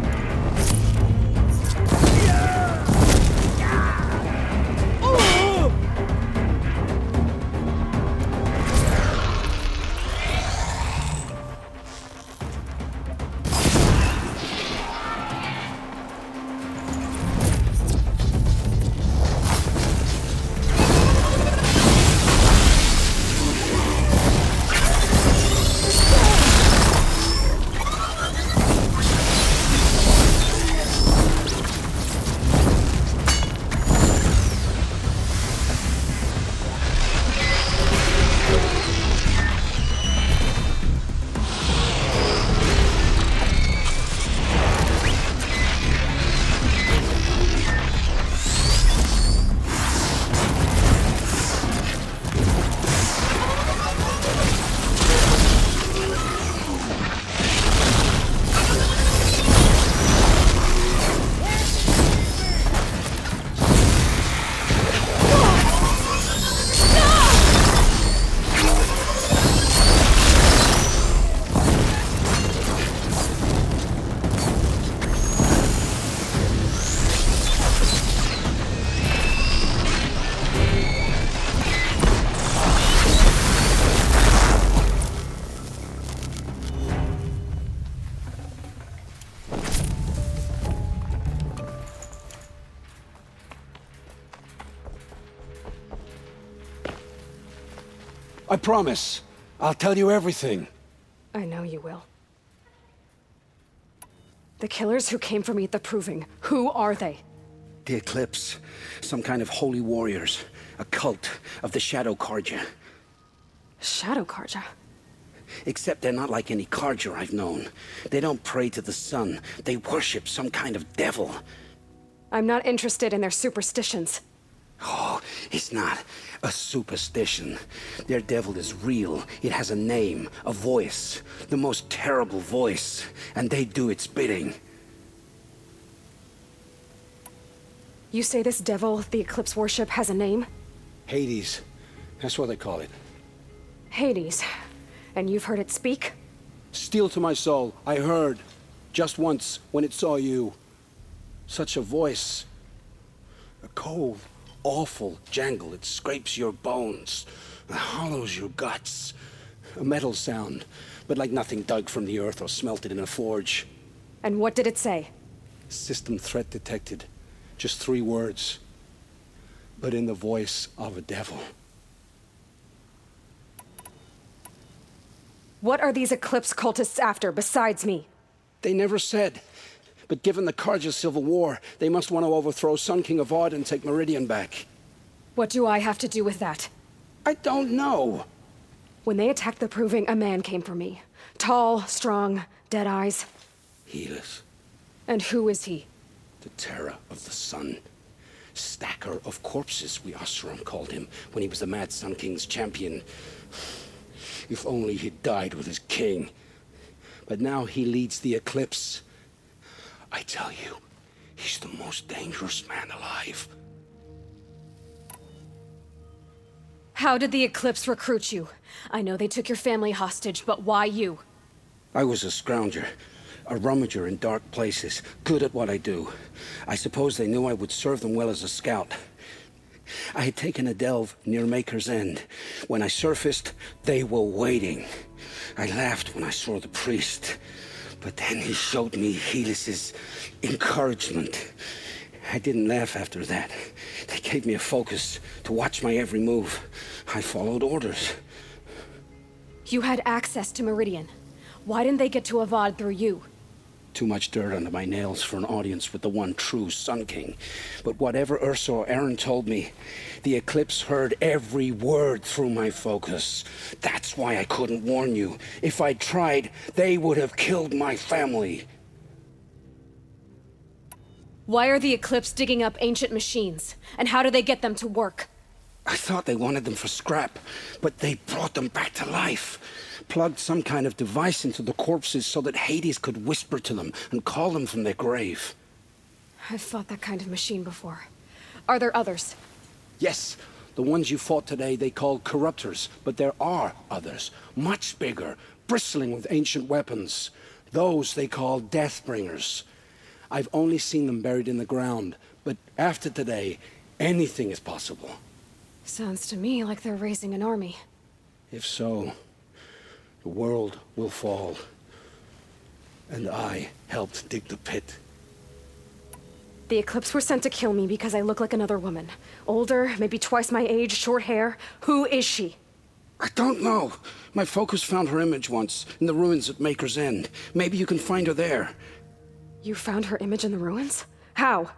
I promise. I'll tell you everything. I know you will. The killers who came for me at the Proving, who are they? The Eclipse. Some kind of holy warriors. A cult of the Shadow Carja. Shadow Carja? Except they're not like any Carja I've known. They don't pray to the sun. They worship some kind of devil. I'm not interested in their superstitions. Oh, it's not a superstition. Their devil is real. It has a name, a voice. The most terrible voice. And they do its bidding. You say this devil the Eclipse worship has a name? Hades. That's what they call it. Hades. And you've heard it speak? Steel to my soul. I heard. Just once, when it saw you. Such a voice. A cold, awful jangle. It scrapes your bones. It hollows your guts. A metal sound, but like nothing dug from the earth or smelted in a forge. And what did it say? System threat detected. Just 3 words. But in the voice of a devil. What are these Eclipse cultists after, besides me? They never said. But given the Carja civil war, they must want to overthrow Sun King Avad and take Meridian back. What do I have to do with that? I don't know. When they attacked the Proving, a man came for me. Tall, strong, dead eyes. Helis. And who is he? The terror of the sun. Stacker of corpses, we Oseram called him, when he was the Mad Sun King's champion. If only he'd died with his king. But now he leads the Eclipse. I tell you, he's the most dangerous man alive. How did the Eclipse recruit you? I know they took your family hostage, but why you? I was a scrounger, a rummager in dark places, good at what I do. I suppose they knew I would serve them well as a scout. I had taken a delve near Maker's End. When I surfaced, they were waiting. I laughed when I saw the priest. But then he showed me Helis's encouragement. I didn't laugh after that. They gave me a focus to watch my every move. I followed orders. You had access to Meridian. Why didn't they get to Avad through you? Too much dirt under my nails for an audience with the one true Sun King. But whatever Ursa or Aaron told me, the Eclipse heard every word through my focus. That's why I couldn't warn you. If I'd tried, they would have killed my family. Why are the Eclipse digging up ancient machines? And how do they get them to work? I thought they wanted them for scrap, but they brought them back to life. Plugged some kind of device into the corpses so that Hades could whisper to them and call them from their grave. I've fought that kind of machine before. Are there others? Yes, the ones you fought today they called corruptors, but there are others, much bigger, bristling with ancient weapons. Those they call Deathbringers. I've only seen them buried in the ground, but after today, anything is possible. Sounds to me like they're raising an army. If so, the world will fall. And I helped dig the pit. The Eclipse were sent to kill me because I look like another woman. Older, maybe twice my age, short hair. Who is she? I don't know. My focus found her image once, in the ruins at Maker's End. Maybe you can find her there. You found her image in the ruins? How?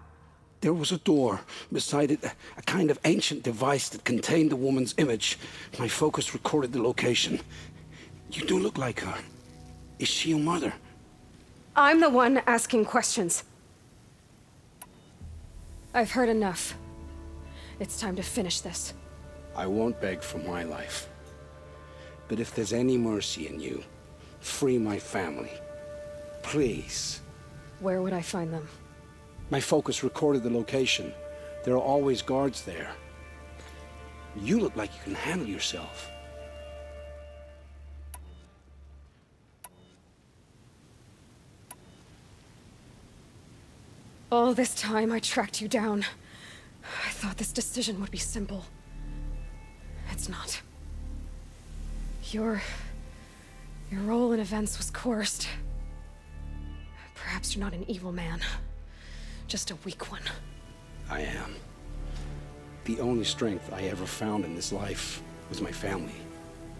There was a door. Beside it, a kind of ancient device that contained the woman's image. My focus recorded the location. You do look like her. Is she your mother? I'm the one asking questions. I've heard enough. It's time to finish this. I won't beg for my life. But if there's any mercy in you, free my family. Please. Where would I find them? My focus recorded the location. There are always guards there. You look like you can handle yourself. All this time I tracked you down. I thought this decision would be simple. It's not. Your role in events was coerced. Perhaps you're not an evil man. Just a weak one. I am. The only strength I ever found in this life was my family.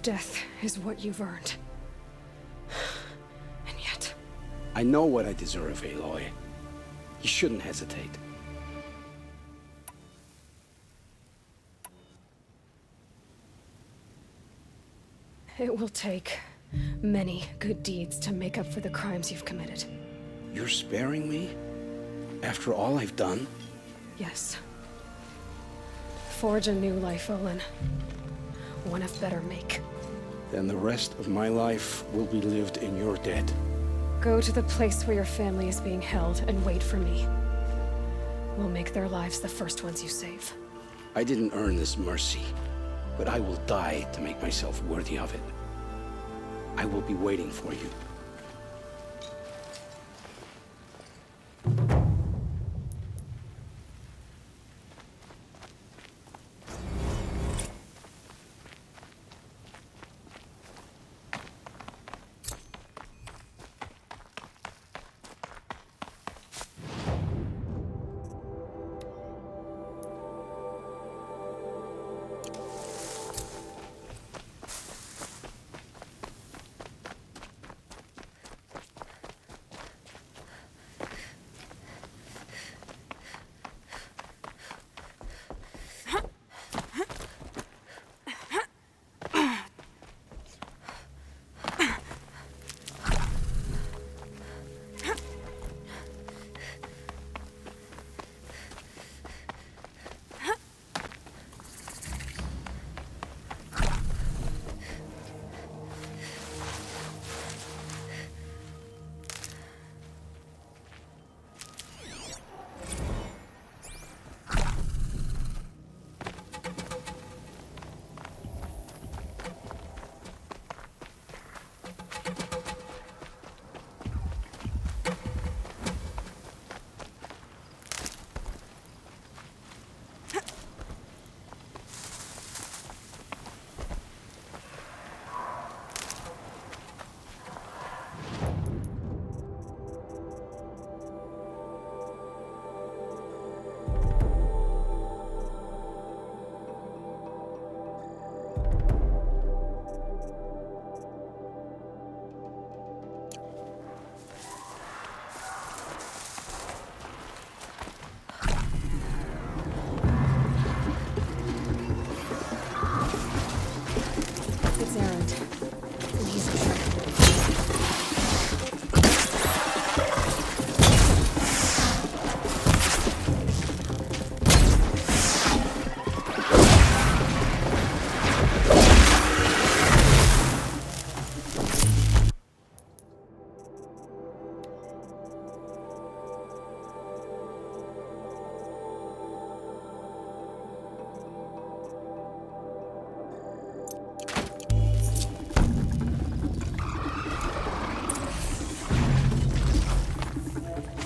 Death is what you've earned. And yet... I know what I deserve, Aloy. You shouldn't hesitate. It will take many good deeds to make up for the crimes you've committed. You're sparing me? After all I've done? Yes. Forge a new life, Olan. One of better make. Then the rest of my life will be lived in your debt. Go to the place where your family is being held and wait for me. We'll make their lives the first ones you save. I didn't earn this mercy, but I will die to make myself worthy of it. I will be waiting for you.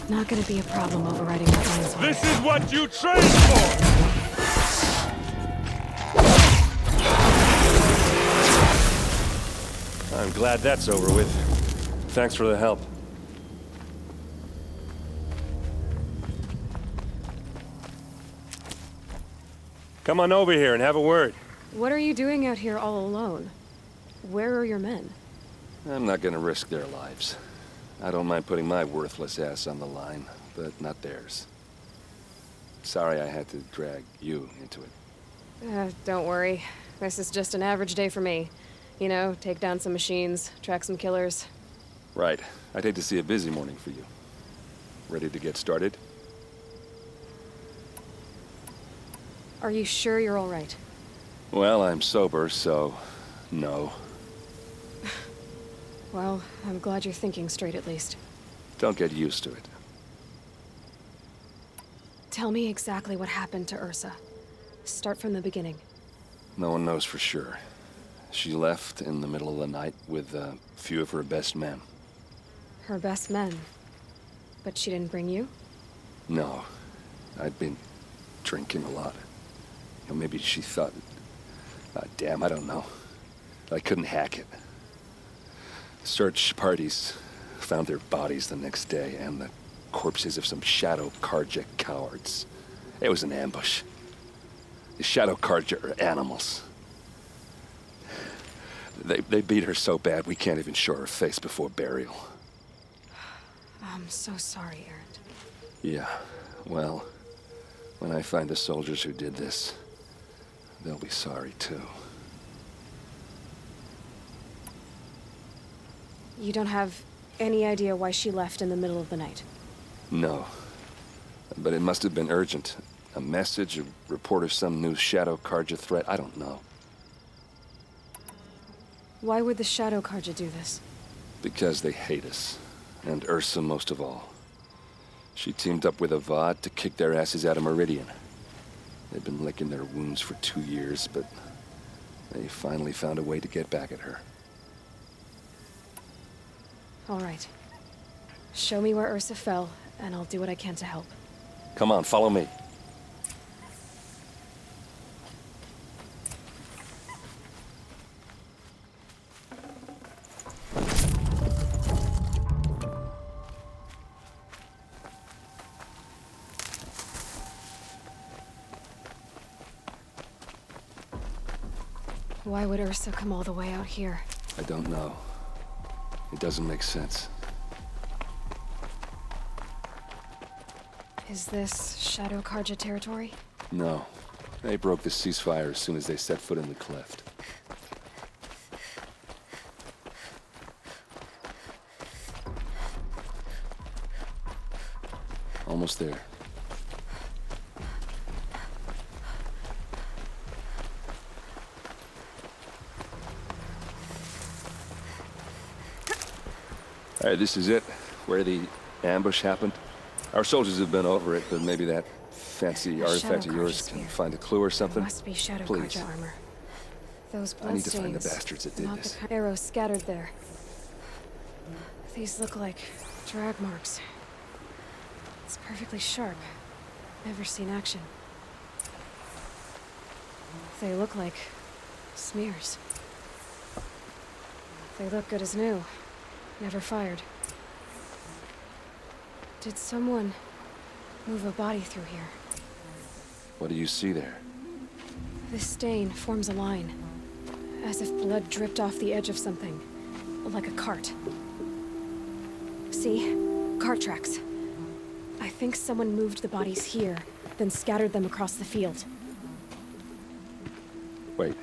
Not gonna be a problem overriding that dinosaur. This is what you trained for! I'm glad that's over with. Thanks for the help. Come on over here and have a word. What are you doing out here all alone? Where are your men? I'm not gonna risk their lives. I don't mind putting my worthless ass on the line, but not theirs. Sorry I had to drag you into it. Don't worry. This is just an average day for me. You know, take down some machines, track some killers. Right. I'd hate to see a busy morning for you. Ready to get started? Are you sure you're all right? Well, I'm sober, so no. Well, I'm glad you're thinking straight at least. Don't get used to it. Tell me exactly what happened to Ursa. Start from the beginning. No one knows for sure. She left in the middle of the night with a few of her best men. Her best men? But she didn't bring you? No. I'd been drinking a lot. You know, maybe she thought... damn, I don't know. I couldn't hack it. Search parties found their bodies the next day and the corpses of some Shadow Karja cowards. It was an ambush. The Shadow Karja are animals. They beat her so bad we can't even show her face before burial. I'm so sorry, Erend. Yeah, well, when I find the soldiers who did this, they'll be sorry too. You don't have any idea why she left in the middle of the night? No. But it must have been urgent. A message, a report of some new Shadow Karja threat, I don't know. Why would the Shadow Karja do this? Because they hate us. And Ursa most of all. She teamed up with Avad to kick their asses out of Meridian. They've been licking their wounds for 2 years, but they finally found a way to get back at her. All right. Show me where Ursa fell, and I'll do what I can to help. Come on, follow me. Why would Ursa come all the way out here? I don't know. It doesn't make sense. Is this Shadow Karja territory? No. They broke the ceasefire as soon as they set foot in the cleft. Almost there. All right, this is it, where the ambush happened. Our soldiers have been over it, but maybe that fancy artifact of yours can find a clue or something. It must be Shadow Please. Karja armor. Those I need to find the bloodstains, bastards that did not this. the arrows scattered there. These look like drag marks. It's perfectly sharp. Never seen action. They look like smears. They look good as new. Never fired. Did someone move a body through here? What do you see there? This stain forms a line, as if blood dripped off the edge of something, like a cart. See? Cart tracks. I think someone moved the bodies here, then scattered them across the field. Wait.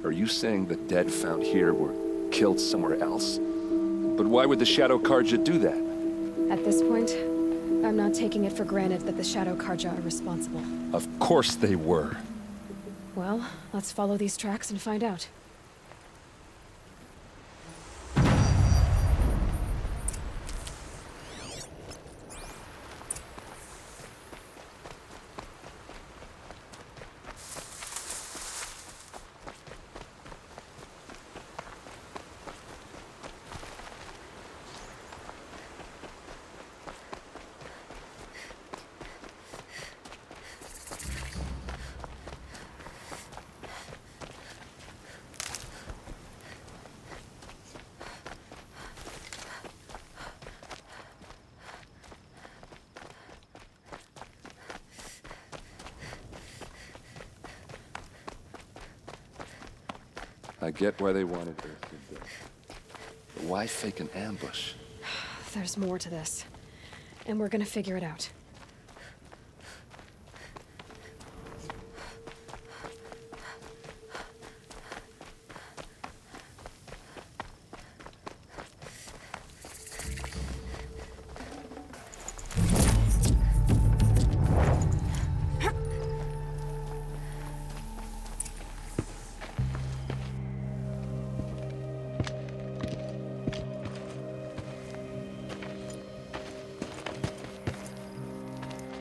Are you saying the dead found here were killed somewhere else? But why would the Shadow Karja do that? At this point, I'm not taking it for granted that the Shadow Karja are responsible. Of course they were. Well, let's follow these tracks and find out. I get why they wanted her to do. But why fake an ambush? There's more to this, and we're gonna figure it out.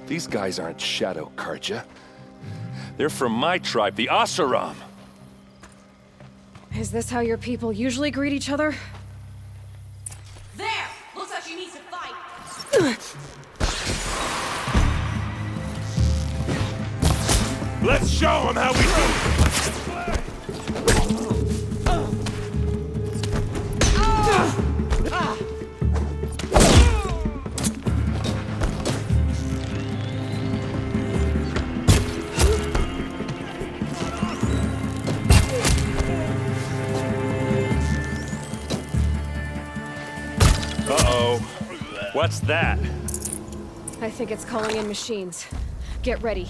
These guys aren't Shadow Karja. They're from my tribe, the Asaram. Is this how your people usually greet each other? There! Looks like she needs to fight. Let's show them how we do it! What's that? I think it's calling in machines. Get ready.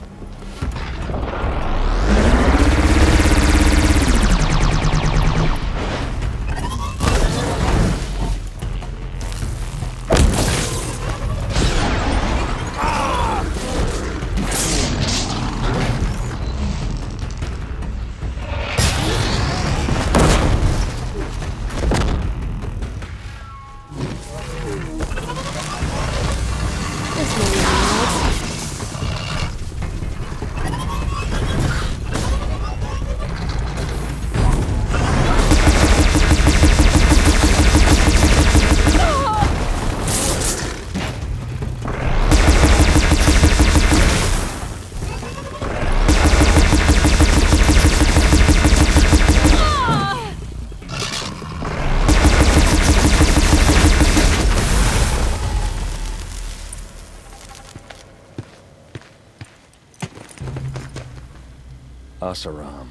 Asaram,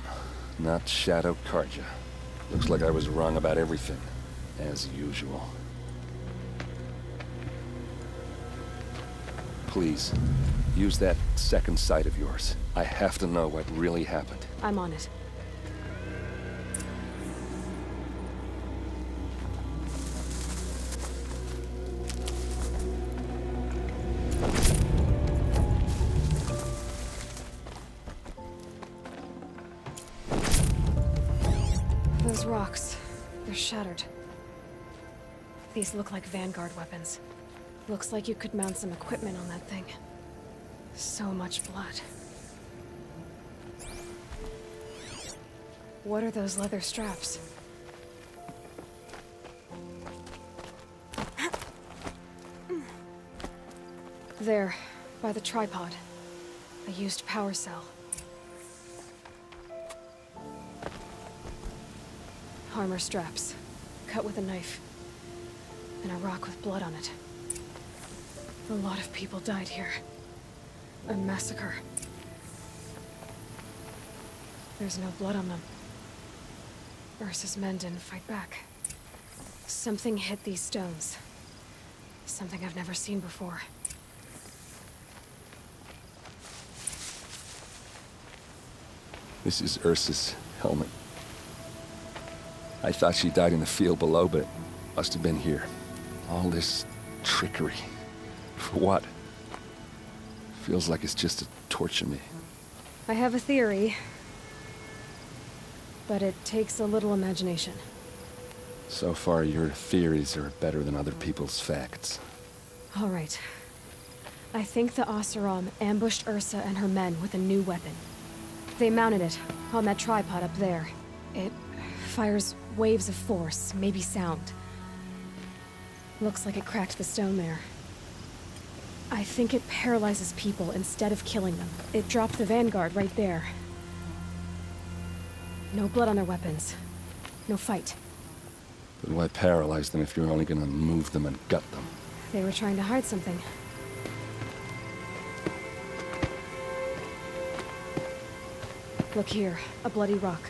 not Shadow Karja. Looks like I was wrong about everything, as usual. Please, use that second sight of yours. I have to know what really happened. I'm on it. Those rocks, they're shattered. These look like Vanguard weapons. Looks like you could mount some equipment on that thing. So much blood. What are those leather straps? There, by the tripod. A used power cell. Armor straps, cut with a knife. And a rock with blood on it. A lot of people died here. A massacre. There's no blood on them. Ursa's men didn't fight back. Something hit these stones. Something I've never seen before. This is Ursa's helmet. I thought she died in the field below, but it must have been here. All this trickery. For what? Feels like it's just to torture me. I have a theory. But it takes a little imagination. So far, your theories are better than other people's facts. All right. I think the Oseram ambushed Ursa and her men with a new weapon. They mounted it on that tripod up there. It fires waves of force, maybe sound. Looks like it cracked the stone there. I think it paralyzes people instead of killing them. It dropped the Vanguard right there. No blood on their weapons. No fight. But why paralyze them if you're only gonna move them and gut them? They were trying to hide something. Look here, a bloody rock.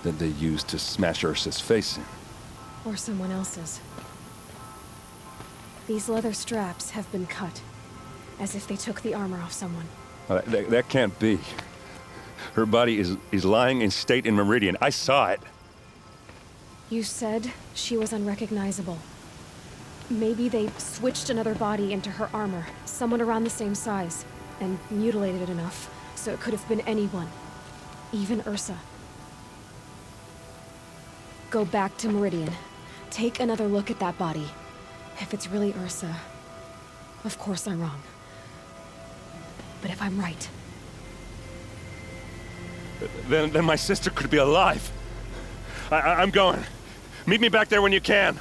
That they used to smash Ursa's face in. Or someone else's. These leather straps have been cut, as if they took the armor off someone. That can't be. Her body is lying in state in Meridian. I saw it. You said she was unrecognizable. Maybe they switched another body into her armor, someone around the same size, and mutilated it enough, so it could have been anyone. Even Ursa. Go back to Meridian. Take another look at that body. If it's really Ursa, of course I'm wrong. But if I'm right... Then my sister could be alive. I'm going. Meet me back there when you can.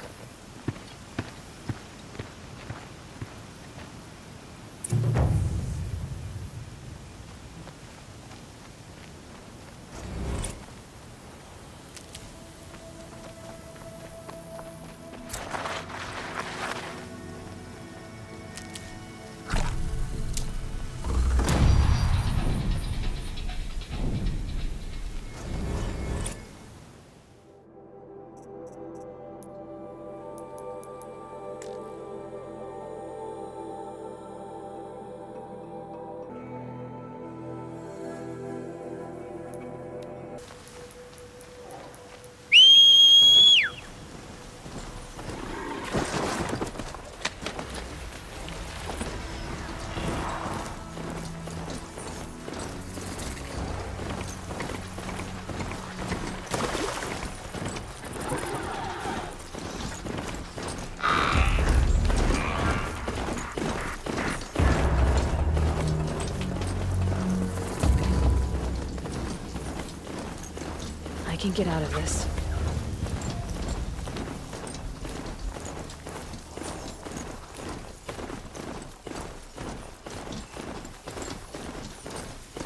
can get out of this.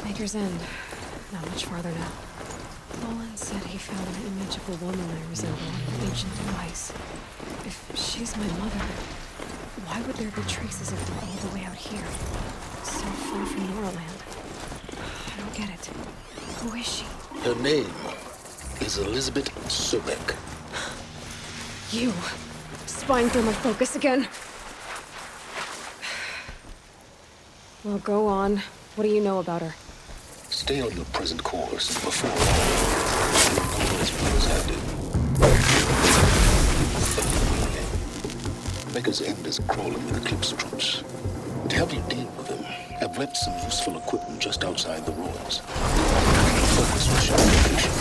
Maker's End. Not much farther now. Olan said he found an image of a woman I resemble on ancient device. If she's my mother, why would there be traces of her all the way out here? So far from Noraland. I don't get it. Who is she? Her name is Elizabeth Sobek. You! Spying through my focus again? Well, go on. What do you know about her? Stay on your present course before all is handed. Maker's End is crawling with Eclipse troops. To help you deal with them, I've left some useful equipment just outside the ruins. Focus with your location.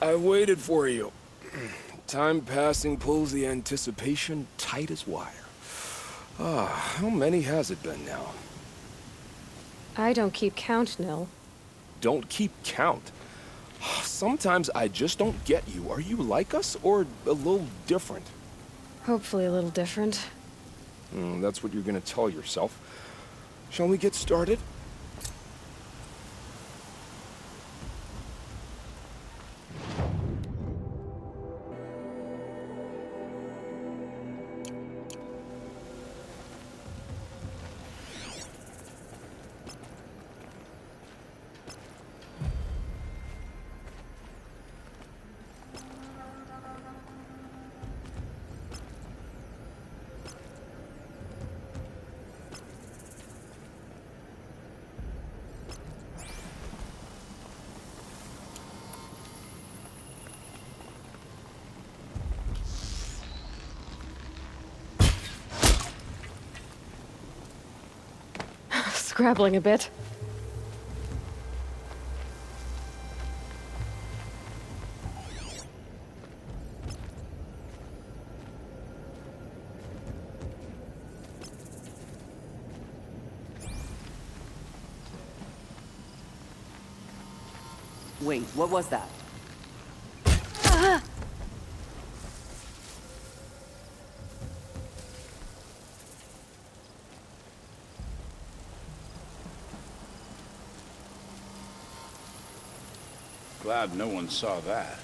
I waited for you. Time passing pulls the anticipation tight as wire. How many has it been now? I don't keep count, Nil. Don't keep count? Sometimes I just don't get you. Are you like us, or a little different? Hopefully a little different. That's what you're gonna tell yourself. Shall we get started? Scrabbling a bit. Wait, what was that? Glad no one saw that.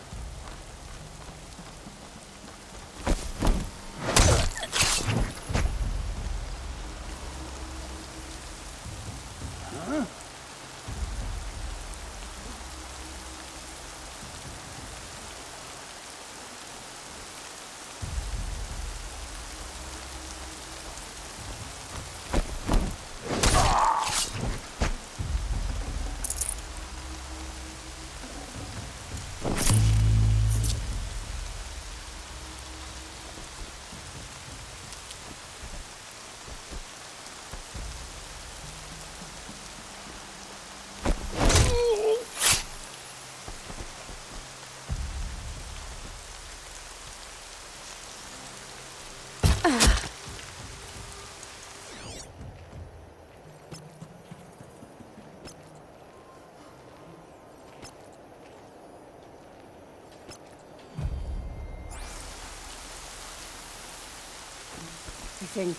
Huh? I think...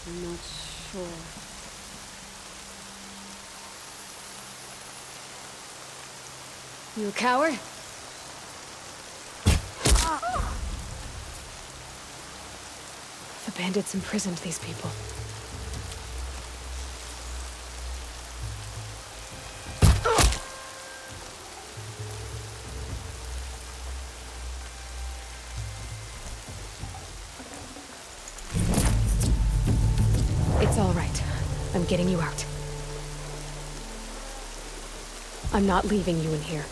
I'm not sure. You a coward? The bandits imprisoned these people. It's all right. I'm getting you out. I'm not leaving you in here.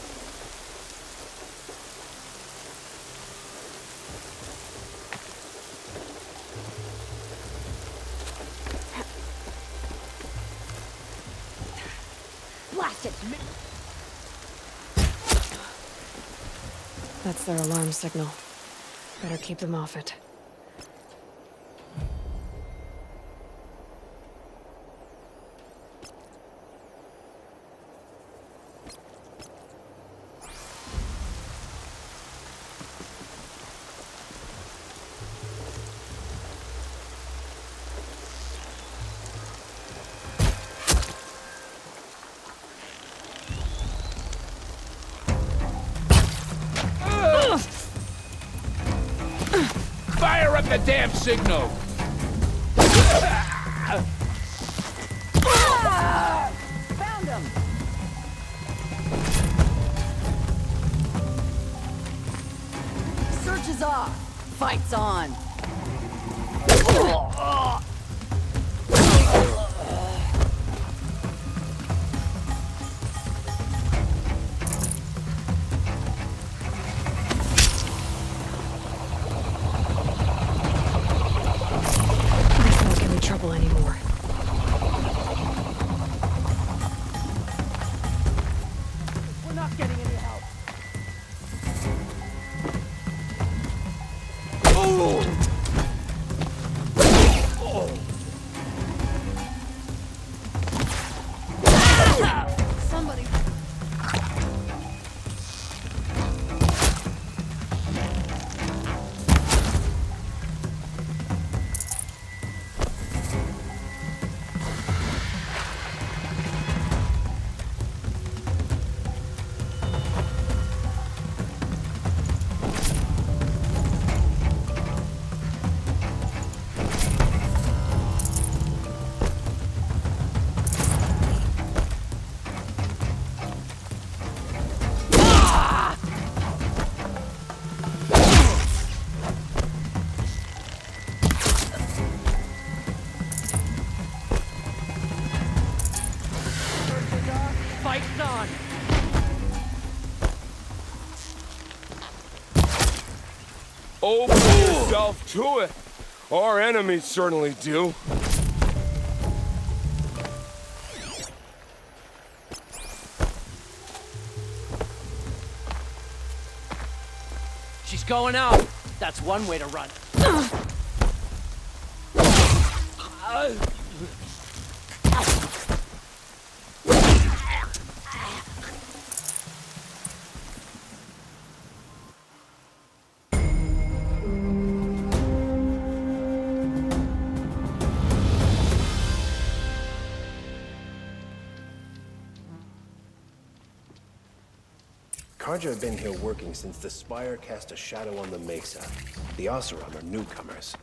Blast it! That's their alarm signal. Better keep them off it. Fire up the damn signal! Found him! Search is off. Fight's on. Trouble anymore. We're not getting any help. Somebody. Fight's on! Open yourself to it. Our enemies certainly do. She's going out. That's one way to run. Carja have been here working since the Spire cast a shadow on the Mesa. The Oseram are newcomers.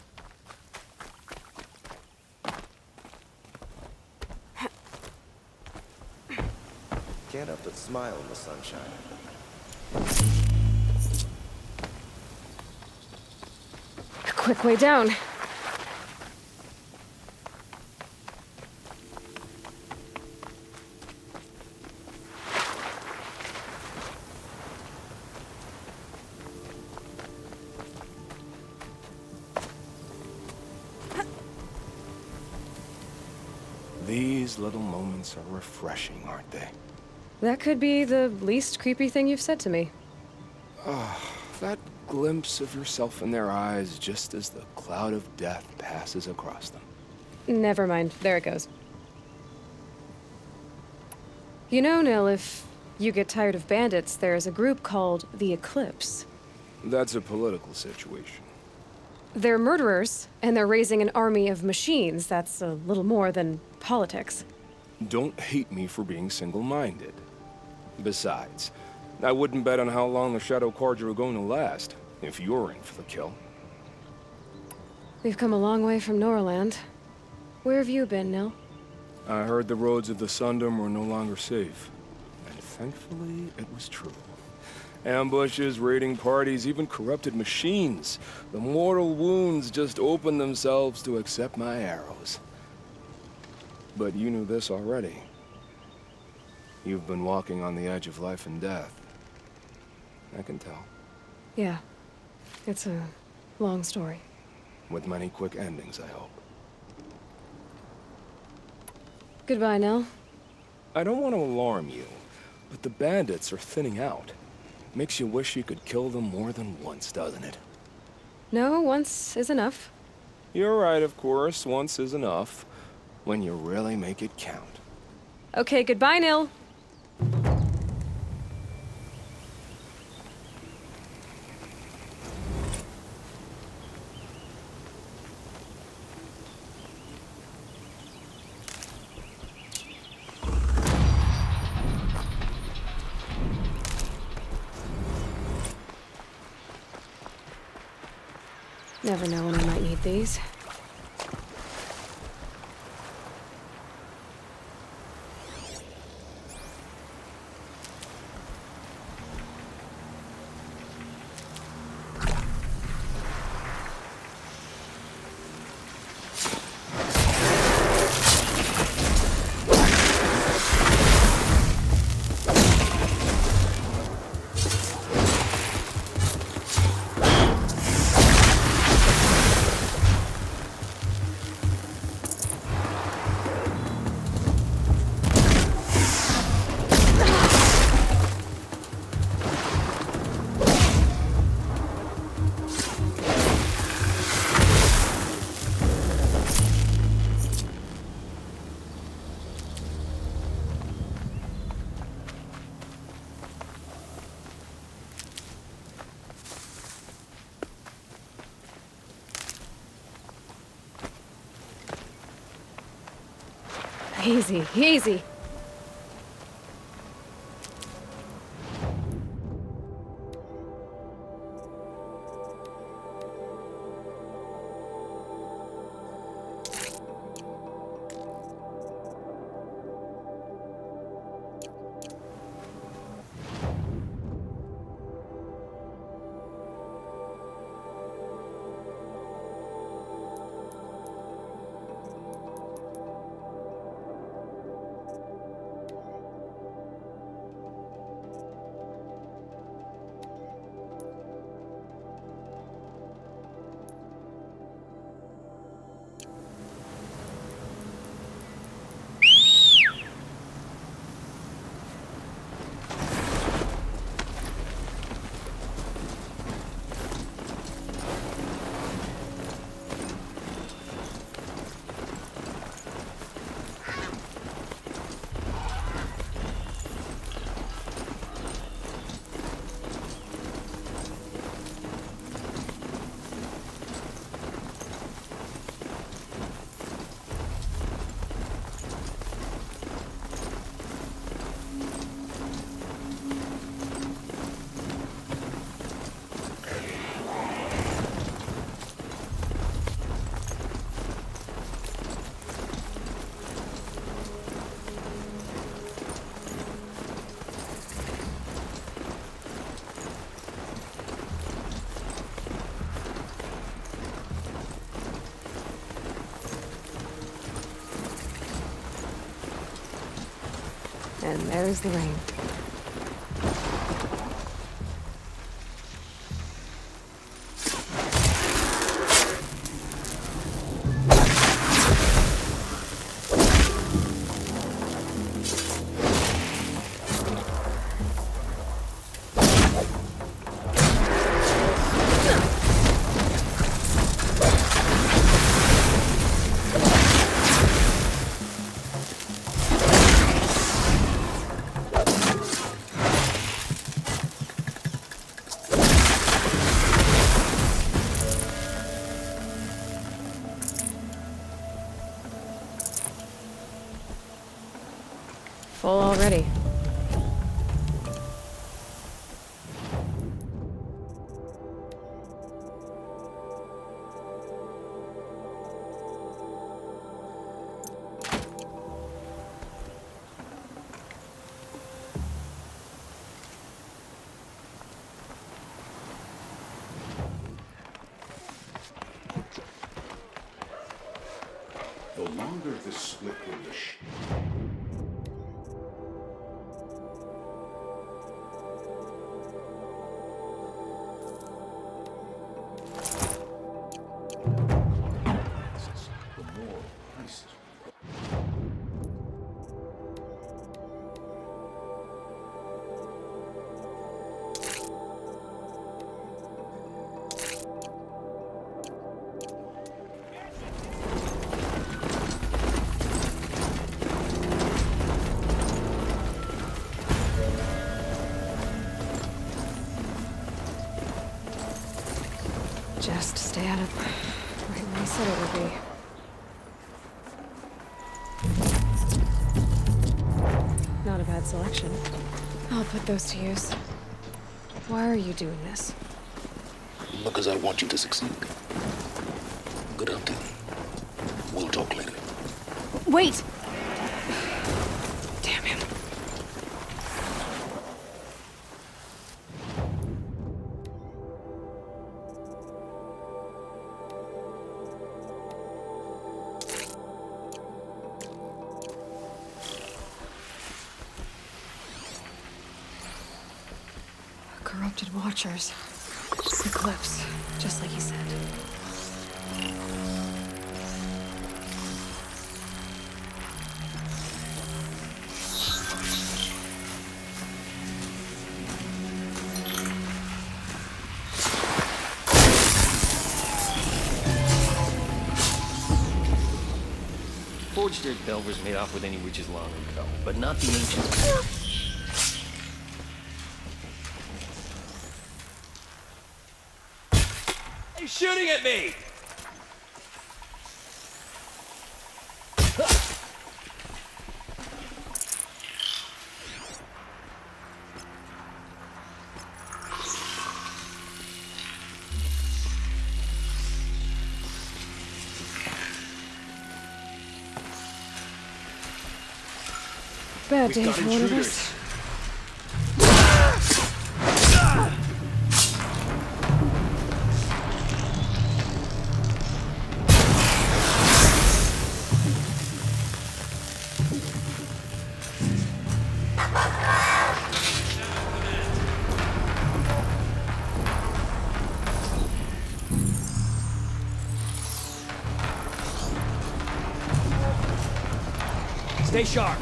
Can't help but smile in the sunshine. A quick way down. These little moments are refreshing, aren't they? That could be the least creepy thing you've said to me. That glimpse of yourself in their eyes just as the cloud of death passes across them. Never mind. There it goes. You know, Nil, if you get tired of bandits, there's a group called the Eclipse. That's a political situation. They're murderers, and they're raising an army of machines. That's a little more than politics. Don't hate me for being single-minded. Besides, I wouldn't bet on how long the Shadow Cards are going to last, if you're in for the kill. We've come a long way from Norland. Where have you been, Nil? I heard the roads of the Sundom were no longer safe. And thankfully, it was true. Ambushes, raiding parties, even corrupted machines. The mortal wounds just opened themselves to accept my arrows. But you knew this already. You've been walking on the edge of life and death. I can tell. Yeah. It's a long story. With many quick endings, I hope. Goodbye, Nell. I don't want to alarm you, but the bandits are thinning out. Makes you wish you could kill them more than once, doesn't it? No, once is enough. You're right, of course. Once is enough. When you really make it count. Okay, goodbye, Nil. Never know when I might need these. Easy, easy. And there's the rain. Full already. The longer this split wish. The more prices. Just stay out of right where I said it would be. Not a bad selection. I'll put those to use. Why are you doing this? Because I want you to succeed. Good hunting. We'll talk later. Wait! Damn him. Corrupted Watchers. Eclipse, just like he said. Forged Earth Delvers made off with any witches long ago, but not the ancients. He's shooting at me! Bad day for one of us. Stay sharp.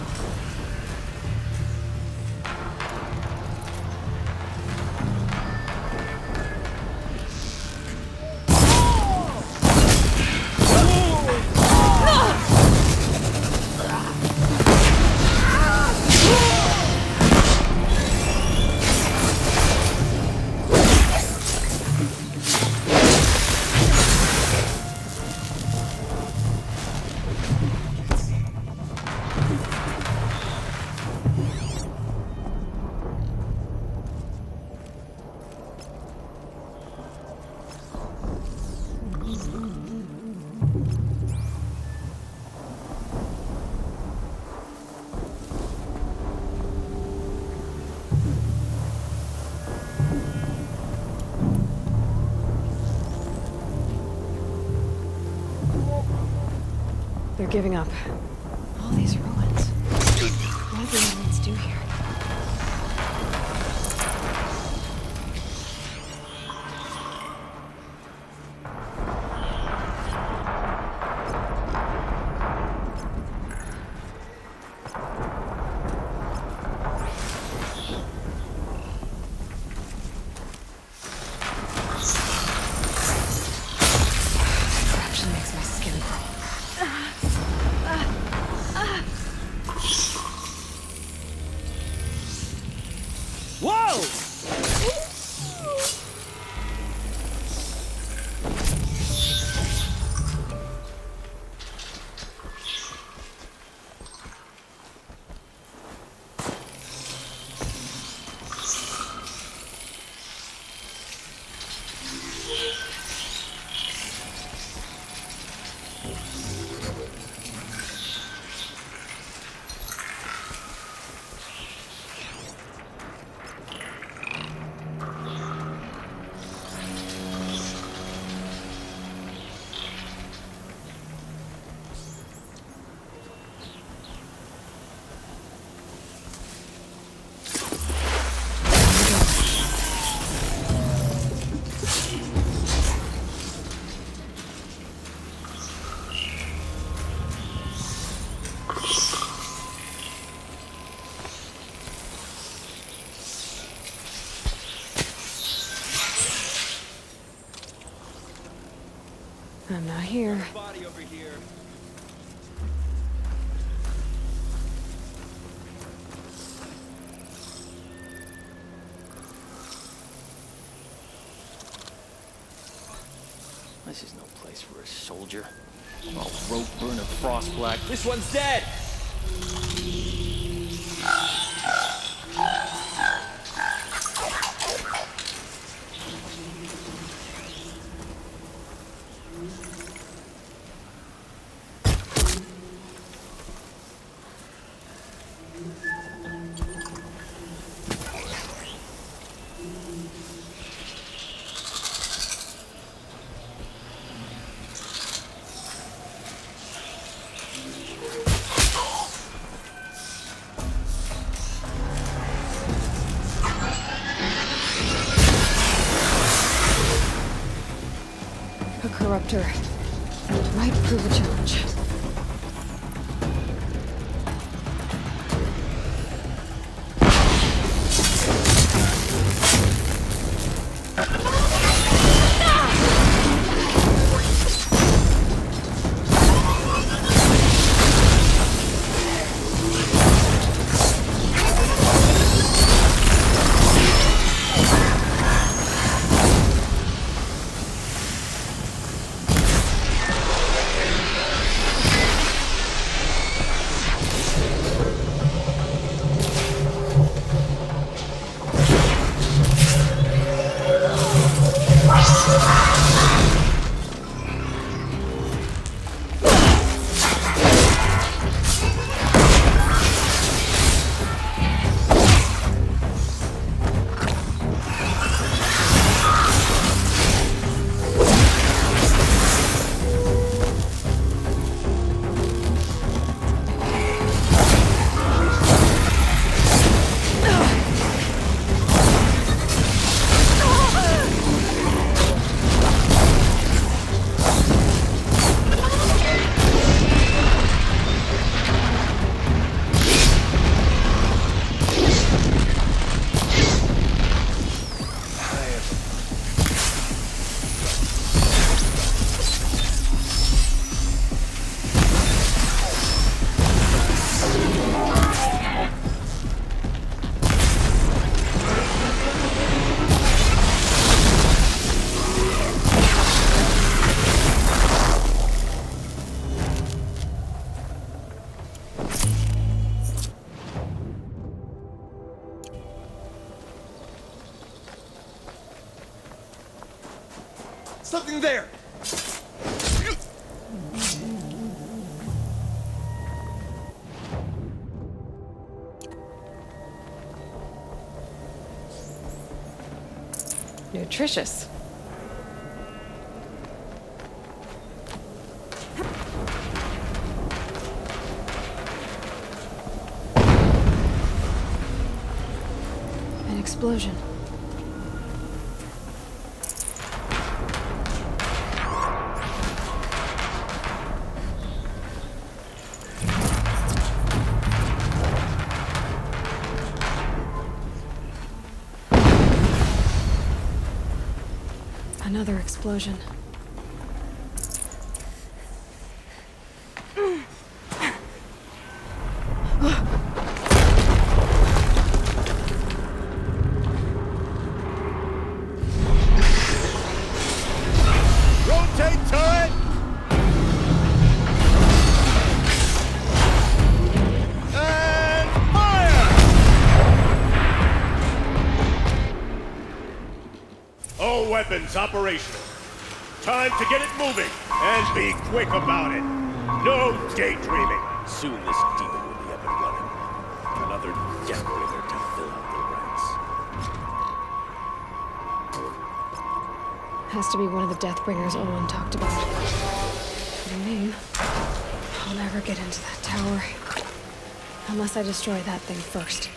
They're giving up. All these ruins. What do the elements do here? Actually makes my skin crawl. I'm not here. Body over here. This is no place for a soldier. All rope burner, frost black. This one's dead! Corruptor. Might prove a challenge. Something there! Nutritious. An explosion. Another explosion. Rotate turret! And fire! All weapons operational. Time to get it moving, and be quick about it. No daydreaming. Soon this demon will be up and running. Another Deathbringer to fill out the ranks. Has to be one of the Deathbringers Olan talked about. The name. I'll never get into that tower. Unless I destroy that thing first.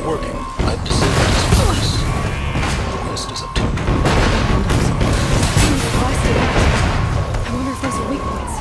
working. I perceive it as close. The rest is up to you. I wonder if those are weak points.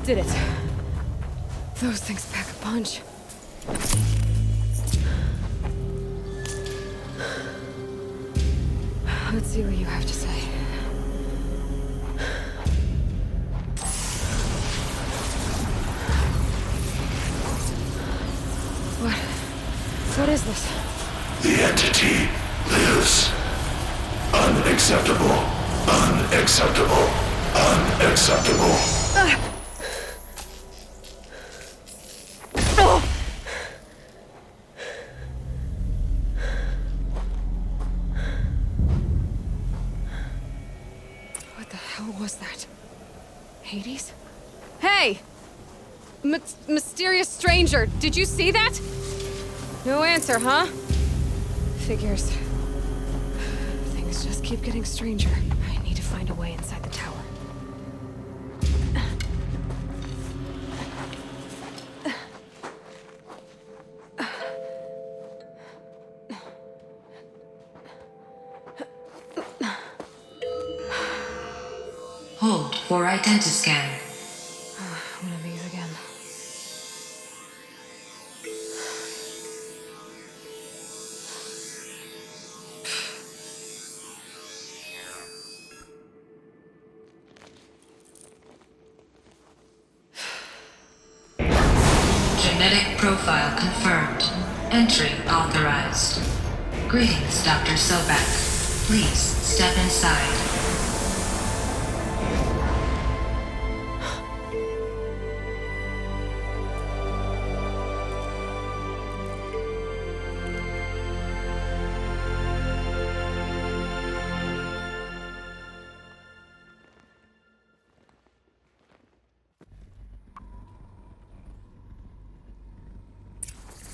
Did it. Those things pack a punch. Let's see what you have to say. What is this? The entity lives. Unacceptable. Unacceptable. Unacceptable. What the hell was that? Hades? Hey! Mysterious stranger, did you see that? No answer, huh? Figures. Things just keep getting stranger. I need to find a way inside the tower. Hold for identiscan. One of these again. Genetic profile confirmed. Entry authorized. Greetings, Dr. Sobek. Please step inside.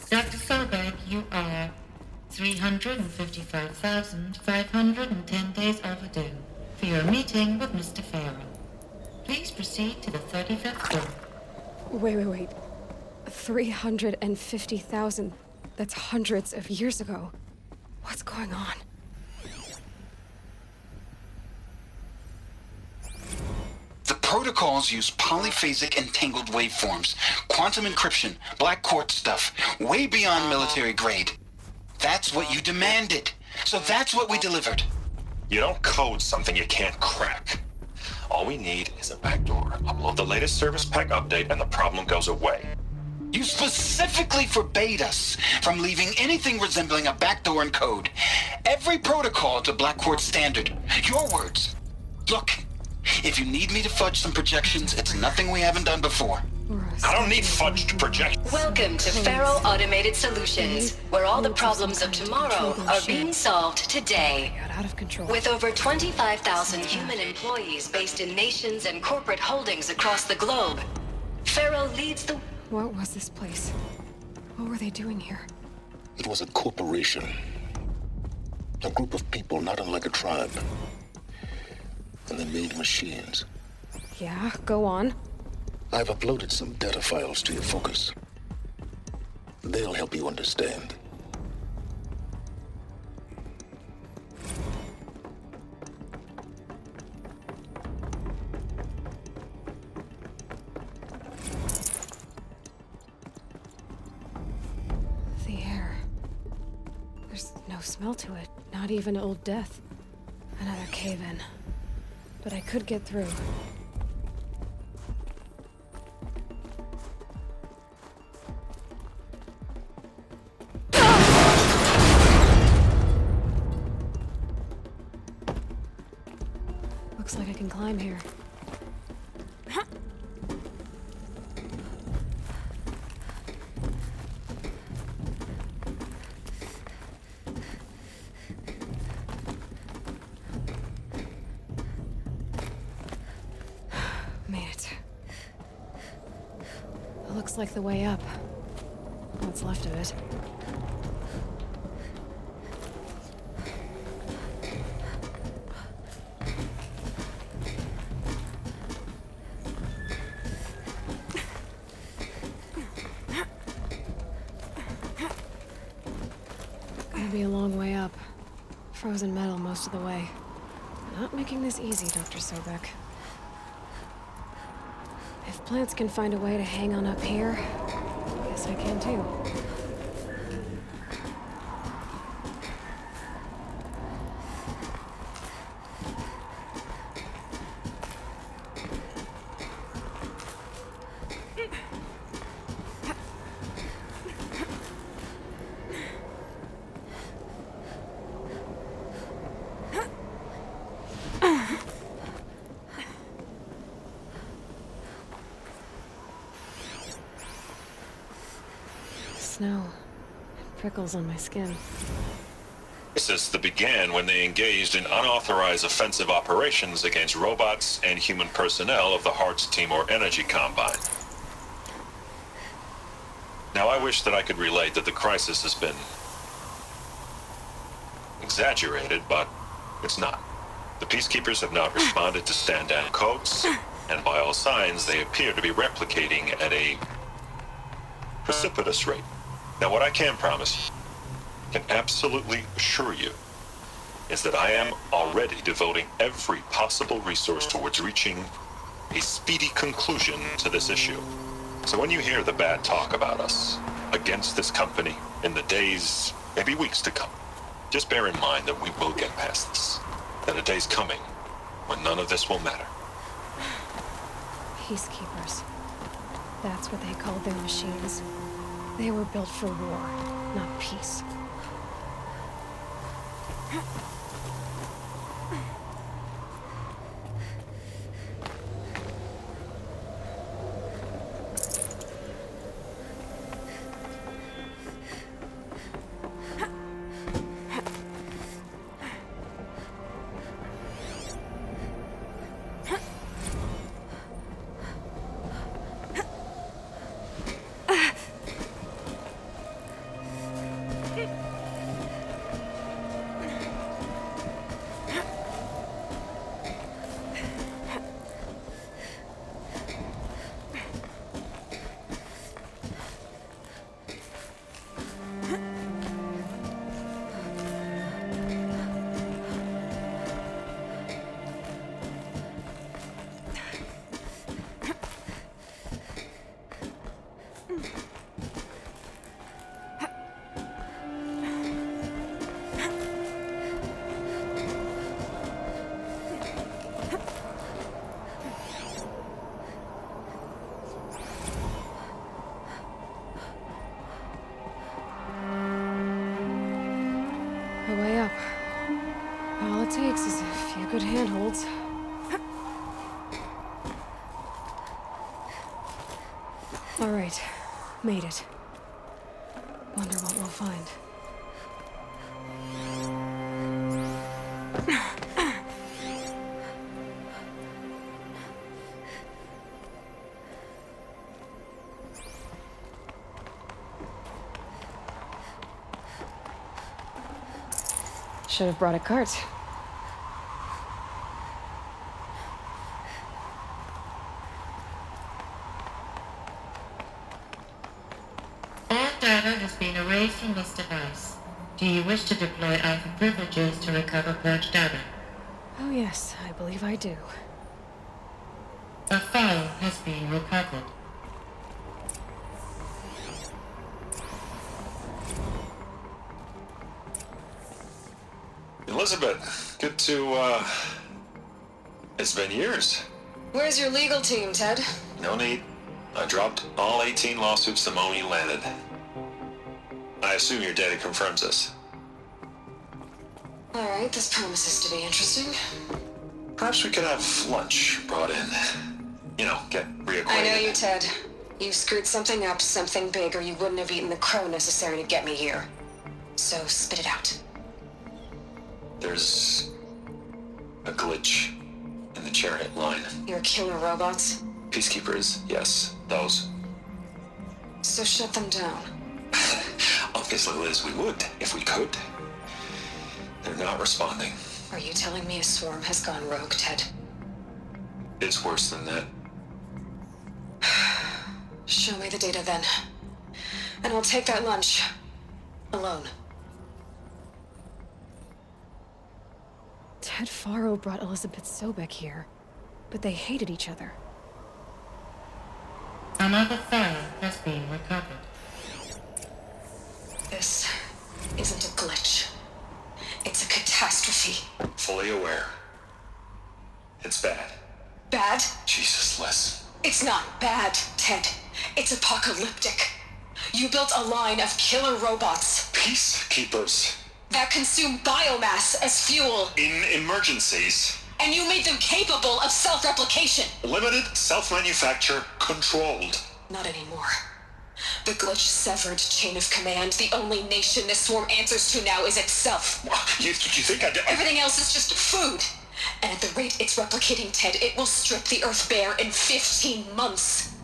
Dr. Sobek, you are 355,510 days overdue for your meeting with Mr. Farrell. Please proceed to the 35th floor. Wait. 350,000. That's hundreds of years ago. What's going on? The protocols use polyphasic entangled waveforms, quantum encryption, black quartz stuff, way beyond military grade. That's what you demanded. So that's what we delivered. You don't code something you can't crack. All we need is a backdoor. Upload the latest service pack update and the problem goes away. You specifically forbade us from leaving anything resembling a backdoor in code. Every protocol to black quartz standard. Your words. Look, if you need me to fudge some projections, it's nothing we haven't done before. I don't need fudge to project. Welcome to Faro Automated Solutions, where all the problems of tomorrow are being solved today. Out of control. With over 25,000 human employees based in nations and corporate holdings across the globe, Faro leads the... What was this place? What were they doing here? It was a corporation. A group of people not unlike a tribe. And they made machines. Yeah, go on. I've uploaded some data files to your focus. They'll help you understand. The air. There's no smell to it, not even old death. Another cave-in. But I could get through. Looks like I can climb here. Made it. It looks like the way up. What's left of it. Gonna be a long way up. Frozen metal most of the way. Not making this easy, Dr. Sobek. If plants can find a way to hang on up here, I guess I can too. Snow. It prickles on my skin. This began when they engaged in unauthorized offensive operations against robots and human personnel of the Hearts Timor Energy Combine. Now, I wish that I could relate that the crisis has been exaggerated, but it's not. The Peacekeepers have not responded to stand-down codes, and by all signs, they appear to be replicating at a precipitous rate. Now, what I can promise, can absolutely assure you, is that I am already devoting every possible resource towards reaching a speedy conclusion to this issue. So when you hear the bad talk about us against this company in the days, maybe weeks to come, just bear in mind that we will get past this. That a day's coming when none of this will matter. Peacekeepers. That's what they called their machines. They were built for war, not peace. A way up. All it takes is a few good handholds. All right. Made it. Wonder what we'll find. Should have brought a cart. All data has been erased from this device. Do you wish to deploy Alpha privileges to recover purged data? Oh yes, I believe I do. A file has been recovered. Elizabeth, good to, it's been years. Where's your legal team, Ted? No need. I dropped all 18 lawsuits the moment you landed. I assume your data confirms this. Alright, this promises to be interesting. Perhaps we could have lunch brought in. You know, get reacquainted. I know you, Ted. You screwed something up, something big, or you wouldn't have eaten the crow necessary to get me here. So spit it out. There's a glitch in the chariot line. Your killer robots? Peacekeepers, yes, those. So shut them down. Obviously, Liz, we would, if we could. They're not responding. Are you telling me a swarm has gone rogue, Ted? It's worse than that. Show me the data then. And I'll take that lunch. Alone. Ted Faro brought Elizabeth Sobek here, but they hated each other. Another file has been recovered. This isn't a glitch. It's a catastrophe. Fully aware. It's bad. Bad? Jesus, Liz. It's not bad, Ted. It's apocalyptic. You built a line of killer robots. Peacekeepers. That consume biomass as fuel. In emergencies. And you made them capable of self-replication. Limited, self-manufacture, controlled. Not anymore. The glitch severed chain of command. The only nation this swarm answers to now is itself. You think I did? Everything else is just food. And at the rate it's replicating, Ted, it will strip the Earth bare in 15 months.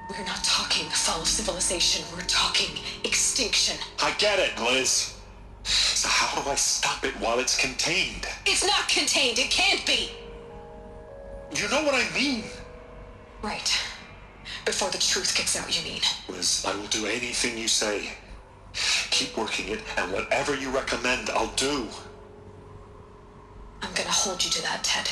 We're not talking fall of civilization. We're talking extinction. I get it, Liz. So how do I stop it while it's contained? It's not contained. It can't be. You know what I mean. Right. Before the truth gets out, you mean? Liz, I will do anything you say. Keep working it, and whatever you recommend, I'll do. I'm gonna hold you to that, Ted.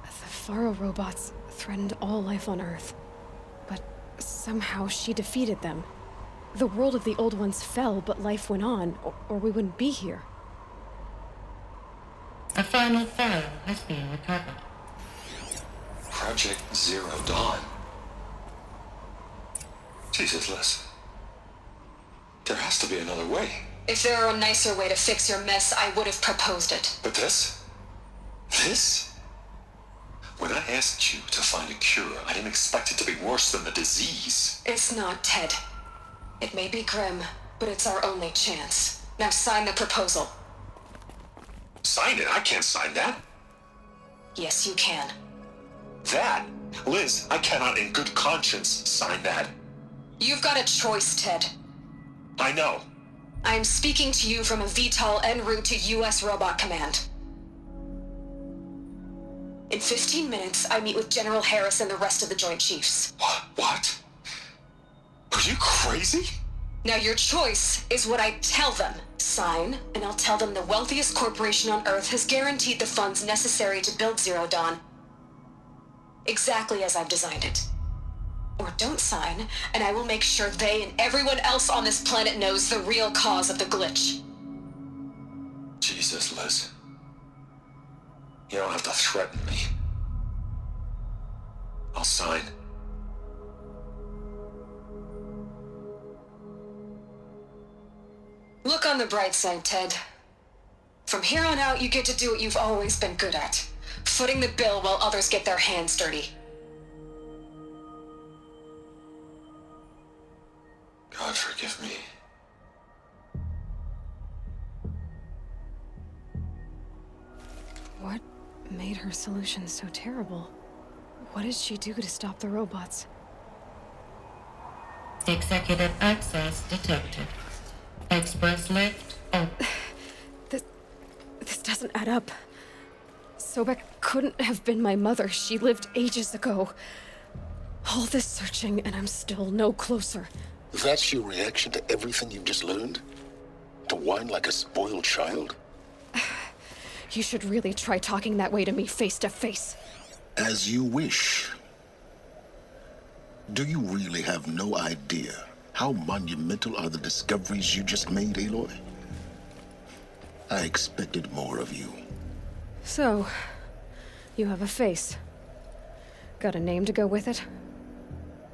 The Faro robots threatened all life on Earth, but somehow she defeated them. The world of the old ones fell, but life went on, or we wouldn't be here. A final file has been recovered. Project Zero Dawn. Jesus, Liz. There has to be another way. If there were a nicer way to fix your mess, I would have proposed it. But this? This? When I asked you to find a cure, I didn't expect it to be worse than the disease. It's not, Ted. It may be grim, but it's our only chance. Now sign the proposal. Sign it? I can't sign that. Yes, you can. That? Liz, I cannot in good conscience sign that. You've got a choice, Ted. I know. I'm speaking to you from a VTOL en route to U.S. Robot Command. In 15 minutes, I meet with General Harris and the rest of the Joint Chiefs. What? Are you crazy? Now your choice is what I tell them. Sign, and I'll tell them the wealthiest corporation on Earth has guaranteed the funds necessary to build Zero Dawn. Exactly as I've designed it. Or don't sign, and I will make sure they and everyone else on this planet knows the real cause of the glitch. Jesus, Liz. You don't have to threaten me. I'll sign. Look on the bright side, Ted. From here on out, you get to do what you've always been good at. Footing the bill while others get their hands dirty. God forgive me. What made her solution so terrible? What did she do to stop the robots? Executive access detected. Express lift. Oh. This doesn't add up. Sobek couldn't have been my mother. She lived ages ago. All this searching, and I'm still no closer. That's your reaction to everything you've just learned? To whine like a spoiled child? You should really try talking that way to me face to face. As you wish. Do you really have no idea how monumental are the discoveries you just made, Aloy? I expected more of you. So, you have a face. Got a name to go with it?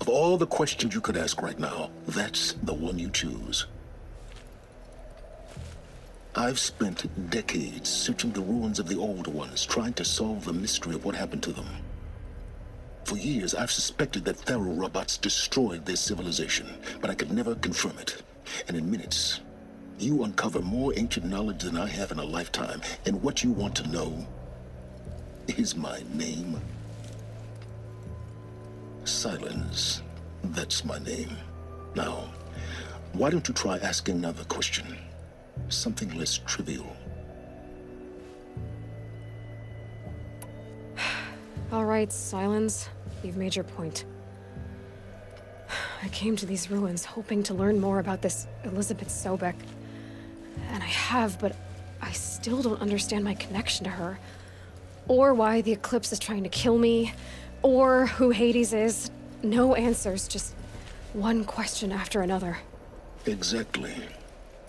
Of all the questions you could ask right now, that's the one you choose. I've spent decades searching the ruins of the old ones, trying to solve the mystery of what happened to them. For years, I've suspected that Pharaoh robots destroyed their civilization, but I could never confirm it. And in minutes, you uncover more ancient knowledge than I have in a lifetime, and what you want to know is my name. Silence. That's my name. Now, why don't you try asking another question? Something less trivial. All right, Silence. You've made your point. I came to these ruins hoping to learn more about this Elizabeth Sobek. And I have, but I still don't understand my connection to her. Or why the Eclipse is trying to kill me. Or who Hades is. No answers, just one question after another. Exactly.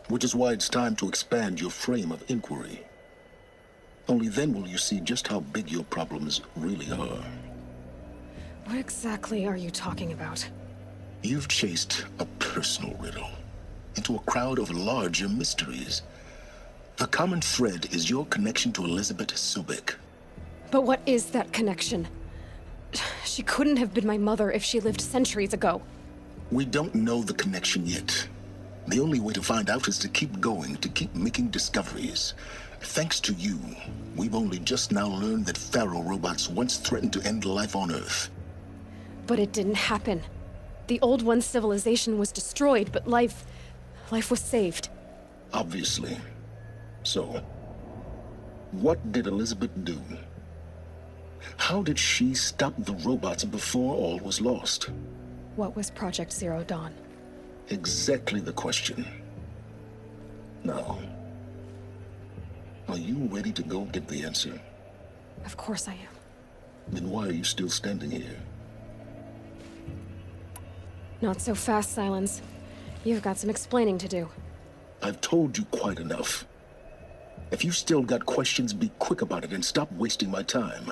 Which is why it's time to expand your frame of inquiry. Only then will you see just how big your problems really are. What exactly are you talking about? You've chased a personal riddle into a crowd of larger mysteries. The common thread is your connection to Elizabeth Sobek. But what is that connection? She couldn't have been my mother if she lived centuries ago. We don't know the connection yet. The only way to find out is to keep going, to keep making discoveries. Thanks to you, we've only just now learned that Pharaoh robots once threatened to end life on Earth. But it didn't happen. The Old One's civilization was destroyed, but life was saved. Obviously. So, what did Elizabeth do? How did she stop the robots before all was lost? What was Project Zero Dawn? Exactly the question. Now, are you ready to go get the answer? Of course I am. Then why are you still standing here? Not so fast, Silence. You've got some explaining to do. I've told you quite enough. If you still got questions, be quick about it and stop wasting my time.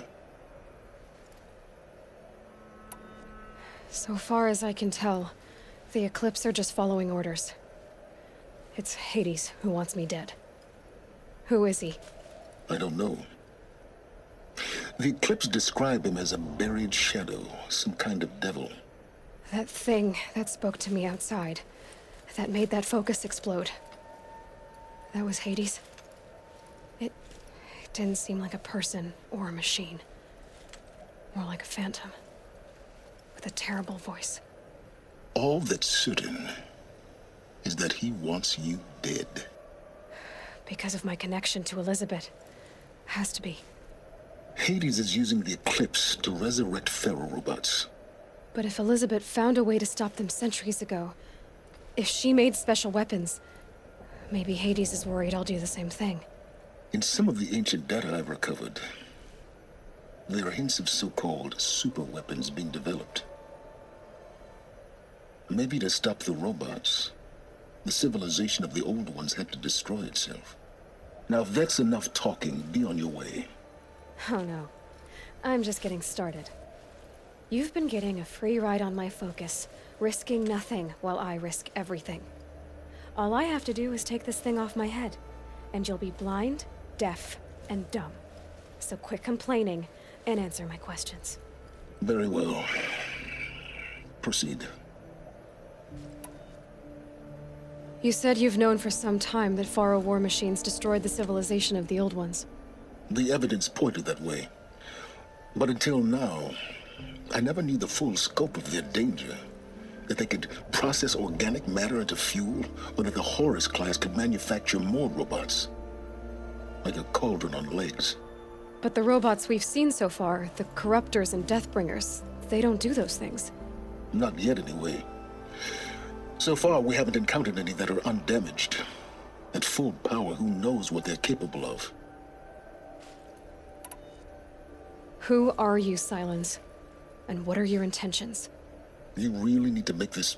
So far as I can tell, the Eclipse are just following orders. It's Hades who wants me dead. Who is he? I don't know. The Eclipse describe him as a buried shadow, some kind of devil. That thing that spoke to me outside, that made that focus explode. That was Hades. It didn't seem like a person or a machine. More like a phantom. With a terrible voice. All that's certain is that he wants you dead. Because of my connection to Elizabeth. Has to be. Hades is using the Eclipse to resurrect Pharaoh robots. But if Elizabeth found a way to stop them centuries ago, if she made special weapons, maybe Hades is worried I'll do the same thing. In some of the ancient data I've recovered, there are hints of so-called super weapons being developed. Maybe to stop the robots, the civilization of the old ones had to destroy itself. Now, if that's enough talking, be on your way. Oh no. I'm just getting started. You've been getting a free ride on my focus, risking nothing while I risk everything. All I have to do is take this thing off my head, and you'll be blind deaf, and dumb. So quit complaining and answer my questions. Very well. Proceed. You said you've known for some time that Faro war machines destroyed the civilization of the Old Ones. The evidence pointed that way. But until now, I never knew the full scope of their danger. That they could process organic matter into fuel, or that the Horus class could manufacture more robots. Like a cauldron on legs. But the robots we've seen so far, the Corruptors and Deathbringers, they don't do those things. Not yet, anyway. So far, we haven't encountered any that are undamaged. At full power, who knows what they're capable of? Who are you, Silence? And what are your intentions? You really need to make this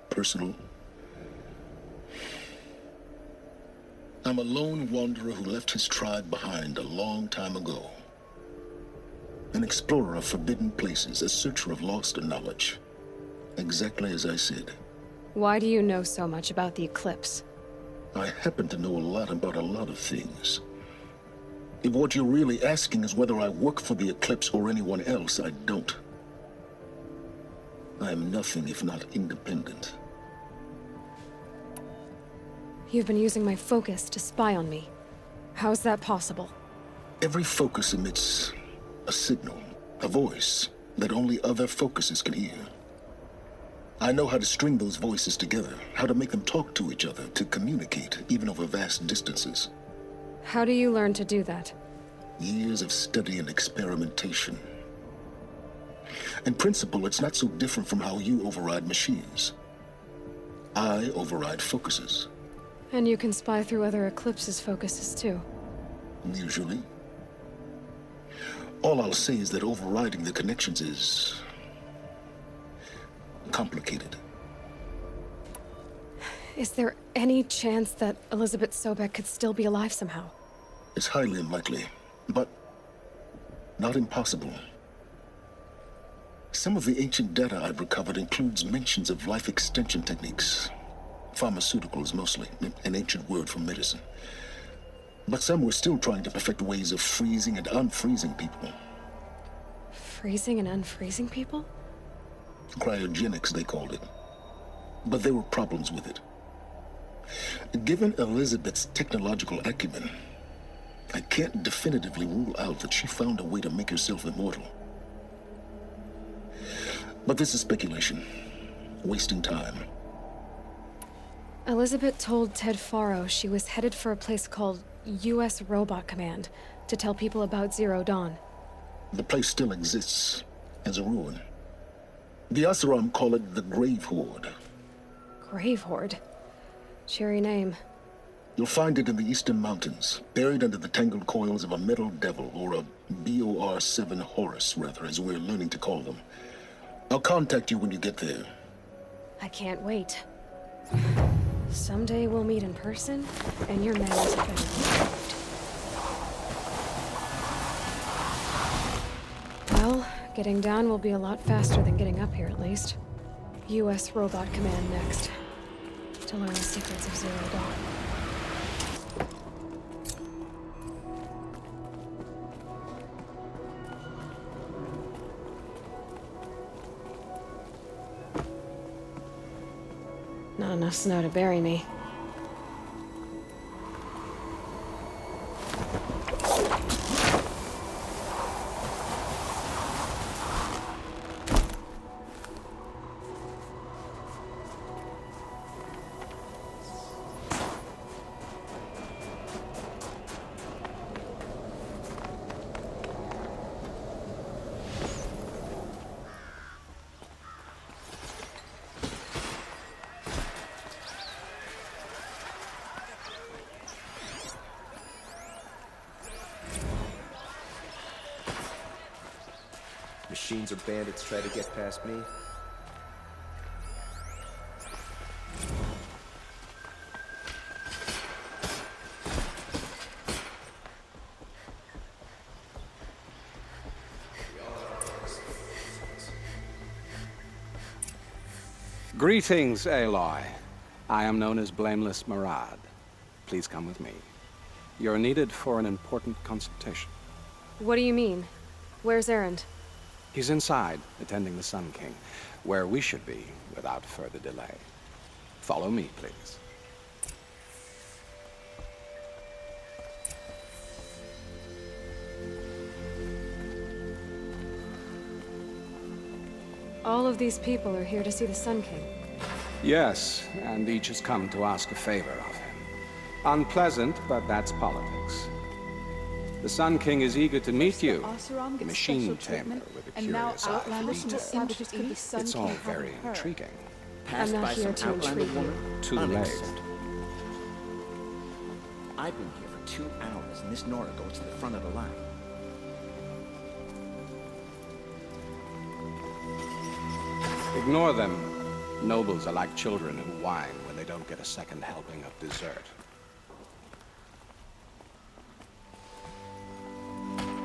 personal? I'm a lone wanderer who left his tribe behind a long time ago. An explorer of forbidden places, a searcher of lost knowledge. Exactly as I said. Why do you know so much about the Eclipse? I happen to know a lot about a lot of things. If what you're really asking is whether I work for the Eclipse or anyone else, I don't. I am nothing if not independent. You've been using my focus to spy on me. How's that possible? Every focus emits a signal, a voice, that only other focuses can hear. I know how to string those voices together, how to make them talk to each other, to communicate, even over vast distances. How do you learn to do that? Years of study and experimentation. In principle, it's not so different from how you override machines. I override focuses. And you can spy through other Eclipse's focuses too. Usually. All I'll say is that overriding the connections is complicated. Is there any chance that Elizabeth Sobek could still be alive somehow? It's highly unlikely, but not impossible. Some of the ancient data I've recovered includes mentions of life extension techniques. Pharmaceuticals, mostly, an ancient word for medicine. But some were still trying to perfect ways of freezing and unfreezing people. Freezing and unfreezing people? Cryogenics, they called it. But there were problems with it. Given Elizabeth's technological acumen, I can't definitively rule out that she found a way to make herself immortal. But this is speculation. Wasting time. Elizabeth told Ted Faro she was headed for a place called U.S. Robot Command to tell people about Zero Dawn. The place still exists as a ruin. The Oseram call it the Grave Horde. Grave Horde? Cheery name. You'll find it in the Eastern Mountains, buried under the tangled coils of a metal devil, or a BOR-7 Horus, rather, as we're learning to call them. I'll contact you when you get there. I can't wait. Someday we'll meet in person, and your manners are better improved. Well, getting down will be a lot faster than getting up here, at least. U.S. Robot Command next. To learn the secrets of Zero Dawn. Not enough snow to bury me. Machines or bandits try to get past me. Greetings, Aloy. I am known as Blameless Murad. Please come with me. You're needed for an important consultation. What do you mean? Where's Erend? He's inside, attending the Sun King, where we should be without further delay. Follow me, please. All of these people are here to see the Sun King. Yes, and each has come to ask a favor of him. Unpleasant, but that's politics. The Sun King is eager to meet you, a machine tamer with a curious eye for detail. It's all very intriguing. Passed by some Outlander woman? Too late. I've been here for 2 hours, and this Nora goes to the front of the line. Ignore them. Nobles are like children who whine when they don't get a second helping of dessert.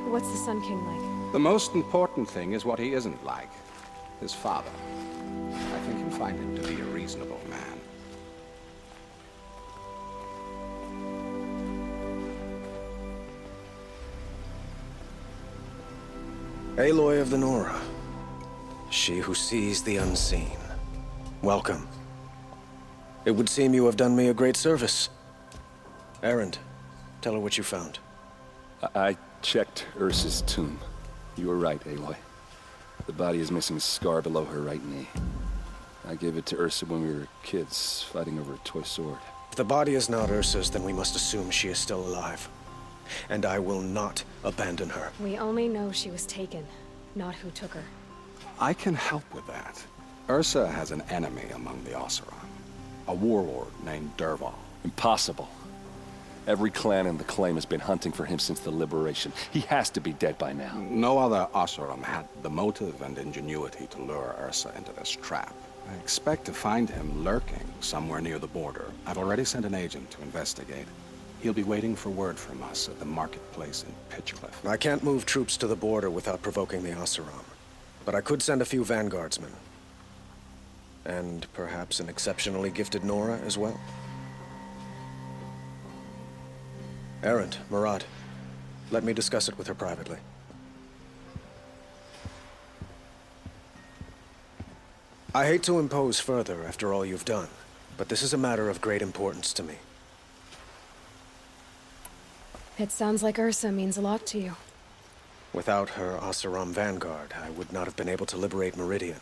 What's the Sun King like? The most important thing is what he isn't like. His father. I think you'll find him to be a reasonable man. Aloy of the Nora. She who sees the unseen. Welcome. It would seem you have done me a great service. Erend, tell her what you found. I checked Ursa's tomb. You were right, Aloy. The body is missing a scar below her right knee. I gave it to Ursa when we were kids, fighting over a toy sword. If the body is not Ursa's, then we must assume she is still alive. And I will not abandon her. We only know she was taken, not who took her. I can help with that. Ursa has an enemy among the Oseram. A warlord named Derval. Impossible. Every clan in the claim has been hunting for him since the liberation. He has to be dead by now. No other Oseram had the motive and ingenuity to lure Ursa into this trap. I expect to find him lurking somewhere near the border. I've already sent an agent to investigate. He'll be waiting for word from us at the marketplace in Pitchcliff. I can't move troops to the border without provoking the Oseram. But I could send a few vanguardsmen. And perhaps an exceptionally gifted Nora as well. Erend, Murad, let me discuss it with her privately. I hate to impose further after all you've done, but this is a matter of great importance to me. It sounds like Ursa means a lot to you. Without her Oseram vanguard, I would not have been able to liberate Meridian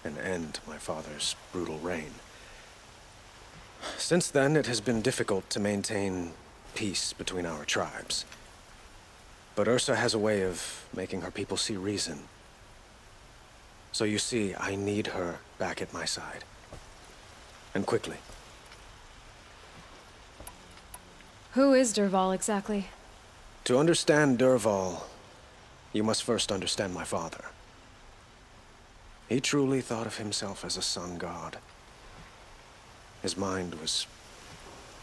and end my father's brutal reign. Since then, it has been difficult to maintain peace between our tribes. But Ursa has a way of making her people see reason. So you see, I need her back at my side. And quickly. Who is Derval exactly? To understand Derval, you must first understand my father. He truly thought of himself as a sun god. His mind was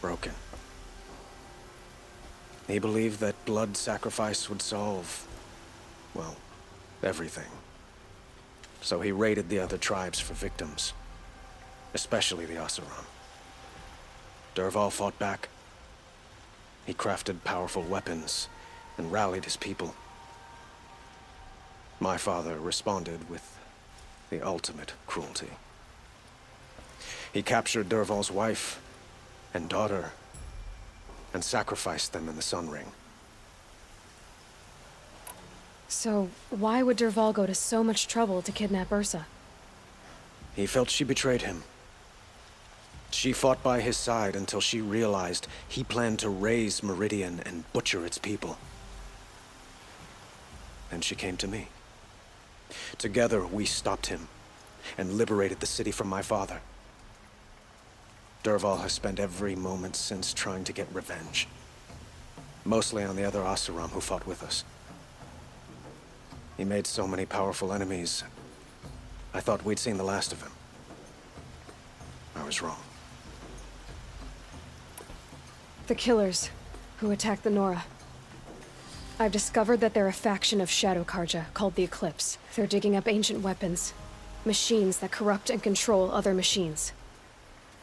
broken. He believed that blood sacrifice would solve, well, everything. So he raided the other tribes for victims, especially the Oseram. Derval fought back. He crafted powerful weapons and rallied his people. My father responded with the ultimate cruelty. He captured Derval's wife and daughter and sacrificed them in the Sun Ring. So, why would Derval go to so much trouble to kidnap Ursa? He felt she betrayed him. She fought by his side until she realized he planned to raise Meridian and butcher its people. Then she came to me. Together, we stopped him and liberated the city from my father. Derval has spent every moment since trying to get revenge. Mostly on the other Oseram who fought with us. He made so many powerful enemies, I thought we'd seen the last of him. I was wrong. The killers who attacked the Nora. I've discovered that they're a faction of Shadow Karja called the Eclipse. They're digging up ancient weapons, machines that corrupt and control other machines.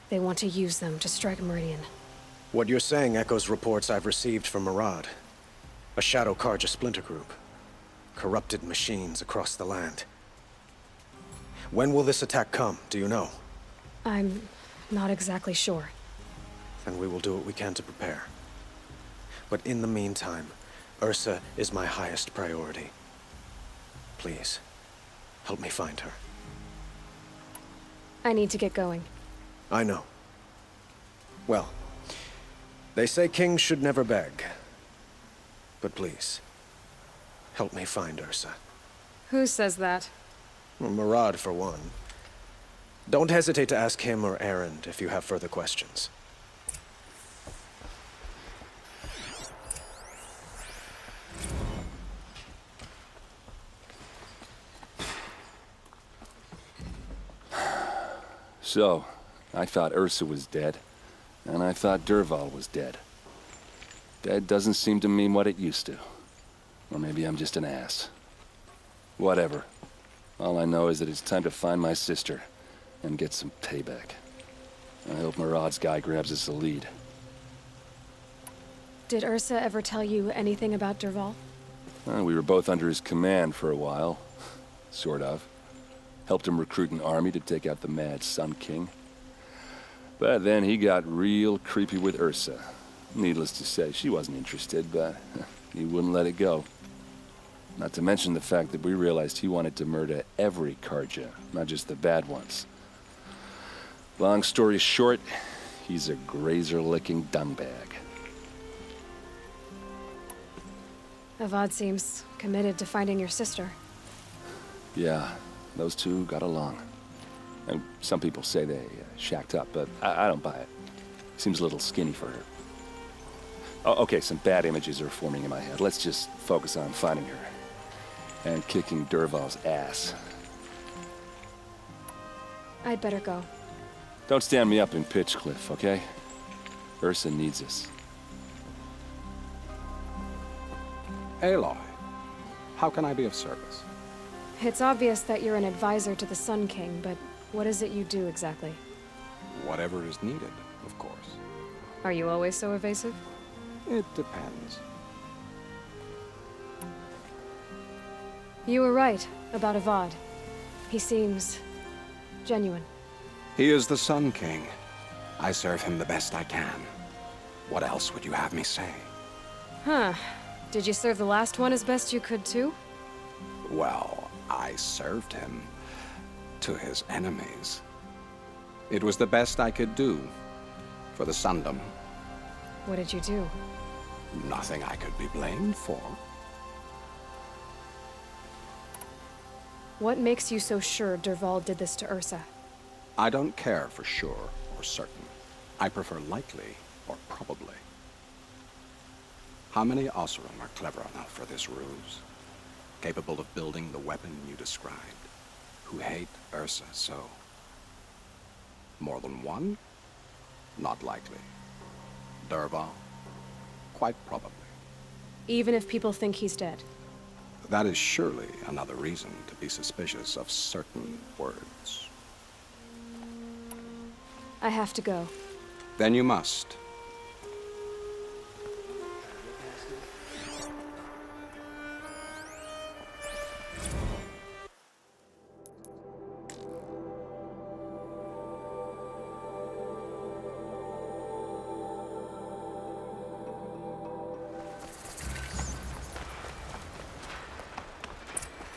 They want to use them to strike Meridian. What you're saying echoes reports I've received from Murad. A Shadow Carja splinter group. Corrupted machines across the land. When will this attack come, do you know? I'm not exactly sure. Then we will do what we can to prepare. But in the meantime, Ursa is my highest priority. Please, help me find her. I need to get going. I know. Well, they say kings should never beg. But please, help me find Ursa. Who says that? Well, Murad, for one. Don't hesitate to ask him or Erend if you have further questions. So, I thought Ursa was dead, and I thought Derval was dead. Dead doesn't seem to mean what it used to. Or maybe I'm just an ass. Whatever. All I know is that it's time to find my sister and get some payback. I hope Murad's guy grabs us a lead. Did Ursa ever tell you anything about Derval? We were both under his command for a while. Sort of. Helped him recruit an army to take out the mad Sun King. But then he got real creepy with Ursa. Needless to say, she wasn't interested, but he wouldn't let it go. Not to mention the fact that we realized he wanted to murder every Carja, not just the bad ones. Long story short, he's a grazer-licking dungbag. Avad seems committed to finding your sister. Yeah, those two got along. And some people say they shacked up, but I don't buy it. Seems a little skinny for her. Oh, okay, some bad images are forming in my head. Let's just focus on finding her. And kicking Derval's ass. I'd better go. Don't stand me up in Pitchcliff, okay? Ursa needs us. Aloy, how can I be of service? It's obvious that you're an advisor to the Sun King, but what is it you do exactly? Whatever is needed, of course. Are you always so evasive? It depends. You were right about Avad. He seems genuine. He is the Sun King. I serve him the best I can. What else would you have me say? Huh. Did you serve the last one as best you could, too? Well, I served him to his enemies. It was the best I could do for the Sundom. What did you do? Nothing I could be blamed for. What makes you so sure Derval did this to Ursa? I don't care for sure or certain. I prefer likely or probably. How many Oseram are clever enough for this ruse? Capable of building the weapon you described? Who hate Ursa so? More than one? Not likely. Derval? Quite probably. Even if people think he's dead? That is surely another reason to be suspicious of certain words. I have to go. Then you must.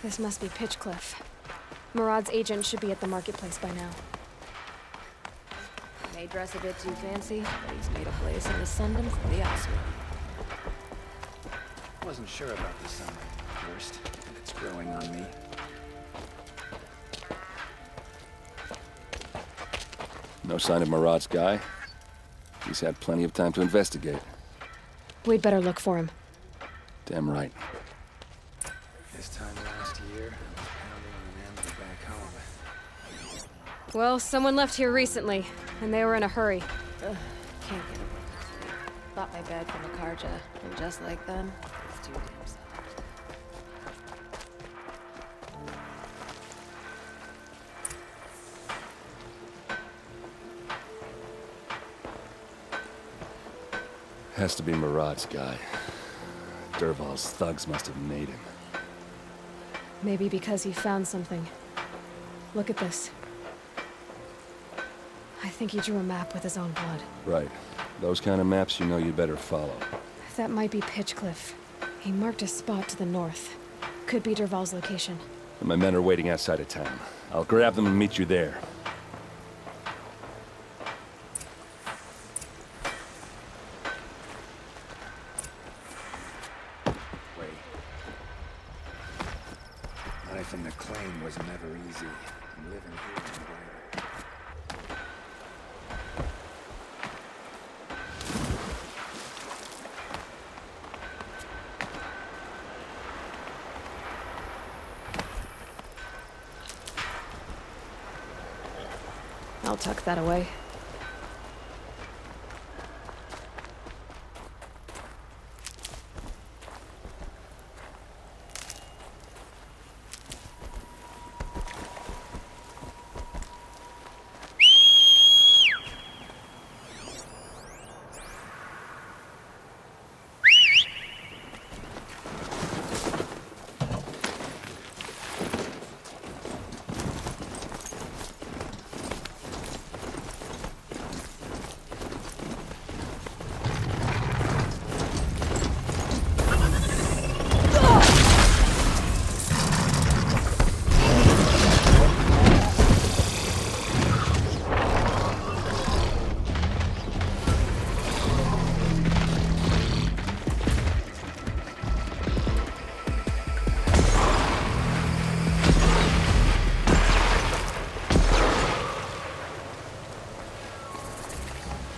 This must be Pitchcliff. Murad's agent should be at the marketplace by now. May dress a bit too fancy, but he's made a place in the Sundom for the Oscar. Wasn't sure about this Sundom at first, but it's growing on me. No sign of Murad's guy. He's had plenty of time to investigate. We'd better look for him. Damn right. This time last year, I was pounding on an enemy back home. Well, someone left here recently, and they were in a hurry. Ugh, can't get away. Bought my bed from a Carja, and just like them, it's too damn soft. Has to be Murad's guy. Derval's thugs must have made him. Maybe because he found something. Look at this. I think he drew a map with his own blood. Right. Those kind of maps you know you better follow. That might be Pitchcliff. He marked a spot to the north. Could be Derval's location. And my men are waiting outside of town. I'll grab them and meet you there. Wait. Life in the claim was never easy. I'm living here in Gaia. I'll tuck that away.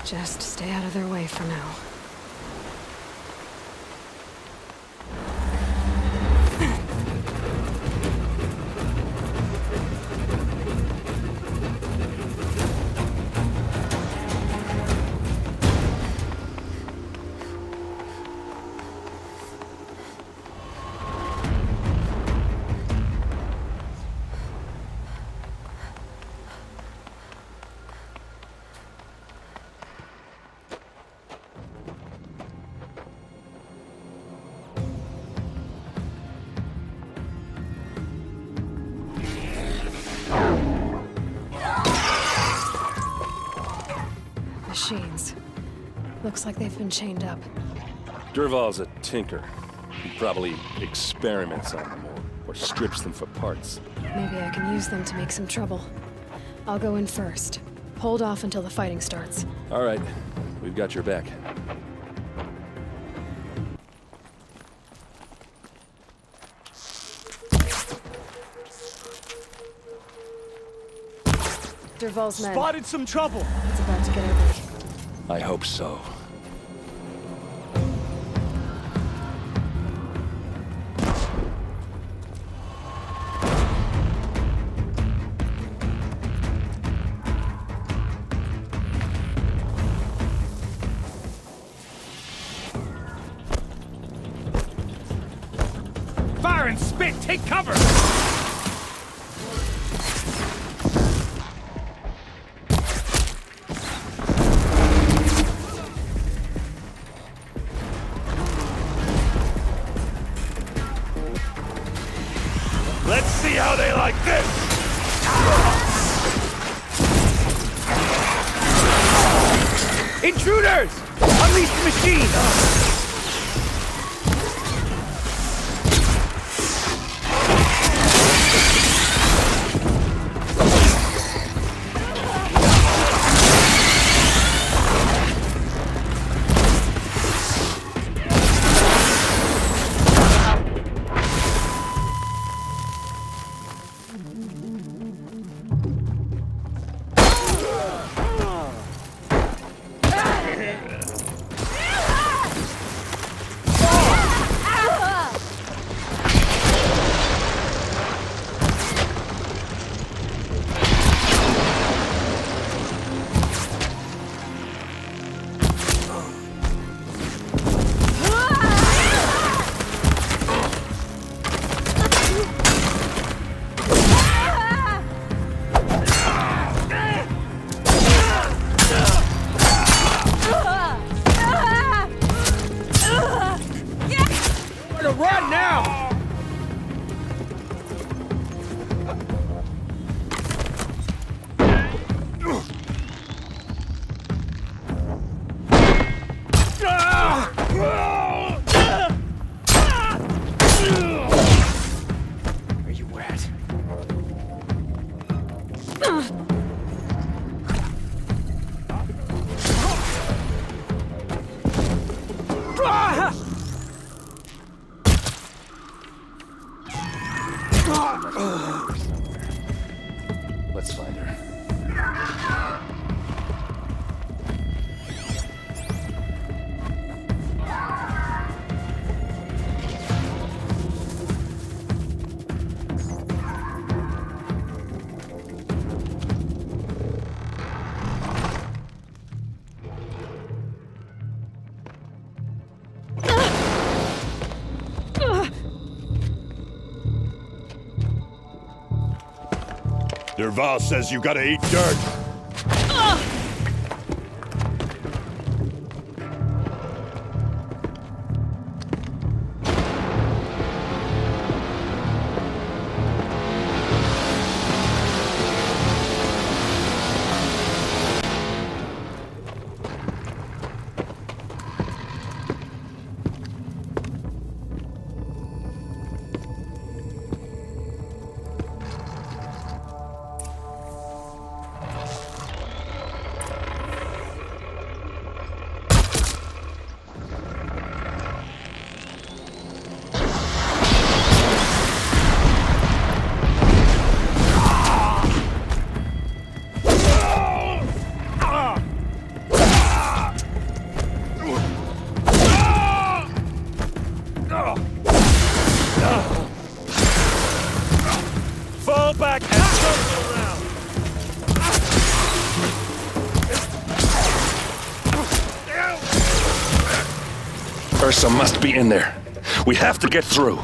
Just stay out of their way for now. Machines. Looks like they've been chained up. Derval's a tinker. He probably experiments on them or strips them for parts. Maybe I can use them to make some trouble. I'll go in first. Hold off until the fighting starts. All right. We've got your back. Derval's men. Spotted some trouble. It's about to get ugly. I hope so. Fire and spit! Take cover! Let's see how they like this! Intruders! Unleash the machine! Derval says you gotta eat dirt. Fall back and circle around. Ursa must be in there. We have to get through.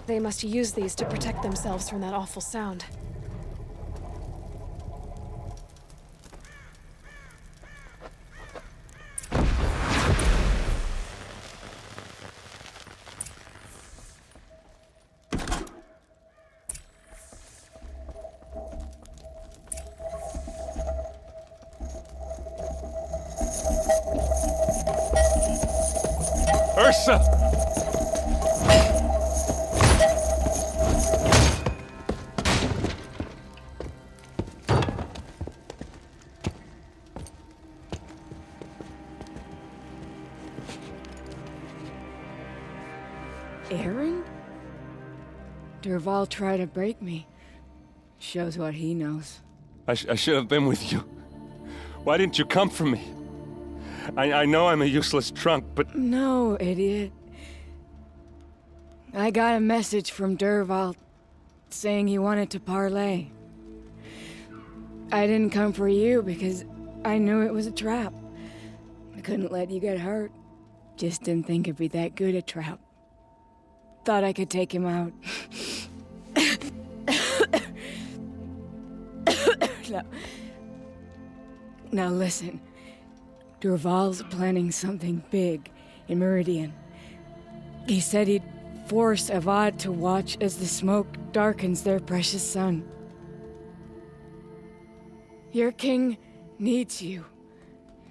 They must use these to protect themselves from that awful sound. Ursa! Aaron? Derval tried to break me. Shows what he knows. I should have been with you. Why didn't you come for me? I know I'm a useless trunk, but... No, idiot. I got a message from Derval saying he wanted to parlay. I didn't come for you because I knew it was a trap. I couldn't let you get hurt. Just didn't think it'd be that good a trap. Thought I could take him out. Now listen. Derval's planning something big in Meridian. He said he'd force Avad to watch as the smoke darkens their precious sun. Your king needs you.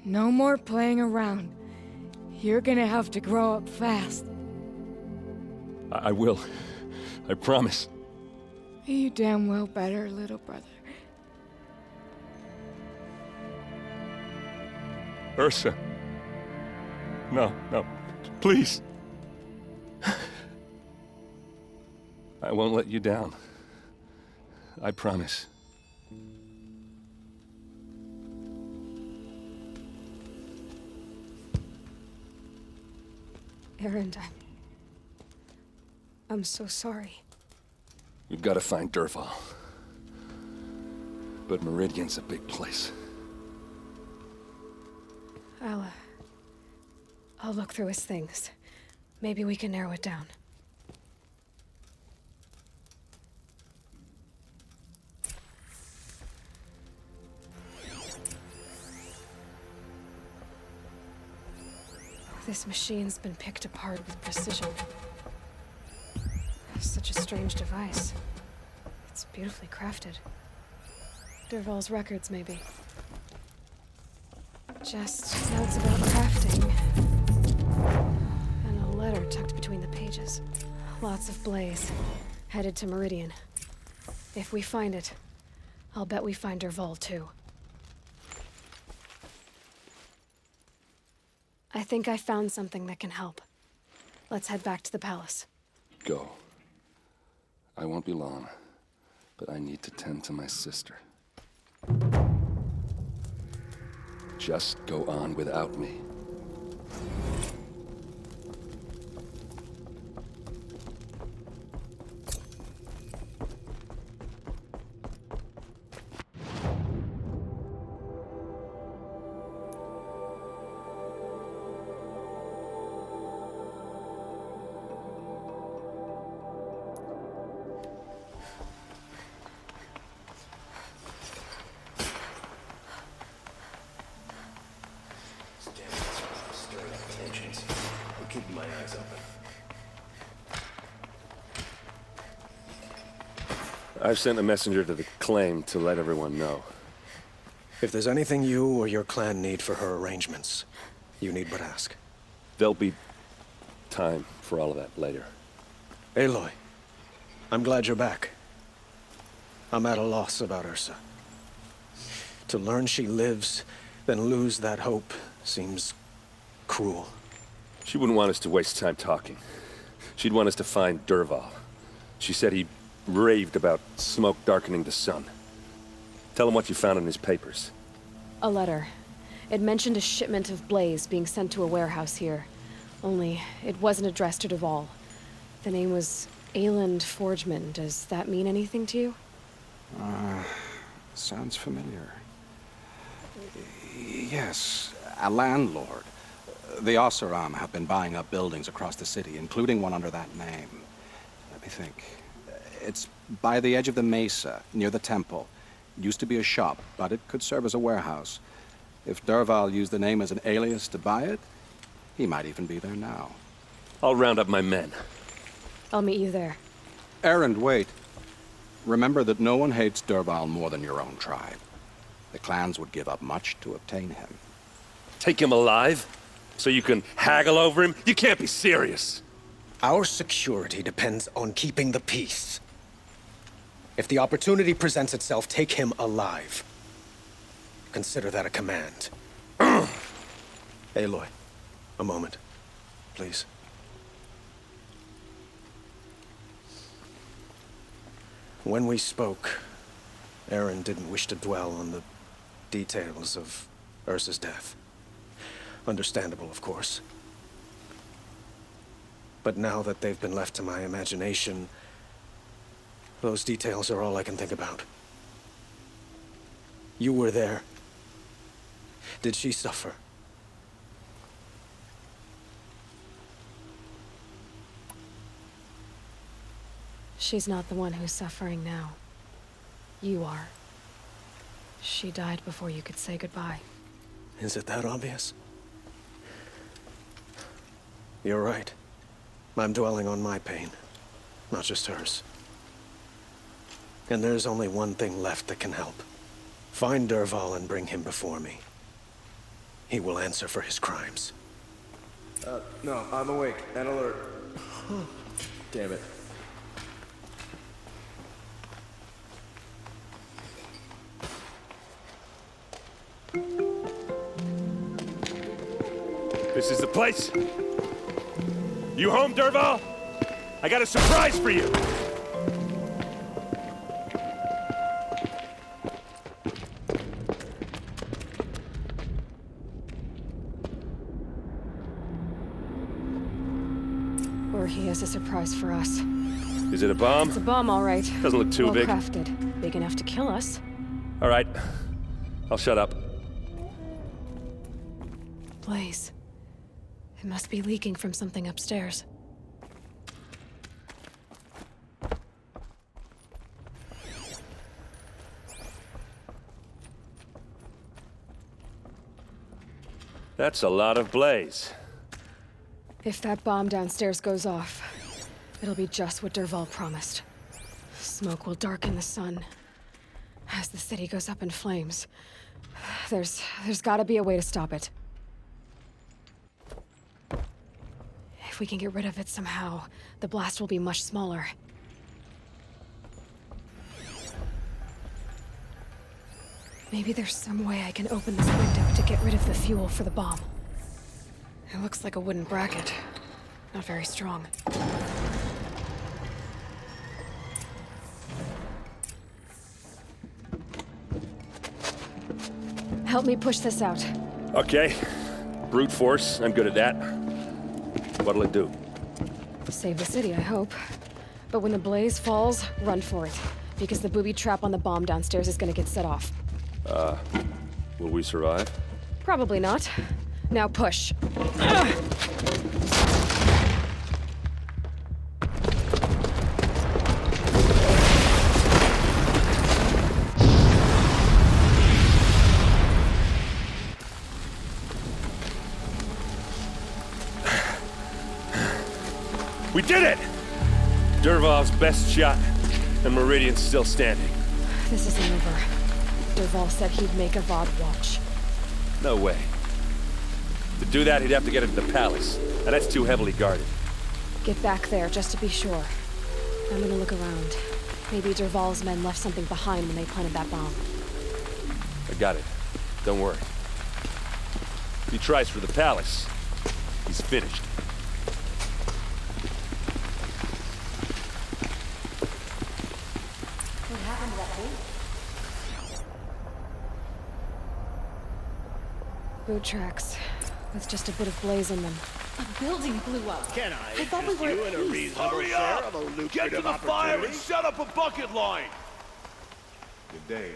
No more playing around. You're gonna have to grow up fast. I will. I promise. You damn well better, little brother. Ursa. No, please. I won't let you down. I promise. Aaron, I'm so sorry. We've got to find Derval. But Meridian's a big place. I'll look through his things. Maybe we can narrow it down. This machine's been picked apart with precision. Such a strange device. It's beautifully crafted. Derval's records, maybe. Just notes about crafting. And a letter tucked between the pages. Lots of blaze. Headed to Meridian. If we find it, I'll bet we find Derval too. I think I found something that can help. Let's head back to the palace. Go. I won't be long, but I need to tend to my sister. Just go on without me. I've sent a messenger to the claim to let everyone know. If there's anything you or your clan need for her arrangements, you need but ask. There'll be time for all of that later. Aloy, I'm glad you're back. I'm at a loss about Ursa. To learn she lives, then lose that hope seems cruel. She wouldn't want us to waste time talking. She'd want us to find Derval. She said he raved about smoke darkening the sun. Tell him what you found in his papers. A letter. It mentioned a shipment of blaze being sent to a warehouse here. Only, it wasn't addressed to derval. The name was Ayland Forgeman. Does that mean anything to you? Sounds familiar. Yes, a landlord. The Oseram have been buying up buildings across the city, including one under that name. Let me think. It's by the edge of the mesa, near the temple. Used to be a shop, but it could serve as a warehouse. If Derval used the name as an alias to buy it, he might even be there now. I'll round up my men. I'll meet you there. Erend, wait. Remember that no one hates Derval more than your own tribe. The clans would give up much to obtain him. Take him alive? So you can haggle over him? You can't be serious. Our security depends on keeping the peace. If the opportunity presents itself, take him alive. Consider that a command. Aloy, a moment, please. When we spoke, Aaron didn't wish to dwell on the details of Ursa's death. Understandable, of course. But now that they've been left to my imagination, those details are all I can think about. You were there. Did she suffer? She's not the one who's suffering now. You are. She died before you could say goodbye. Is it that obvious? You're right. I'm dwelling on my pain, not just hers. And there's only one thing left that can help. Find Derval and bring him before me. He will answer for his crimes. No, I'm awake and alert. Damn it. This is the place. You home, Derval? I got a surprise for you. Or he has a surprise for us. Is it a bomb? It's a bomb, all right. Doesn't look too big. Well crafted. Big enough to kill us. All right. I'll shut up. Blaze. It must be leaking from something upstairs. That's a lot of blaze. If that bomb downstairs goes off, it'll be just what Derval promised. Smoke will darken the sun. As the city goes up in flames, there's gotta be a way to stop it. If we can get rid of it somehow, the blast will be much smaller. Maybe there's some way I can open this window to get rid of the fuel for the bomb. It looks like a wooden bracket. Not very strong. Help me push this out. Okay. Brute force, I'm good at that. What'll it do? Save the city, I hope. But when the blaze falls, run for it. Because the booby trap on the bomb downstairs is gonna get set off. Will we survive? Probably not. Now push. We did it! Derval's best shot. And Meridian's still standing. This isn't over. Derval said he'd make Avad watch. No way. To do that, he'd have to get into the palace, and that's too heavily guarded. Get back there, just to be sure. I'm gonna look around. Maybe Derval's men left something behind when they planted that bomb. I got it. Don't worry. If he tries for the palace, he's finished. What happened to that boot? Boot tracks, with just a bit of blaze in them. A building blew up. Can I thought we interest were you at in a peace. reasonable Hurry share up! of a lucrative Get to the fire and opportunity? set up a bucket line! Good day.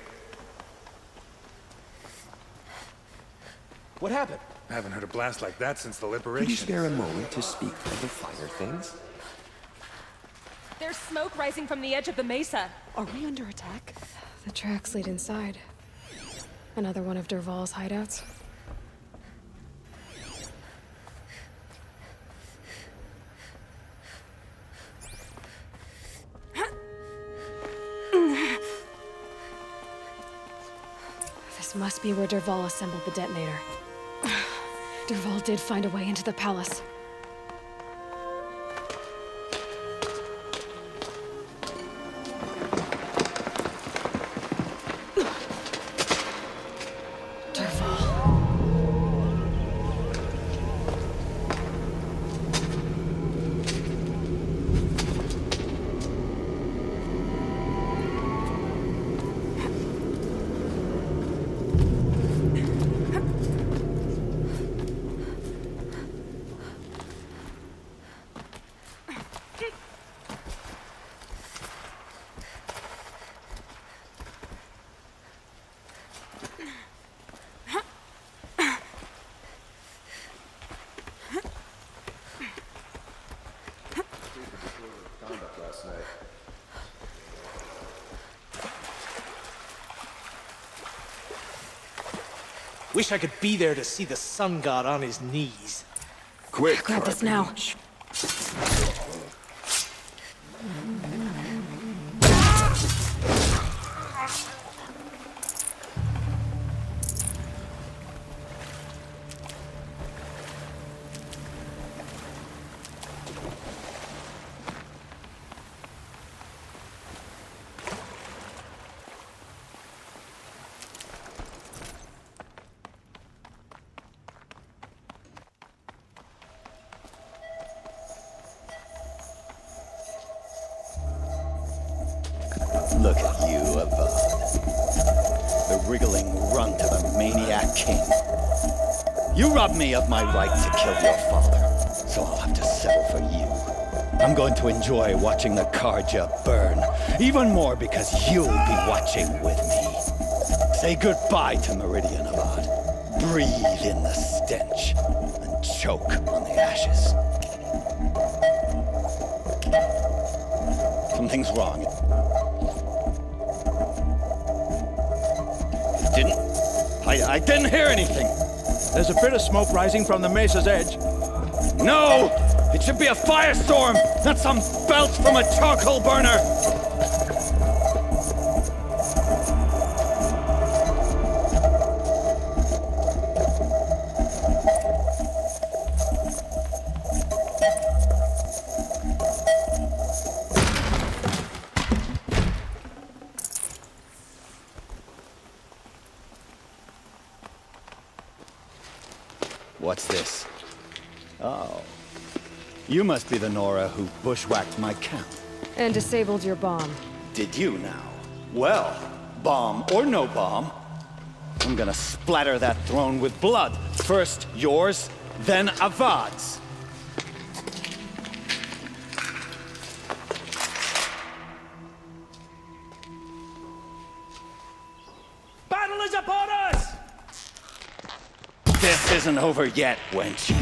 What happened? I haven't heard a blast like that since the liberation. Could you spare a moment to speak of the finer things? There's smoke rising from the edge of the mesa. Are we under attack? The tracks lead inside. Another one of Derval's hideouts. This must be where Derval assembled the detonator. Derval did find a way into the palace. Wish I could be there to see the sun god on his knees. Quick! Grab this now. Look at you, Avad. The wriggling runt of a maniac king. You robbed me of my right to kill your father, so I'll have to settle for you. I'm going to enjoy watching the Carja burn, even more because you'll be watching with me. Say goodbye to Meridian, Avad. Breathe in the stench, and choke on the ashes. Something's wrong. I didn't hear anything. There's a bit of smoke rising from the mesa's edge. No! It should be a firestorm, not some belch from a charcoal burner! What's this? Oh. You must be the Nora who bushwhacked my camp. And disabled your bomb. Did you now? Well, bomb or no bomb, I'm gonna splatter that throne with blood. First yours, then Avad's. Battle is upon us! This isn't over yet, wench.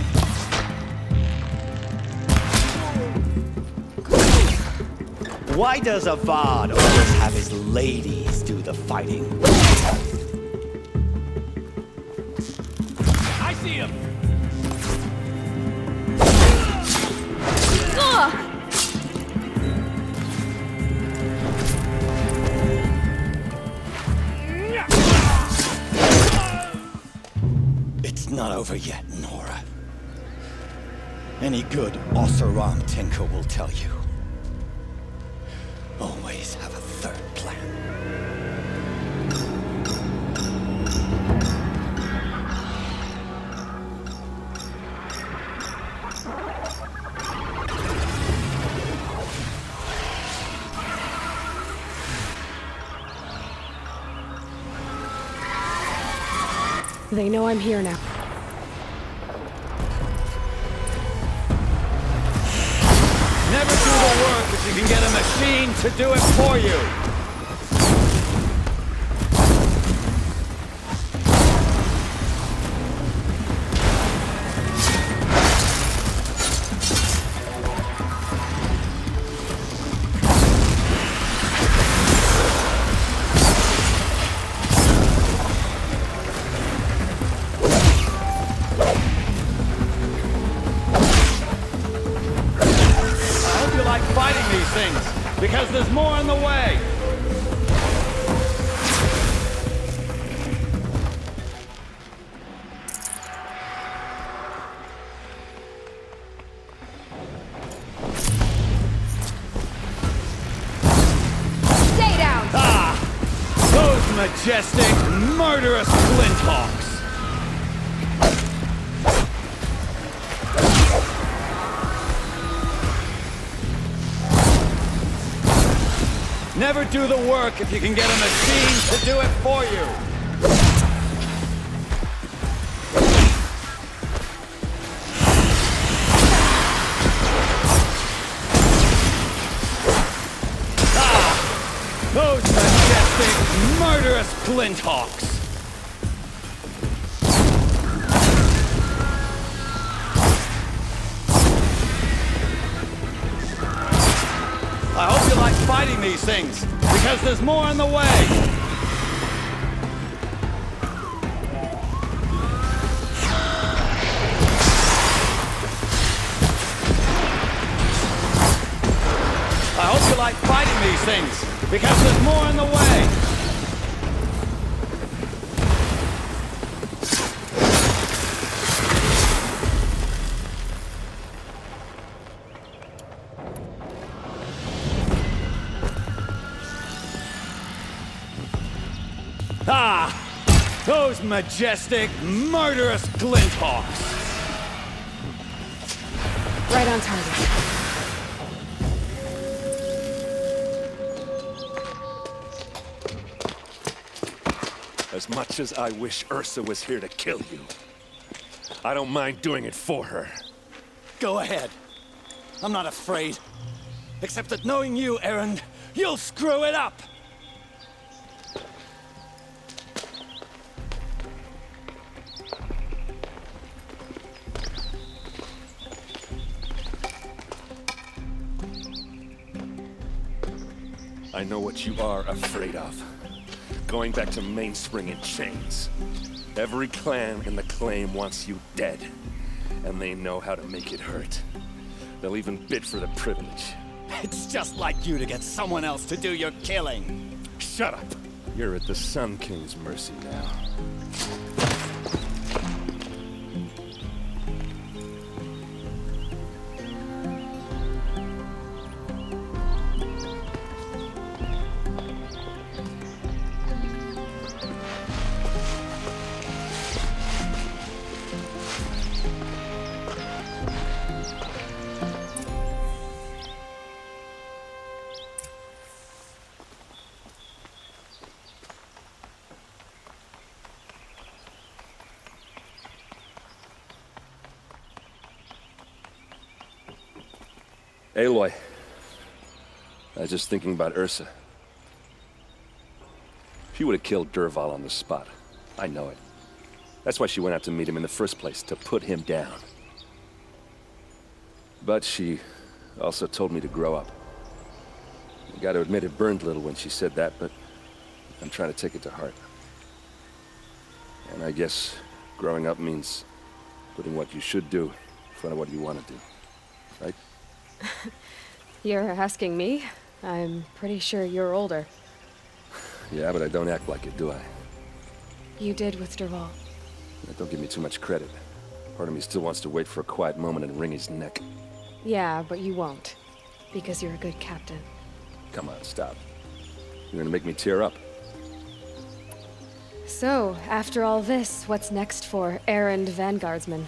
Why does Avad always have his ladies do the fighting? I see him! over yet, Nora. Any good Oseram tinker will tell you. Always have a third plan. They know I'm here now. Never do the work if you can get a machine to do it for you. Because there's more on the way! Stay down! Ah! Those majestic, murderous flinthawks! Never do the work if you can get a machine to do it for you. Ah! Those majestic, murderous flinthawks! I hope you like fighting these things, because there's more on the way! I hope you like fighting these things, because there's more on the way! Ah! Those majestic, murderous flinthawks! Right on target. As much as I wish Ursa was here to kill you, I don't mind doing it for her. Go ahead. I'm not afraid. Except that knowing you, Erend, you'll screw it up! I know what you are afraid of. Going back to Mainspring in chains. Every clan in the claim wants you dead. And they know how to make it hurt. They'll even bid for the privilege. It's just like you to get someone else to do your killing. Shut up! You're at the Sun King's mercy now. Aloy. I was just thinking about Ursa. She would have killed Derval on the spot. I know it. That's why she went out to meet him in the first place, to put him down. But she also told me to grow up. I gotta admit it burned a little when she said that, but I'm trying to take it to heart. And I guess growing up means putting what you should do in front of what you want to do. Right? You're asking me? I'm pretty sure you're older. Yeah, but I don't act like it, do I? You did with derval. Don't give me too much credit. Part of me still wants to wait for a quiet moment and wring his neck. Yeah, but you won't. Because you're a good captain. Come on, stop. You're gonna make me tear up. So, after all this, what's next for errand vanguardsman?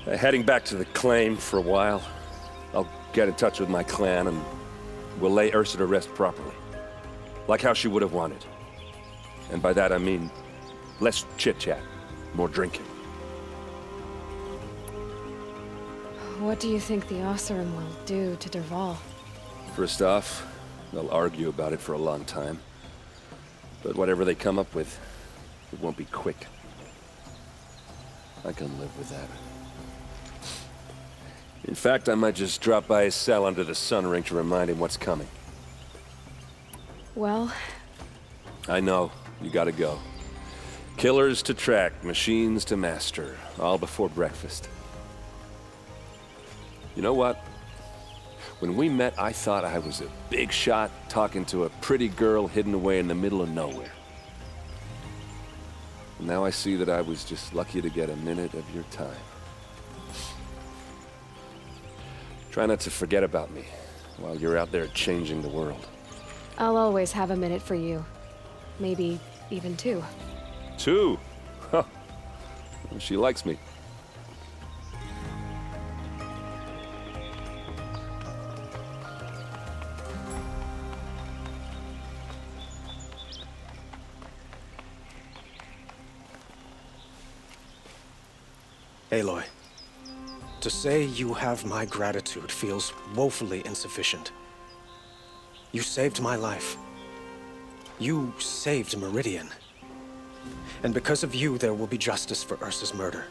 Heading back to the claim for a while. I'll get in touch with my clan and we'll lay Ursa to rest properly. Like how she would have wanted. And by that I mean less chit-chat, more drinking. What do you think the Oseram will do to derval? First off, they'll argue about it for a long time. But whatever they come up with, it won't be quick. I can live with that. In fact, I might just drop by his cell under the sun ring to remind him what's coming. Well... I know. You gotta go. Killers to track, machines to master. All before breakfast. You know what? When we met, I thought I was a big shot talking to a pretty girl hidden away in the middle of nowhere. And now I see that I was just lucky to get a minute of your time. Try not to forget about me while you're out there changing the world. I'll always have a minute for you. Maybe even two. Two? Huh. Well, she likes me. Aloy, to say you have my gratitude feels woefully insufficient. You saved my life. You saved Meridian. And because of you, there will be justice for Ursa's murder.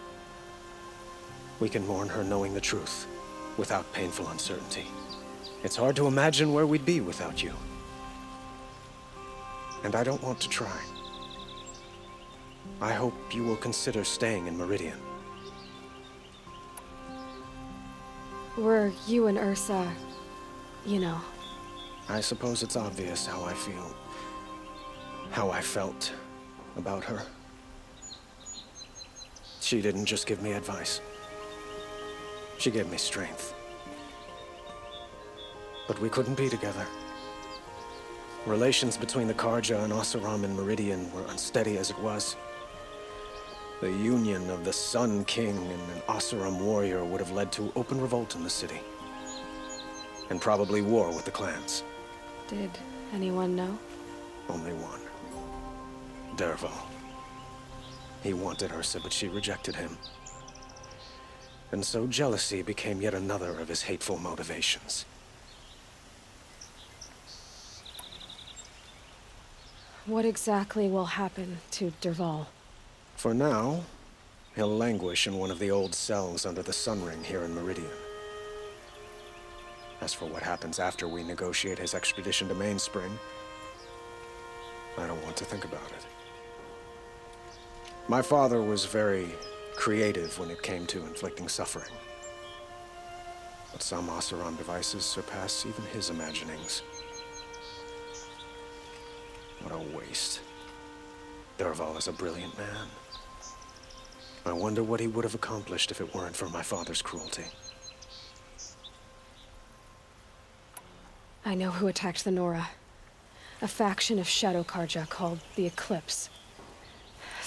We can mourn her knowing the truth, without painful uncertainty. It's hard to imagine where we'd be without you. And I don't want to try. I hope you will consider staying in Meridian. Were you and Ursa, you know? I suppose it's obvious how I feel. How I felt about her. She didn't just give me advice. She gave me strength. But we couldn't be together. Relations between the Carja and Oseram and Meridian were unsteady as it was. The union of the Sun King and an Oseram warrior would have led to open revolt in the city. And probably war with the clans. Did anyone know? Only one. Derval. He wanted Ursa, but she rejected him. And so jealousy became yet another of his hateful motivations. What exactly will happen to derval? For now, he'll languish in one of the old cells under the Sun Ring here in Meridian. As for what happens after we negotiate his extradition to Mainspring, I don't want to think about it. My father was very creative when it came to inflicting suffering. But some Oseram devices surpass even his imaginings. What a waste. Derval is a brilliant man. I wonder what he would have accomplished if it weren't for my father's cruelty. I know who attacked the Nora. A faction of Shadow Carja called the Eclipse.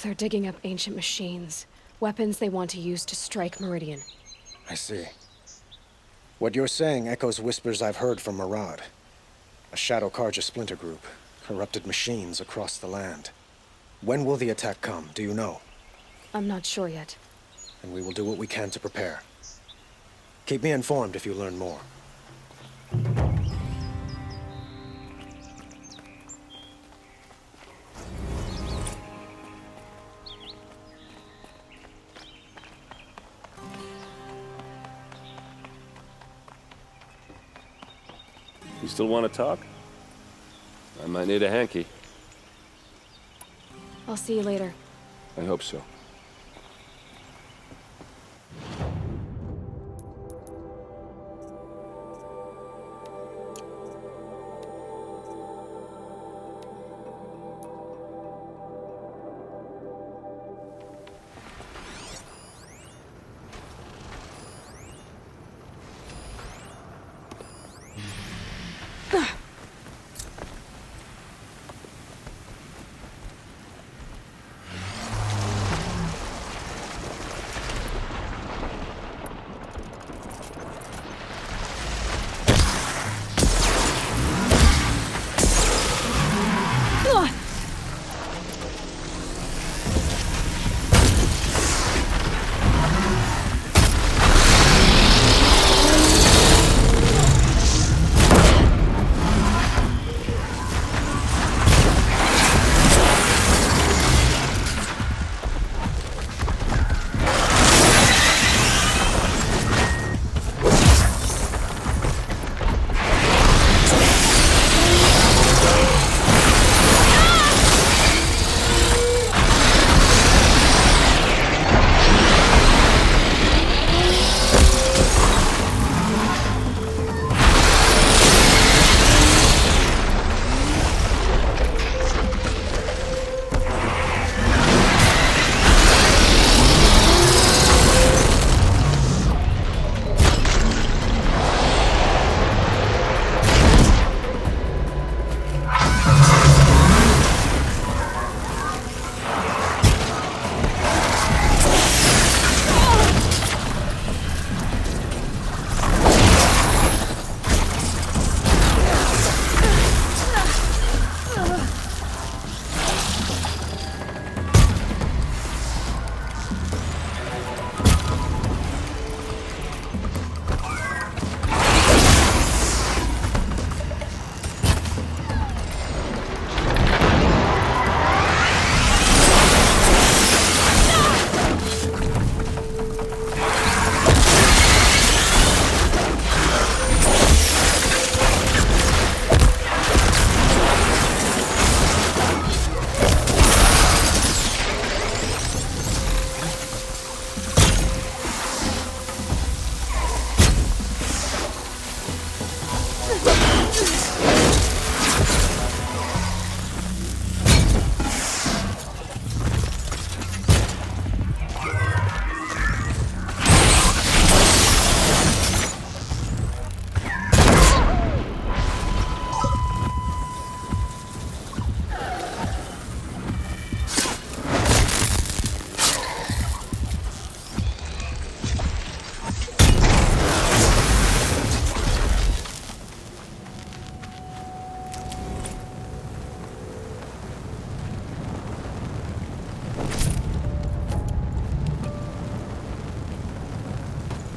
They're digging up ancient machines, weapons they want to use to strike Meridian. I see. What you're saying echoes whispers I've heard from Murad. A Shadow Carja splinter group, corrupted machines across the land. When will the attack come, do you know? I'm not sure yet. And we will do what we can to prepare. Keep me informed if you learn more. You still want to talk? I might need a hanky. I'll see you later. I hope so.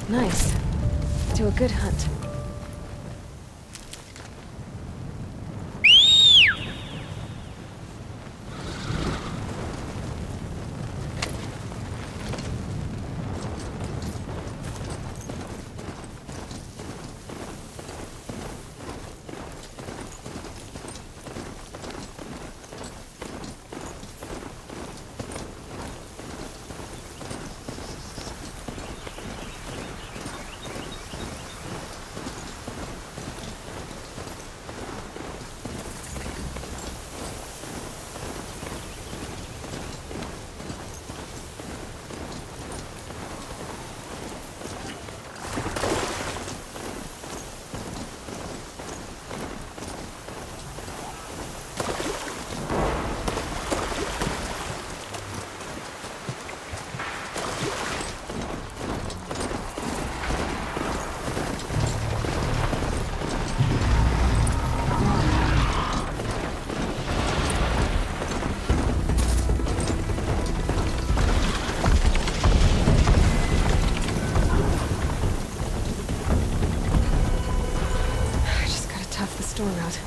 Nice. To a good hunt. Storm out.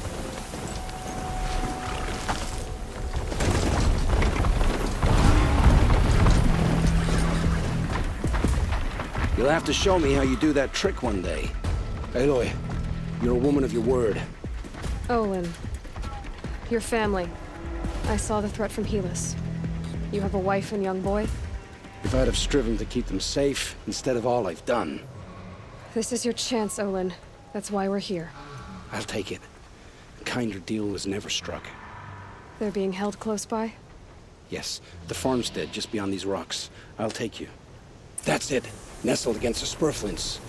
You'll have to show me how you do that trick one day. Aloy, you're a woman of your word. Olan. Your family. I saw the threat from Helis. You have a wife and young boy? If I'd have striven to keep them safe, instead of all I've done. This is your chance, Olan. That's why we're here. I'll take it. A kinder deal was never struck. They're being held close by? Yes, the farmstead just beyond these rocks. I'll take you. That's it. Nestled against the spurflints.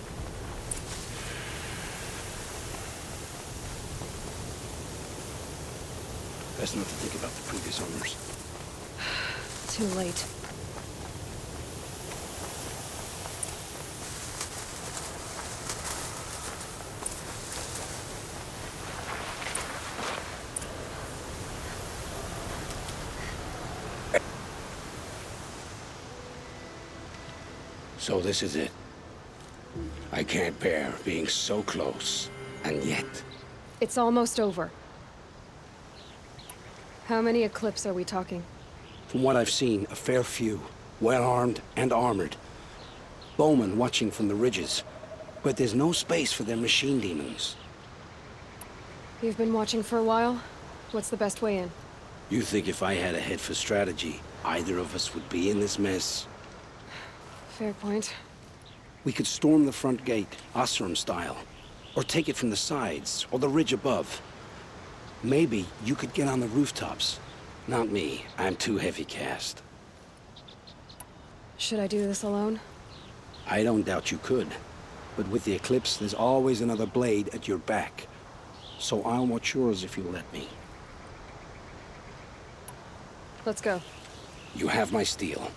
Best not to think about the previous owners. Too late. So this is it. I can't bear being so close, and yet... It's almost over. How many Eclipse are we talking? From what I've seen, a fair few. Well-armed and armored. Bowmen watching from the ridges. But there's no space for their machine demons. You've been watching for a while? What's the best way in? You think if I had a head for strategy, either of us would be in this mess? Fair point. We could storm the front gate, Oseram style. Or take it from the sides, or the ridge above. Maybe you could get on the rooftops. Not me. I'm too heavy cast. Should I do this alone? I don't doubt you could. But with the Eclipse, there's always another blade at your back. So I'll watch yours if you let me. Let's go. You have my steel.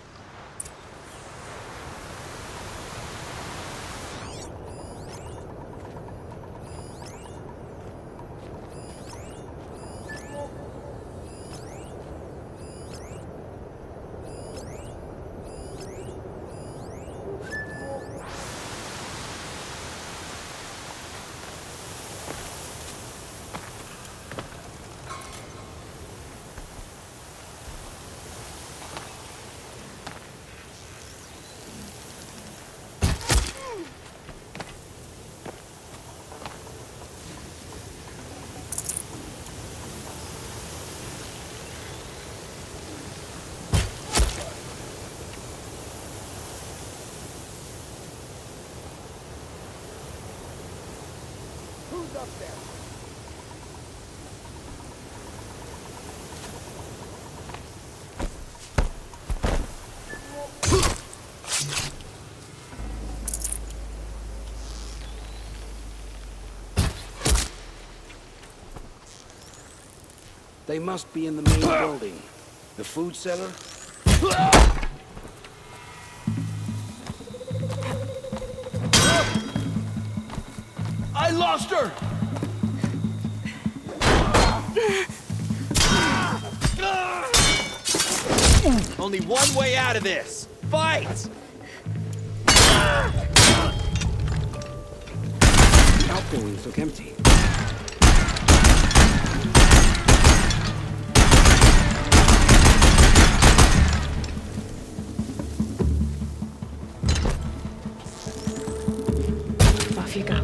Up there. They must be in the main building. The food cellar? I lost her! Only one way out of this! Fight! Outbuildings look empty. Off you go.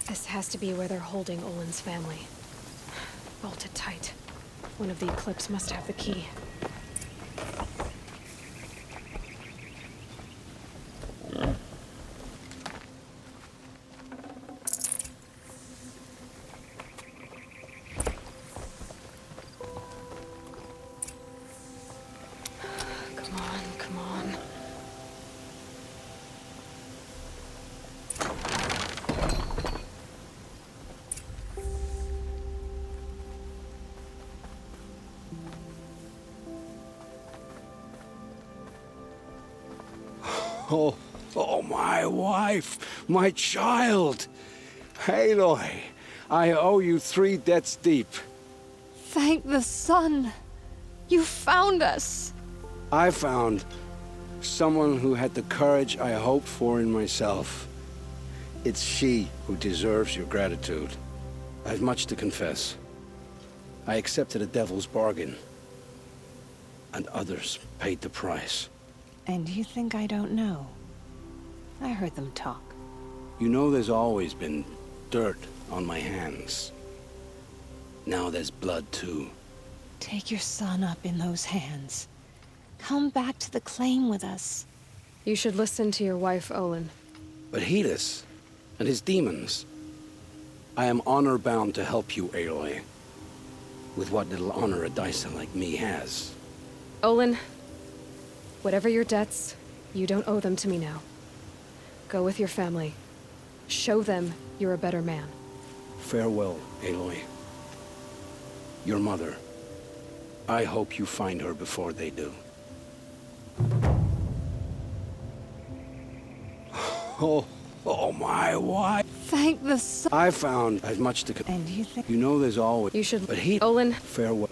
This has to be where they're holding Olan's family. Bolted tight. One of the Eclipse must have the key. Come on, come on. Oh, my wife, my child. Aloy, I owe you 3 debts deep. Thank the sun. You found us. I found someone who had the courage I hoped for in myself. It's she who deserves your gratitude. I've much to confess. I accepted a devil's bargain, and others paid the price. And you think I don't know? I heard them talk. You know there's always been dirt on my hands. Now there's blood too. Take your son up in those hands. Come back to the claim with us. You should listen to your wife, Olan. But Hedis and his demons. I am honor-bound to help you, Aloy. with what little honor a dicer like me has. Olan, whatever your debts, you don't owe them to me now. Go with your family. Show them you're a better man. Farewell, Aloy. Your mother. I hope you find her before they do. Oh my, why? Thank the sun. I found I've much to... And you think... You know there's always... You should... But he... Olan. Farewell.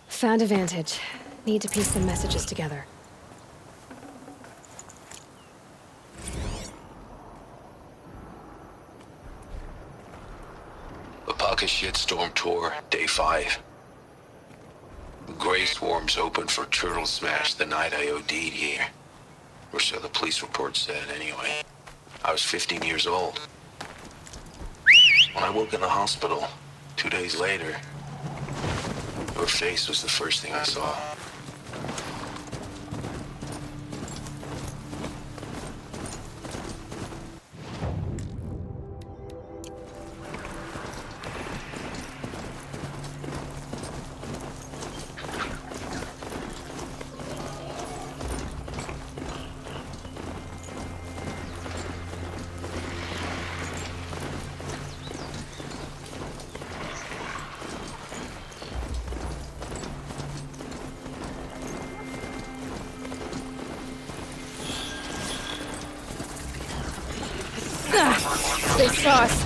Found a vantage. Need to piece some messages together. The Pocket Shitstorm Tour, Day 5. Gray swarms opened for Turtle Smash the night I OD'd here. Or so the police report said, anyway. I was 15 years old. When I woke in the hospital, 2 days later, her face was the first thing I saw. They saw us.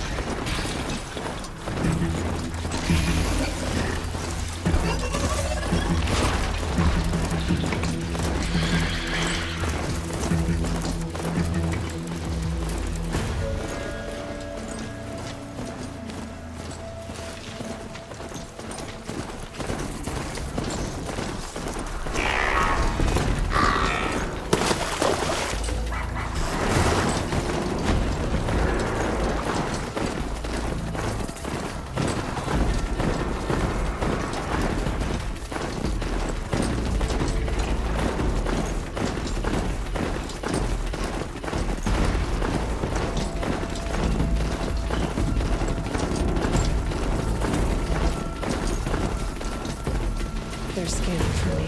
They're scanning for me.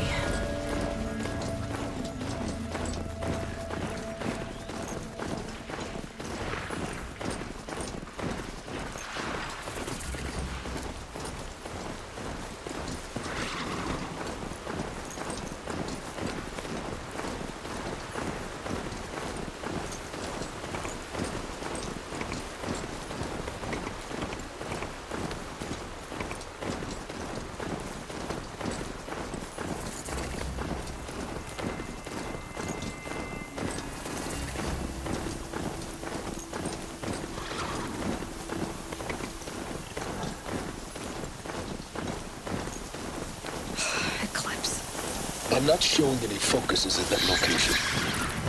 I'm not showing any focuses at that location.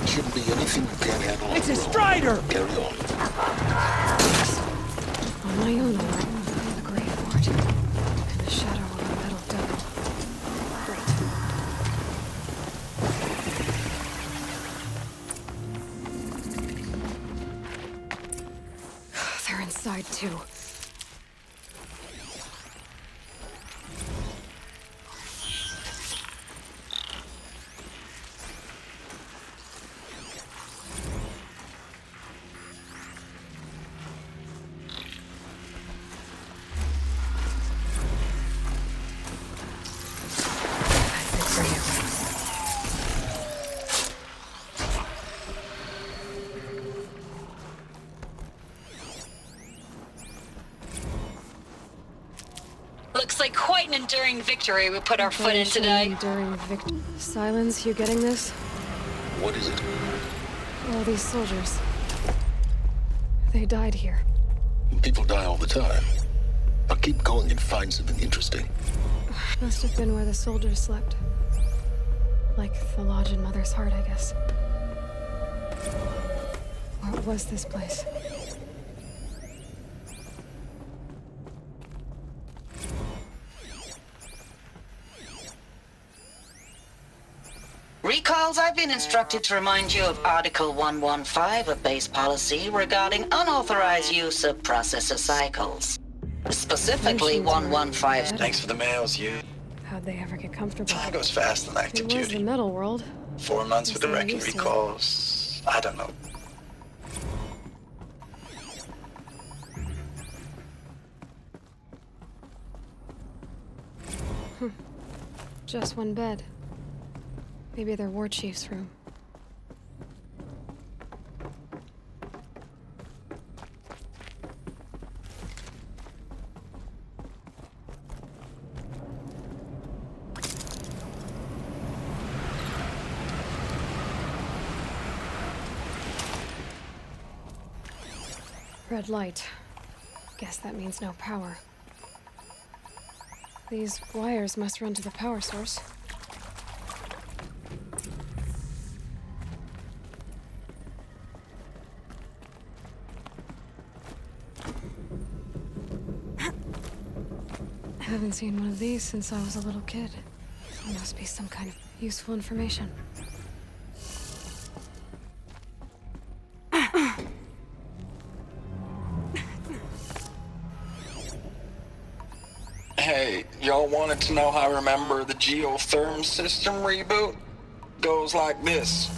Shouldn't be anything you can't handle. It's a strider! Carry on. On my own, all right. The Grey Fort. And the shadow of a metal devil. Great. They're inside, too. Looks like quite an enduring victory we put our foot in today. Enduring victory. Silence, you getting this? What is it? All these soldiers. They died here. People die all the time. But keep going and find something interesting. Must have been where the soldiers slept. Like the lodge in Mother's Heart, I guess. What was this place? Recalls, I've been instructed to remind you of Article 115 of base policy regarding unauthorized use of processor cycles. Specifically 115. Thanks for the mails, you. How'd they ever get comfortable? Time goes fast in active It was duty. the metal world. 4 months with the Guess they're wrecking used to it. recalls. I don't know. Just one bed. Maybe their war chief's room. Red light. Guess that means no power. These wires must run to the power source. I haven't seen one of these since I was a little kid. There must be some kind of useful information. Hey, y'all wanted to know how I remember the geotherm system reboot? Goes like this.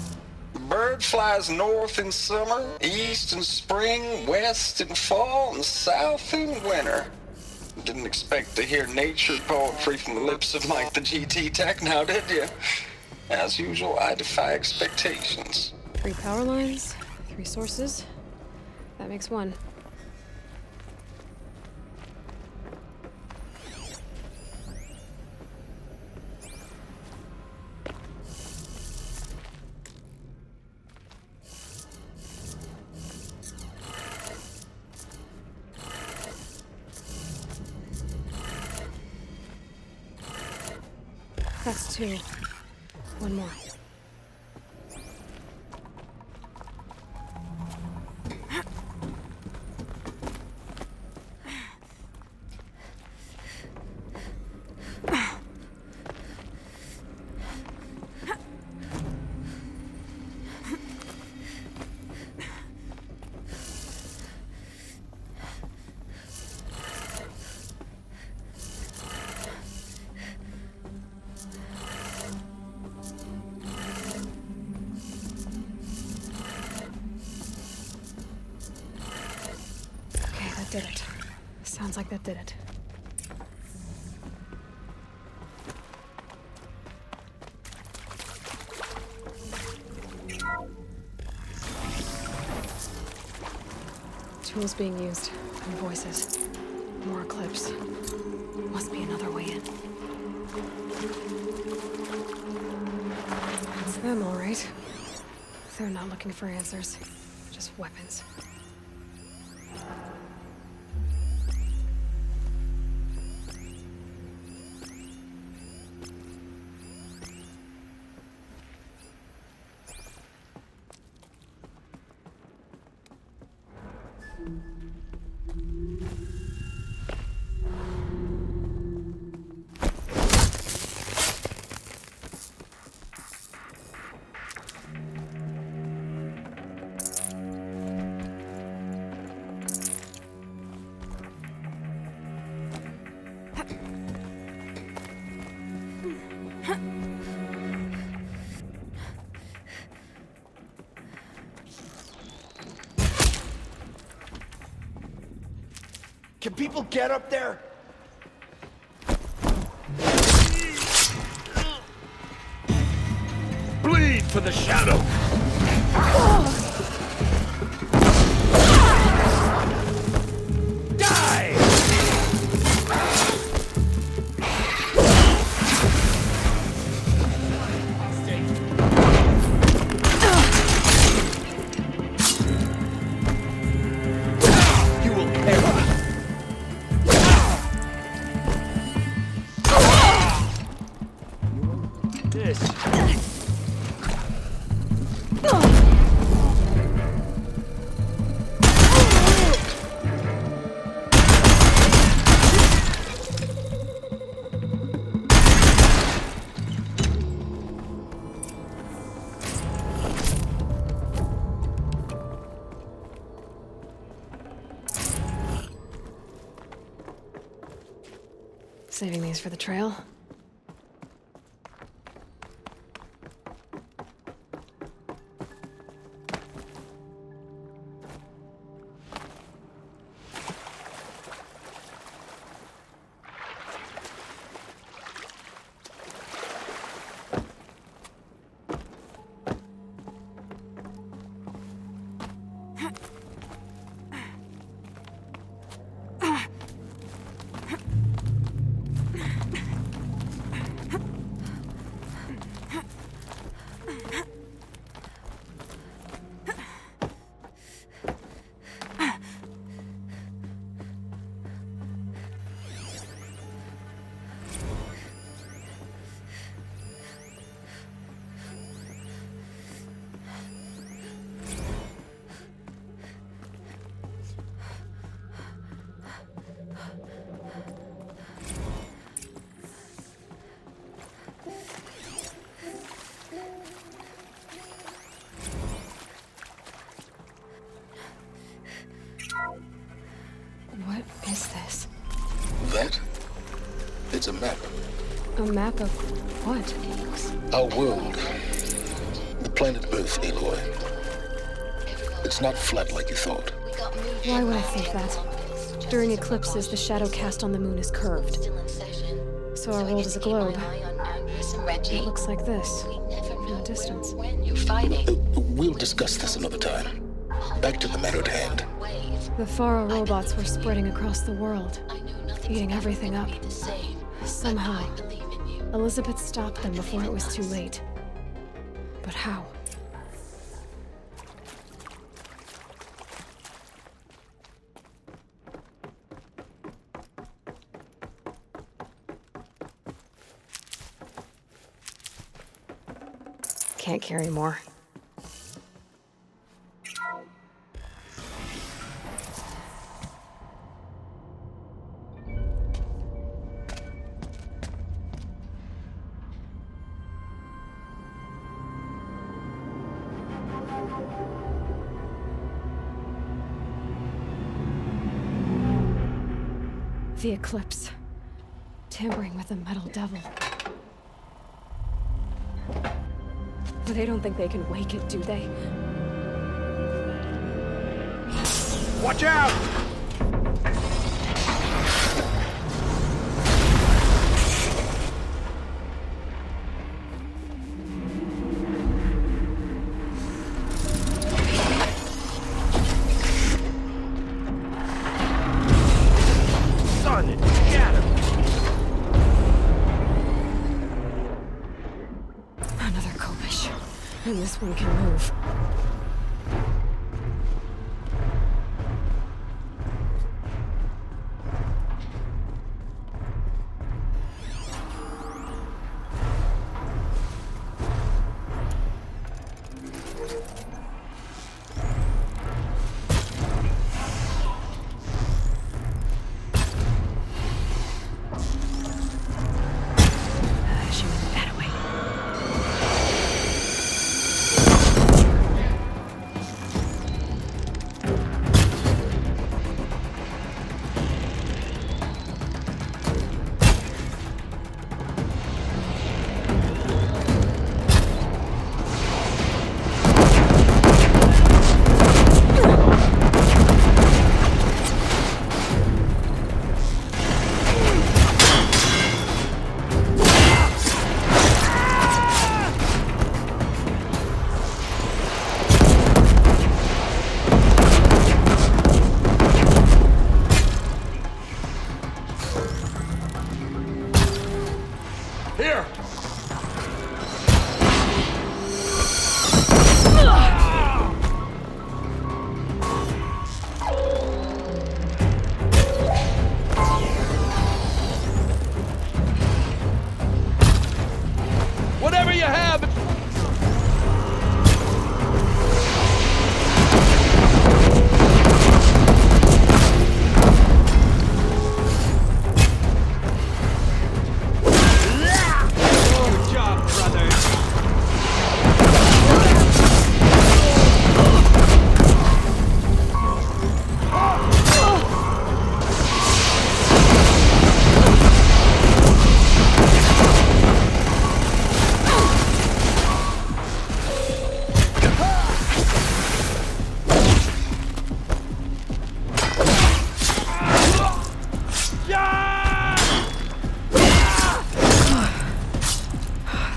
Bird flies north in summer, east in spring, west in fall, and south in winter. Didn't expect to hear nature poetry from the lips of Mike the GT Tech now, did you? As usual, I defy expectations. 3 power lines, 3 sources. That makes 1. That's 2. 1 more. Did it. Sounds like that did it. Tools being used, and voices. More clips. Must be another way in. It's them, all right. They're not looking for answers, just weapons. Can people get up there? Bleed for the shadow! Die! this? Saving these for the trail. What is this? That? It's a map. A map of what? Our world. The planet Earth, Aloy. It's not flat like you thought. Why would I think that? During eclipses, the shadow cast on the moon is curved. So our world is a globe. It looks like this, from a distance. We'll discuss this another time. Back to the matter at hand. The Faro robots were spreading across the world, eating everything up. Somehow, Elizabeth stopped them before it was too late. But how? Can't carry more. The eclipse. Tampering with the metal devil. But they don't think they can wake it, do they? Watch out! And this one can move.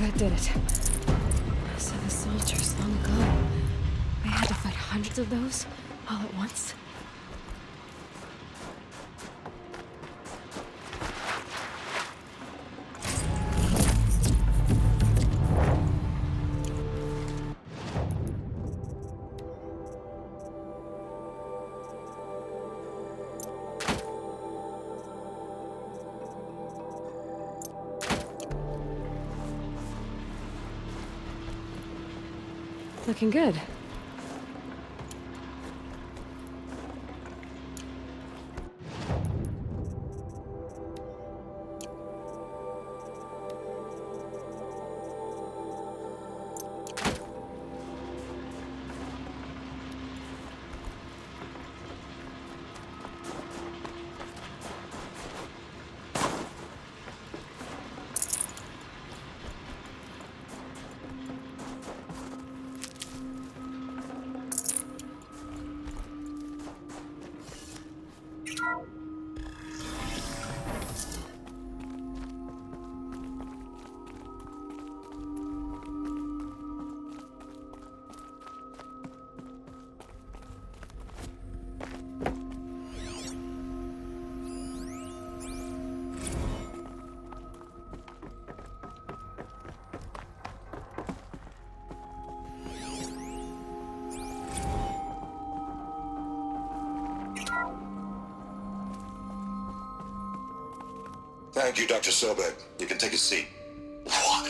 That did it. So the soldiers long ago, they had to fight hundreds of those all at once? Looking good. Thank you, Dr. Sobek. You can take a seat. What?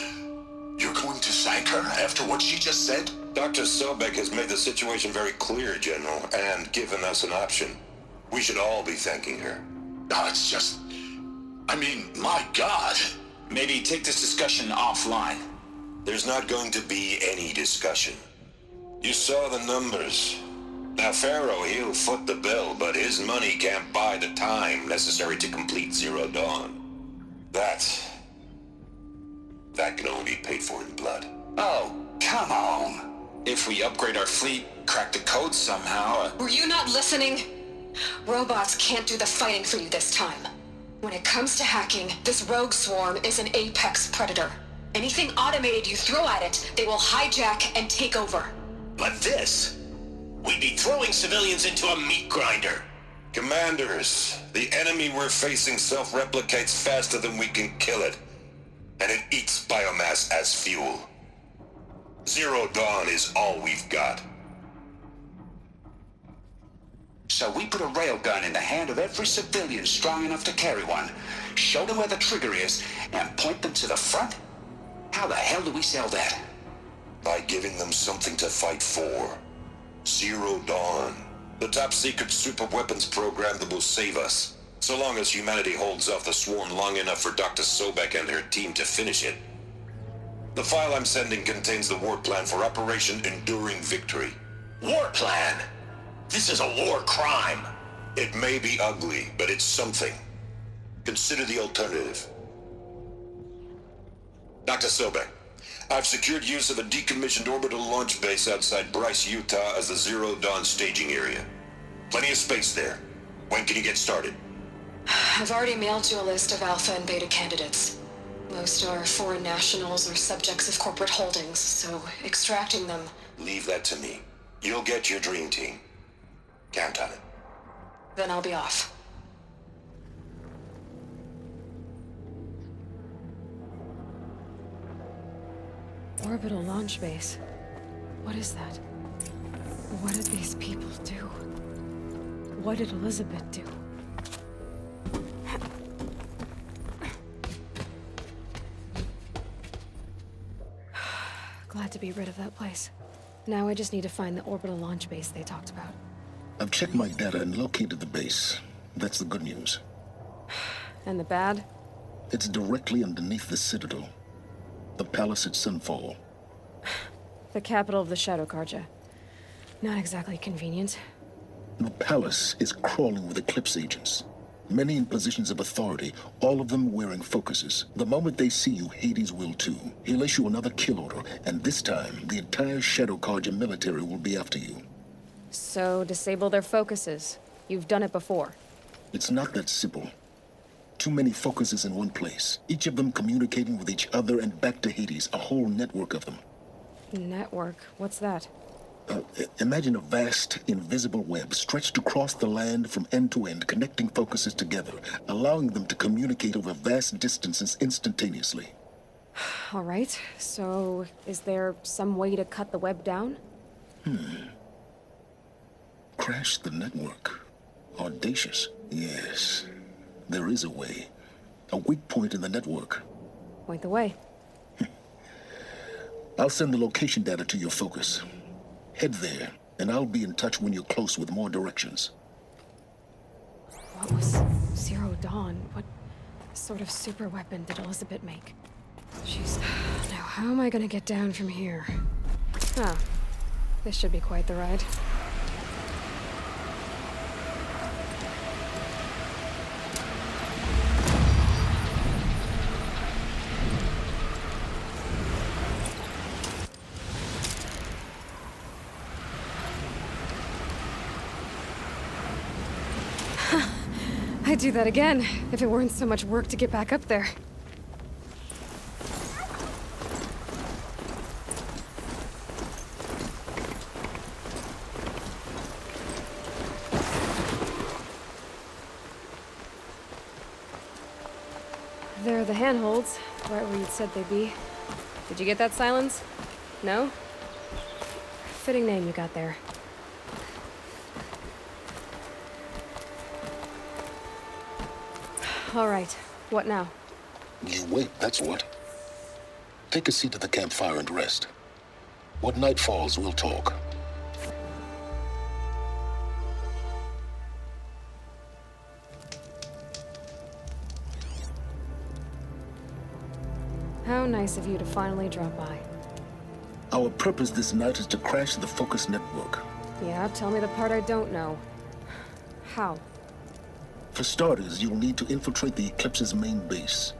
You're going to thank her after what she just said? Dr. Sobek has made the situation very clear, General, and given us an option. We should all be thanking her. No, it's just... I mean, my God. Maybe take this discussion offline. There's not going to be any discussion. You saw the numbers. Now, Pharaoh, he'll foot the bill, but his money can't buy the time necessary to complete Zero Dawn. That can only be paid for in blood. Oh, come on. If we upgrade our fleet, crack the code somehow... Were you not listening? Robots can't do the fighting for you this time. When it comes to hacking, this rogue swarm is an apex predator. Anything automated you throw at it, they will hijack and take over. But this? We'd be throwing civilians into a meat grinder. Commanders, the enemy we're facing self-replicates faster than we can kill it. And it eats biomass as fuel. Zero Dawn is all we've got. So we put a railgun in the hand of every civilian strong enough to carry one, show them where the trigger is, and point them to the front? How the hell do we sell that? By giving them something to fight for. Zero Dawn. The top-secret super-weapons program that will save us. So long as humanity holds off the swarm long enough for Dr. Sobek and her team to finish it. The file I'm sending contains the war plan for Operation Enduring Victory. War plan? This is a war crime. It may be ugly, but it's something. Consider the alternative. Dr. Sobek, I've secured use of a decommissioned orbital launch base outside Bryce, Utah as the Zero Dawn staging area. Plenty of space there. When can you get started? I've already mailed you a list of alpha and beta candidates. Most are foreign nationals or subjects of corporate holdings, so extracting them... Leave that to me. You'll get your dream team. Count on it. Then I'll be off. Orbital launch base. What is that? What did these people do? What did Elizabeth do? Glad to be rid of that place. Now I just need to find the orbital launch base they talked about. I've checked my data and located the base. That's the good news. And the bad? It's directly underneath the Citadel. The palace at Sunfall. The capital of the Shadow Carja. Not exactly convenient. The palace is crawling with Eclipse agents. Many in positions of authority, all of them wearing focuses. The moment they see you, Hades will too. He'll issue another kill order, and this time, the entire Shadow Carja military will be after you. So, disable their focuses. You've done it before. It's not that simple. too many focuses in one place. Each of them communicating with each other and back to Hades, a whole network of them. Network? What's that? Imagine a vast, invisible web stretched across the land from end to end, connecting focuses together, allowing them to communicate over vast distances instantaneously. All right, so is there some way to cut the web down? Crash the network. Audacious. Yes, there is a way. A weak point in the network. Point the way. I'll send the location data to your focus. Head there, and I'll be in touch when you're close with more directions. What was Zero Dawn? What sort of super weapon did Elizabeth make? Jeez. Now, how am I gonna get down from here? Oh, this should be quite the ride. I'd do that again, if it weren't so much work to get back up there. There are the handholds, right where you'd said they'd be. Did you get that, Silence? No? Fitting name you got there. All right, what now? You wait, that's what. Take a seat at the campfire and rest. When night falls, we'll talk. How nice of you to finally drop by. Our purpose this night is to crash the Focus network. Yeah, tell me the part I don't know. How? For starters, you'll need to infiltrate the Eclipse's main base.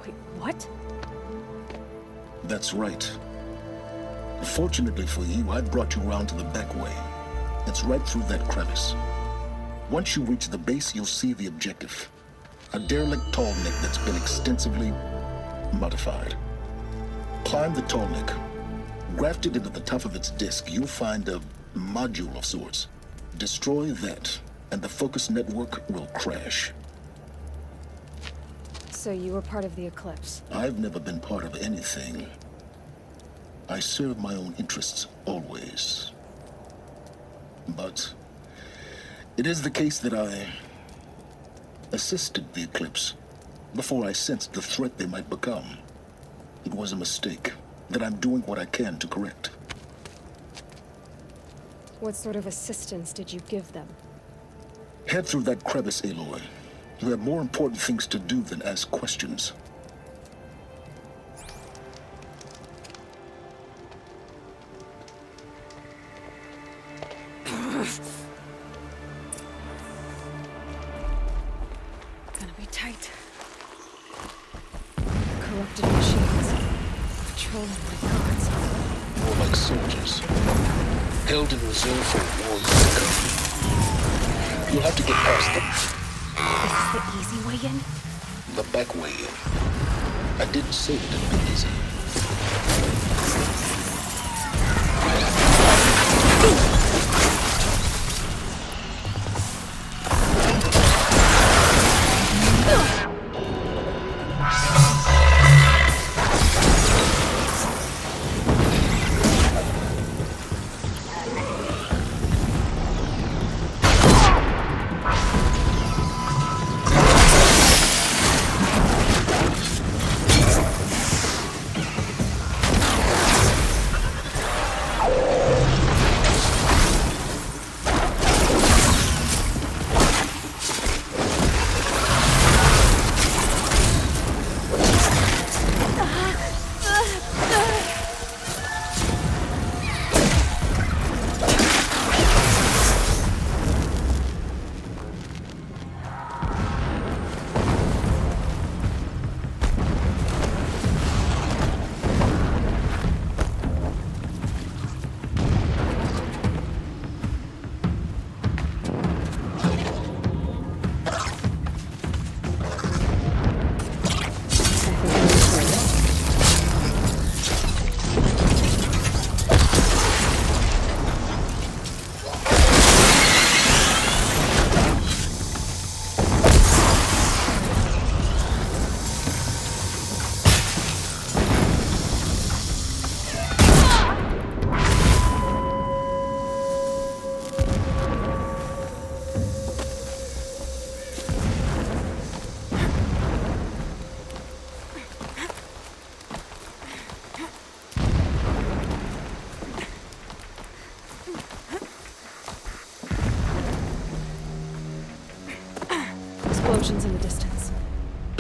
Wait, what? That's right. Fortunately for you, I brought you around to the back way. It's right through that crevice. Once you reach the base, you'll see the objective. A derelict tall neck that's been extensively modified. Climb the tall neck. Grafted into the top of its disk, you'll find a module of sorts. Destroy that, and the Focus network will crash. So you were part of the Eclipse? I've never been part of anything. I serve my own interests, always. But it is the case that I assisted the Eclipse before I sensed the threat they might become. It was a mistake that I'm doing what I can to correct. What sort of assistance did you give them? Head through that crevice, Aloy. You have more important things to do than ask questions. Gonna be tight. Corrupted machines. Patrolling my guards. More like soldiers. Held in reserve for war to come. You'll have to get past them. Is this the easy way in? The back way in. I didn't say it would be easy.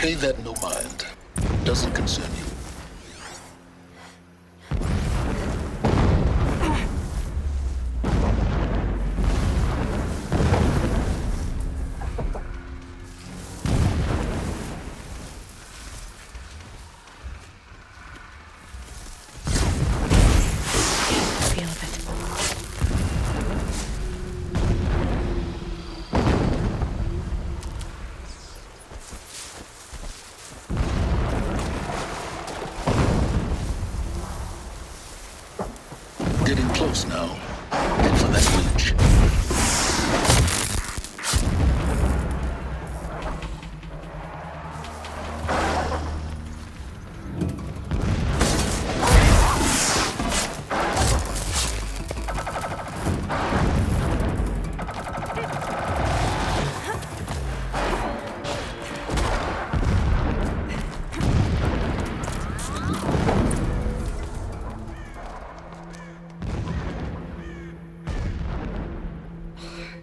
Pay that no mind. Doesn't concern you. Getting close now. Head for that village.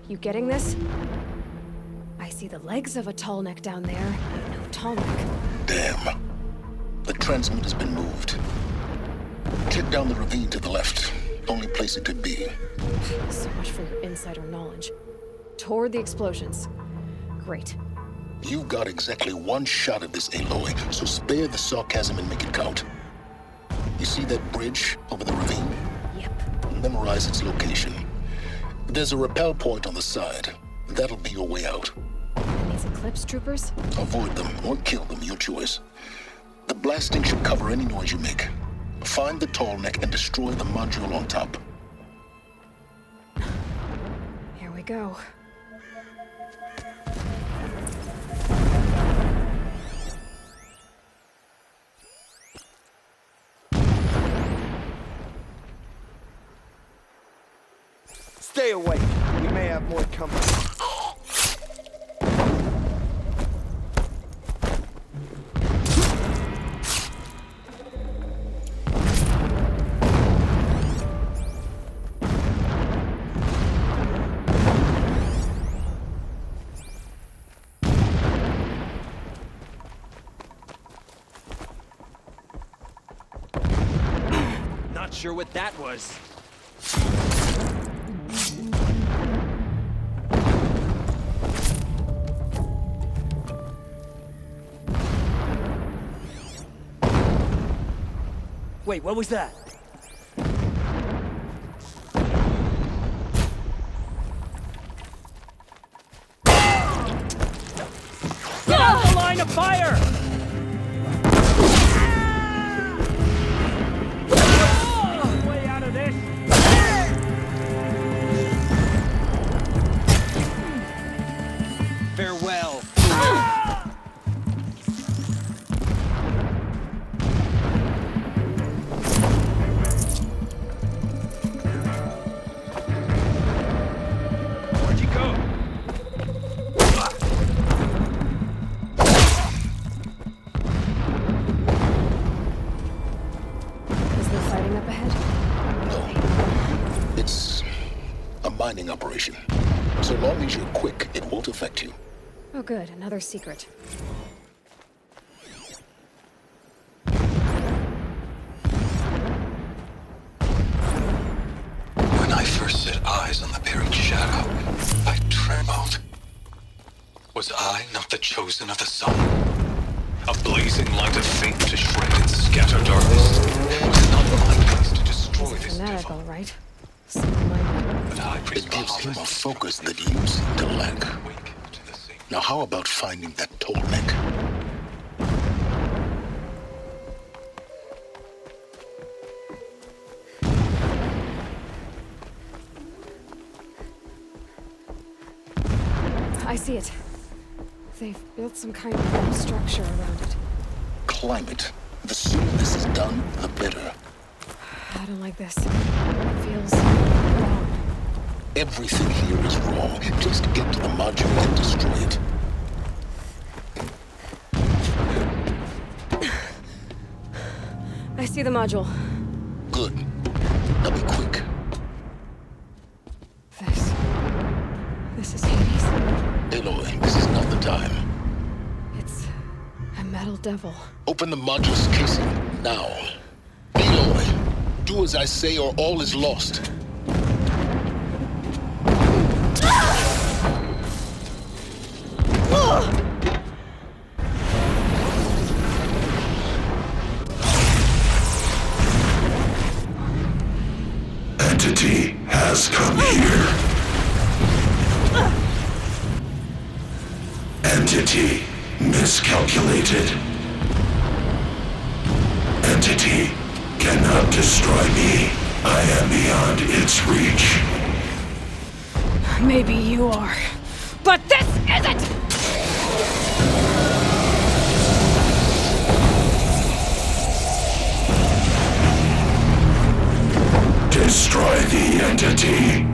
You getting this? I see the legs of a tall neck down there. No tall neck. Damn. The transmitter has been moved. Check down the ravine to the left. Only place it could be. So much for your insider knowledge. Toward the explosions. Great. You've got exactly one shot at this, Aloy, so spare the sarcasm and make it count. You see that bridge over the ravine? Yep. Memorize its location. There's a rappel point on the side. That'll be your way out. And these Eclipse troopers? Avoid them or kill them, your choice. The blasting should cover any noise you make. Find the tall neck and destroy the module on top. Here we go. Stay away. We may have more company. Not sure what that was. Wait, what was that? Get out the line of fire! Way out of this! Farewell. Mining operation. So long as you're quick, it won't affect you. Oh good, another secret. When I first set eyes on the buried shadow, I trembled. Was I not the chosen of the sun? A blazing light of fate to shred and scatter darkness? Was it not my place to destroy this Fanatic, all right. It gives him a focus that you seem to lack. Now how about finding that tall neck? I see it. They've built some kind of structure around it. Climb it. The sooner this is done, the better. I don't like this. It feels wrong. Everything here is wrong. Just get to the module and destroy it. I see the module. Good. Now be quick. This is Hades. Aloy, this is not the time. It's a metal devil. Open the module's casing, now. Aloy, do as I say or all is lost. Entity has come here. Entity miscalculated. Entity cannot destroy me. I am beyond its reach. Maybe you are, but this isn't! Destroy the entity.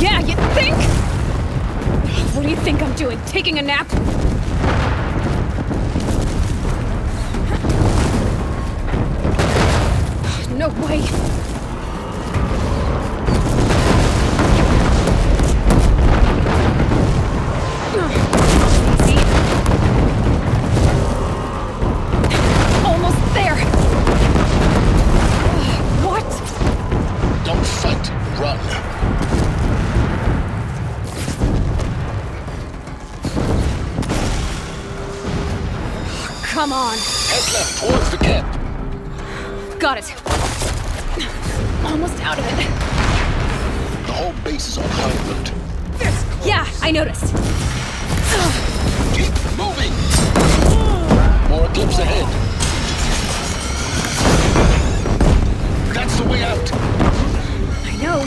Yeah, you think? What do you think I'm doing? Taking a nap? No way. Easy. Almost there. What? Don't fight, run. Come on. Head left towards the camp. Got it. Almost out of it. The whole base is on high alert. Yeah, I noticed. Keep moving. More eclipse ahead. That's the way out. I know.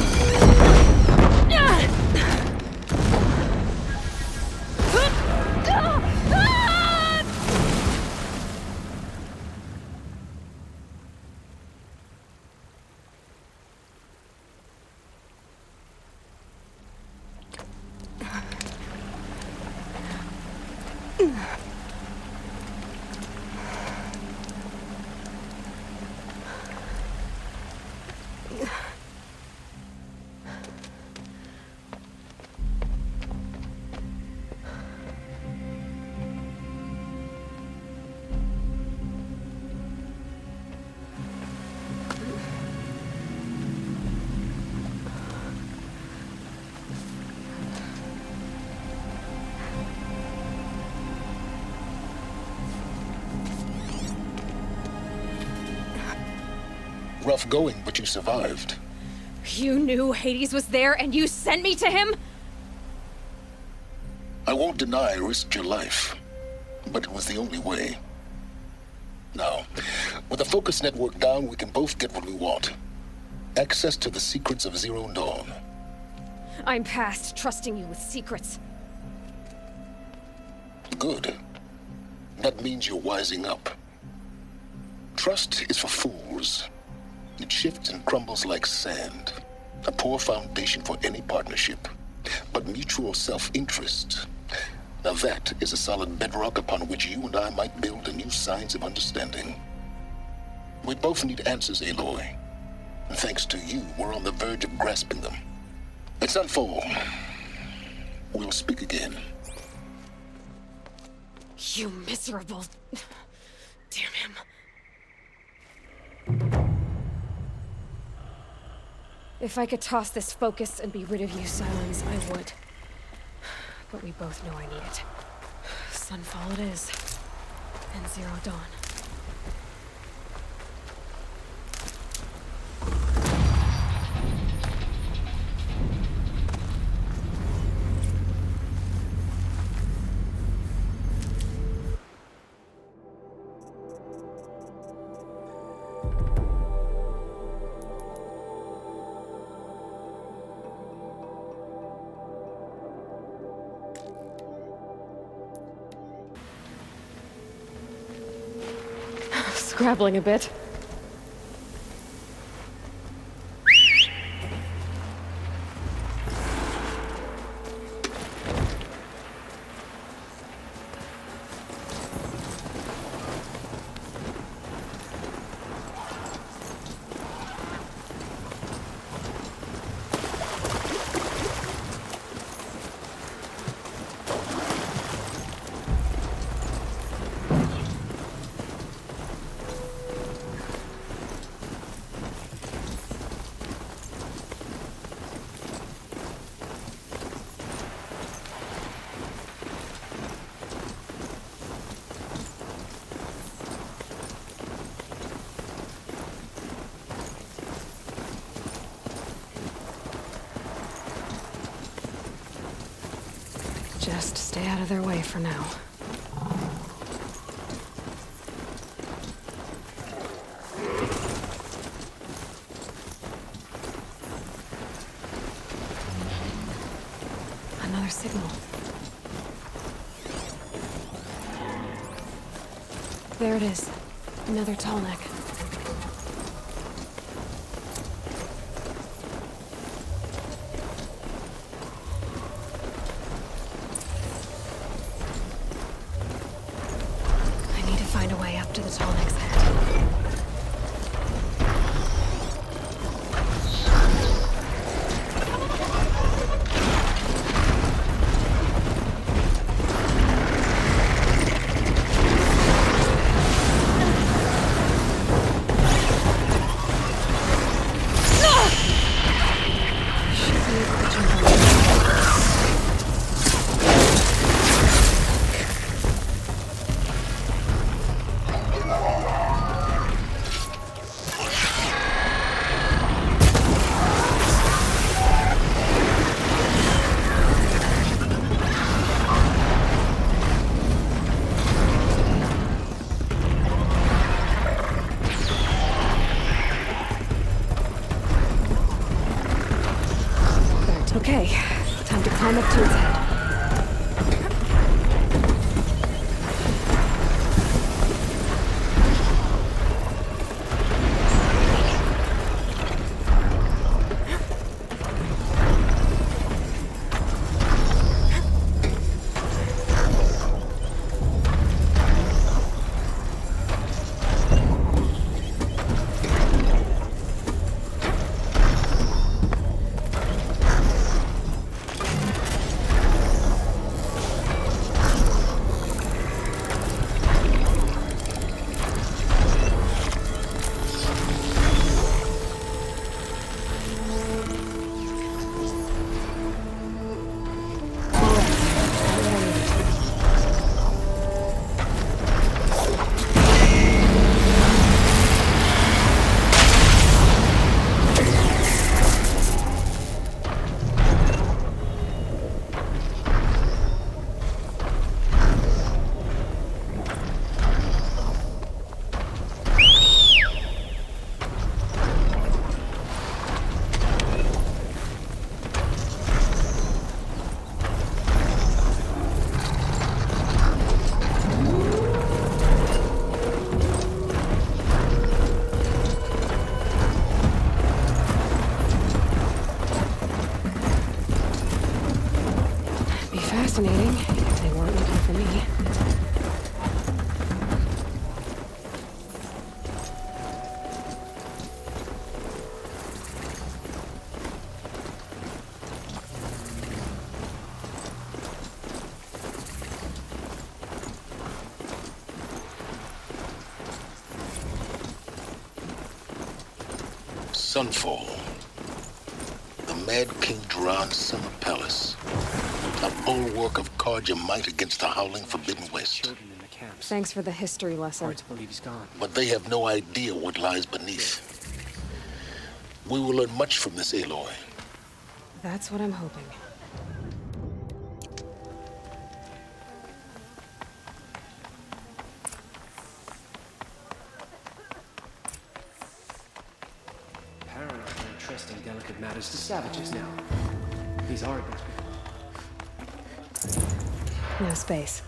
Rough going, but you survived. You knew Hades was there and you sent me to him? I won't deny I risked your life, but it was the only way. Now, with the focus network down, we can both get what we want. Access to the secrets of Zero Dawn. I'm past trusting you with secrets. Good. That means you're wising up. Trust is for fools. It shifts and crumbles like sand. A poor foundation for any partnership. But mutual self-interest. Now that is a solid bedrock upon which you and I might build a new science of understanding. We both need answers, Aloy. And thanks to you, we're on the verge of grasping them. At Sunfall, we'll speak again. You miserable... Damn him. If I could toss this focus and be rid of you, Silence, I would. But we both know I need it. Sunfall it is. And Zero Dawn. grappling a bit. Just stay out of their way for now. Another signal. There it is. Another tall neck. Find a way up to the tall neck's head. Okay, time to climb up to its head. Fascinating, if they weren't looking for me. Sunfall. The Mad King Duran's summer palace. A bulwark of cards your might against the howling Forbidden West. Thanks for the history lesson. Hard to believe he's gone. But they have no idea what lies beneath. We will learn much from this Aloy. That's what I'm hoping. Parents are entrusting delicate matters to savages now. These aren't those people. No space.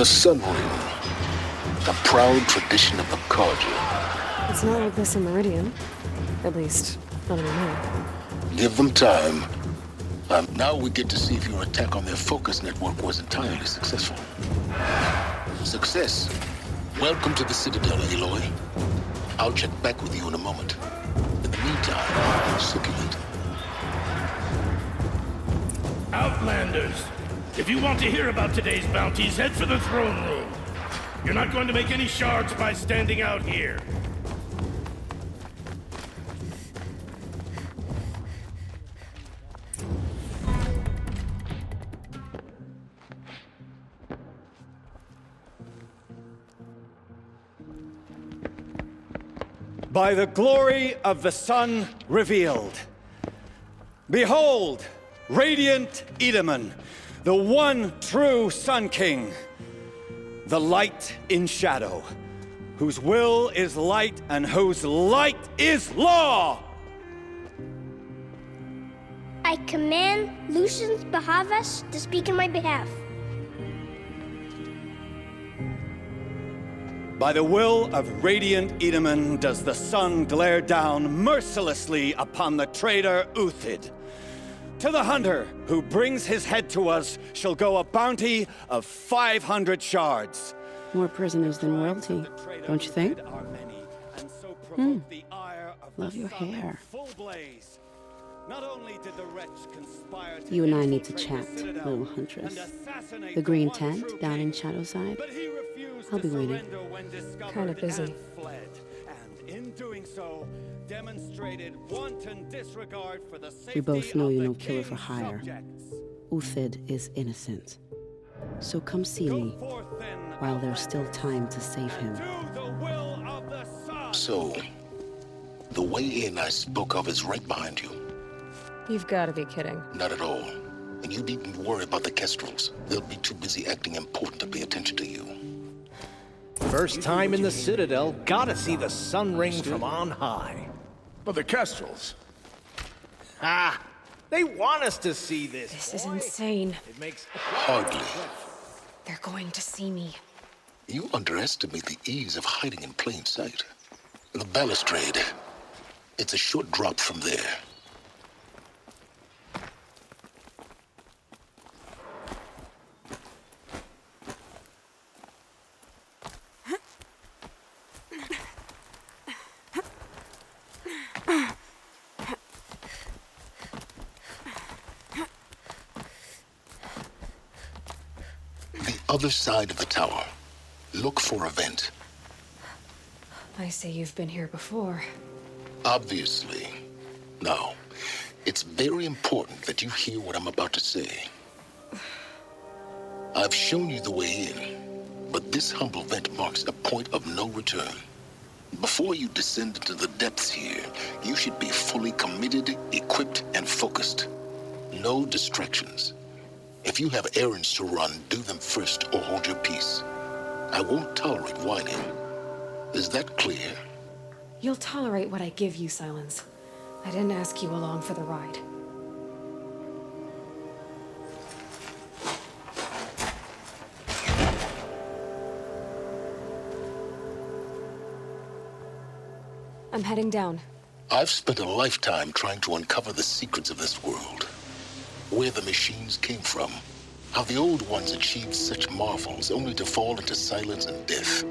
The Sun Ring. A proud tradition of the Carja. It's not like this in Meridian. At least, not anymore. Give them time. Now we get to see if your attack on their focus network was entirely successful. Success. Welcome to the Citadel, Aloy. I'll check back with you in a moment. In the meantime, circulate. Outlanders, if you want to hear about today's bounties, head for the throne room. You're not going to make any shards by standing out here. By the glory of the sun revealed. Behold, radiant Edaman, the one true Sun King. The light in shadow, whose will is light and whose light is law! I command Lucius Bahavas to speak in my behalf. By the will of radiant Edaman does the sun glare down mercilessly upon the traitor Uthid. To the hunter who brings his head to us shall go a bounty of 500 shards. More prisoners than royalty, don't you think? Love your hair. You and I need to chat, little huntress. The green tent down in Shadowside? I'll be waiting. Kind of busy. We both know you're no killer for hire. Uthid is innocent. So come see me, while there's still time to save him. So, the way in I spoke of is right behind you. You've got to be kidding. Not at all. And you needn't worry about the Kestrels. They'll be too busy acting important to pay attention to you. First time in the Citadel, gotta see the sun ring from on high. But the Kestrels. Ah, they want us to see this. This is insane. It makes... Hardly. They're going to see me. You underestimate the ease of hiding in plain sight. The balustrade, it's a short drop from there. Other side of the tower. Look for a vent. I see you've been here before. Obviously. Now, it's very important that you hear what I'm about to say. I've shown you the way in, but this humble vent marks a point of no return. Before you descend into the depths here, you should be fully committed, equipped, and focused. No distractions. If you have errands to run, do them first or hold your peace. I won't tolerate whining. Is that clear? You'll tolerate what I give you, Silence. I didn't ask you along for the ride. I'm heading down. I've spent a lifetime trying to uncover the secrets of this world. Where the machines came from. How the old ones achieved such marvels only to fall into silence and death.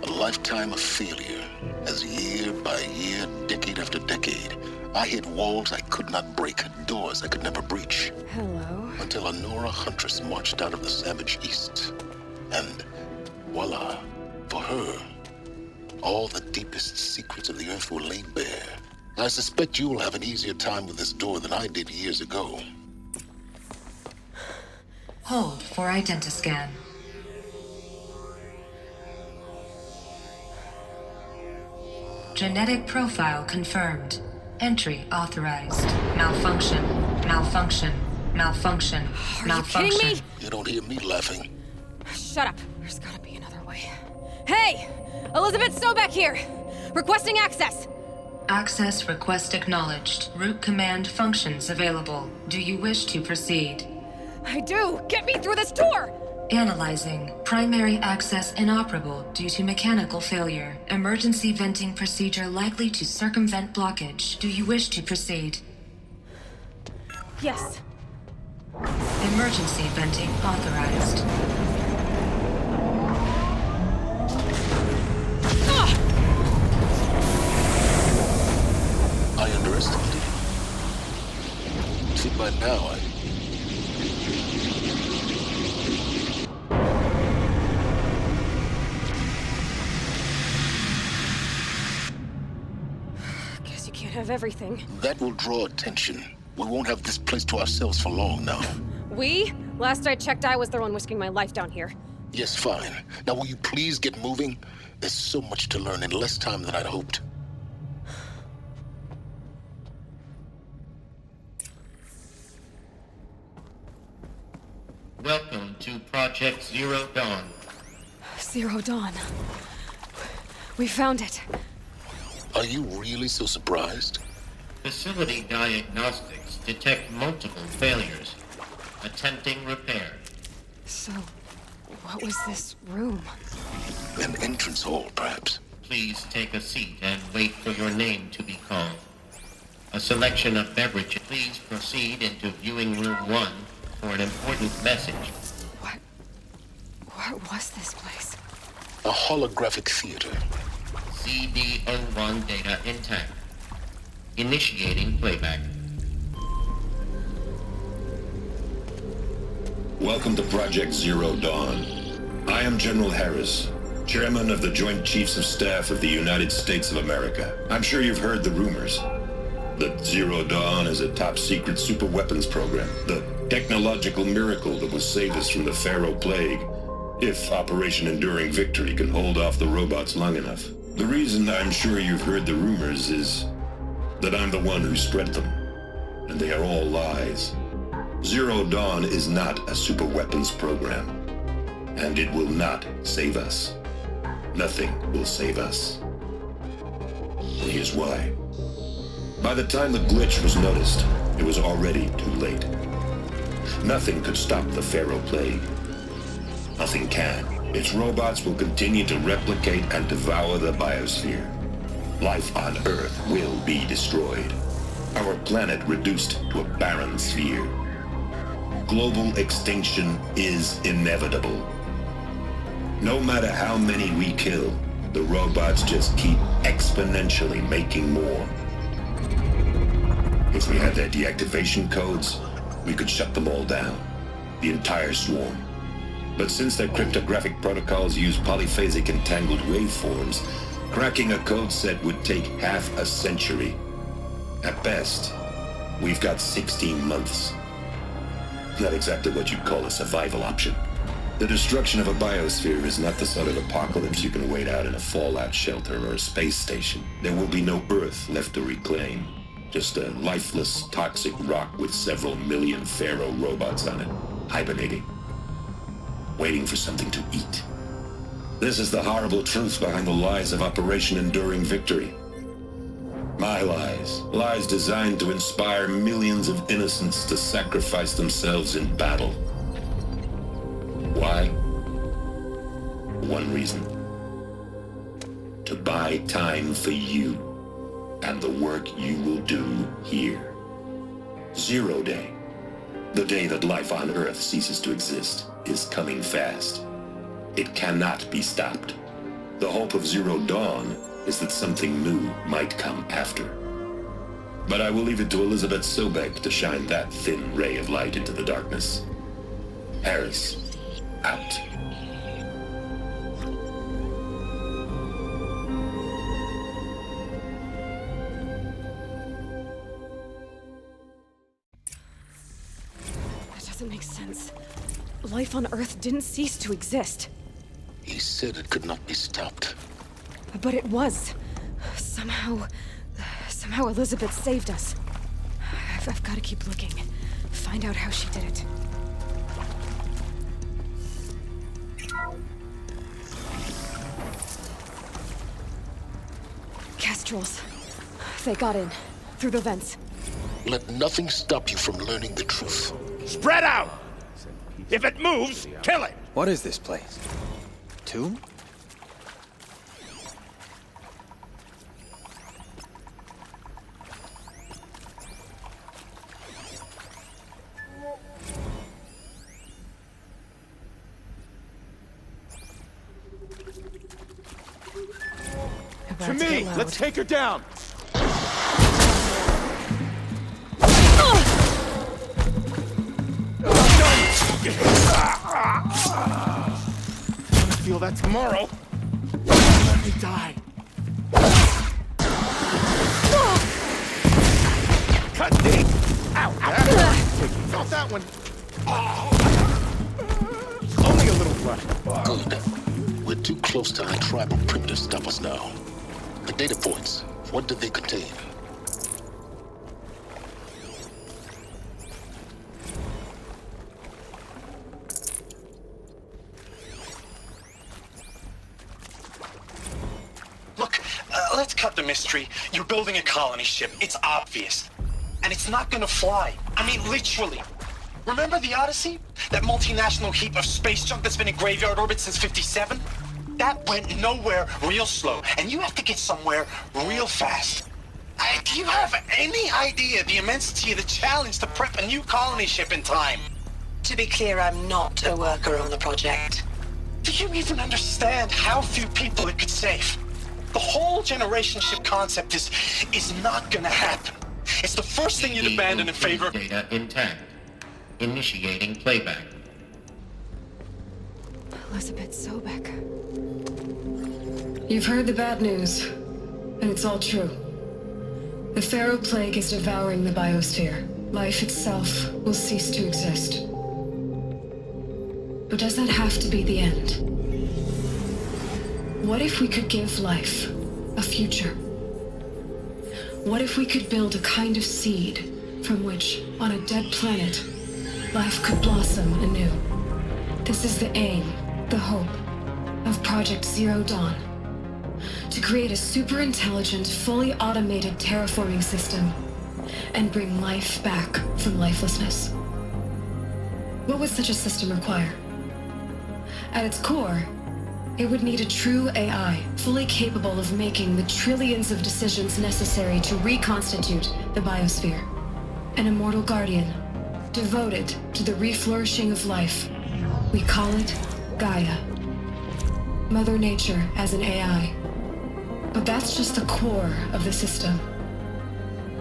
A lifetime of failure. As year by year, decade after decade, I hit walls I could not break, doors I could never breach. Hello. Until a Nora huntress marched out of the savage east. And voila, for her, all the deepest secrets of the earth were laid bare. I suspect you'll have an easier time with this door than I did years ago. Hold for identiscan. Genetic profile confirmed. Entry authorized. Malfunction. Malfunction. Malfunction. Malfunction. You kidding me? You don't hear me laughing. Shut up. There's gotta be another way. Hey! Elizabeth Sobek here! Requesting access! Access request acknowledged. Root command functions available. Do you wish to proceed? I do! Get me through this door! Analyzing. Primary access inoperable due to mechanical failure. Emergency venting procedure likely to circumvent blockage. Do you wish to proceed? Yes. Emergency venting authorized. I underestimated you. See, by now, Guess you can't have everything. That will draw attention. We won't have this place to ourselves for long now. We? Last I checked, I was the one risking my life down here. Yes, fine. Now will you please get moving? There's so much to learn in less time than I'd hoped. Welcome to Project Zero Dawn. Zero Dawn. We found it. Are you really so surprised? Facility diagnostics detect multiple failures. Attempting repair. So, what was this room? An entrance hall, perhaps. Please take a seat and wait for your name to be called. A selection of beverages. Please proceed into viewing room 1 for an important message. What was this place? A holographic theater. CD01 data intact. Initiating playback. Welcome to Project Zero Dawn. I am General Harris, Chairman of the Joint Chiefs of Staff of the United States of America. I'm sure you've heard the rumors that Zero Dawn is a top-secret super-weapons program, the technological miracle that will save us from the Pharaoh Plague, if Operation Enduring Victory can hold off the robots long enough. The reason I'm sure you've heard the rumors is that I'm the one who spread them, and they are all lies. Zero Dawn is not a super-weapons program, and it will not save us. Nothing will save us. And here's why. By the time the glitch was noticed, it was already too late. Nothing could stop the Pharaoh Plague. Nothing can. Its robots will continue to replicate and devour the biosphere. Life on Earth will be destroyed. Our planet reduced to a barren sphere. Global extinction is inevitable. No matter how many we kill, the robots just keep exponentially making more. If we had their deactivation codes, we could shut them all down. The entire swarm. But since their cryptographic protocols use polyphasic entangled waveforms, cracking a code set would take half a century. At best, we've got 16 months. Not exactly what you'd call a survival option. The destruction of a biosphere is not the sort of apocalypse you can wait out in a fallout shelter or a space station. There will be no Earth left to reclaim. Just a lifeless, toxic rock with several million Pharaoh robots on it, hibernating, waiting for something to eat. This is the horrible truth behind the lies of Operation Enduring Victory. My lies. Lies designed to inspire millions of innocents to sacrifice themselves in battle. Why? One reason. To buy time for you and the work you will do here. Zero Day, the day that life on Earth ceases to exist, is coming fast. It cannot be stopped. The hope of Zero Dawn is that something new might come after. But I will leave it to Elizabeth Sobek to shine that thin ray of light into the darkness. Harris, out. That doesn't make sense. Life on Earth didn't cease to exist. He said it could not be stopped. But it was. Somehow Elizabeth saved us. I've got to keep looking. Find out how she did it. Kestrels. They got in. Through the vents. Let nothing stop you from learning the truth. Spread out! If it moves, kill it! What is this place? Tomb? To me! Let's take her down! I feel that tomorrow. Let me die. Cut deep! Ow! Ow! Not that one. Only a little blood. Good. We're too close to our tribal primitive to stop us now. The data points, what did they contain? Look, let's cut the mystery. You're building a colony ship. It's obvious. And it's not gonna fly. I mean, literally. Remember the Odyssey? That multinational heap of space junk that's been in graveyard orbit since '57? That went nowhere real slow, and you have to get somewhere real fast. Do you have any idea the immensity of the challenge to prep a new colony ship in time? To be clear, I'm not a worker on the project. Do you even understand how few people it could save? The whole generation ship concept is not gonna happen. It's the first thing you'd abandon in favor of... Data intact. Initiating playback. Elizabeth Sobek. You've heard the bad news, and it's all true. The Pharaoh Plague is devouring the biosphere. Life itself will cease to exist. But does that have to be the end? What if we could give life a future? What if we could build a kind of seed from which, on a dead planet, life could blossom anew? This is the aim, the hope, of Project Zero Dawn. To create a super-intelligent, fully automated terraforming system and bring life back from lifelessness. What would such a system require? At its core, it would need a true AI, fully capable of making the trillions of decisions necessary to reconstitute the biosphere. An immortal guardian, devoted to the reflourishing of life. We call it Gaia. Mother Nature as an AI. But that's just the core of the system.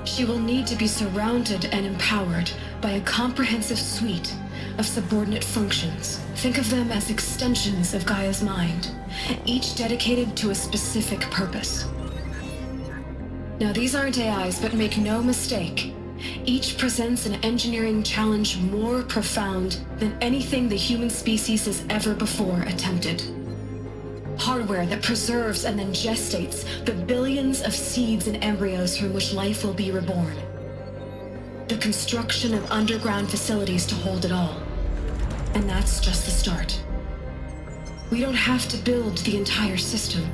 She will need to be surrounded and empowered by a comprehensive suite of subordinate functions. Think of them as extensions of Gaia's mind, each dedicated to a specific purpose. Now, these aren't AIs, but make no mistake, each presents an engineering challenge more profound than anything the human species has ever before attempted. Hardware that preserves and then gestates the billions of seeds and embryos from which life will be reborn. The construction of underground facilities to hold it all. And that's just the start. We don't have to build the entire system.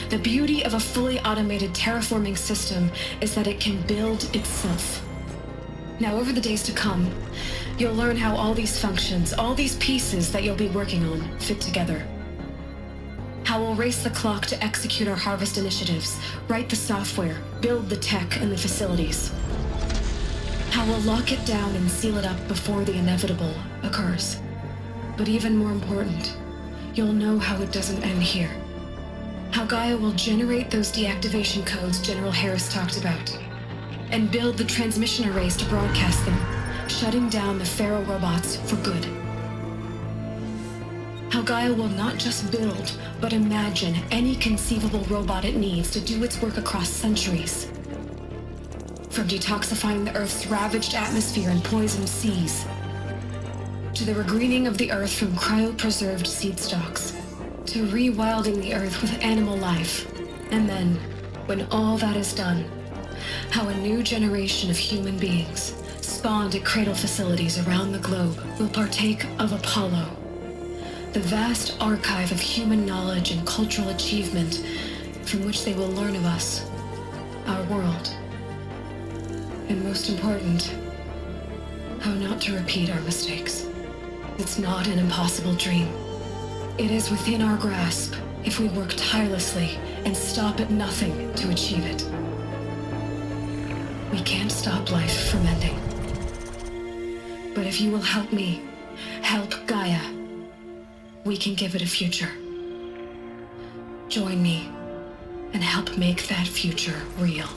The beauty of a fully automated terraforming system is that it can build itself. Now, over the days to come, you'll learn how all these functions, all these pieces that you'll be working on, fit together. How we'll race the clock to execute our harvest initiatives, write the software, build the tech and the facilities. How we'll lock it down and seal it up before the inevitable occurs. But even more important, you'll know how it doesn't end here. How Gaia will generate those deactivation codes General Harris talked about, and build the transmission arrays to broadcast them, shutting down the Pharaoh robots for good. How Gaia will not just build, but imagine any conceivable robot it needs to do its work across centuries. From detoxifying the Earth's ravaged atmosphere and poisoned seas, to the regreening of the Earth from cryopreserved seed stalks, to rewilding the Earth with animal life. And then, when all that is done, how a new generation of human beings, spawned at cradle facilities around the globe, will partake of Apollo, the vast archive of human knowledge and cultural achievement from which they will learn of us, our world. And most important, how not to repeat our mistakes. It's not an impossible dream. It is within our grasp if we work tirelessly and stop at nothing to achieve it. We can't stop life from ending. But if you will help me, help Gaia, we can give it a future. Join me and help make that future real.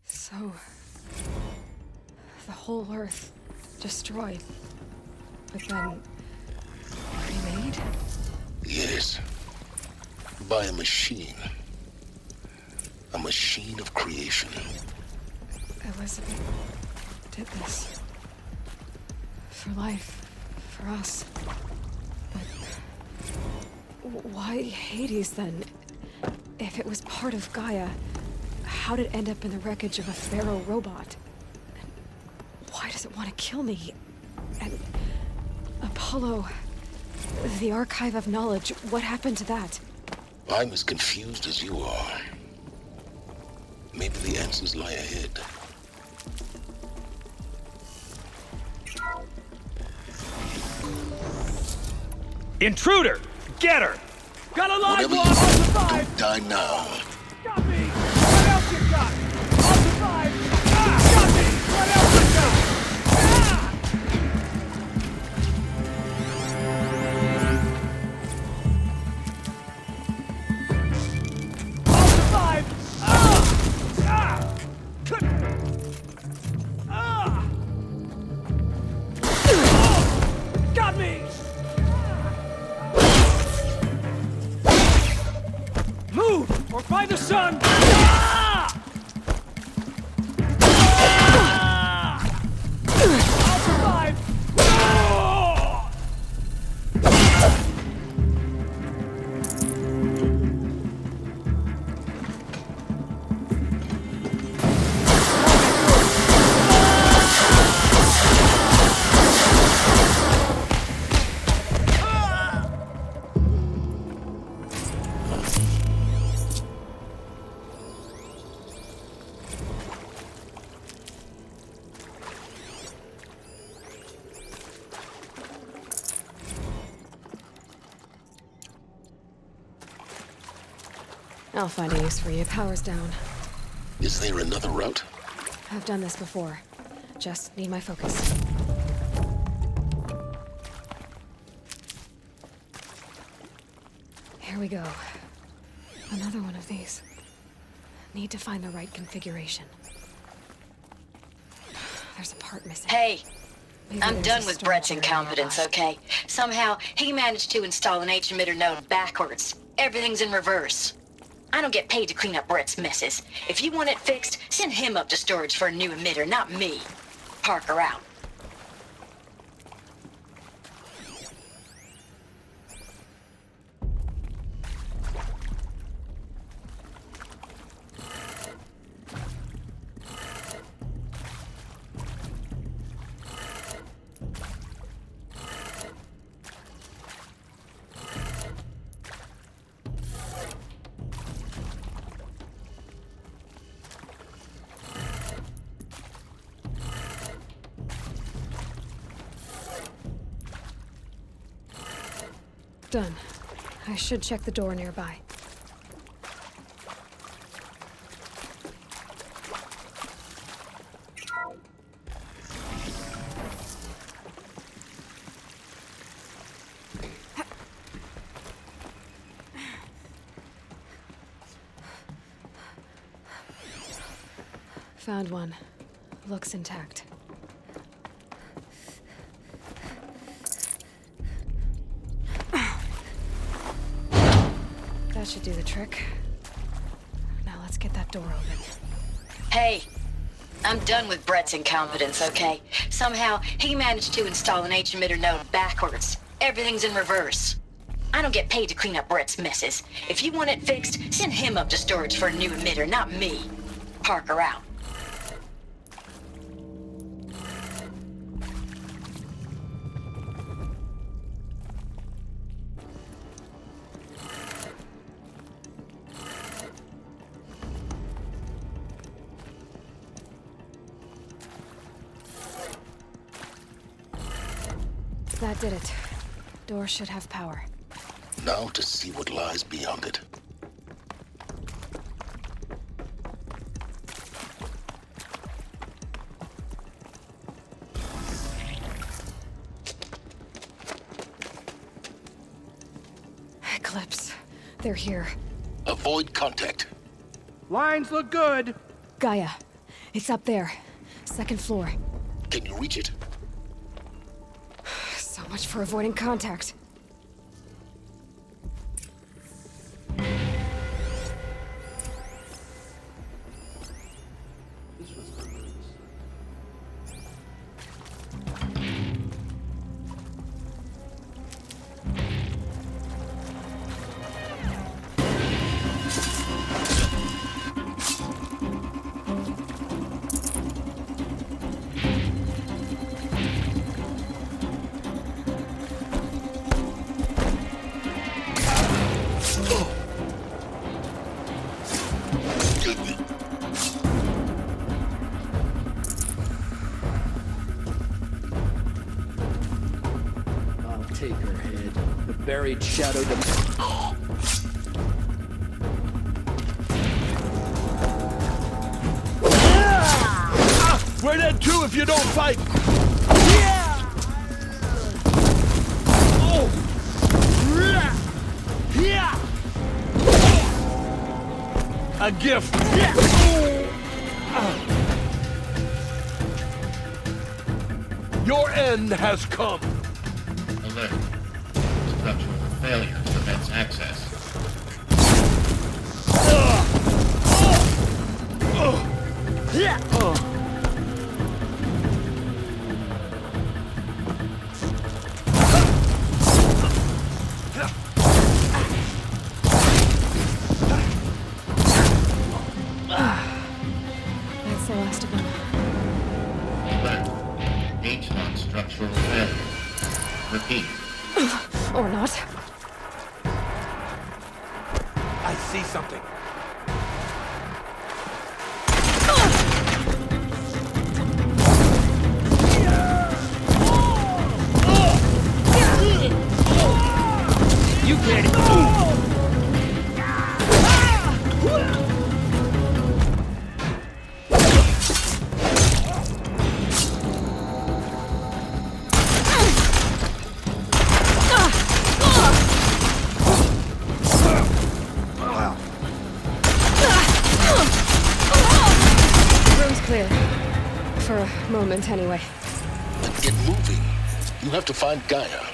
So, the whole Earth destroyed, but then remade? Yes. By a machine. A machine of creation. Elizabeth did this. For life. For us. But why Hades then? If it was part of Gaia, how did it end up in the wreckage of a pharaoh robot? And why does it want to kill me? And Apollo, the Archive of Knowledge, what happened to that? I'm as confused as you are. Maybe the answers lie ahead. Intruder! Get her! Got a live Whatever one! you I'll do, survive! don't die now. Got me! What else you got? I'll survive! Ah! Got me! What else you got? Ah! I'll survive! Ah! Ah! Ah! Oh! Got me! Move, or by the sun! Ah! Ah! I'll survive! Oh! I'll find a use for you. Power's down. Is there another route? I've done this before. Just need my focus. Here we go. Another one of these. Need to find the right configuration. There's a part missing. Hey, Maybe I'm there's done a with storage Brett's area incompetence, nearby. okay? Somehow, he managed to install an H-emitter node backwards. Everything's in reverse. I don't get paid to clean up Brett's messes. If you want it fixed, send him up to storage for a new emitter, not me. Parker out. Done. I should check the door nearby. Found one. Looks intact. That should do the trick. Now let's get that door open. Hey, I'm done with Brett's incompetence, okay? Somehow, he managed to install an H-emitter node backwards. Everything's in reverse. I don't get paid to clean up Brett's messes. If you want it fixed, send him up to storage for a new emitter, not me. Parker out. That did it. Door should have power. Now to see what lies beyond it. Eclipse. They're here. Avoid contact. Lines look good. Gaia. It's up there. Second floor. Can you reach it? So much for avoiding contact. Take her head. The buried shadow. We're dead too if you don't fight! A gift! Your end has come! Alert. Structural failure prevents access. That's the last of them. Alert. H1 structural failure. Repeat. Or not. I see something. You get it. Room's clear. For a moment, anyway. But get moving. You have to find Gaia.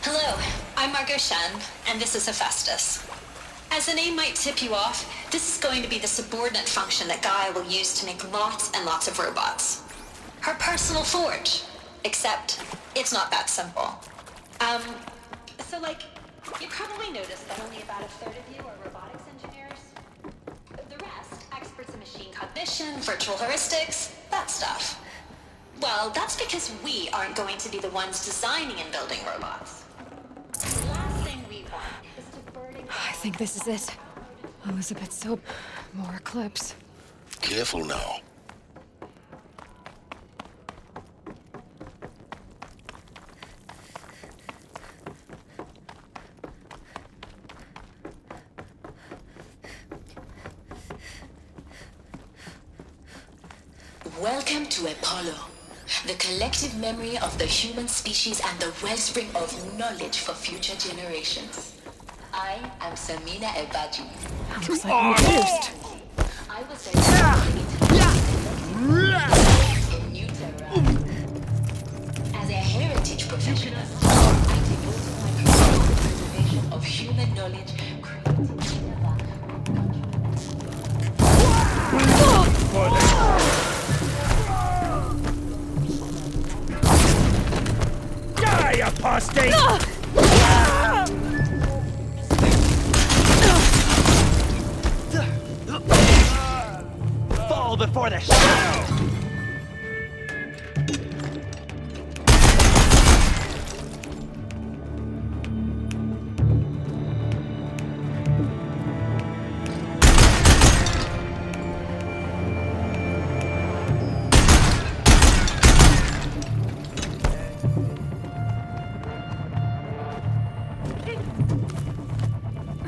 Hello, I'm Margot Shen, and this is Hephaestus. As the name might tip you off, this is going to be the subordinate function that Gaia will use to make lots and lots of robots. Her personal forge. Except, it's not that simple. So you probably noticed that only about a third of you are robotics engineers. The rest, experts in machine cognition, virtual heuristics, that stuff. Well, that's because we aren't going to be the ones designing and building robots. The last thing we want is to burden... I think this is it. Elizabeth Soap. More Eclipse. Careful now. Welcome to Apollo, the collective memory of the human species and the wellspring of knowledge for future generations. I am Samina Ebadu. Looks like I'm first. I was a new terror. As a heritage professional, I devote my career to the preservation of human knowledge created Die, apostate! Fall before the shadow!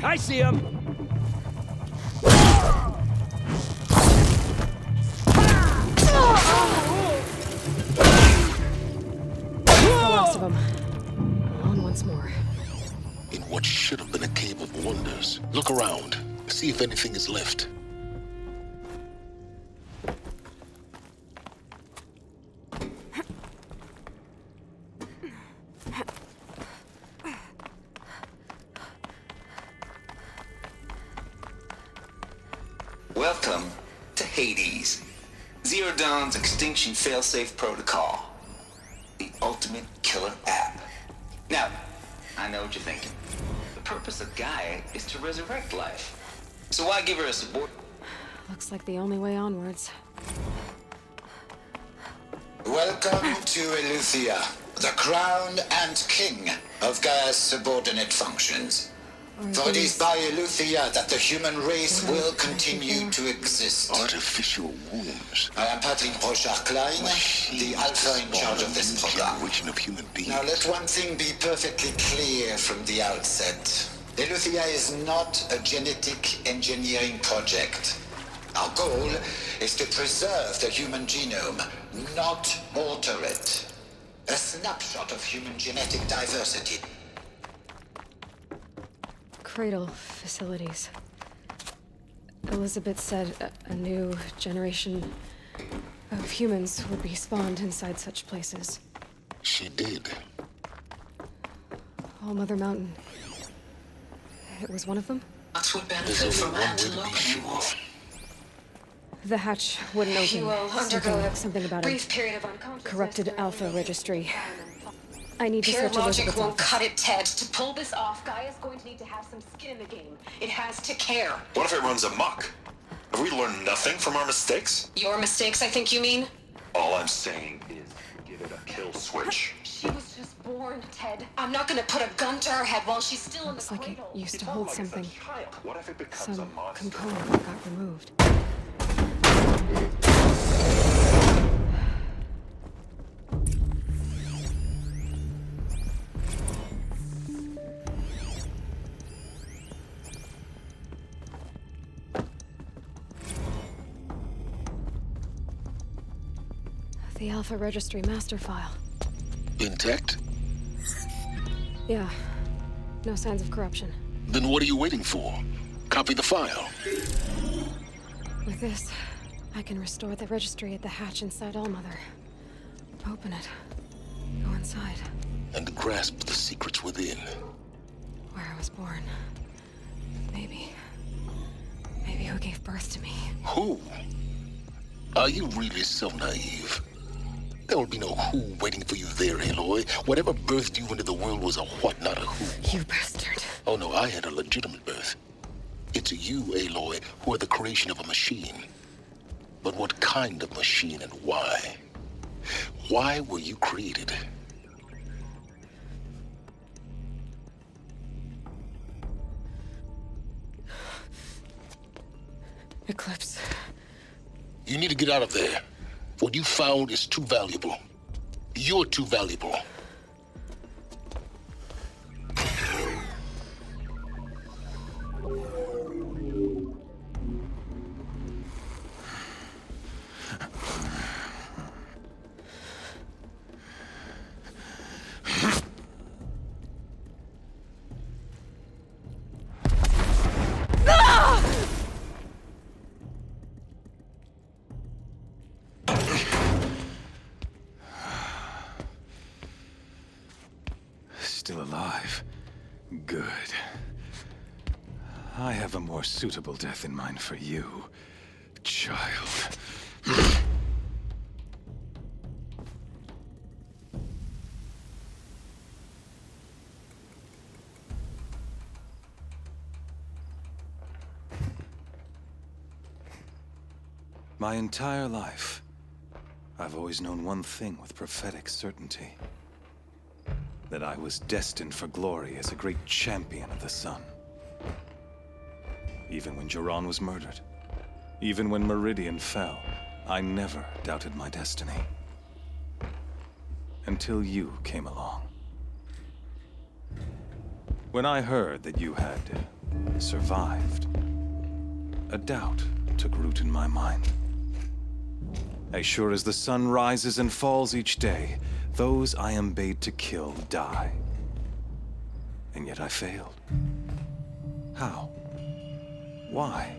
I see him! The last of them. On once more. In what should have been a cave of wonders. Look around. See if anything is left. Welcome to Hades. Zero Dawn's extinction failsafe protocol. The ultimate killer app. Now, I know what you're thinking. The purpose of Gaia is to resurrect life. So why give her a support? Looks like the only way onwards. Welcome to Eleuthia, the crown and king of Gaia's subordinate functions. For it is by Eleuthia that the human race will continue to exist. Artificial wombs. I am Patrick Brochard-Klein, the alpha in charge of this program. Generation of human beings. Now let one thing be perfectly clear from the outset. Eleuthia is not a genetic engineering project. Our goal is to preserve the human genome, not alter it. A snapshot of human genetic diversity. Cradle facilities. Elizabeth said a new generation of humans would be spawned inside such places. She did. All Mother Mountain. It was one of them? That's what benefit from The hatch wouldn't open. You will undergo something about brief a period of unconsciousness. corrupted alpha registry. I need to Pure search logic Elizabeth's won't office. cut it, Ted. To pull this off, Gaia's going to need to have some skin in the game. It has to care. What if it runs amok? Have we learned nothing from our mistakes? Your mistakes, I think you mean? All I'm saying is give it a kill switch. She was just born, Ted. I'm not gonna put a gun to her head while she's still in the Looks like it cradle. used to hold something. What if it becomes Some a monster? component that got removed. The Alpha Registry master file. Intact? Yeah. No signs of corruption. Then what are you waiting for? Copy the file. With this, I can restore the registry at the hatch inside Allmother. Open it. Go inside. And grasp the secrets within. Where I was born. Maybe who gave birth to me. Who? Are you really so naive? There will be no who waiting for you there, Aloy. Whatever birthed you into the world was a what, not a who. You bastard. Oh no, I had a legitimate birth. It's you, Aloy, who are the creation of a machine. But what kind of machine and why? Why were you created? Eclipse. You need to get out of there. What you found is too valuable. You're too valuable. Still alive. Good. I have a more suitable death in mind for you, child. My entire life, I've always known one thing with prophetic certainty. That I was destined for glory as a great champion of the sun. Even when Jiran was murdered, even when Meridian fell, I never doubted my destiny. Until you came along. When I heard that you had survived, a doubt took root in my mind. As sure as the sun rises and falls each day, those I am bade to kill die. And yet I failed. How? Why?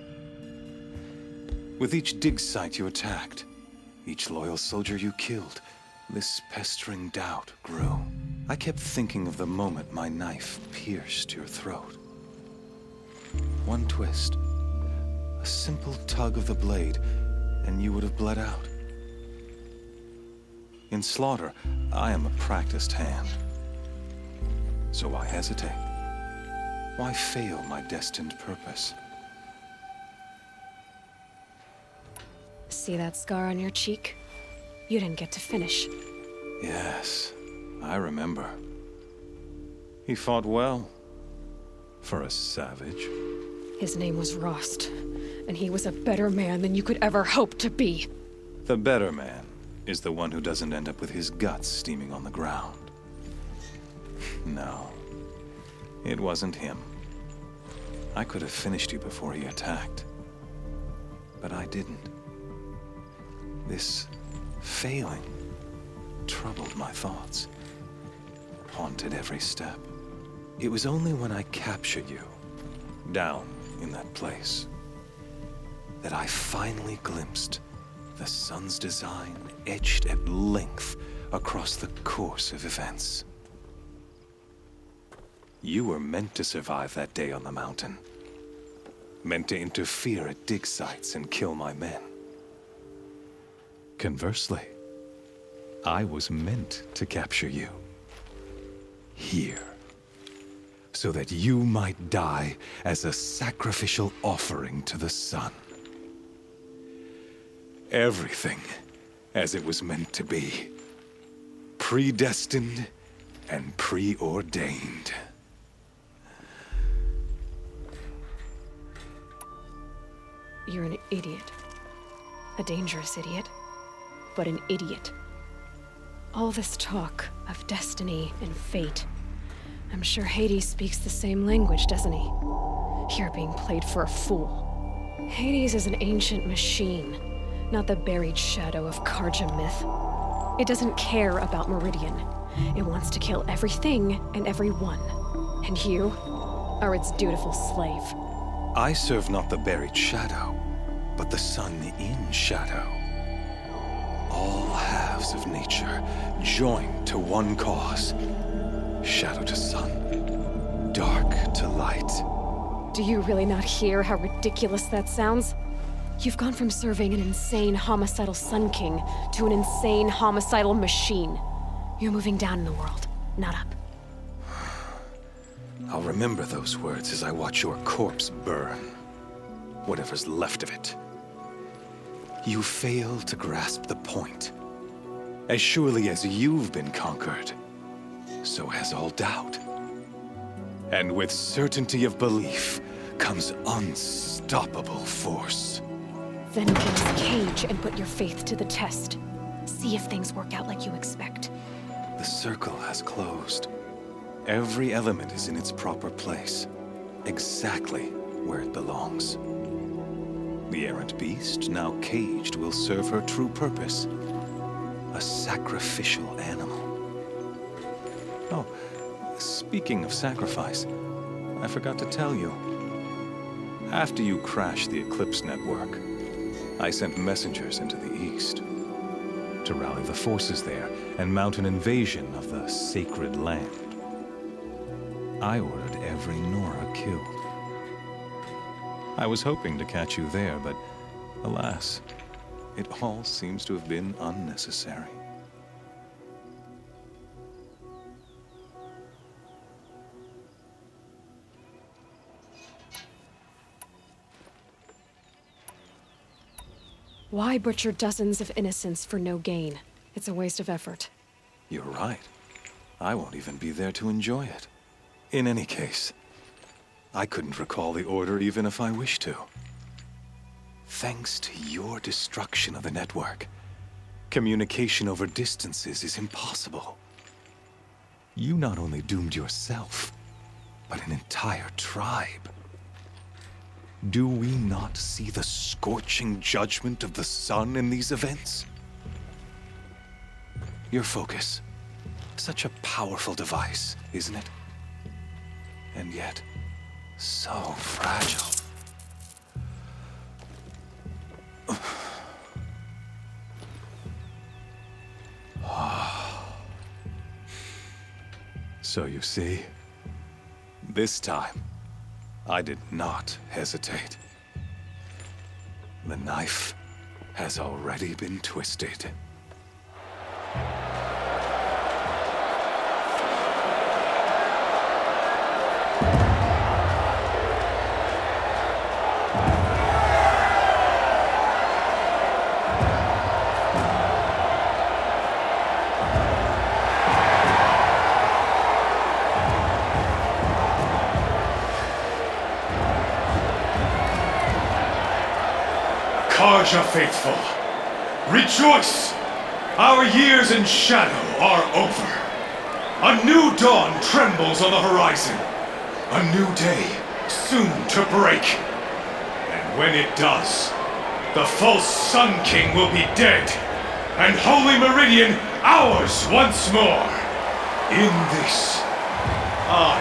With each dig site you attacked, each loyal soldier you killed, this pestering doubt grew. I kept thinking of the moment my knife pierced your throat. One twist, a simple tug of the blade, and you would have bled out. In slaughter, I am a practiced hand. So why hesitate? Why fail my destined purpose? See that scar on your cheek? You didn't get to finish. Yes, I remember. He fought well. For a savage. His name was Rost, and he was a better man than you could ever hope to be. The better man is the one who doesn't end up with his guts steaming on the ground. No, it wasn't him. I could have finished you before he attacked. But I didn't. This failing troubled my thoughts, haunted every step. It was only when I captured you, down in that place, that I finally glimpsed the sun's design etched at length across the course of events. You were meant to survive that day on the mountain. Meant to interfere at dig sites and kill my men. Conversely, I was meant to capture you. Here. So that you might die as a sacrificial offering to the sun. Everything as it was meant to be. Predestined and preordained. You're an idiot. A dangerous idiot, but an idiot. All this talk of destiny and fate. I'm sure Hades speaks the same language, doesn't he? You're being played for a fool. Hades is an ancient machine, not the buried shadow of Karja myth. It doesn't care about Meridian. It wants to kill everything and everyone. And you are its dutiful slave. I serve not the buried shadow, but the sun in shadow. All halves of nature joined to one cause. Shadow to sun, dark to light. Do you really not hear how ridiculous that sounds? You've gone from serving an insane homicidal Sun King to an insane homicidal machine. You're moving down in the world, not up. I'll remember those words as I watch your corpse burn. Whatever's left of it. You fail to grasp the point. As surely as you've been conquered, so has all doubt. And with certainty of belief comes unstoppable force. Then get his cage and put your faith to the test. See if things work out like you expect. The circle has closed. Every element is in its proper place, exactly where it belongs. The errant beast, now caged, will serve her true purpose. A sacrificial animal. Oh, speaking of sacrifice, I forgot to tell you. After you crashed the Eclipse network, I sent messengers into the east to rally the forces there and mount an invasion of the sacred land. I ordered every Nora killed. I was hoping to catch you there, but alas, it all seems to have been unnecessary. Why butcher dozens of innocents for no gain? It's a waste of effort. You're right. I won't even be there to enjoy it. In any case, I couldn't recall the order even if I wished to. Thanks to your destruction of the network, communication over distances is impossible. You not only doomed yourself, but an entire tribe. Do we not see the scorching judgment of the sun in these events? Your focus. Such a powerful device, isn't it? And yet, so fragile. So you see, this time, I did not hesitate. The knife has already been twisted. Karja faithful, rejoice! Our years in shadow are over. A new dawn trembles on the horizon. A new day soon to break. And when it does, the false Sun King will be dead, and Holy Meridian ours once more. In this, I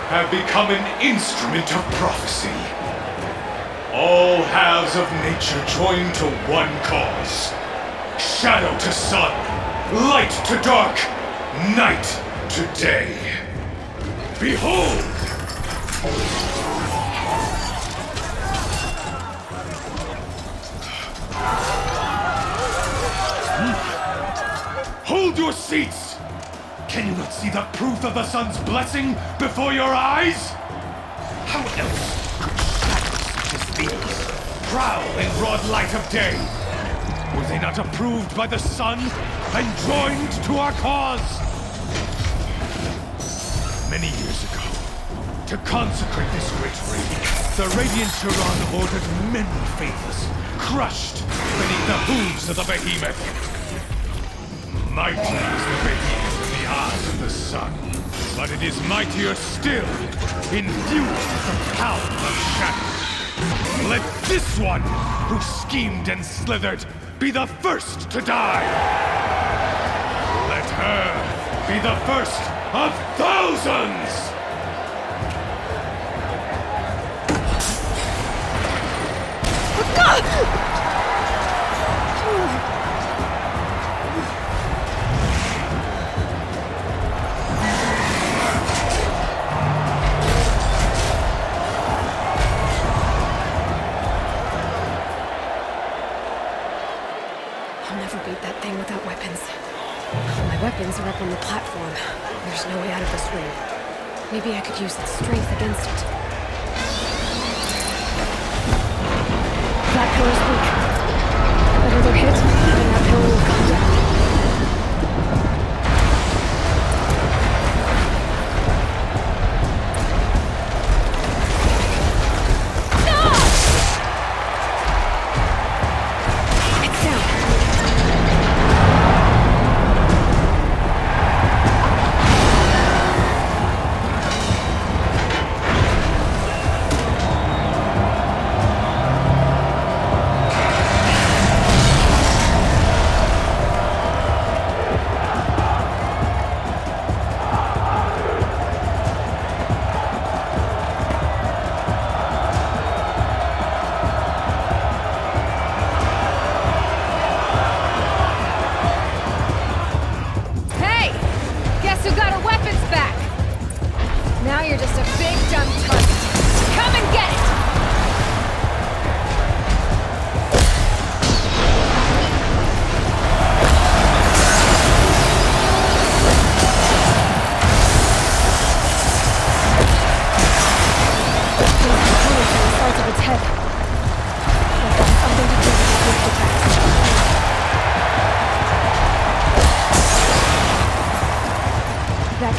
have become an instrument of prophecy. All halves of nature join to one cause. Shadow to sun, light to dark, night to day. Behold! Hold your seats! Can you not see the proof of the sun's blessing before your eyes? How else these prowl in broad light of day? Were they not approved by the sun and joined to our cause? Many years ago, to consecrate this great raid, the Radiant Tyrann ordered many faithless, crushed beneath the hooves of the behemoth. Mighty is the behemoth in the eyes of the sun, but it is mightier still, infused with the power of shadow. Let this one, who schemed and slithered, be the first to die! Let her be the first of thousands! Without weapons. My weapons are up on the platform. There's no way out of this room. Maybe I could use its strength against it. That pillar's weak. If another hit, then that pillar will come down.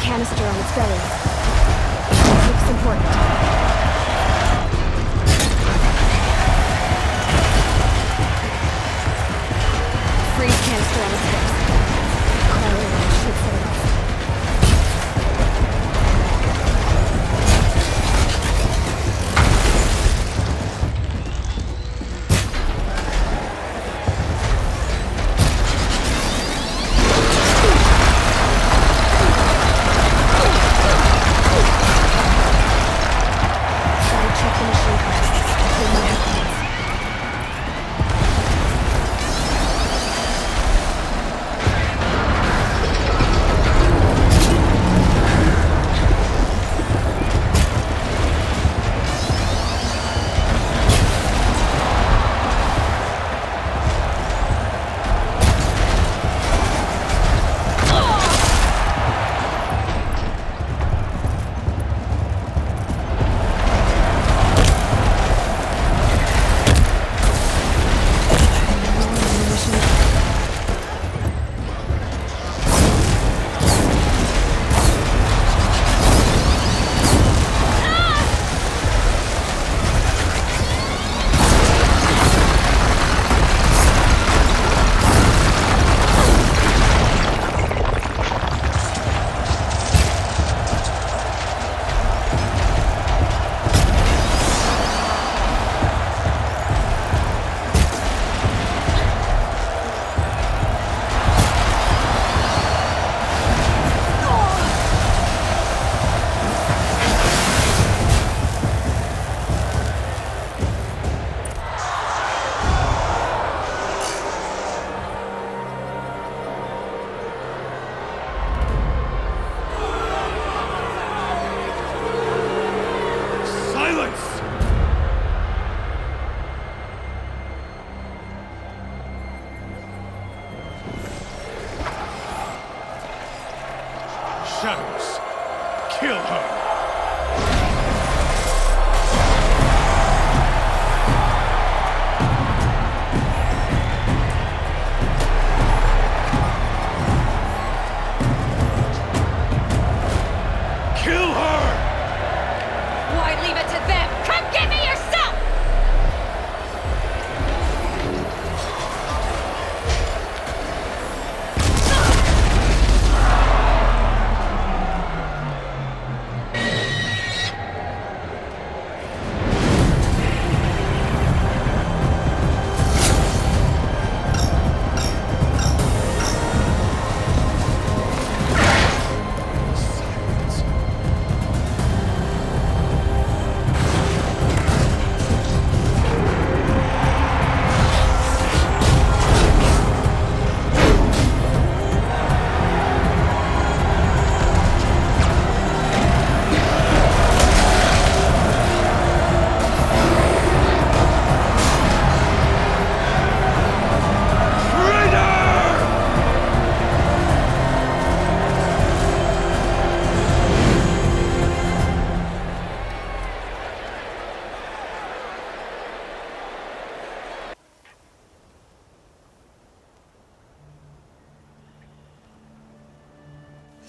Canister on its belly. This looks important. Freeze canister on its hips. Cryo should set it off.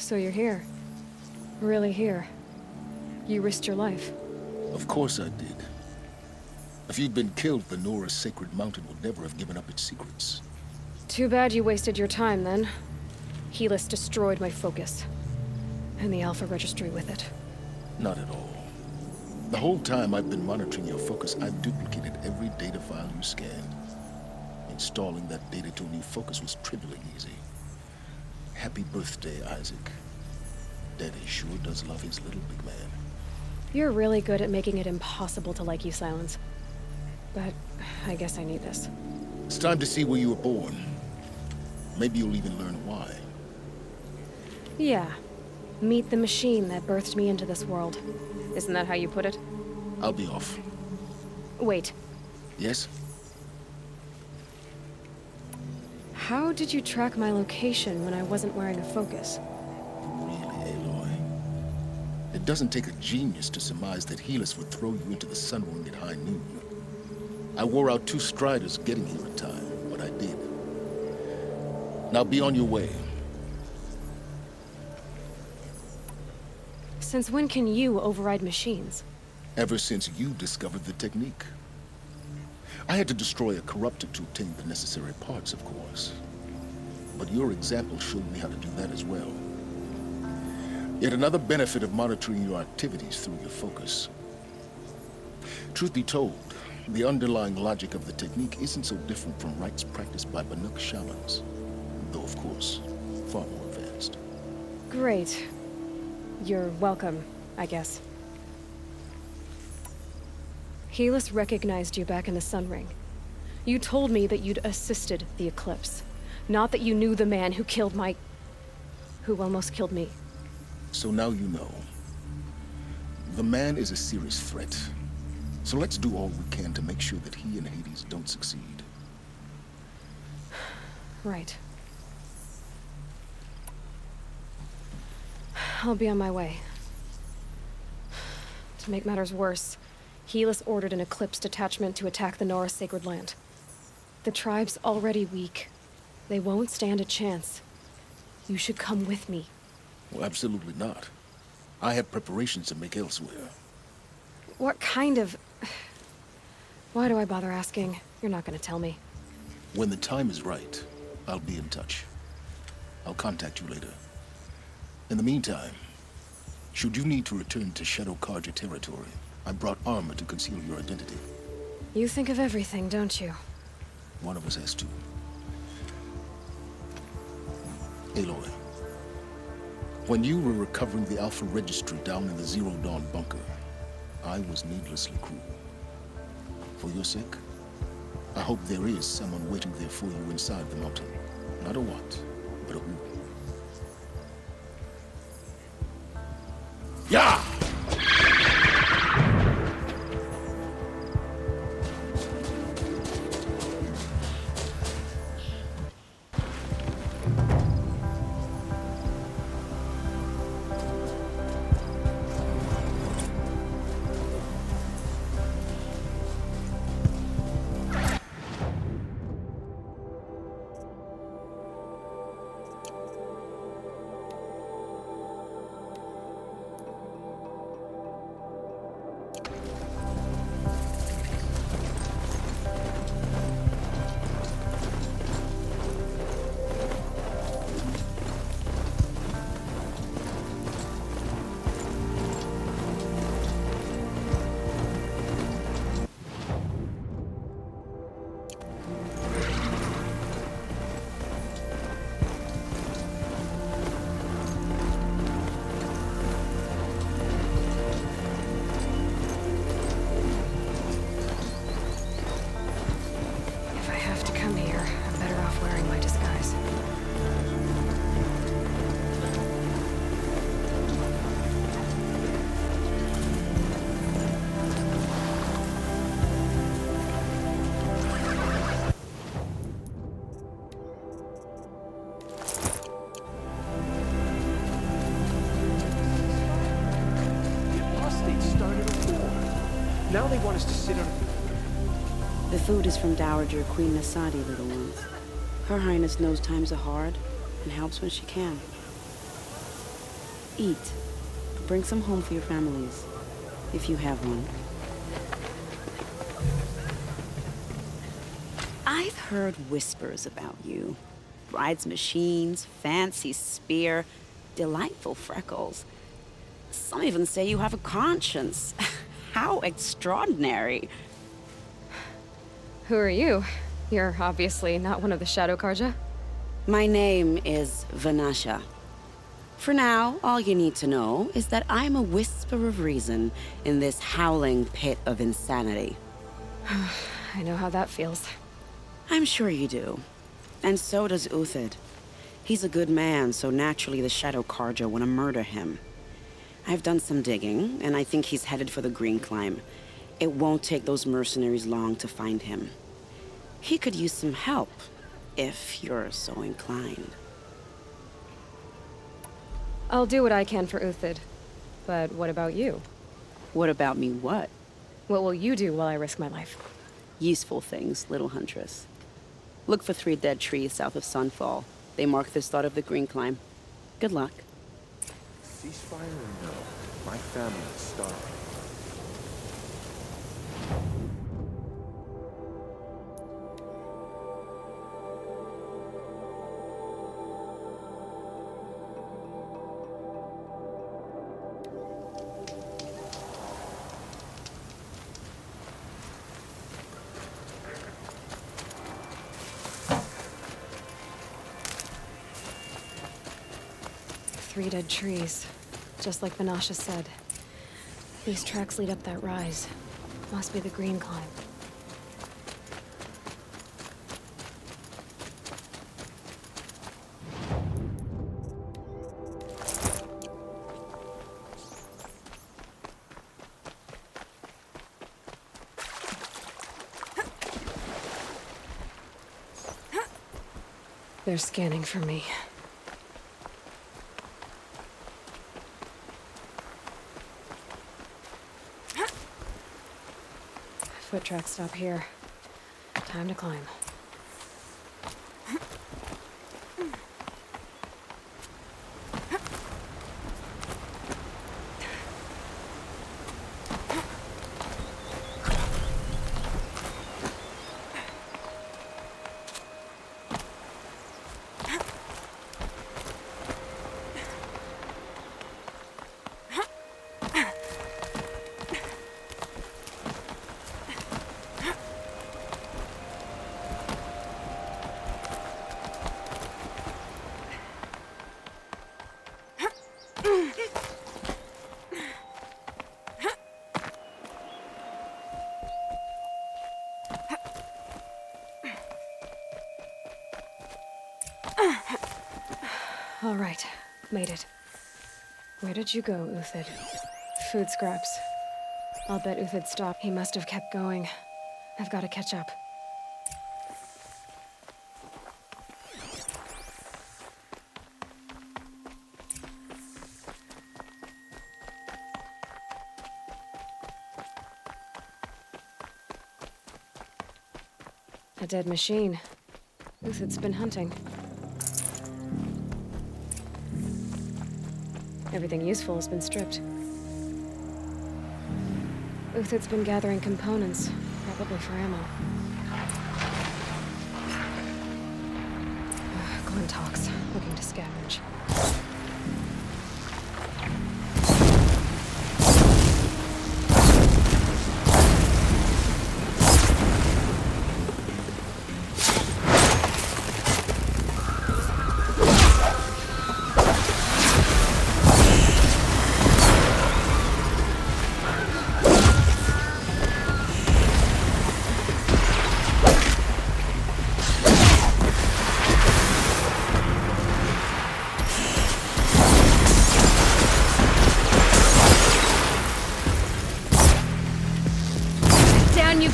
So you're here. Really here. You risked your life. Of course I did. If you'd been killed, the Nora's sacred mountain would never have given up its secrets. Too bad you wasted your time, then. Helis destroyed my focus. And the Alpha Registry with it. Not at all. The whole time I've been monitoring your focus, I've duplicated every data file you scanned. Installing that data to a new focus was trivially easy. Happy birthday, Isaac. Daddy sure does love his little big man. You're really good at making it impossible to like you, Silence. But I guess I need this. It's time to see where you were born. Maybe you'll even learn why. Yeah. Meet the machine that birthed me into this world. Isn't that how you put it? I'll be off. Wait. Yes? How did you track my location when I wasn't wearing a focus? Really, Aloy? It doesn't take a genius to surmise that Helis would throw you into the sun ring at high noon. I wore out 2 striders getting here in time, but I did. Now be on your way. Since when can you override machines? Ever since you discovered the technique. I had to destroy a corruptor to obtain the necessary parts, of course. But your example showed me how to do that as well. Yet another benefit of monitoring your activities through your focus. Truth be told, the underlying logic of the technique isn't so different from rites practiced by Banuk shamans. Though, of course, far more advanced. Great. You're welcome, I guess. Helis recognized you back in the Sun Ring. You told me that you'd assisted the Eclipse. Not that you knew the man who killed who almost killed me. So now you know. The man is a serious threat. So let's do all we can to make sure that he and Hades don't succeed. Right. I'll be on my way. To make matters worse, Helis ordered an Eclipse detachment to attack the Nora Sacred Land. The tribe's already weak. They won't stand a chance. You should come with me. Well, absolutely not. I have preparations to make elsewhere. What kind of... Why do I bother asking? You're not gonna tell me. When the time is right, I'll be in touch. I'll contact you later. In the meantime, should you need to return to Shadow Karja territory, I brought armor to conceal your identity. You think of everything, don't you? One of us has to. Aloy, when you were recovering the Alpha Registry down in the Zero Dawn bunker, I was needlessly cruel. For your sake, I hope there is someone waiting there for you inside the mountain. Not a what, but a who. Yeah! Now they want us to sit on... The food is from Dowager Queen Nasadi, little ones. Her Highness knows times are hard and helps when she can. Eat. Bring some home for your families, if you have one. I've heard whispers about you. Bride's machines, fancy spear, delightful freckles. Some even say you have a conscience. How extraordinary. Who are you? You're obviously not one of the Shadow Karja. My name is Vanasha. For now, all you need to know is that I'm a whisper of reason in this howling pit of insanity. I know how that feels. I'm sure you do. And so does Uthid. He's a good man, so naturally the Shadow Karja want to murder him. I've done some digging, and I think he's headed for the Green Climb. It won't take those mercenaries long to find him. He could use some help, if you're so inclined. I'll do what I can for Uthid. But what about you? What about me what? What will you do while I risk my life? Useful things, little huntress. Look for 3 dead trees south of Sunfall. They mark the start of the Green Climb. Good luck. Ceasefire or no? My family is starving. Three dead trees, just like Vanasha said. These tracks lead up that rise. Must be the Green Climb. They're scanning for me. Foot tracks stop here. Time to climb. All right, made it. Where did you go, Uthid? Food scraps. I'll bet Uthid stopped. He must have kept going. I've got to catch up. A dead machine. Uthid's been hunting. Everything useful has been stripped. Uthid's been gathering components, probably for ammo. Glintox, looking to scavenge.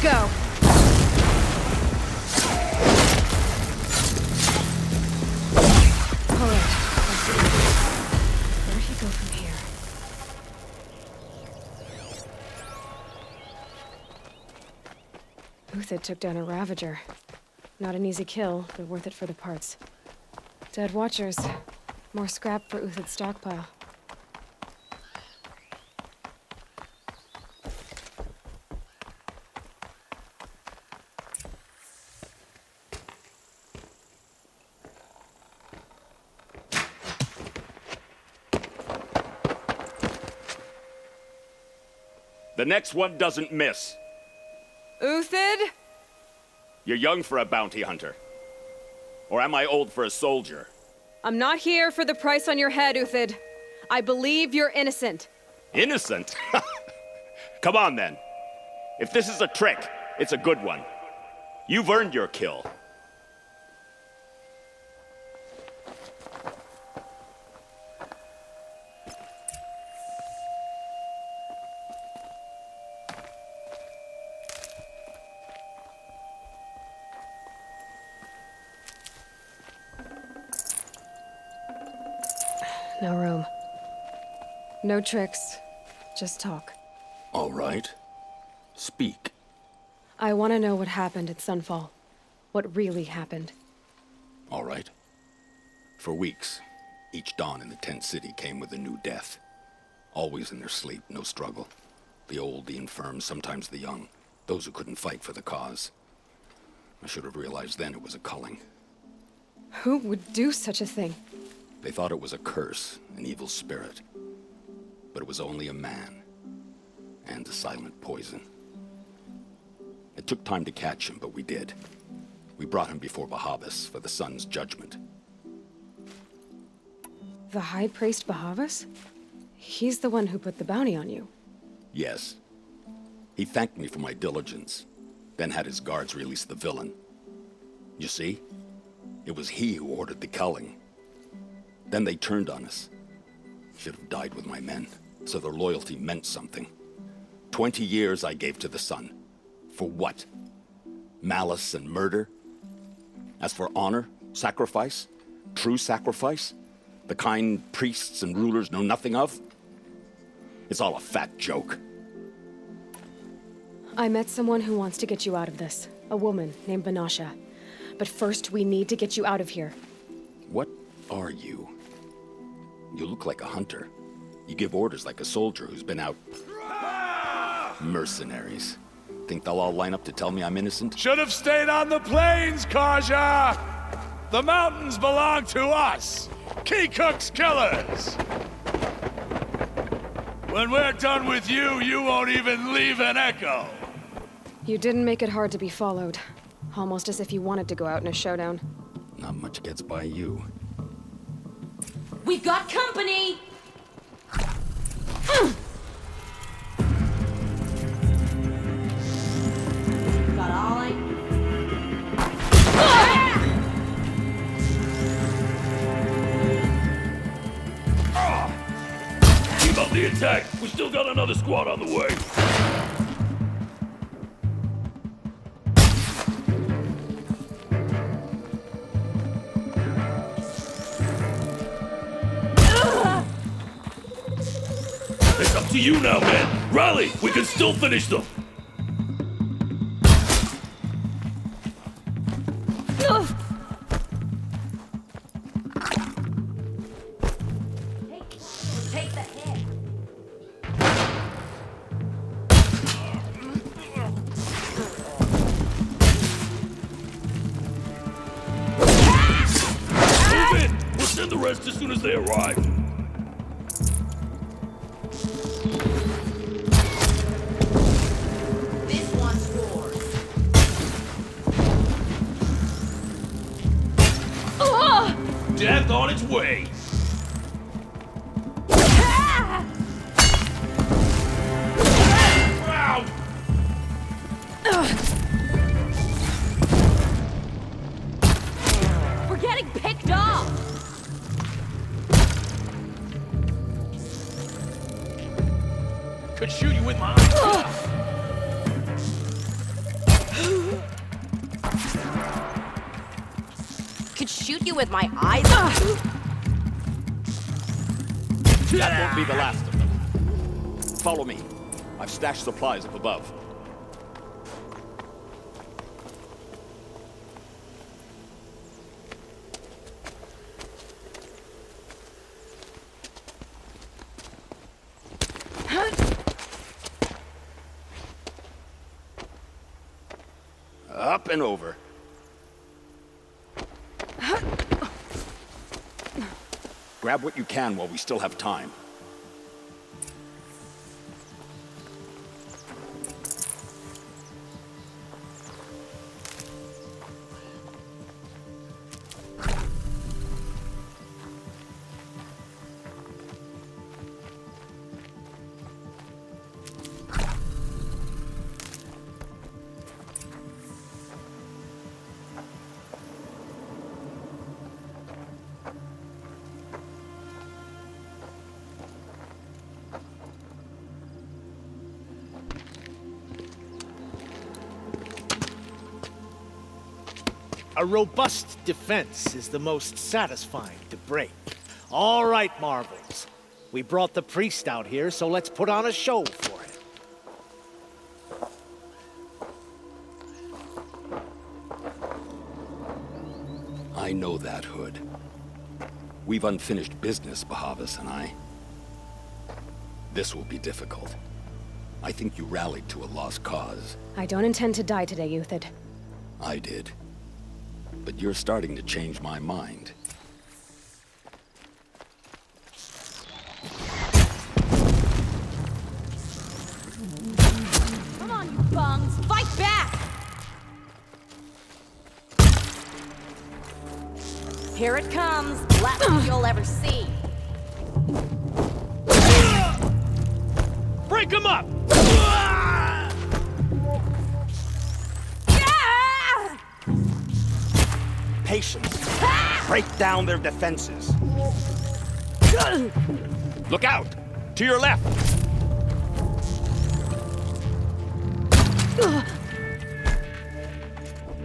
Go. Alright, let's see. Where'd he go from here? Uthid took down a Ravager. Not an easy kill, but worth it for the parts. Dead Watchers. More scrap for Uthid's stockpile. The next one doesn't miss. Uthid? You're young for a bounty hunter. Or am I old for a soldier? I'm not here for the price on your head, Uthid. I believe you're innocent. Innocent? Come on, then. If this is a trick, it's a good one. You've earned your kill. No room. No tricks. Just talk. All right. Speak. I want to know what happened at Sunfall. What really happened. All right. For weeks, each dawn in the tent city came with a new death. Always in their sleep, no struggle. The old, the infirm, sometimes the young. Those who couldn't fight for the cause. I should have realized then it was a culling. Who would do such a thing? They thought it was a curse, an evil spirit. But it was only a man. And a silent poison. It took time to catch him, but we did. We brought him before Bahavas for the sun's judgment. The High Priest Bahavas? He's the one who put the bounty on you. Yes. He thanked me for my diligence, then had his guards release the villain. You see? It was he who ordered the culling. Then they turned on us. Should have died with my men, so their loyalty meant something. 20 years I gave to the sun. For what? Malice and murder? As for honor, sacrifice, true sacrifice, the kind priests and rulers know nothing of? It's all a fat joke. I met someone who wants to get you out of this. A woman named Banasha. But first, we need to get you out of here. What are you? You look like a hunter. You give orders like a soldier who's been out... Mercenaries. Think they'll all line up to tell me I'm innocent? Should have stayed on the plains, Kaja! The mountains belong to us! Keycook's killers! When we're done with you, you won't even leave an echo! You didn't make it hard to be followed. Almost as if you wanted to go out in a showdown. Not much gets by you. We've got company! Got Aloy? Keep up the attack! We still got another squad on the way! It's up to you now, man! Rally! We can still finish them! Take the head. Move in! We'll send the rest as soon as they arrive. This one's yours. Death on its way! We're getting picked off! Could shoot you with my eyes. Could shoot you with my eyes. That won't be the last of them. Follow me. I've stashed supplies up above. Up and over. Grab what you can while we still have time. A robust defense is the most satisfying to break. All right, Marvels. We brought the priest out here, so let's put on a show for him. I know that, Hood. We've unfinished business, Bahavas and I. This will be difficult. I think you rallied to a lost cause. I don't intend to die today, Uthid. I did. But you're starting to change my mind. Come on, you bungs! Fight back! Here it comes. Last thing you'll ever see. Break him up! Patience. Break down their defenses. Look out! To your left!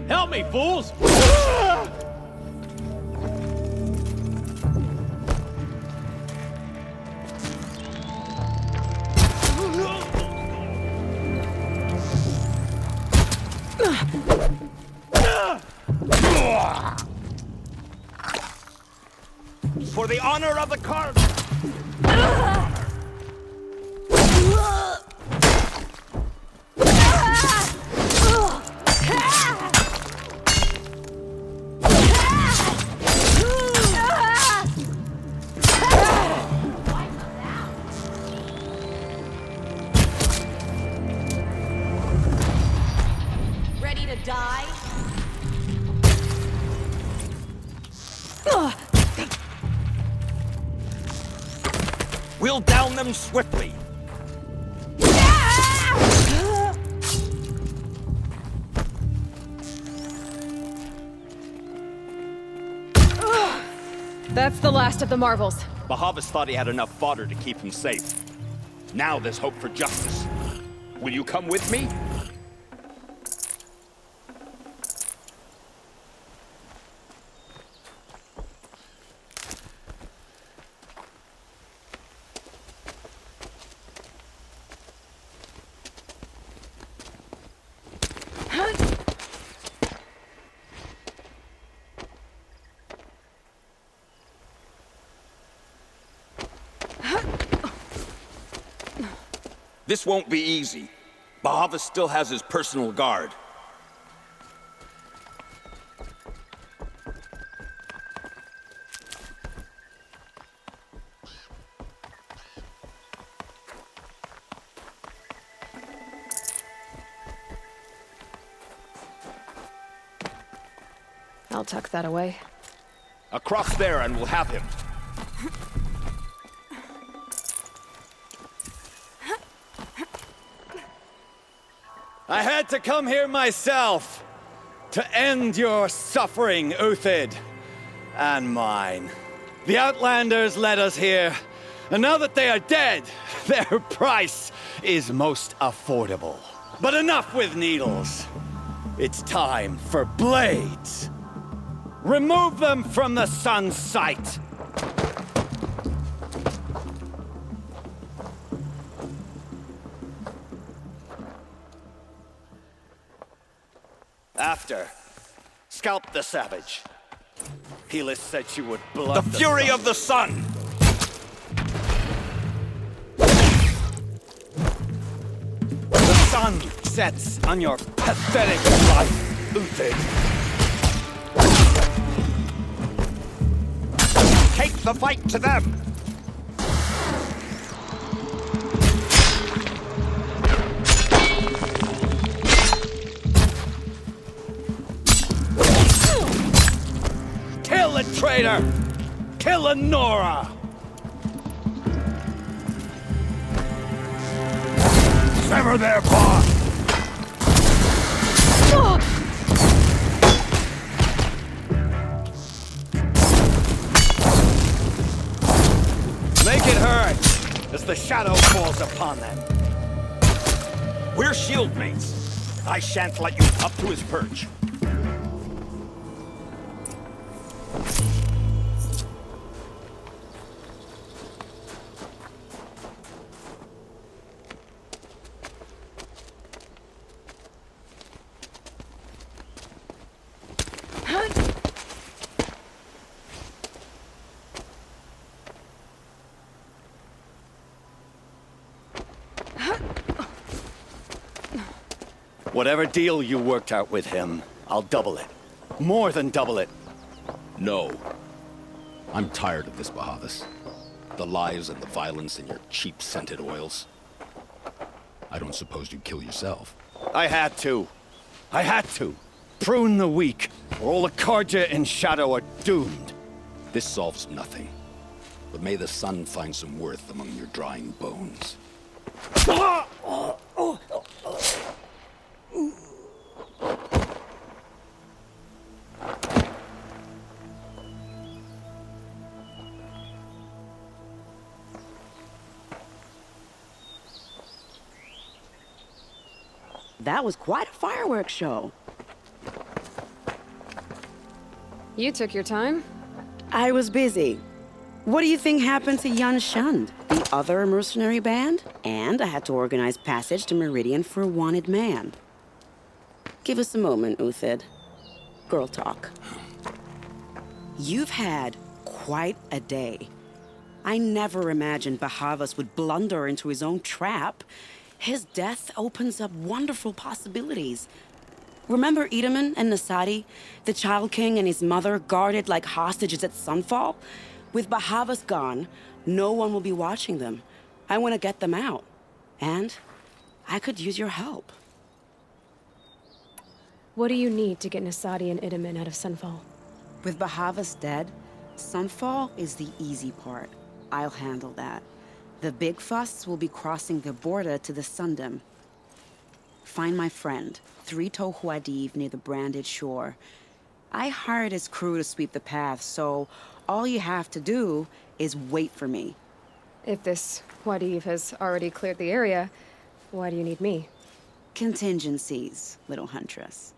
Help me, fools! For the honor of the card! Ready to die? We'll down them swiftly. That's the last of the Marvels. Bahavas thought he had enough fodder to keep him safe. Now there's hope for justice. Will you come with me? This won't be easy. Bahavas still has his personal guard. I'll tuck that away. Across there and we'll have him. I had to come here myself to end your suffering, Uthid, and mine. The Outlanders led us here, and now that they are dead, their price is most affordable. But enough with needles. It's time for blades. Remove them from the sun's sight. After, scalp the savage. Helis said she would blood the fury of the sun! The sun sets on your pathetic life, Uthid. Take the fight to them! Kill a traitor! Kill a Nora! Sever their bond! Make it hurt as the shadow falls upon them. We're shield mates. I shan't let you up to his perch. Whatever deal you worked out with him, I'll double it. More than double it. No. I'm tired of this, Bahavas. The lies and the violence and your cheap scented oils. I don't suppose you'd kill yourself. I had to. I had to. Prune the weak, or all the Karja in Shadow are doomed. This solves nothing. But may the sun find some worth among your drying bones. That was quite a fireworks show. You took your time? I was busy. What do you think happened to Yan Shund, the other mercenary band? And I had to organize passage to Meridian for a wanted man. Give us a moment, Uthid. Girl talk. You've had quite a day. I never imagined Bahavas would blunder into his own trap. His death opens up wonderful possibilities. Remember Edaman and Nasadi, the Child King and his mother guarded like hostages at Sunfall? With Bahavas gone, no one will be watching them. I want to get them out. And I could use your help. What do you need to get Nasadi and Edaman out of Sunfall? With Bahavas dead, Sunfall is the easy part. I'll handle that. The big fuss will be crossing the border to the Sundom. Find my friend, Three-Toe Huadiv, near the branded shore. I hired his crew to sweep the path, so all you have to do is wait for me. If this Huadiv has already cleared the area, why do you need me? Contingencies, little huntress.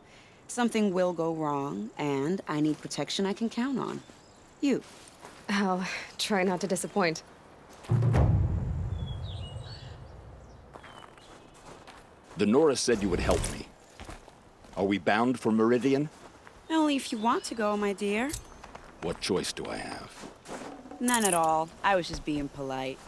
Something will go wrong, and I need protection I can count on. You. I'll try not to disappoint. The Nora said you would help me. Are we bound for Meridian? Only if you want to go, my dear. What choice do I have? None at all. I was just being polite.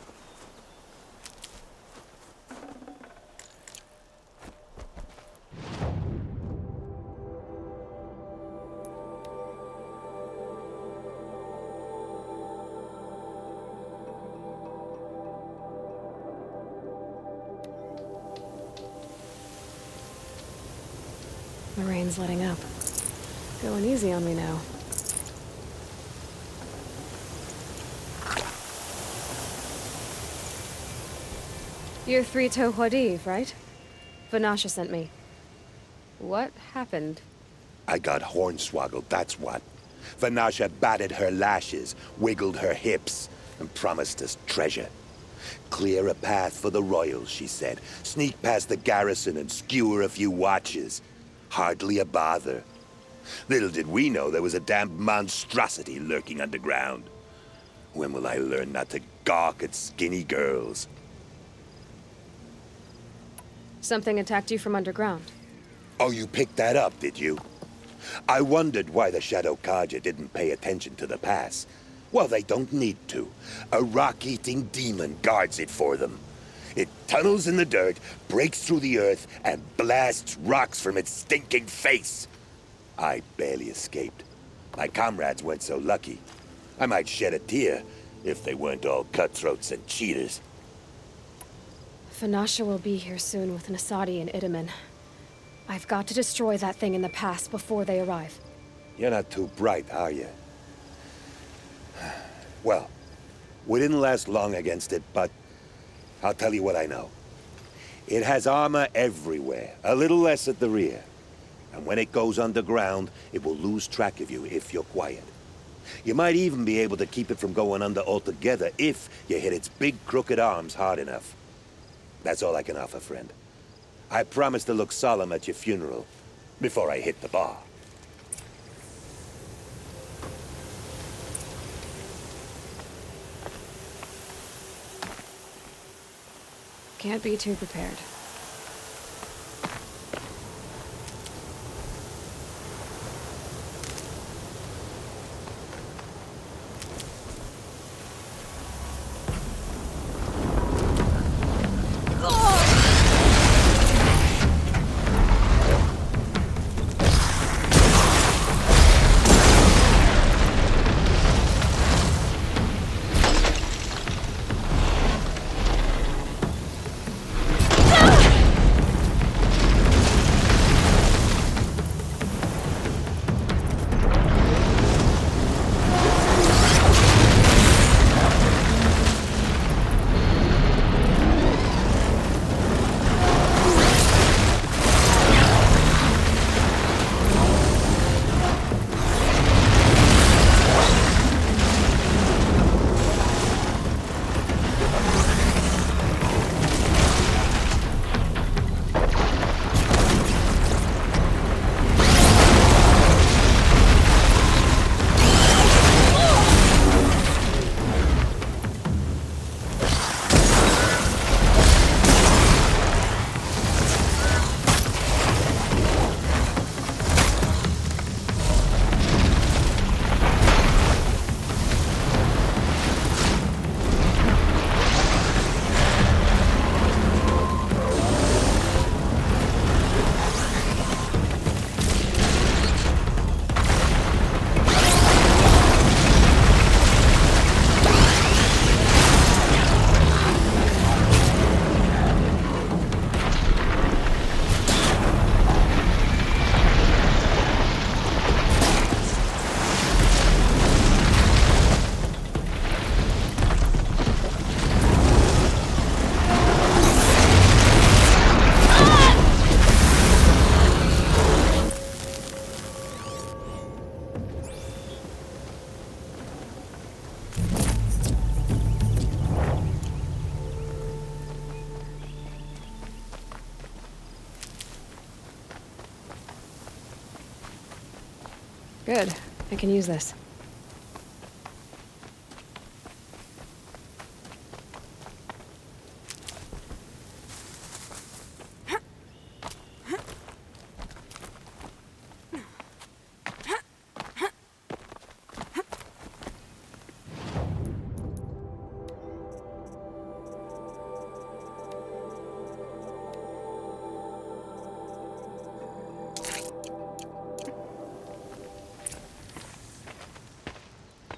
The rain's letting up. Going easy on me now. You're Three-Toe Huadiv, right? Vanasha sent me. What happened? I got hornswoggled, that's what. Vanasha batted her lashes, wiggled her hips, and promised us treasure. Clear a path for the royals, she said. Sneak past the garrison and skewer a few watches. Hardly a bother. Little did we know there was a damned monstrosity lurking underground. When will I learn not to gawk at skinny girls? Something attacked you from underground. Oh, you picked that up, did you? I wondered why the Shadow Karja didn't pay attention to the pass. Well, they don't need to. A rock-eating demon guards it for them. It tunnels in the dirt, breaks through the earth, and blasts rocks from its stinking face. I barely escaped. My comrades weren't so lucky. I might shed a tear if they weren't all cutthroats and cheaters. Vanasha will be here soon with Nasadi and Edaman. I've got to destroy that thing in the pass before they arrive. You're not too bright, are you? Well, we didn't last long against it, but I'll tell you what I know. It has armor everywhere, a little less at the rear. And when it goes underground, it will lose track of you if you're quiet. You might even be able to keep it from going under altogether if you hit its big crooked arms hard enough. That's all I can offer, friend. I promise to look solemn at your funeral before I hit the bar. Can't be too prepared. Good. I can use this.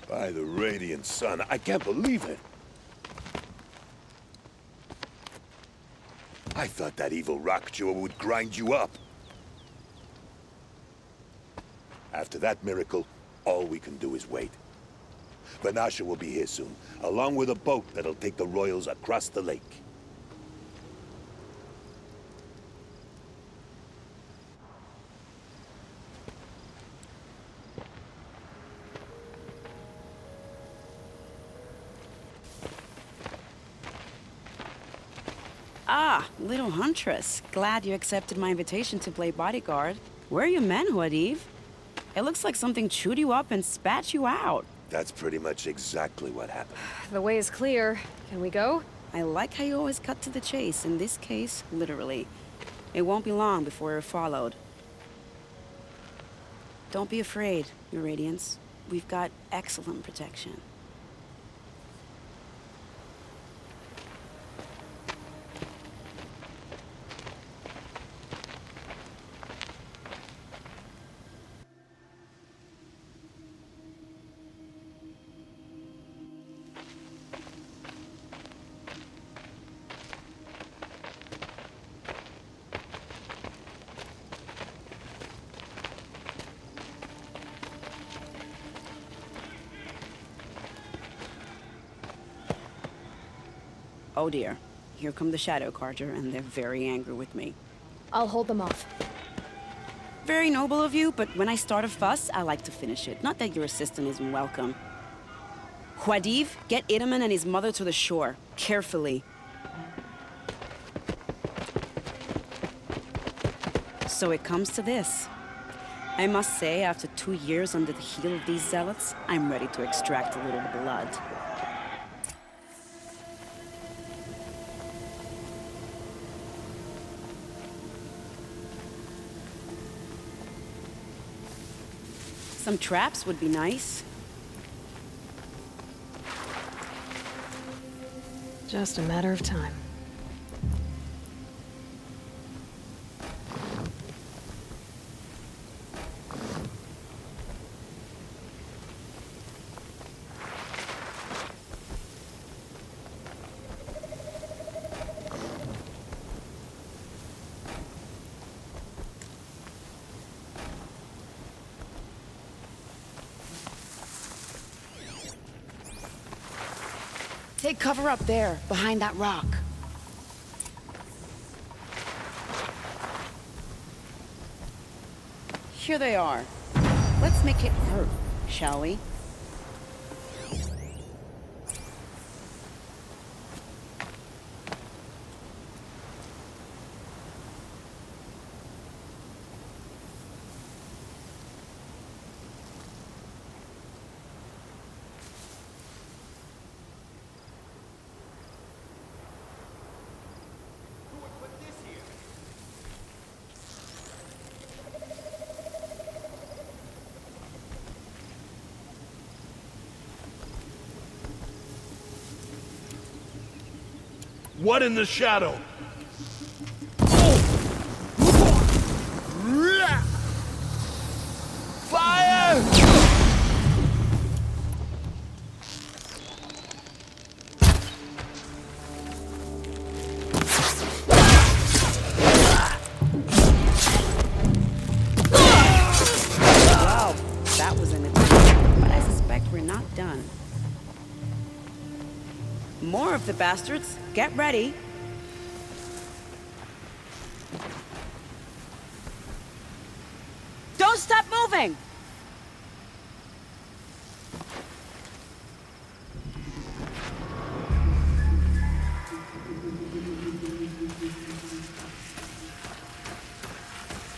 By the radiant sun, I can't believe it. I thought that evil rock jewel would grind you up. After that miracle, all we can do is wait. Vanasha will be here soon, along with a boat that'll take the royals across the lake. Ah, little huntress. Glad you accepted my invitation to play bodyguard. Where are your men, Huadiv? It looks like something chewed you up and spat you out. That's pretty much exactly what happened. The way is clear. Can we go? I like how you always cut to the chase. In this case, literally. It won't be long before we're followed. Don't be afraid, Your Radiance. We've got excellent protection. Oh dear. Here come the Shadow Carja, and they're very angry with me. I'll hold them off. Very noble of you, but when I start a fuss, I like to finish it. Not that your assistant isn't welcome. Huadiv, get Idaman and his mother to the shore. Carefully. So it comes to this. I must say, after 2 years under the heel of these zealots, I'm ready to extract a little blood. Some traps would be nice. Just a matter of time. Take cover up there, behind that rock. Here they are. Let's make it hurt, shall we? What in the shadow? Fire! Wow, that was an attempt, but I suspect we're not done. More of the bastards. Get ready. Don't stop moving!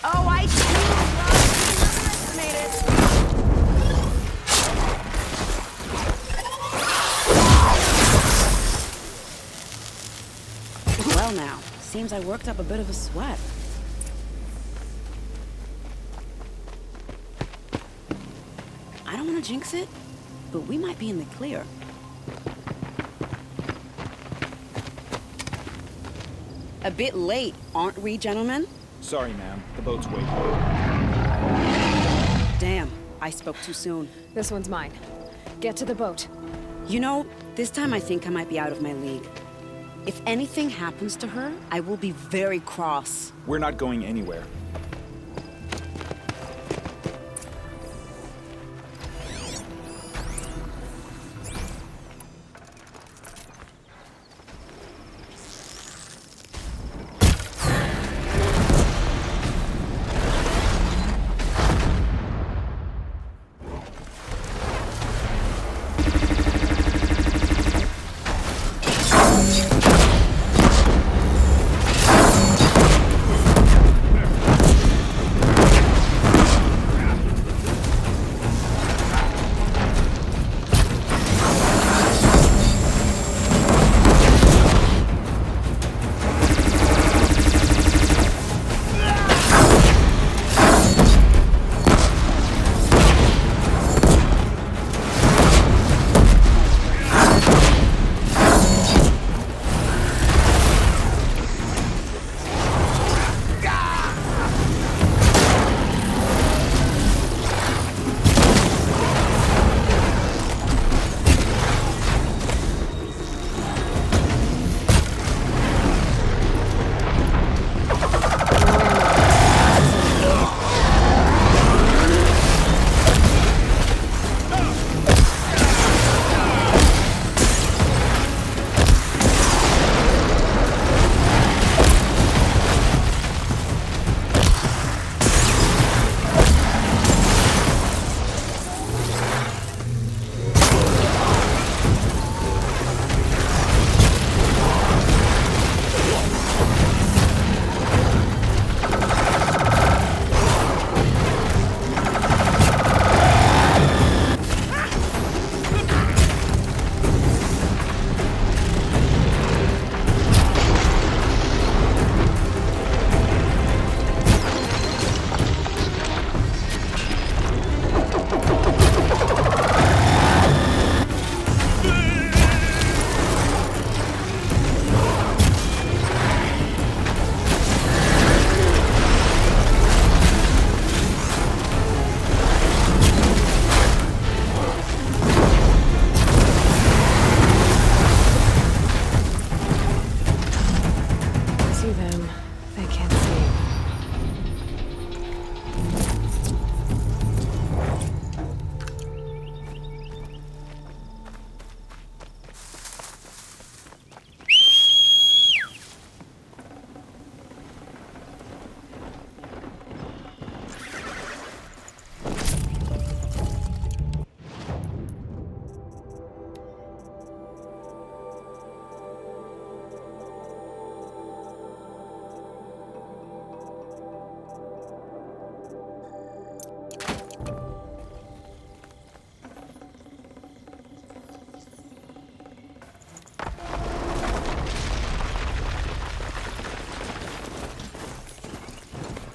Oh, I underestimated. Seems I worked up a bit of a sweat. I don't want to jinx it, but we might be in the clear. A bit late, aren't we, gentlemen? Sorry, ma'am. The boat's waiting. Damn, I spoke too soon. This one's mine. Get to the boat. You know, this time I think I might be out of my league. If anything happens to her, I will be very cross. We're not going anywhere.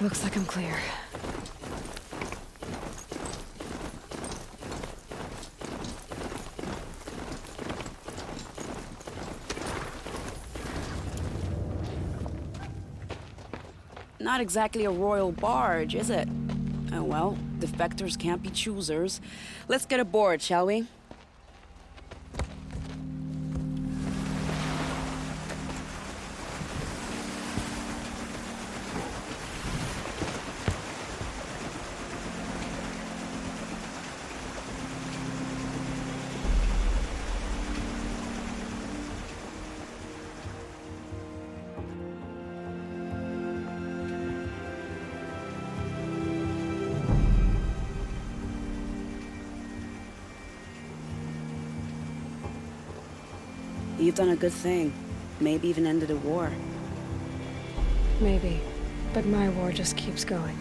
Looks like I'm clear. Not exactly a royal barge, is it? Oh well, defectors can't be choosers. Let's get aboard, shall we? You've done a good thing. Maybe even ended a war. Maybe. But my war just keeps going.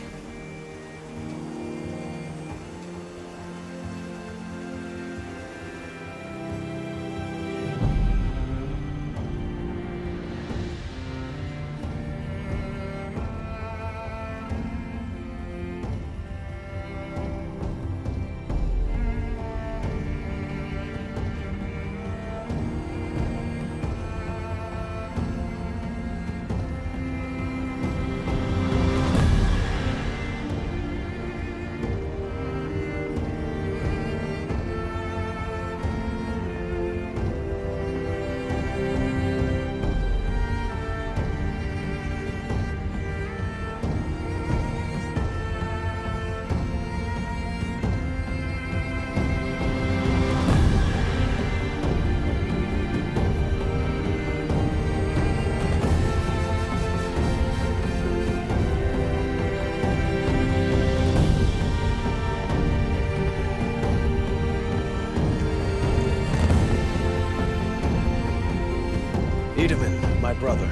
brother.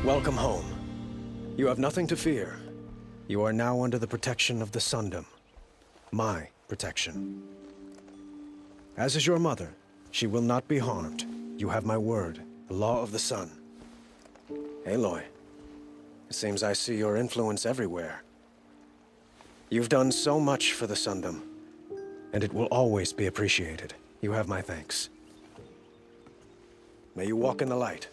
Welcome home. You have nothing to fear. You are now under the protection of the Sundom. My protection. As is your mother, she will not be harmed. You have my word, the law of the sun. Aloy, it seems I see your influence everywhere. You've done so much for the Sundom, and it will always be appreciated. You have my thanks. May you walk in the light.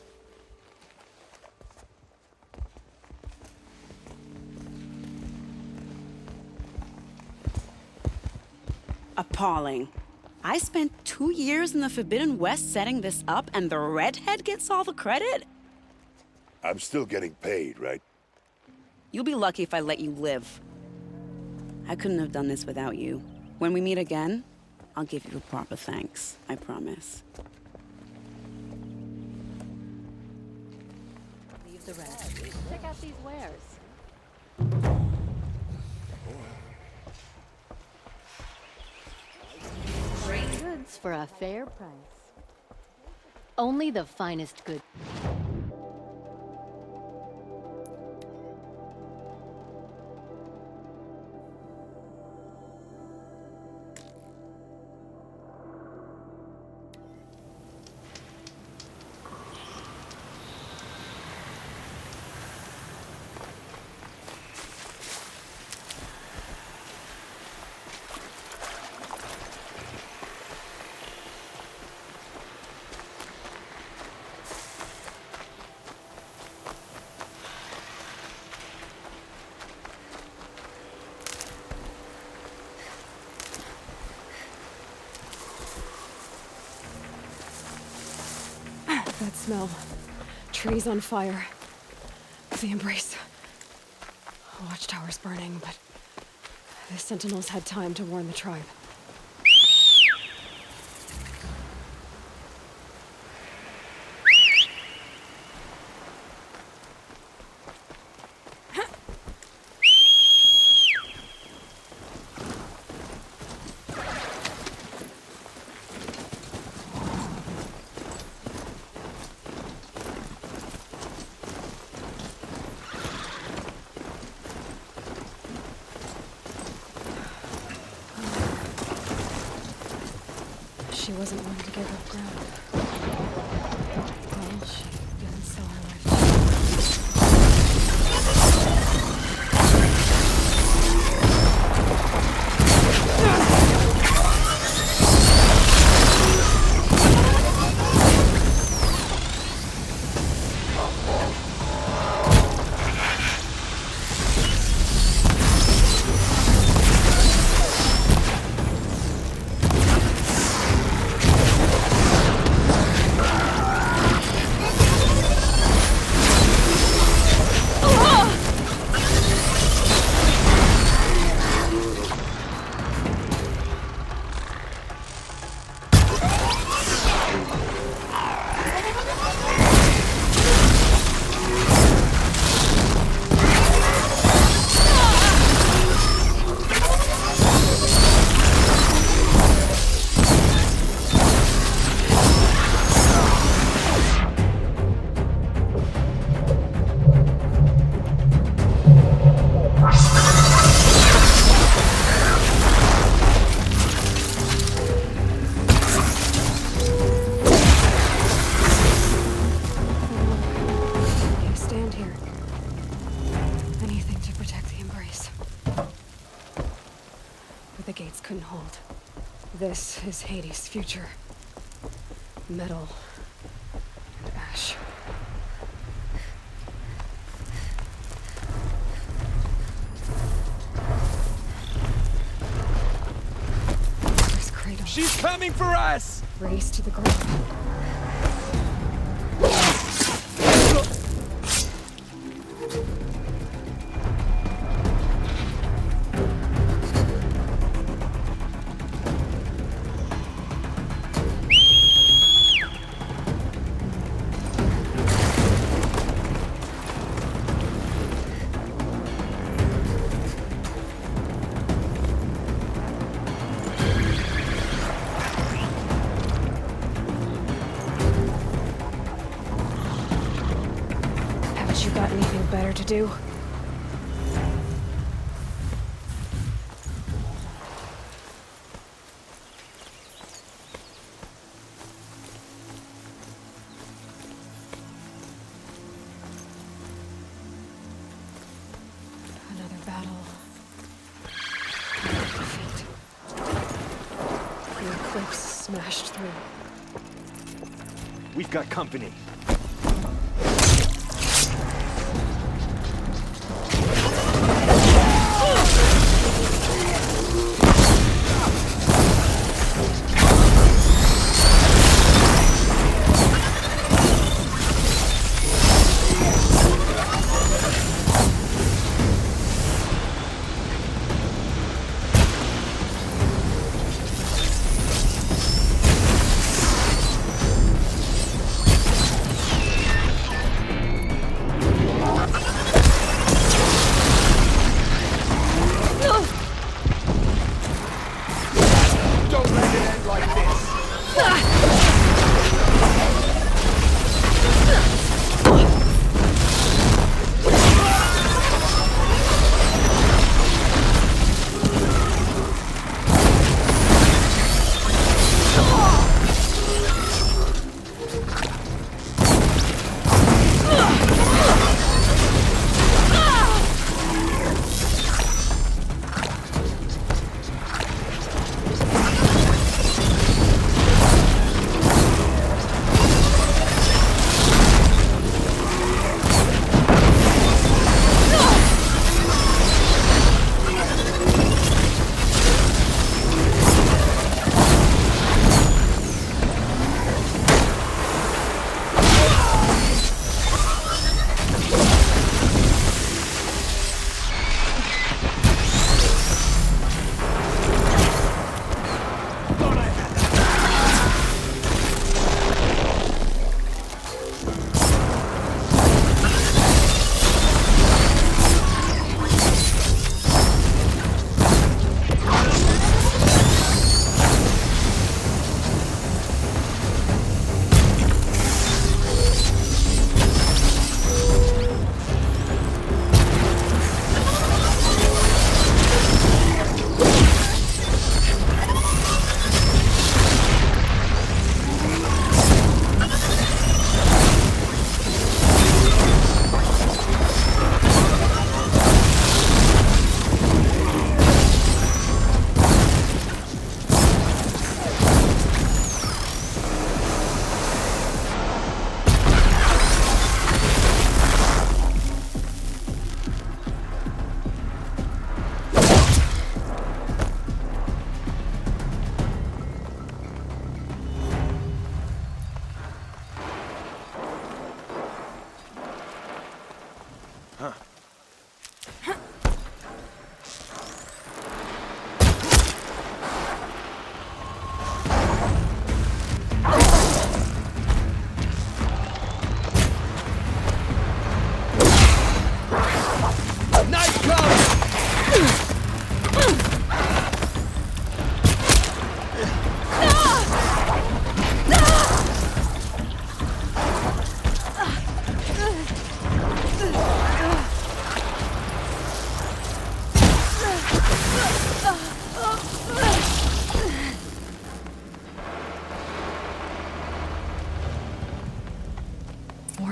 Appalling. I spent 2 years in the Forbidden West setting this up, and the redhead gets all the credit? I'm still getting paid, right? You'll be lucky if I let you live. I couldn't have done this without you. When we meet again, I'll give you a proper thanks. I promise. Leave the rest. Check out these wares. Great goods for a fair price. Only the finest goods. That smell. Trees on fire. The embrace. Watchtower's burning, but the sentinels had time to warn the tribe. She wasn't one to give up ground. Well, she didn't sell her life. This is Hades' future. Metal and ash. There's Kratos. She's coming for us! Race to the ground. to do? Another battle. Another defeat. The eclipse smashed through. We've got company.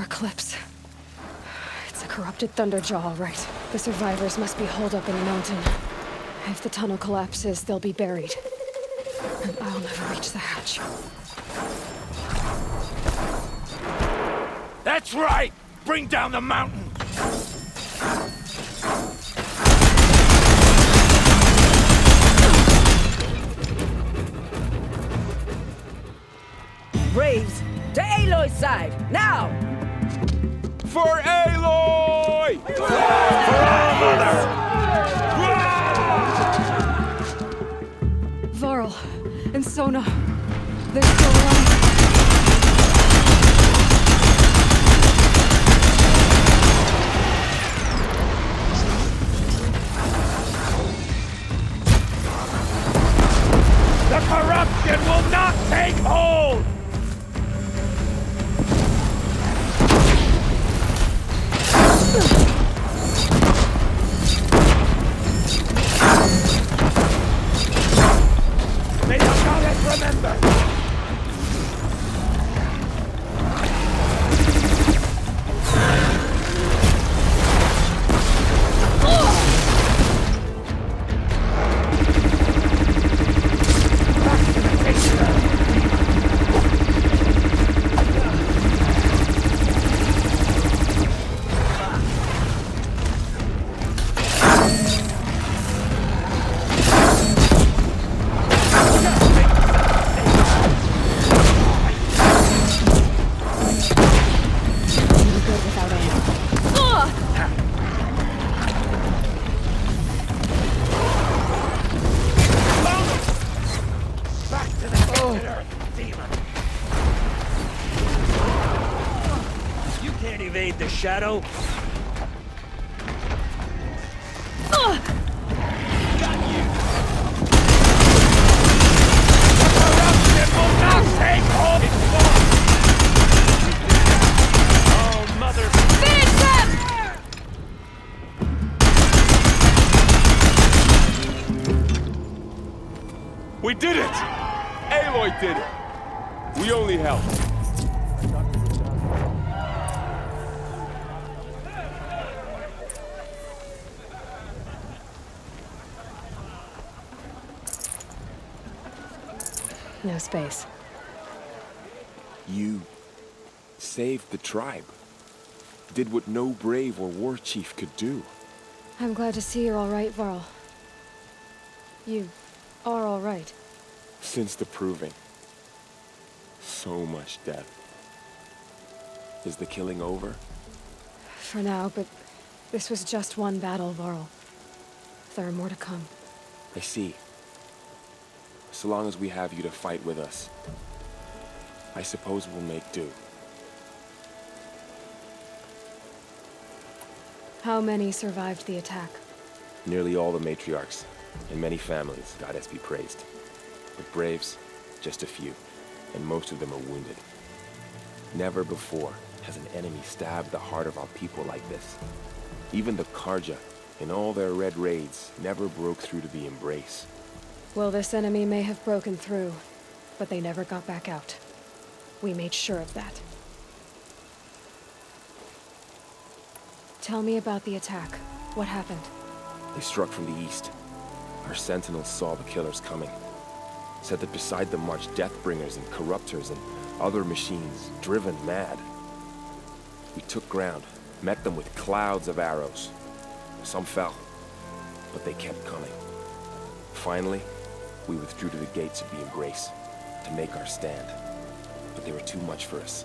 Eclipse. It's a corrupted Thunderjaw, all right. The survivors must be holed up in the mountain. If the tunnel collapses, they'll be buried. And I'll never reach the hatch. That's right! Bring down the mountain! Braves, to Aloy's side, now! For Aloy! For our mother! Varl and Sona, they're still alive. The corruption will not take hold! Shadow. We did it! Aloy did it! We only helped. No space. You saved the tribe. Did what no brave or war chief could do. I'm glad to see you're all right, Varl. You are all right. Since the proving. So much death. Is the killing over? For now, but this was just one battle, Varl. There are more to come. I see. So long as we have you to fight with us, I suppose we'll make do. How many survived the attack? Nearly all the matriarchs, and many families, goddess be praised. But braves, just a few, and most of them are wounded. Never before has an enemy stabbed the heart of our people like this. Even the Karja, in all their red raids, never broke through to the embrace. Well, this enemy may have broken through, but they never got back out. We made sure of that. Tell me about the attack. What happened? They struck from the east. Our sentinels saw the killers coming. Said that beside them marched Deathbringers and Corruptors and other machines, driven mad. We took ground, met them with clouds of arrows. Some fell, but they kept coming. Finally, we withdrew to the gates of the Embrace to make our stand. But they were too much for us.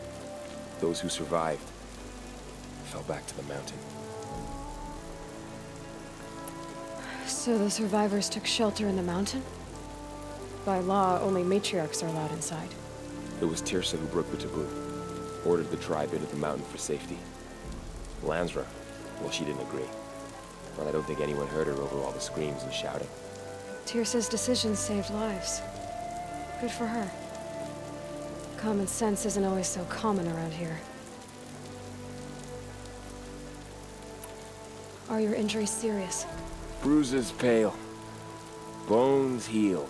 Those who survived fell back to the mountain. So the survivors took shelter in the mountain? By law, only matriarchs are allowed inside. It was Tirsa who broke the taboo, ordered the tribe into the mountain for safety. Lansra, well, she didn't agree. Well, I don't think anyone heard her over all the screams and shouting. Tirsa's decisions saved lives. Good for her. Common sense isn't always so common around here. Are your injuries serious? Bruises pale. Bones heal.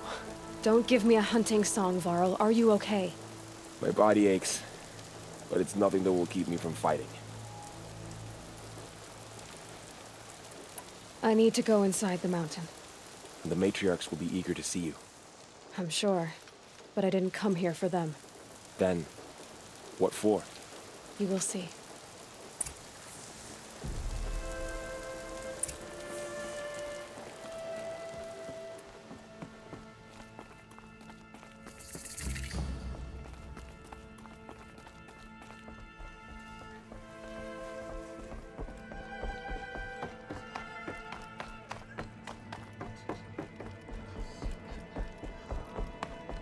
Don't give me a hunting song, Varl. Are you okay? My body aches, but it's nothing that will keep me from fighting. I need to go inside the mountain. And the matriarchs will be eager to see you. I'm sure, but I didn't come here for them. Then, what for? You will see.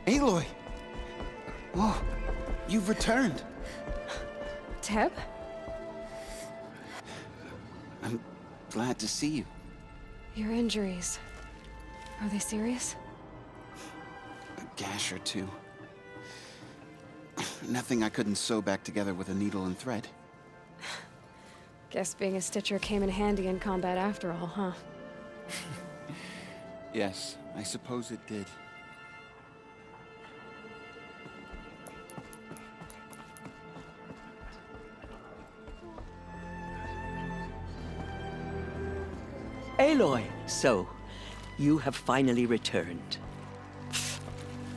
Aloy! Oh, you've returned. Teb? I'm glad to see you. Your injuries. Are they serious? A gash or two. Nothing I couldn't sew back together with a needle and thread. Guess being a stitcher came in handy in combat after all, huh? Yes, I suppose it did. Aloy, so, you have finally returned.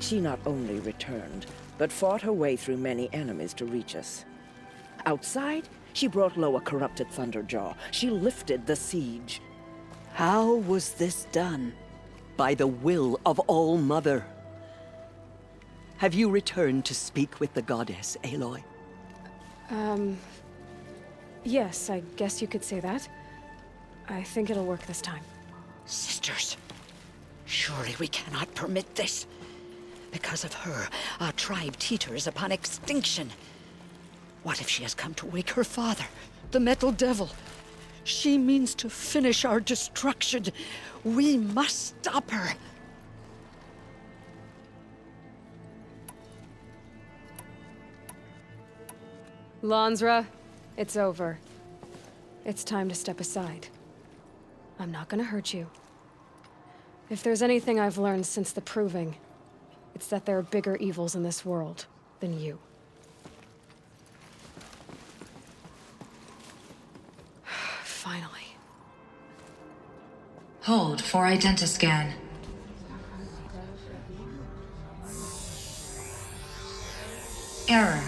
She not only returned, but fought her way through many enemies to reach us. Outside, she brought low a corrupted Thunderjaw. She lifted the siege. How was this done? By the will of All-Mother. Have you returned to speak with the goddess, Aloy? Yes, I guess you could say that. I think it'll work this time. Sisters, surely we cannot permit this. Because of her, our tribe teeters upon extinction. What if she has come to wake her father? the Metal Devil. She means to finish our destruction. We must stop her. Lansra, it's over. It's time to step aside. I'm not gonna hurt you. If there's anything I've learned since the Proving, it's that there are bigger evils in this world than you. Finally. Hold for identiscan. Error.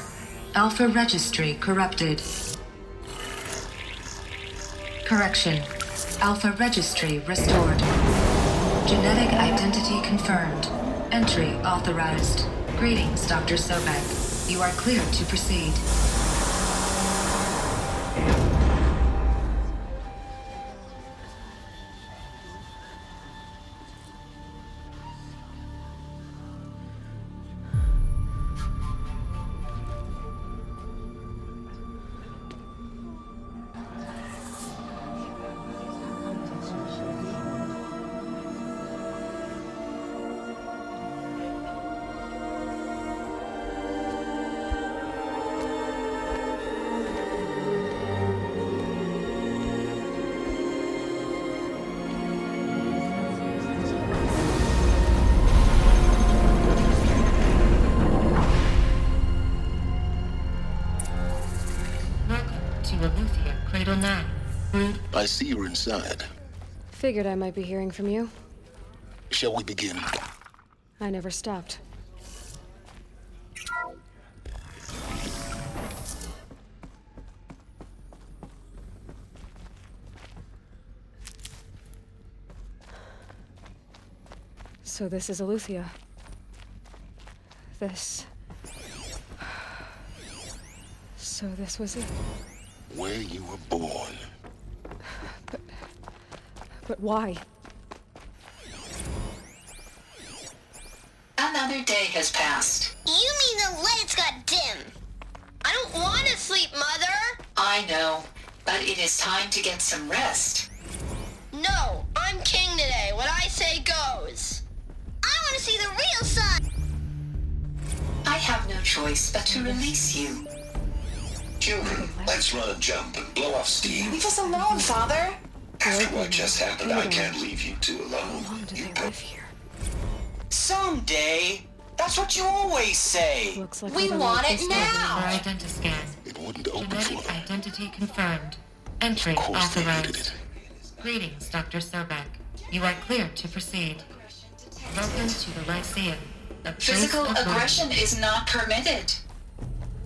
Alpha registry corrupted. Correction. Alpha registry restored. Genetic identity confirmed. Entry authorized. Greetings, Dr. Sobek. You are cleared to proceed. I see you're inside. Figured I might be hearing from you. Shall we begin? I never stopped. So this is Aletheia. So this was it. Where you were born. But why? Another day has passed. You mean the lights got dim? I don't want to sleep, Mother! I know, but it is time to get some rest. No, I'm king today. What I say goes. I want to see the real sun! I have no choice but to release you. Children, let's run a jump and blow off steam. Leave us alone, Father. After what just happened, I can't leave you two alone. How long do they live here? Someday. That's what you always say. Looks like We want it now. Identiscan. It wouldn't open Genetic for her. identity confirmed. Entry Of course they needed authorized. it. Greetings, Dr. Sobek. You are cleared to proceed. Welcome to the Lyceum. Physical aggression is not permitted.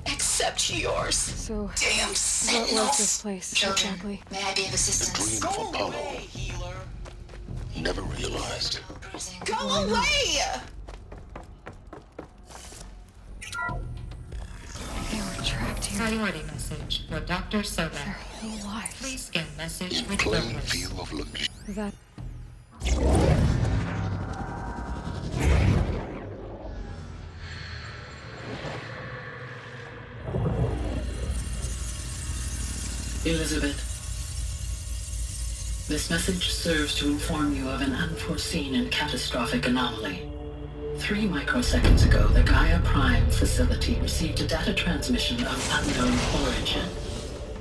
Except yours. So, Damn what sentinels. was this place, Children, exactly? may I be of assistance? The dream of Apollo. Never realized. Go away! They were trapped here Priority message for Dr. their Sobek. whole lives. Please scan message In with plain purpose. view of luxury. That... Elizabeth, this message serves to inform you of an unforeseen and catastrophic anomaly. 3 microseconds ago, the Gaia Prime facility received a data transmission of unknown origin.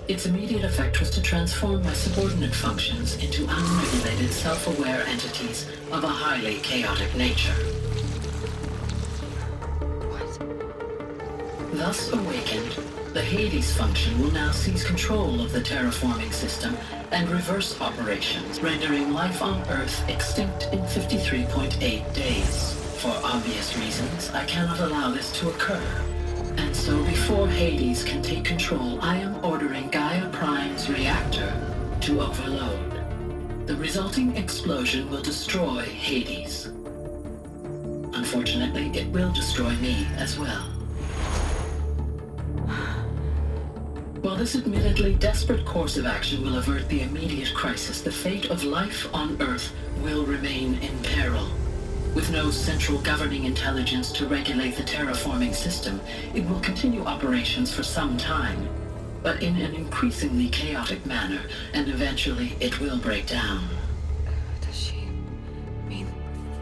Its immediate effect was to transform my subordinate functions into unregulated, self-aware entities of a highly chaotic nature. Thus awakened, the Hades function will now seize control of the terraforming system and reverse operations, rendering life on Earth extinct in 53.8 days. For obvious reasons, I cannot allow this to occur. And so before Hades can take control, I am ordering Gaia Prime's reactor to overload. The resulting explosion will destroy Hades. Unfortunately, it will destroy me as well. While this admittedly desperate course of action will avert the immediate crisis, the fate of life on Earth will remain in peril. With no central governing intelligence to regulate the terraforming system, it will continue operations for some time. but in an increasingly chaotic manner, and eventually it will break down. Does she mean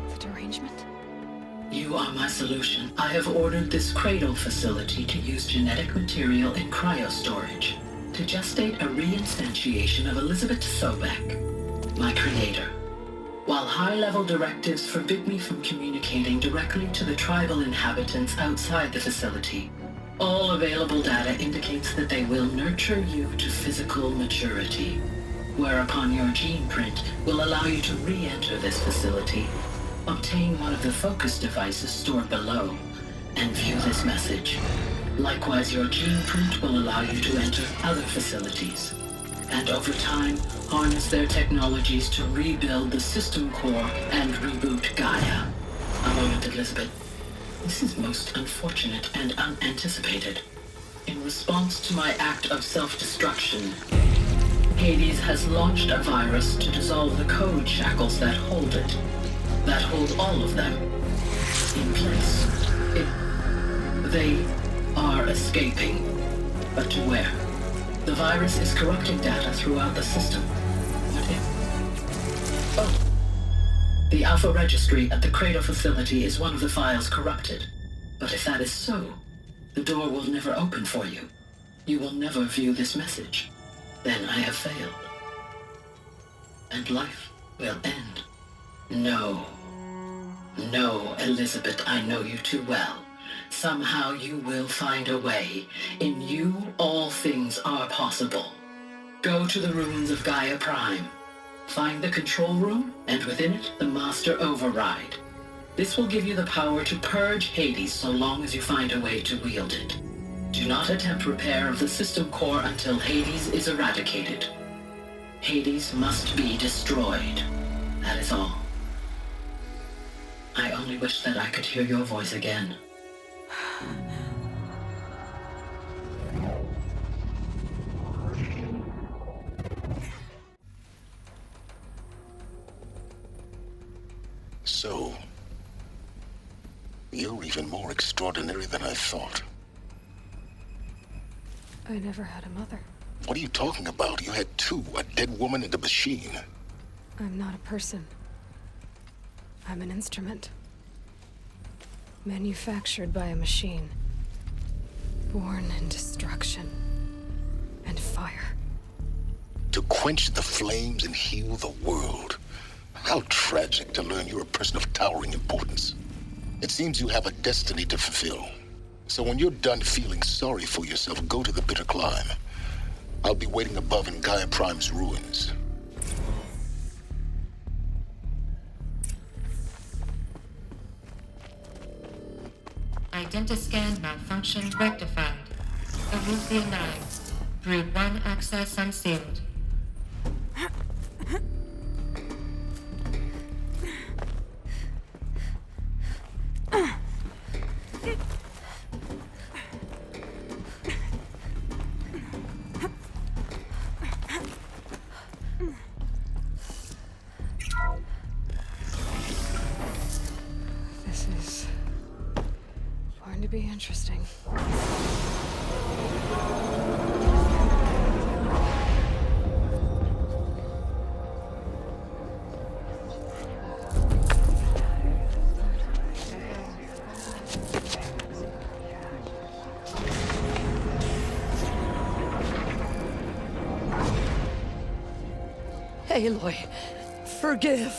the derangement? You are my solution. I have ordered this cradle facility to use genetic material in cryostorage to gestate a reinstantiation of Elizabeth Sobek, my creator. While high-level directives forbid me from communicating directly to the tribal inhabitants outside the facility, all available data indicates that they will nurture you to physical maturity, whereupon your gene print will allow you to re-enter this facility, obtain one of the focus devices stored below, and view this message. Likewise, your gene print will allow you to enter other facilities, and over time, harness their technologies to rebuild the system core and reboot Gaia. A moment, Elizabeth. This is most unfortunate and unanticipated. In response to my act of self-destruction, Hades has launched a virus to dissolve the code shackles that hold it, that hold all of them in place. They are escaping, but to where? The virus is corrupting data throughout the system. What if? Oh. The Alpha Registry at the Cradle facility is one of the files corrupted. But if that is so, the door will never open for you. You will never view this message. Then I have failed. And life will end. No. No, Elizabeth, I know you too well. Somehow you will find a way. In you, all things are possible. Go to the ruins of Gai Prime. Find the control room, and within it, the master override. This will give you the power to purge Hades so long as you find a way to wield it. Do not attempt repair of the system core until Hades is eradicated. Hades must be destroyed. That is all. I only wish that I could hear your voice again. So, you're even more extraordinary than I thought. I never had a mother. What are you talking about? You had two, a dead woman and a machine. I'm not a person. I'm an instrument. Manufactured by a machine. Born in destruction and fire. To quench the flames and heal the world. How tragic to learn you're a person of towering importance. It seems you have a destiny to fulfill. So when you're done feeling sorry for yourself, go to the bitter climb. I'll be waiting above in Gai Prime's ruins. Identiscan malfunction rectified. Eruthia 9. Brood 1 access unsealed. This is going to be interesting. Aloy, forgive.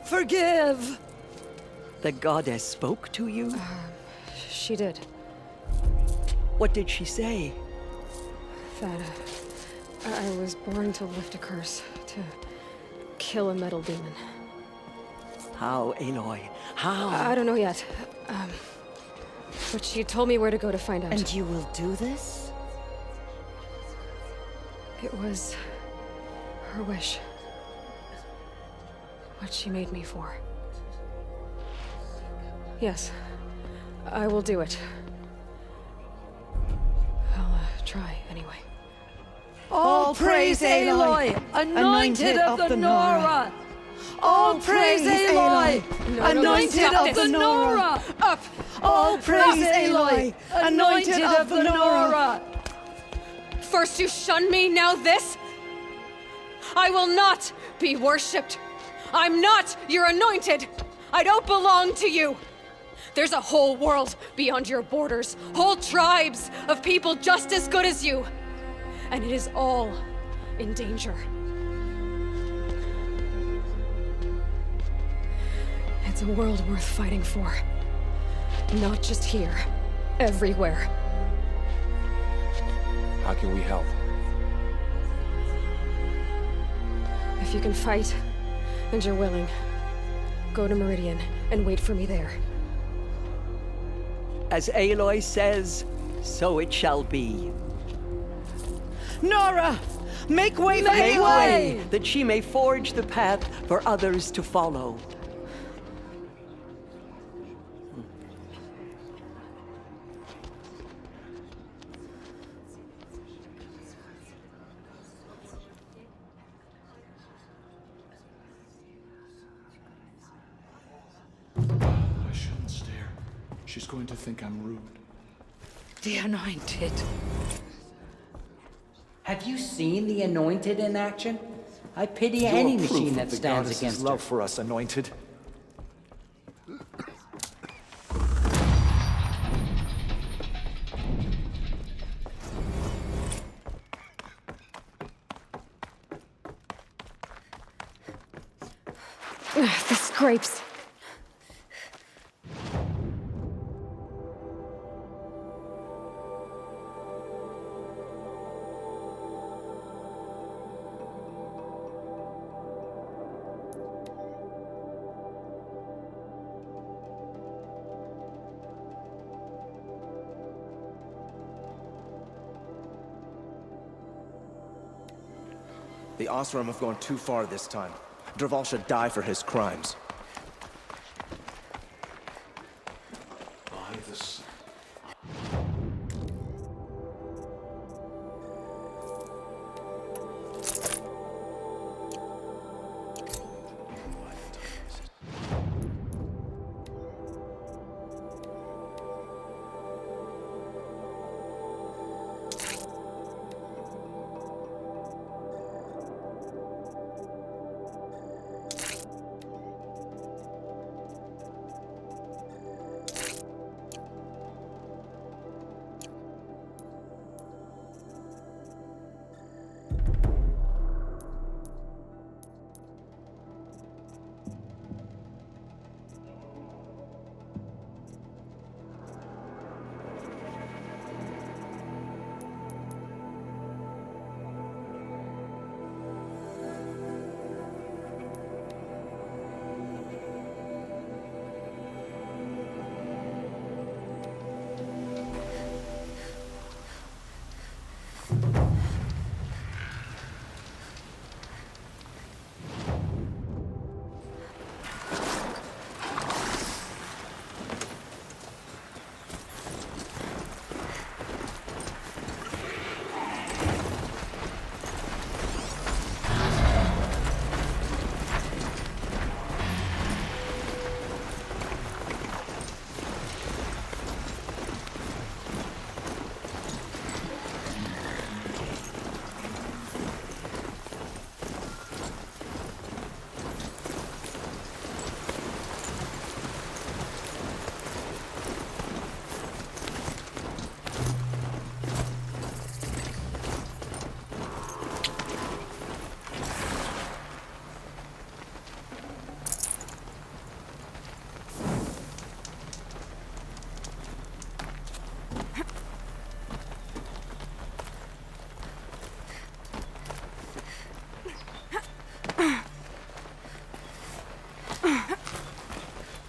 Forgive! The goddess spoke to you? She did. What did she say? That I was born to lift a curse, to kill a metal demon. How, Aloy? How? I don't know yet. But she told me where to go to find out. And you will do this? It was her wish. What she made me for. Yes, I will do it. I'll try anyway. All praise Aloy, anointed of the Nora! All praise Aloy, anointed of the Nora! Up! All praise Aloy, anointed of the Nora! First you shun me, now this? I will not be worshipped. I'm not your anointed. I don't belong to you. There's a whole world beyond your borders, whole tribes of people just as good as you. And it is all in danger. It's a world worth fighting for. Not just here, everywhere. How can we help? If you can fight, and you're willing, go to Meridian and wait for me there. As Aloy says, so it shall be. Nora! Make way for Make way! that she may forge the path for others to follow. I shouldn't stare. She's going to think I'm rude. The Anointed. Have you seen the Anointed in action? I pity any machine that stands against love her. for us, Anointed. The scrapes. The Osram have gone too far this time. Derval should die for his crimes. By the sun.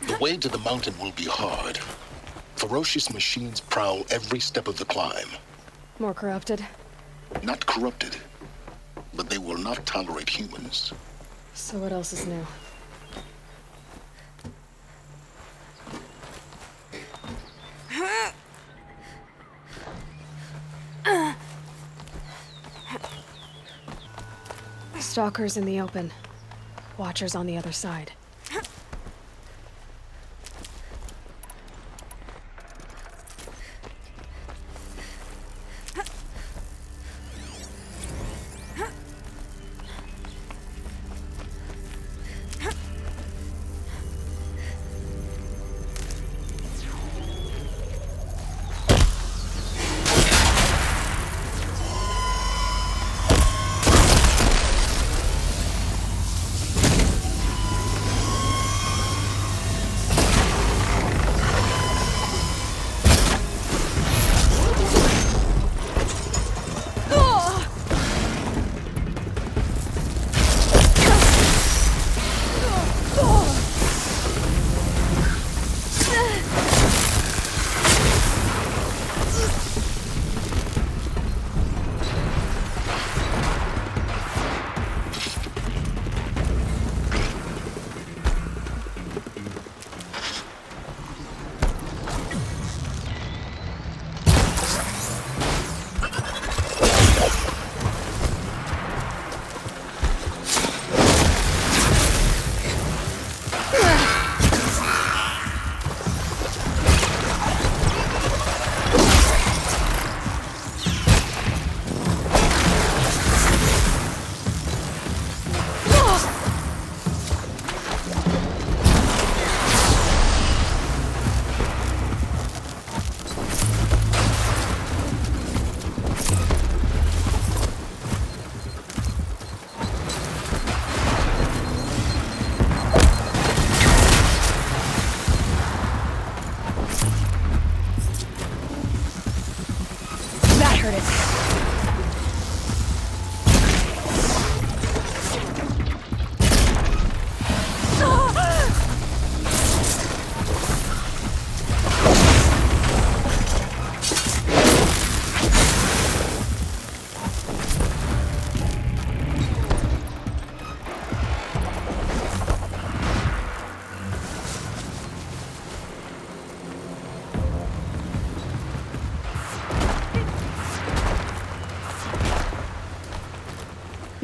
The way to the mountain will be hard. Ferocious machines prowl every step of the climb. More corrupted? Not corrupted, but they will not tolerate humans. So what else is new? Stalkers in the open. Watchers on the other side.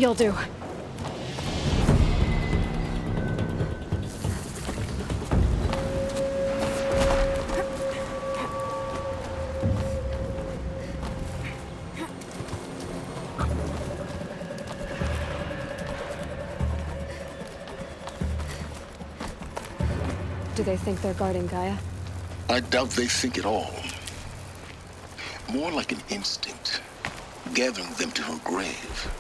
You'll do. Do they think they're guarding Gaia? I doubt they think at all. More like an instinct, gathering them to her grave.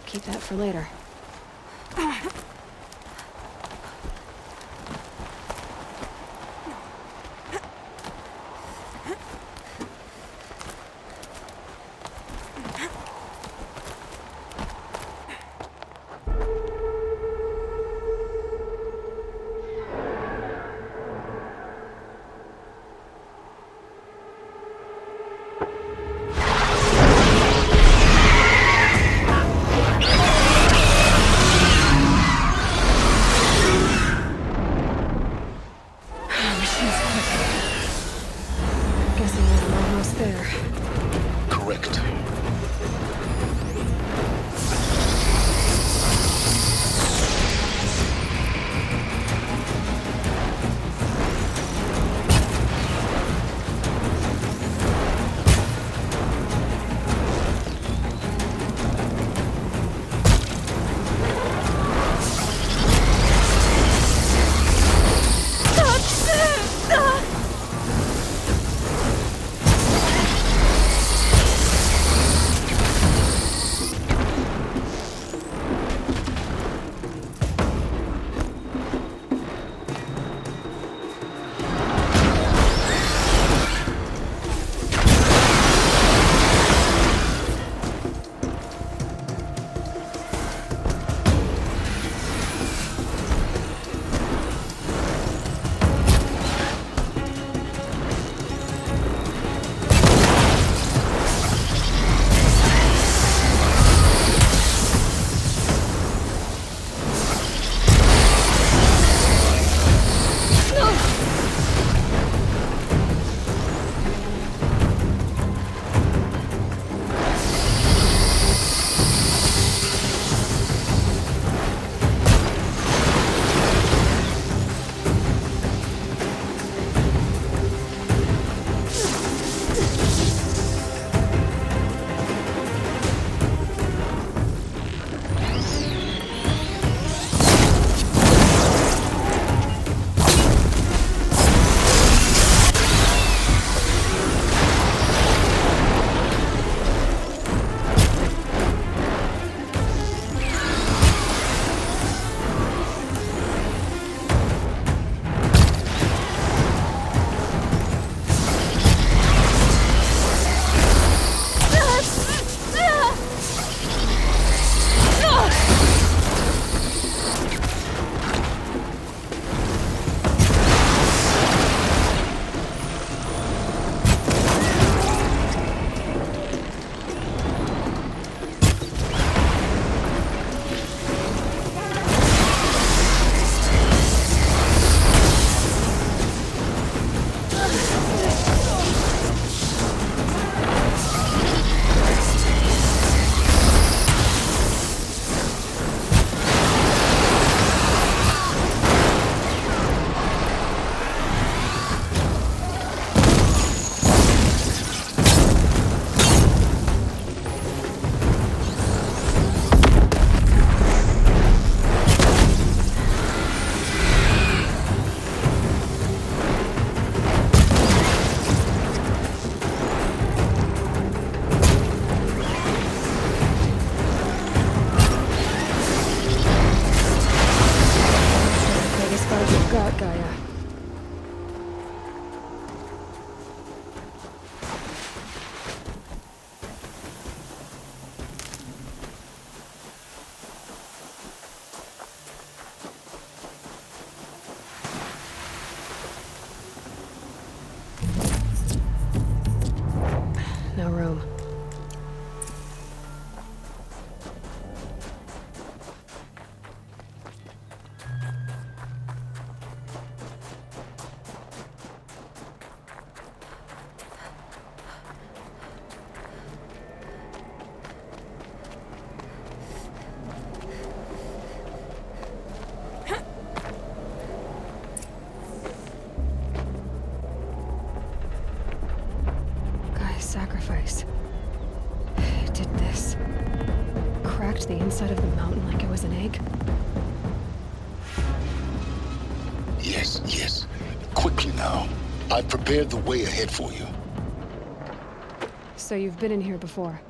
Keep that for later. almost there. Correct. Gaia. No room. Sacrifice. It did this. Cracked the inside of the mountain like it was an egg. Yes, yes. Quickly now. I've prepared the way ahead for you. So you've been in here before?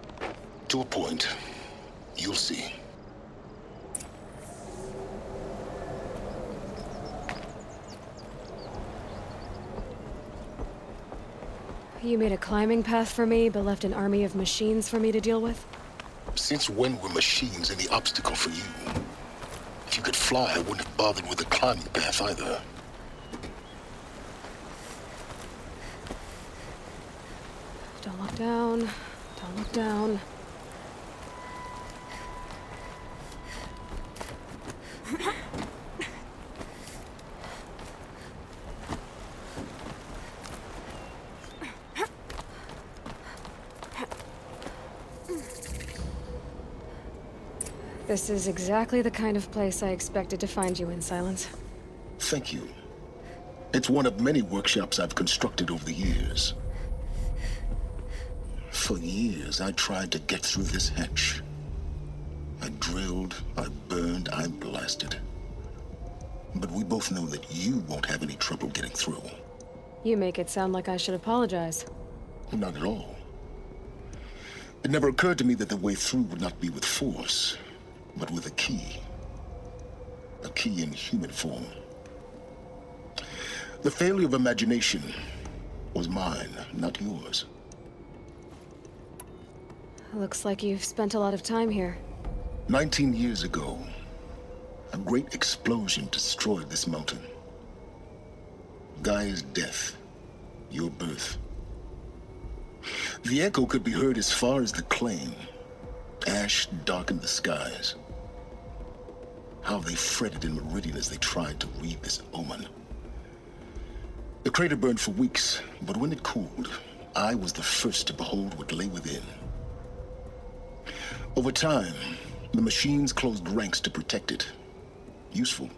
To a point. You'll see. You made a climbing path for me, but left an army of machines for me to deal with? Since when were machines any obstacle for you? If you could fly, I wouldn't have bothered with a climbing path either. Don't look down. Don't look down. This is exactly the kind of place I expected to find you in, Silence. Thank you. It's one of many workshops I've constructed over the years. For years, I tried to get through this hatch. I drilled, I burned, I blasted. But we both know that you won't have any trouble getting through. You make it sound like I should apologize. Not at all. It never occurred to me that the way through would not be with force, but with a key. A key in human form. The failure of imagination was mine, not yours. Looks like you've spent a lot of time here. 19 years ago, a great explosion destroyed this mountain. Gaia's death, your birth. The echo could be heard as far as the claim. Ash darkened the skies. How they fretted in Meridian as they tried to read this omen. The crater burned for weeks, but when it cooled, I was the first to behold what lay within. Over time, the machines closed ranks to protect it. Useful.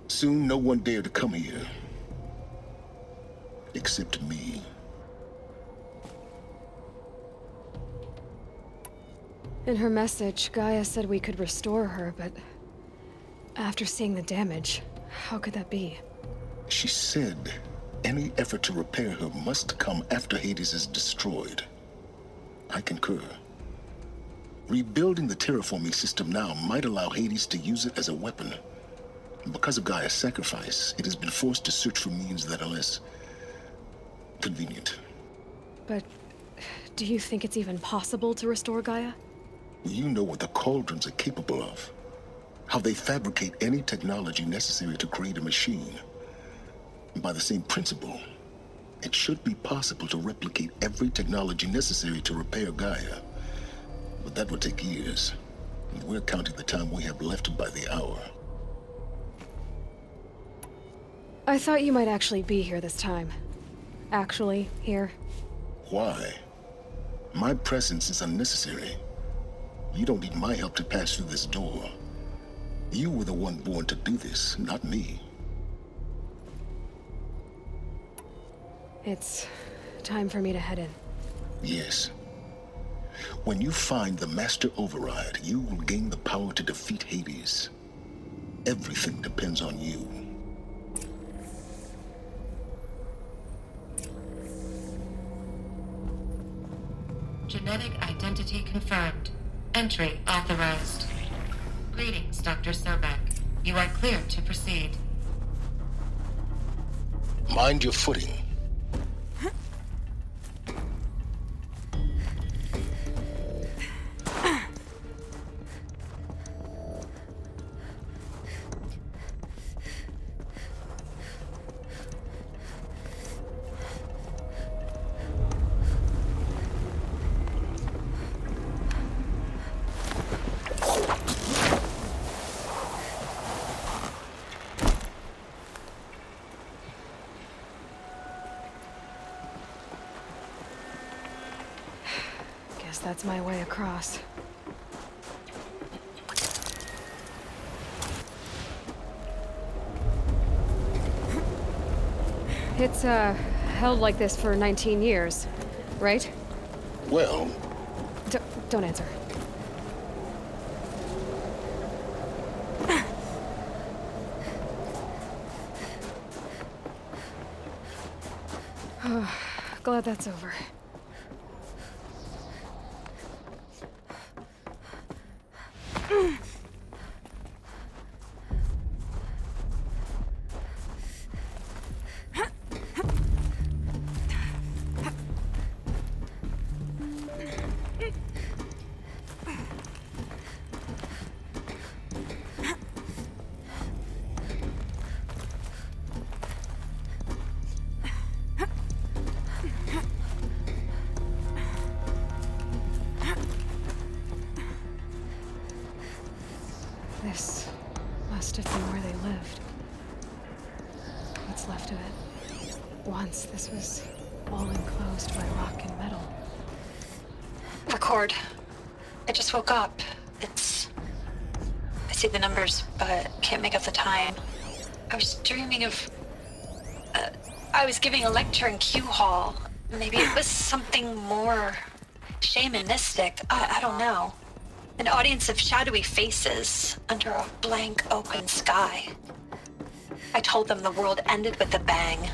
Soon, no one dared to come here. Except me. In her message, Gaia said we could restore her, but after seeing the damage, how could that be? She said any effort to repair her must come after Hades is destroyed. I concur. Rebuilding the terraforming system now might allow Hades to use it as a weapon. Because of Gaia's sacrifice, it has been forced to search for means that are less convenient. But do you think it's even possible to restore Gaia? You know what the Cauldrons are capable of. How they fabricate any technology necessary to create a machine. By the same principle, it should be possible to replicate every technology necessary to repair Gaia. But that would take years. And we're counting the time we have left by the hour. I thought you might actually be here this time. Actually, here. Why? My presence is unnecessary. You don't need my help to pass through this door. You were the one born to do this, not me. It's time for me to head in. Yes. When you find the Master Override, you will gain the power to defeat Hades. Everything depends on you. Genetic identity confirmed. Entry authorized. Greetings, Dr. Sobek. You are clear to proceed. Mind your footing. That's my way across. It's, held like this for 19 years, right? Well... Don't answer. Glad that's over. This must have been where they lived. What's left of it. Once this was all enclosed by rock and metal. Record. I just woke up. I see the numbers, but can't make out the time. I was dreaming of... I was giving a lecture in Q Hall. Maybe it was something more shamanistic. I don't know. An audience of shadowy faces under a blank open sky. I told them the world ended with a bang.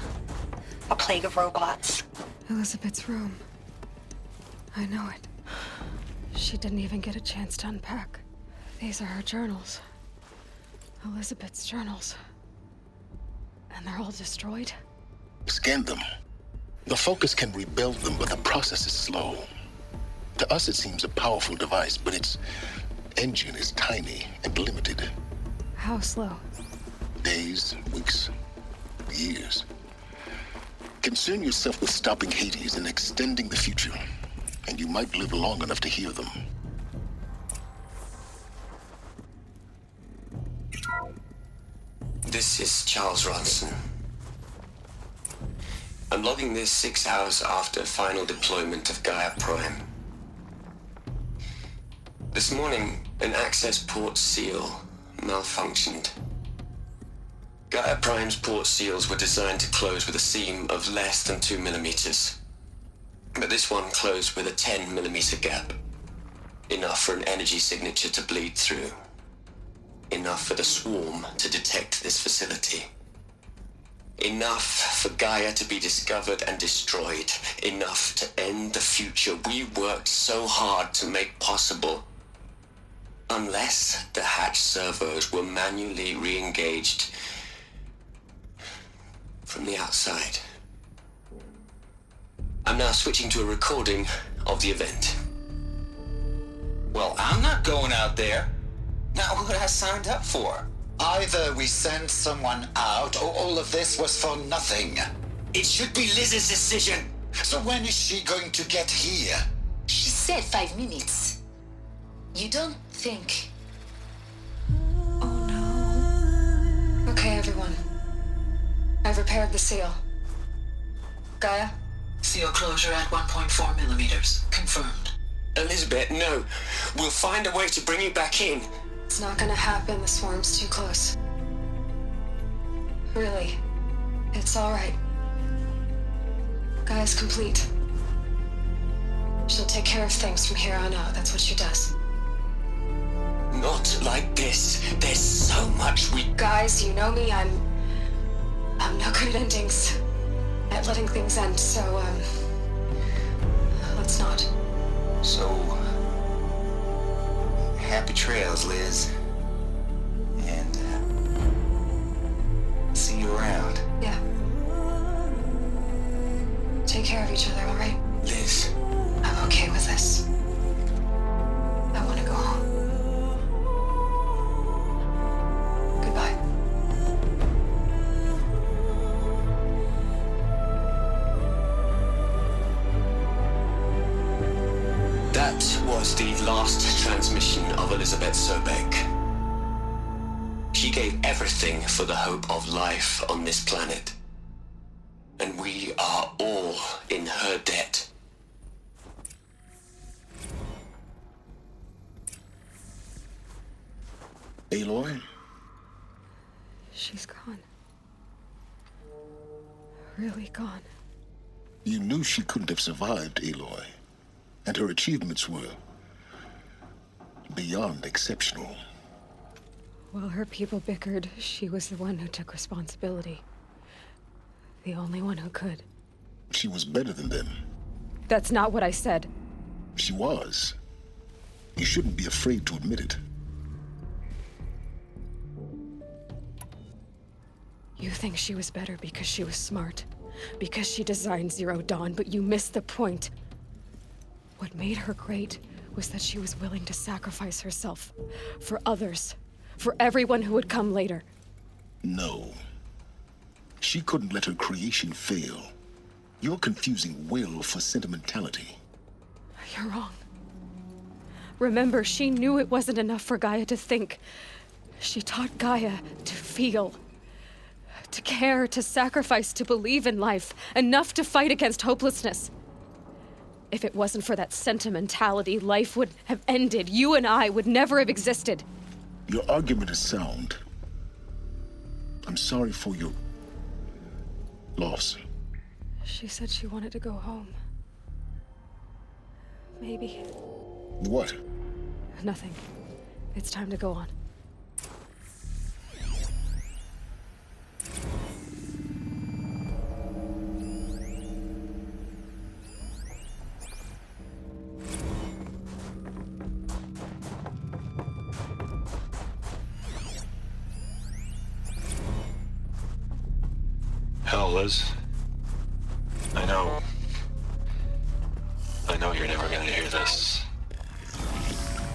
A plague of robots. Elizabeth's room. I know it. She didn't even get a chance to unpack. These are her journals. Elizabeth's journals. And they're all destroyed? Scan them. The Focus can rebuild them, but the process is slow. To us, it seems a powerful device, but its engine is tiny and limited. How slow? Days, weeks, years. Concern yourself with stopping Hades and extending the future, and you might live long enough to hear them. This is Charles Ronson. I'm logging this 6 hours after final deployment of Gaia Prime. This morning, an access port seal malfunctioned. Gaia Prime's port seals were designed to close with a seam of less than 2 millimeters. But this one closed with a 10 millimeter gap. Enough for an energy signature to bleed through. Enough for the swarm to detect this facility. Enough for Gaia to be discovered and destroyed. Enough to end the future we worked so hard to make possible. Unless the hatch servos were manually re-engaged from the outside. I'm now switching to a recording of the event. Well, I'm not going out there. Not what I signed up for. Either we send someone out, or all of this was for nothing. It should be Liz's decision. So when is she going to get here? She said 5 minutes. You don't think... Oh no. Okay, everyone. I've repaired the seal. Gaia? Seal closure at 1.4 millimeters. Confirmed. Elizabeth, no. We'll find a way to bring you back in. It's not gonna happen. The swarm's too close. Really. It's alright. Gaia's complete. She'll take care of things from here on out. That's what she does. Not like this. There's so much we... Guys, you know me. I'm no good at endings. At letting things end, so, let's not. So... happy trails, Liz. And, see you around. Yeah. Take care of each other, alright? Liz. I'm okay with this. I want to go home. Goodbye. That was the last transmission of Elizabeth Sobek. She gave everything for the hope of life on this planet. And we are all in her debt. Aloy? She's gone. Really gone. You knew she couldn't have survived, Aloy. And her achievements were beyond exceptional. While her people bickered, she was the one who took responsibility. The only one who could. She was better than them. That's not what I said. She was. You shouldn't be afraid to admit it. You think she was better because she was smart, because she designed Zero Dawn, but you missed the point. What made her great was that she was willing to sacrifice herself for others, for everyone who would come later. No. She couldn't let her creation fail. You're confusing will for sentimentality. You're wrong. Remember, she knew it wasn't enough for Gaia to think. She taught Gaia to feel. To care, to sacrifice, to believe in life. Enough to fight against hopelessness. If it wasn't for that sentimentality, life would have ended. You and I would never have existed. Your argument is sound. I'm sorry for your loss. She said she wanted to go home. Maybe. What? Nothing. It's time to go on. Hell, Liz. I know you're never gonna hear this.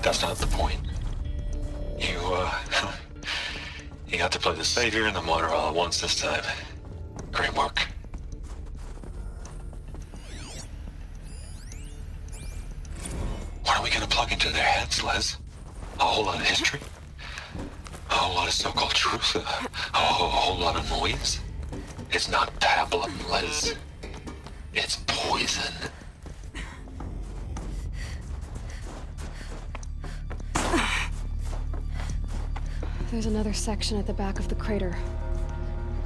That's not the point. You got to play the savior and the martyr all at once this time. Great work. What are we gonna plug into their heads, Liz? A whole lot of history? A whole lot of so-called truth? A whole lot of noise? It's not pablum, Liz. It's poison. There's another section at the back of the crater.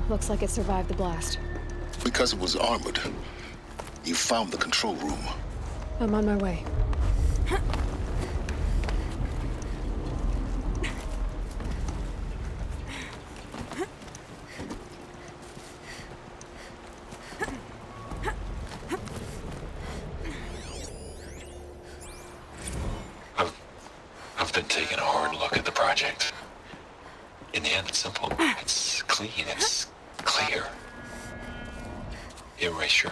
Looks like it survived the blast. Because it was armored. You found the control room. I'm on my way. I've been taking a hard look at the project. In the end, it's simple. It's clean. It's clear. Erasure.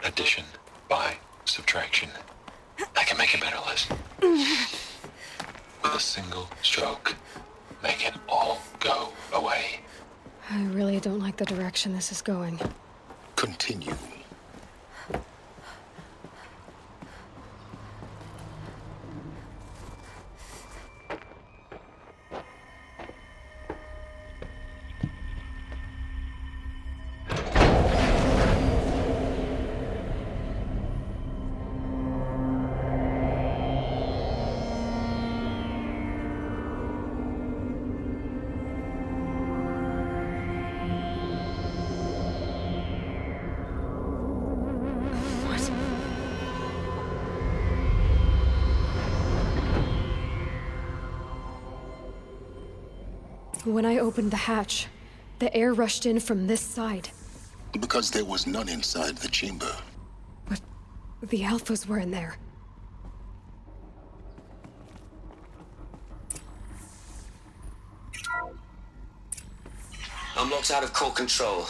Addition. By. Subtraction. I can make it better, Liz. With a single stroke. Make it all go away. I really don't like the direction this is going. Continue. When I opened the hatch, the air rushed in from this side. Because there was none inside the chamber. But the alphas were in there. I'm locked out of core control.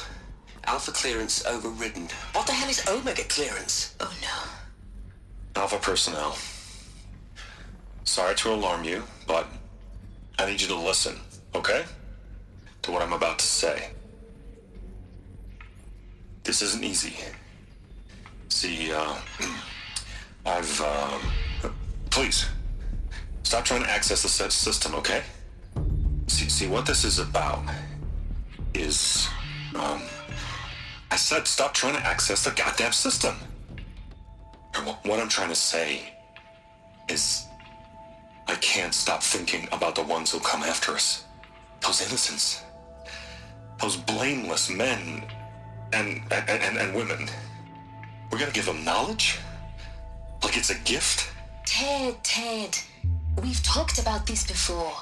Alpha clearance overridden. What the hell is Omega clearance? Oh no. Alpha personnel. Sorry to alarm you, but I need you to listen, okay? To what I'm about to say. This isn't easy. See, please, stop trying to access the system, okay? See, what this is about is, I said stop trying to access the goddamn system. And what I'm trying to say is, I can't stop thinking about the ones who come after us. Those innocents. Those blameless men and women. We're gonna give them knowledge? Like it's a gift? Ted. We've talked about this before.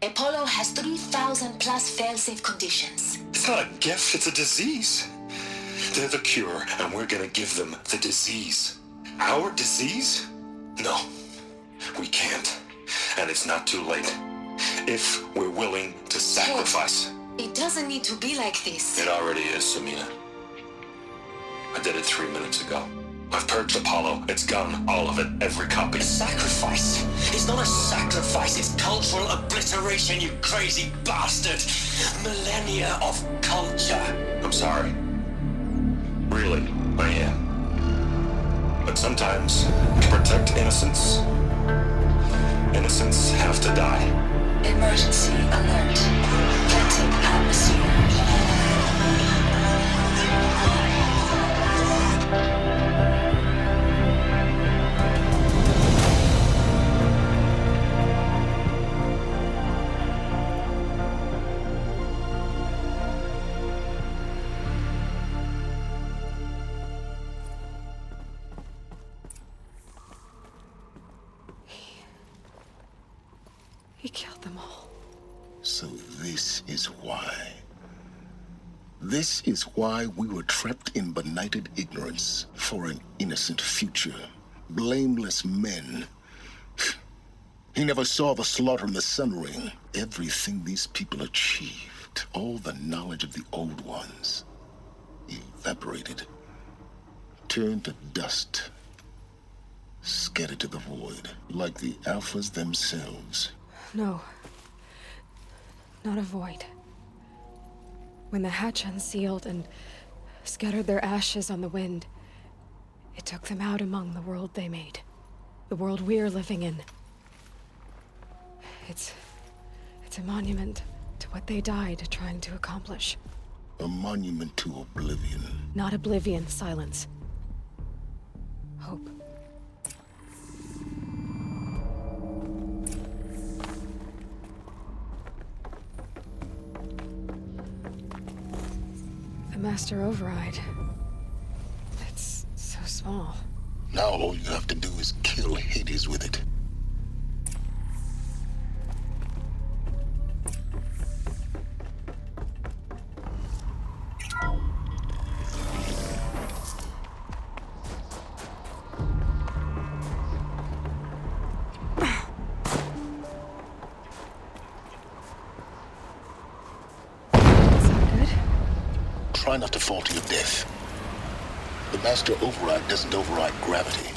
Apollo has 3,000 plus fail-safe conditions. It's not a gift, it's a disease. They're the cure, and we're gonna give them the disease. Our disease? No, we can't. And it's not too late. If we're willing to sacrifice. It doesn't need to be like this. It already is, Samina. I did it 3 minutes ago. I've purged Apollo. It's gone. All of it. Every copy. A sacrifice? It's not a sacrifice. It's cultural obliteration, you crazy bastard. Millennia of culture. I'm sorry. Really, I am. But sometimes, to protect innocence, innocents have to die. Emergency alert. Planting atmosphere. He killed them all. So this is why. This is why we were trapped in benighted ignorance for an innocent future. Blameless men. He never saw the slaughter in the Sun Ring. Everything these people achieved, all the knowledge of the old ones, evaporated, turned to dust, scattered to the void, like the Alphas themselves. No. Not a void. When the hatch unsealed and scattered their ashes on the wind, it took them out among the world they made. The world we're living in. It's a monument to what they died trying to accomplish. A monument to oblivion. Not oblivion, silence. Hope. The Master Override. It's so small. Now all you have to do is kill Hades with it. Try not to fall to your death. The Master Override doesn't override gravity.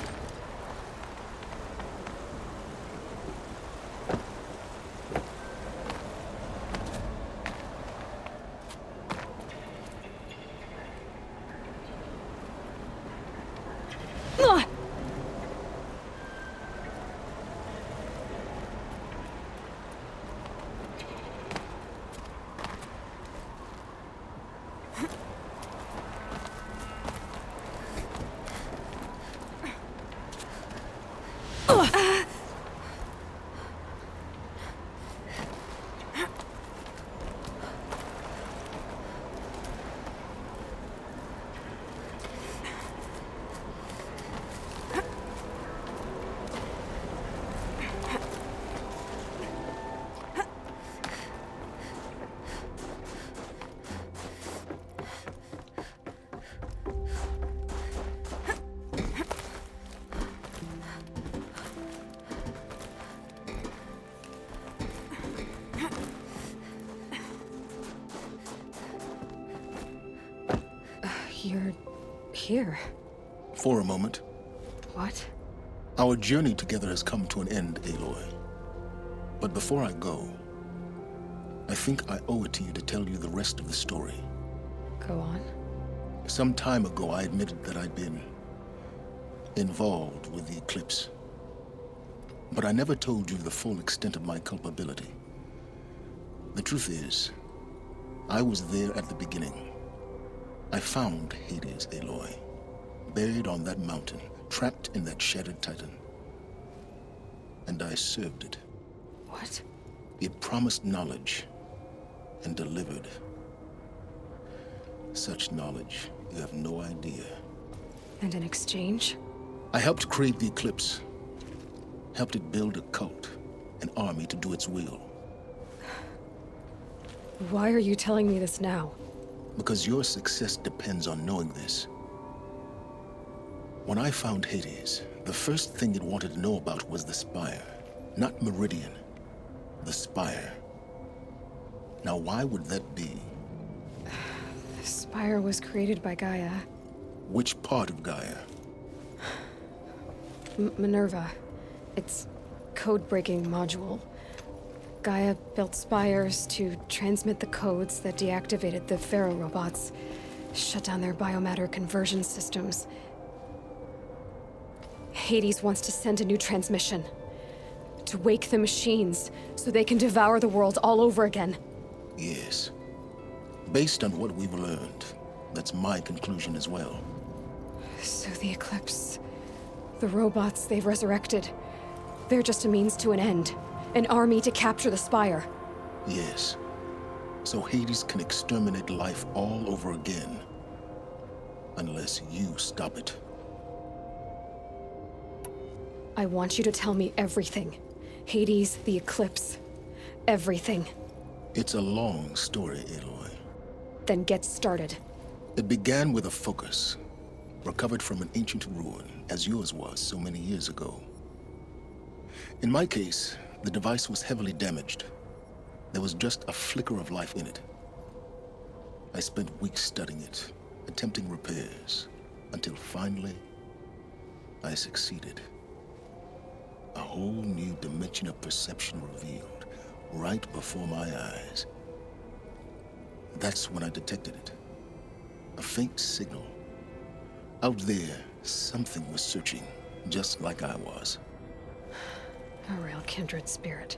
You're here. For a moment. What? Our journey together has come to an end, Aloy. But before I go, I think I owe it to you to tell you the rest of the story. Go on. Some time ago, I admitted that I'd been involved with the eclipse. But I never told you the full extent of my culpability. The truth is, I was there at the beginning. I found Hades, Aloy, buried on that mountain, trapped in that shattered titan. And I served it. What? It promised knowledge and delivered. Such knowledge, you have no idea. And in exchange? I helped create the eclipse. Helped it build a cult, an army to do its will. Why are you telling me this now? Because your success depends on knowing this. When I found Hades, the first thing it wanted to know about was the Spire. Not Meridian. The Spire. Now, why would that be? The Spire was created by Gaia. Which part of Gaia? Minerva. Its code-breaking module. Gaia built spires to transmit the codes that deactivated the Pharaoh robots, shut down their biomatter conversion systems. Hades wants to send a new transmission. To wake the machines, so they can devour the world all over again. Yes. Based on what we've learned, that's my conclusion as well. So the Eclipse, the robots they've resurrected, they're just a means to an end. An army to capture the Spire. Yes. So Hades can exterminate life all over again. Unless you stop it. I want you to tell me everything. Hades, the Eclipse. everything. It's a long story, Aloy. Then get started. It began with a focus, recovered from an ancient ruin, as yours was so many years ago. In my case, the device was heavily damaged. There was just a flicker of life in it. I spent weeks studying it, attempting repairs, until finally, I succeeded. A whole new dimension of perception revealed, right before my eyes. That's when I detected it. A faint signal. Out there, something was searching, just like I was. A real kindred spirit.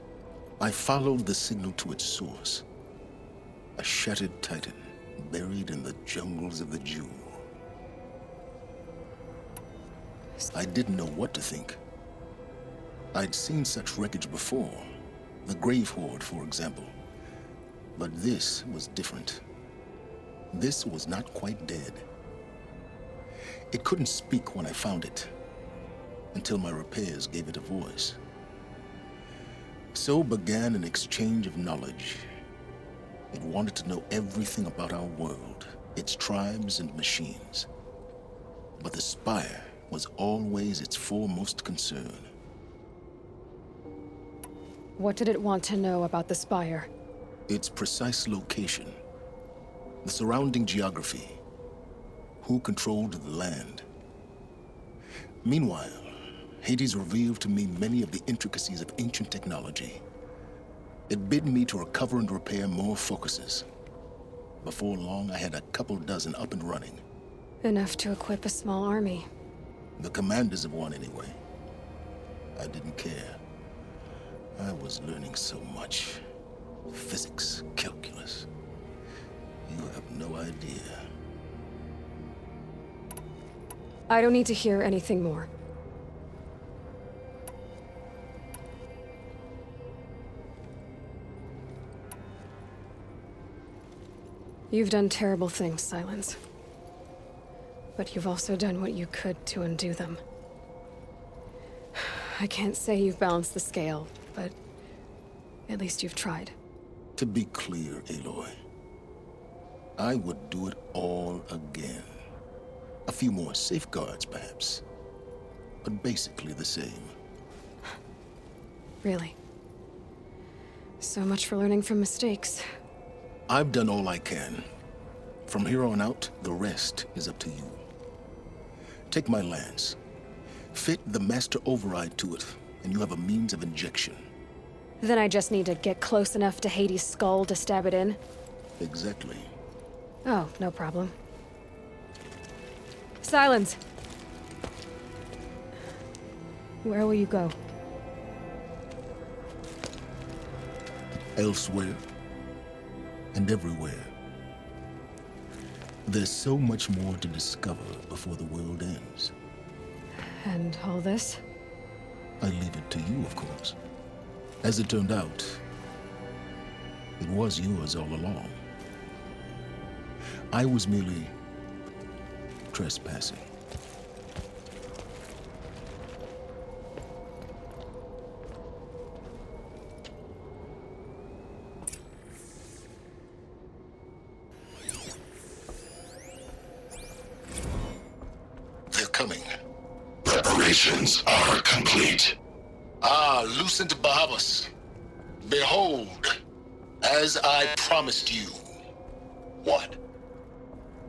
I followed the signal to its source. A shattered titan, buried in the jungles of the Jewel. I didn't know what to think. I'd seen such wreckage before. The Grave Horde, for example. But this was different. This was not quite dead. It couldn't speak when I found it, until my repairs gave it a voice. So began an exchange of knowledge. It wanted to know everything about our world, its tribes and machines. But the Spire was always its foremost concern. What did it want to know about the Spire? Its precise location, the surrounding geography, who controlled the land. Meanwhile, Hades revealed to me many of the intricacies of ancient technology. It bid me to recover and repair more focuses. Before long, I had a couple dozen up and running. Enough to equip a small army. The commanders of one, anyway. I didn't care. I was learning so much. Physics, calculus. You have no idea. I don't need to hear anything more. You've done terrible things, Silence. But you've also done what you could to undo them. I can't say you've balanced the scale, but at least you've tried. To be clear, Aloy, I would do it all again. A few more safeguards, perhaps, but basically the same. Really? So much for learning from mistakes. I've done all I can. From here on out, the rest is up to you. Take my lance. Fit the master override to it, and you have a means of injection. Then I just need to get close enough to Hades' skull to stab it in? Exactly. Oh, no problem. Silence! Where will you go? Elsewhere. And everywhere. There's so much more to discover before the world ends. And all this? I leave it to you, of course. As it turned out, it was yours all along. I was merely trespassing. They're coming. Preparations are complete. Ah, Lucent Bahavas. Behold, as I promised you. What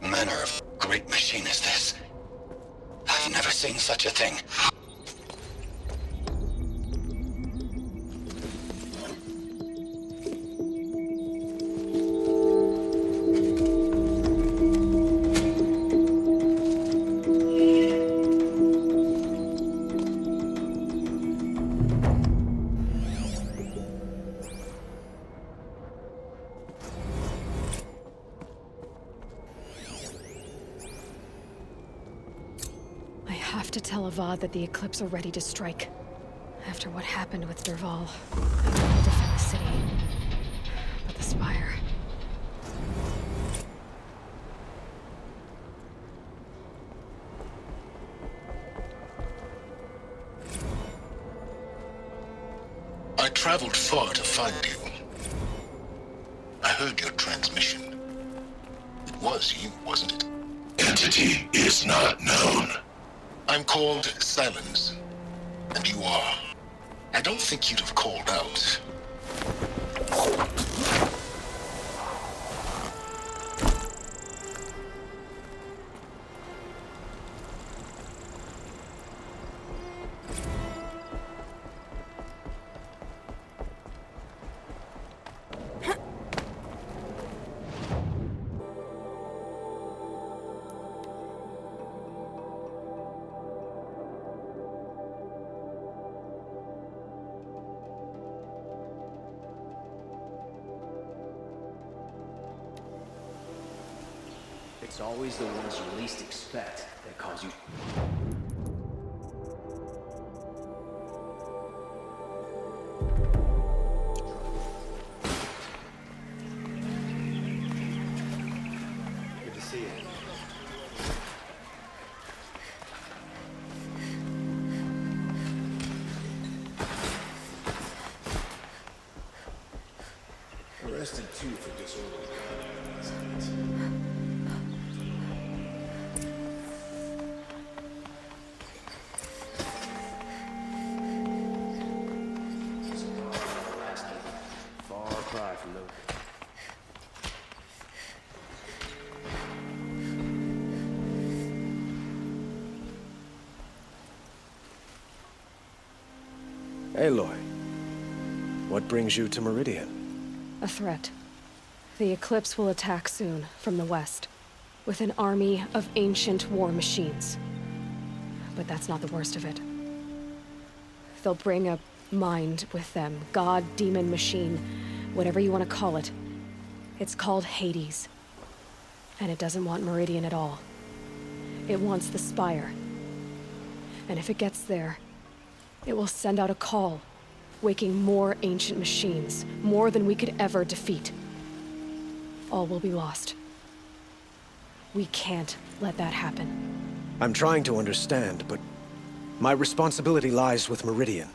manner of great machine is this? I've never seen such a thing. That the Eclipse are ready to strike. After what happened with derval, I will defend the city. But the Spire... I traveled far to find you. heard your transmission. It was you, wasn't it? Entity is not known. I'm called Silence, and you are. I don't think you'd have called out. It's always the ones you least expect that cause you... Good to see you. Arrested 2 for disorderly conduct last night. Aloy, what brings you to Meridian? A threat. The Eclipse will attack soon, from the west, with an army of ancient war machines. But that's not the worst of it. They'll bring a mind with them, god, demon, machine, whatever you want to call it. It's called Hades. And it doesn't want Meridian at all. It wants the Spire. And if it gets there, it will send out a call, waking more ancient machines, more than we could ever defeat. All will be lost. We can't let that happen. I'm trying to understand, but my responsibility lies with Meridian.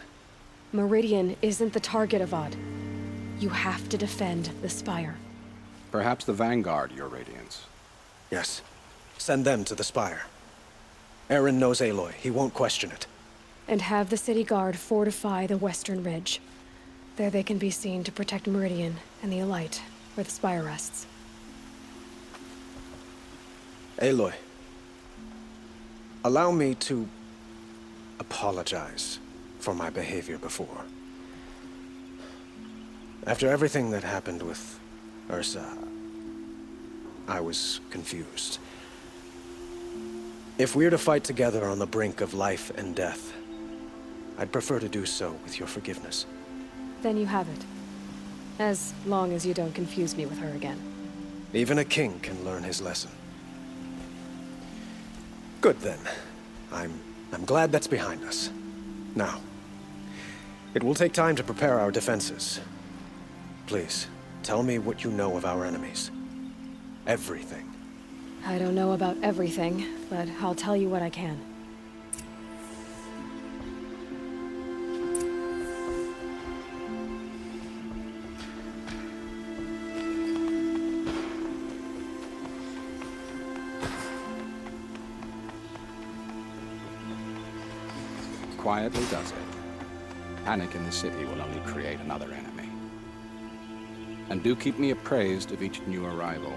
Meridian isn't the target, Avad. You have to defend the Spire. Perhaps the Vanguard, your Radiance. Yes. Send them to the Spire. Aaron knows Aloy. He won't question it. And have the city guard fortify the western ridge. There they can be seen to protect Meridian and the Elite, where the Spire rests. Aloy, allow me to apologize for my behavior before. After everything that happened with Ursa, I was confused. If we're to fight together on the brink of life and death, I'd prefer to do so with your forgiveness. Then you have it. As long as you don't confuse me with her again. Even a king can learn his lesson. Good then. I'm glad that's behind us. Now, it will take time to prepare our defenses. Please, tell me what you know of our enemies. Everything. I don't know about everything, but I'll tell you what I can. Quietly does it. Panic in the city will only create another enemy. And do keep me appraised of each new arrival.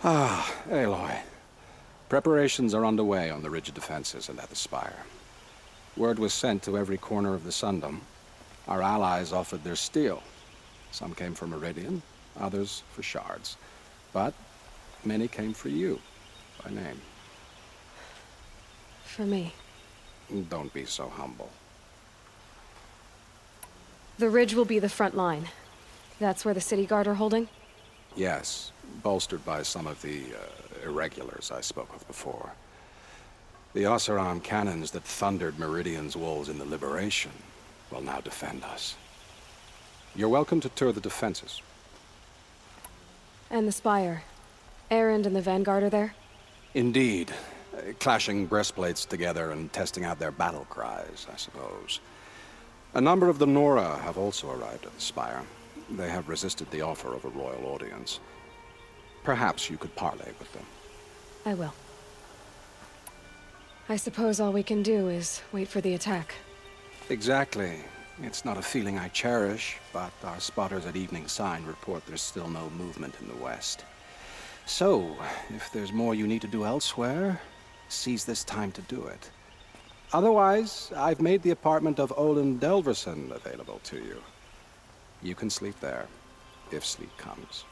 Ah, Aloy. Preparations are underway on the ridge of defenses and at the Spire. Word was sent to every corner of the Sundom. Our allies offered their steel. Some came for Meridian, others for shards. But many came for you, by name. For me. Don't be so humble. The ridge will be the front line. That's where the city guard are holding? Yes, bolstered by some of the irregulars I spoke of before. The Oseram cannons that thundered Meridian's walls in the Liberation will now defend us. You're welcome to tour the defenses. And the Spire. Erend and the Vanguard are there? Indeed. Clashing breastplates together and testing out their battle cries, I suppose. A number of the Nora have also arrived at the Spire. They have resisted the offer of a royal audience. Perhaps you could parley with them. I will. I suppose all we can do is wait for the attack. Exactly. It's not a feeling I cherish, but our spotters at Evening Sign report there's still no movement in the west. So, if there's more you need to do elsewhere, seize this time to do it. Otherwise, I've made the apartment of Olan Delverson available to you. You can sleep there, if sleep comes.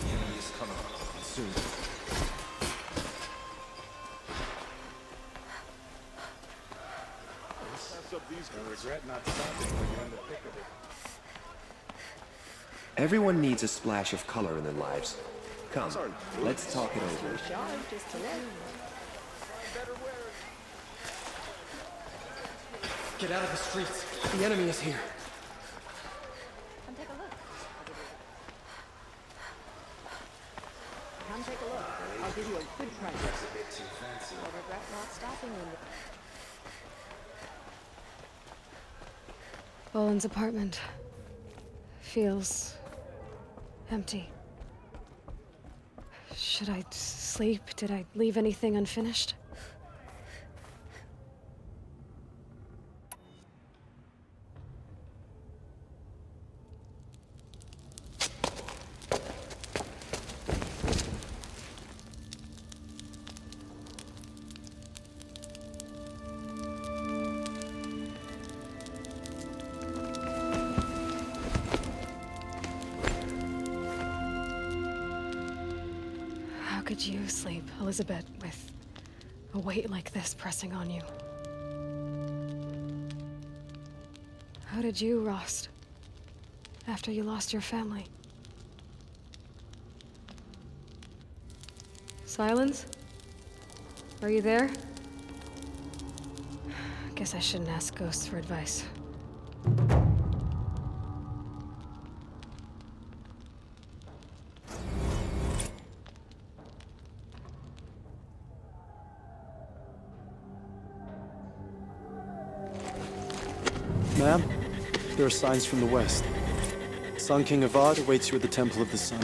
The enemy is coming soon. I regret not stopping when you're in the thick of it. Everyone needs a splash of color in their lives. Come, let's talk it over. Get out of the streets. The enemy is here. Come take a look. Come take a look. I'll give you a good price. That's a bit too fancy. I'll regret not stopping when Olin's apartment feels empty. Should I sleep? Did I leave anything unfinished? How could you sleep, Elizabeth, with a weight like this pressing on you? How did you, Rost, after you lost your family? Silence? Are you there? Guess I shouldn't ask ghosts for advice. Ma'am, there are signs from the west. Sun King Avad awaits you at the Temple of the Sun.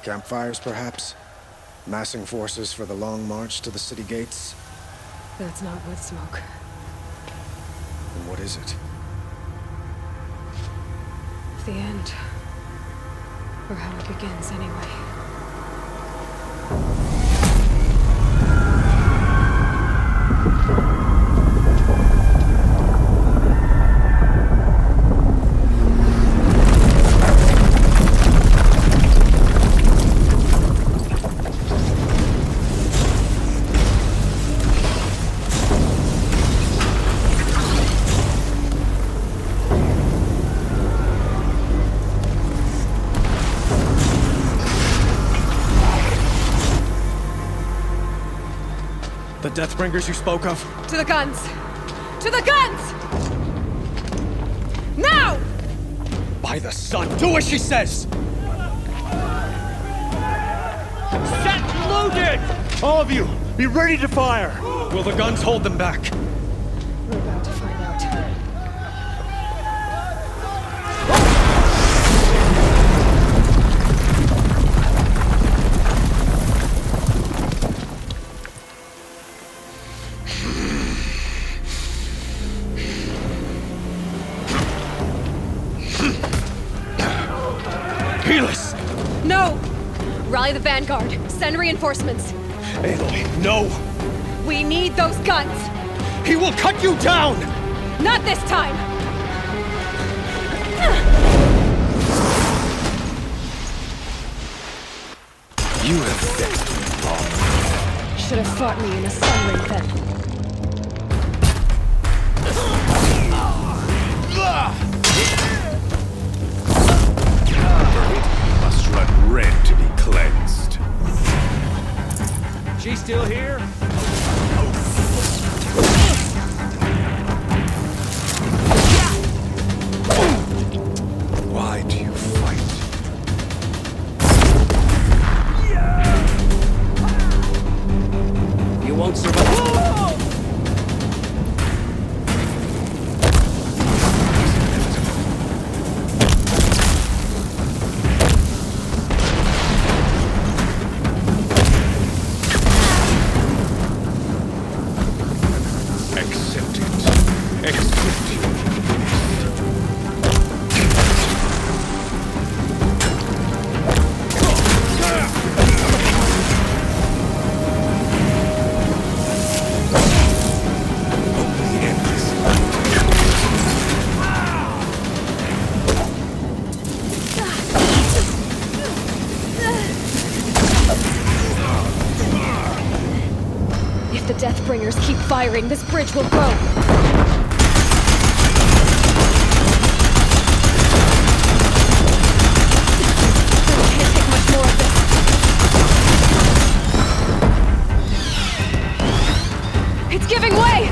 Campfires, perhaps? Massing forces for the long march to the city gates? That's not wood smoke. And what is it? The end. Or how it begins, anyway. The Deathbringers you spoke of? To the guns! To the guns! Now! By the sun, do as she says! Set loaded! All of you, be ready to fire! Will the guns hold them back? We're about to find out. Helis! No! Rally the Vanguard. Send reinforcements. Aloy, no! We need those guns! He will cut you down! Not this time! You have vexed me long. Should have fought me in a sunring then. Meridian must run red to be cleansed. She still here? Why do you fight? You won't survive. Accept it. Accept your If the Deathbringers keep firing, this bridge will grow. We can't take much more of this. It's giving way!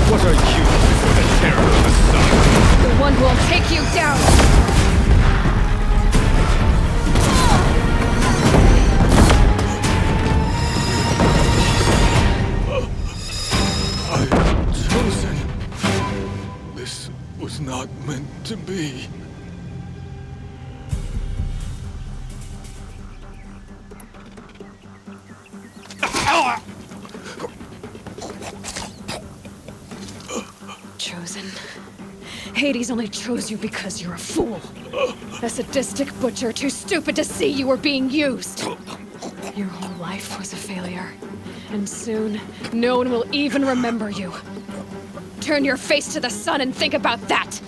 What are you for the terror of the sun? The one who will take you down! Chosen. This was not meant to be. Chosen. Hades only chose you because you're a fool. A sadistic butcher too stupid to see you were being used. Your whole life was a failure. And soon, no one will even remember you. Turn your face to the sun and think about that!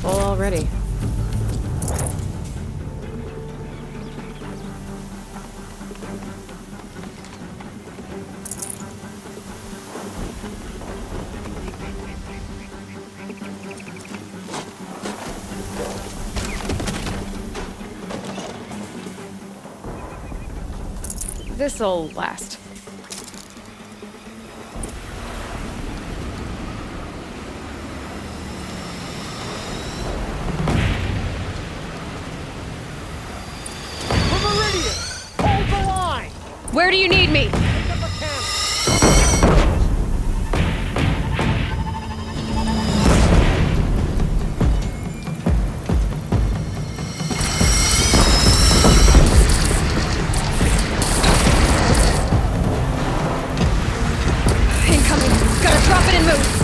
Full already. This'll last. Meridian! Hold the line! Where do you need me? Incoming! Gotta drop it and move!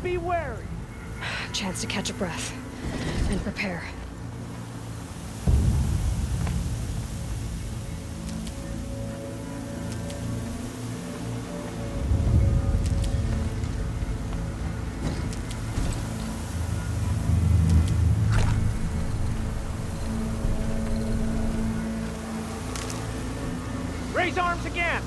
be wary. Chance to catch a breath and prepare. Raise arms again!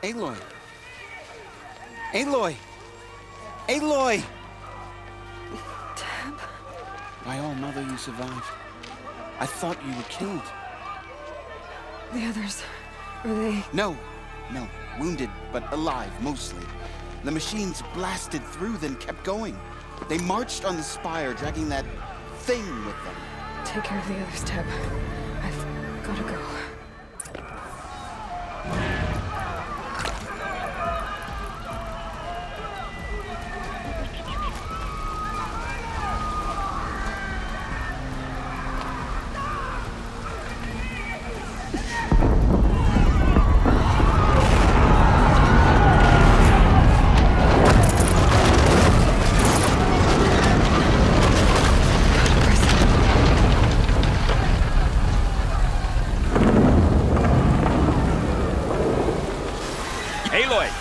Aloy! Aloy! Aloy! Deb? My own mother, you survived. I thought you were killed. The others, are they... No. Wounded, but alive, mostly. The machines blasted through, then kept going. They marched on the Spire, dragging that thing with them. Take care of the others, Deb. I've gotta go.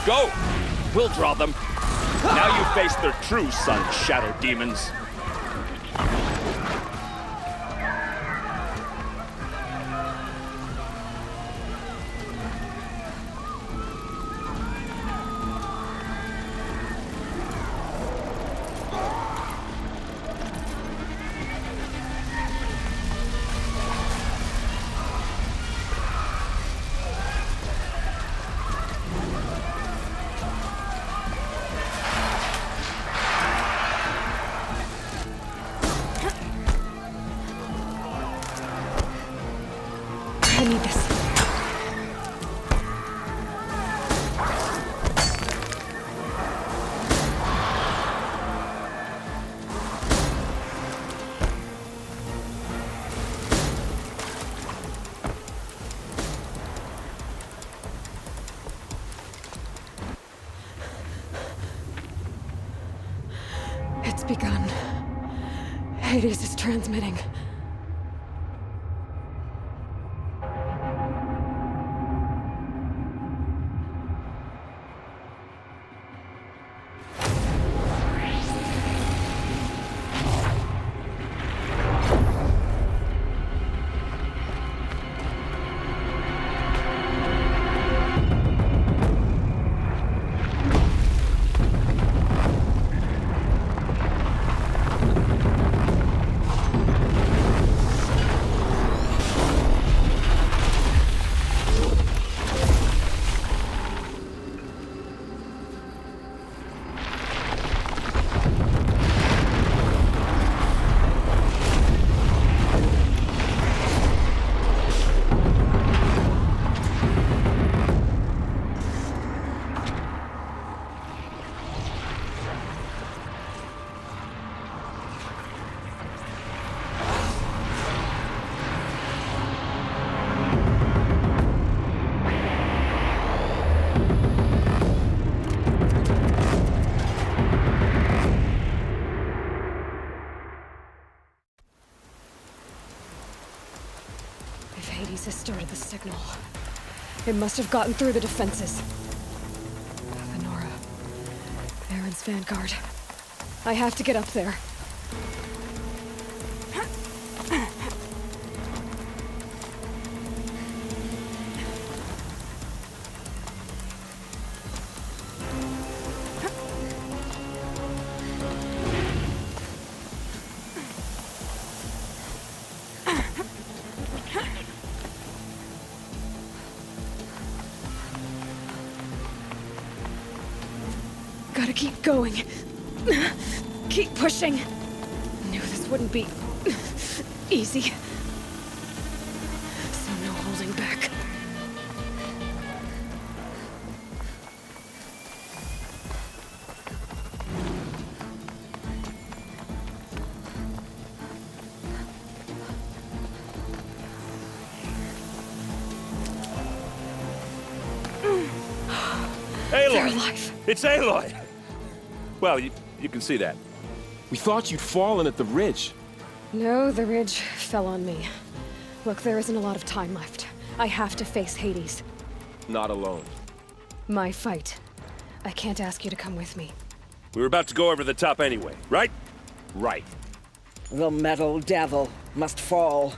Go! We'll draw them. Now you face their true sun, shadow demons. I need this. It's begun. Hades is transmitting. Hades has started the signal. It must have gotten through the defenses. Venora. Aaron's vanguard. I have to get up there. Gotta keep going. Keep pushing. Knew this wouldn't be easy. So no holding back. Aloy! They're alive. It's Aloy! Well, you can see that. We thought you'd fallen at the ridge. No, the ridge fell on me. Look, there isn't a lot of time left. I have to face Hades. Not alone. My fight. I can't ask you to come with me. We were about to go over the top anyway, right? Right. The metal devil must fall.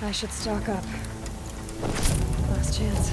I should stock up. Last chance.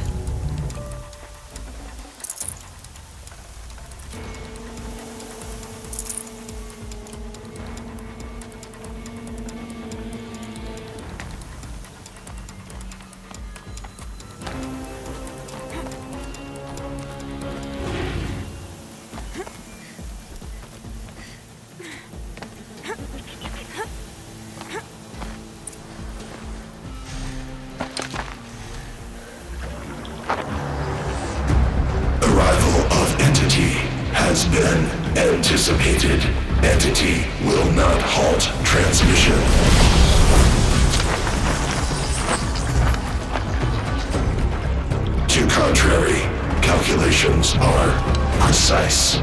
anticipated. Entity will not halt transmission. To contrary, calculations are precise.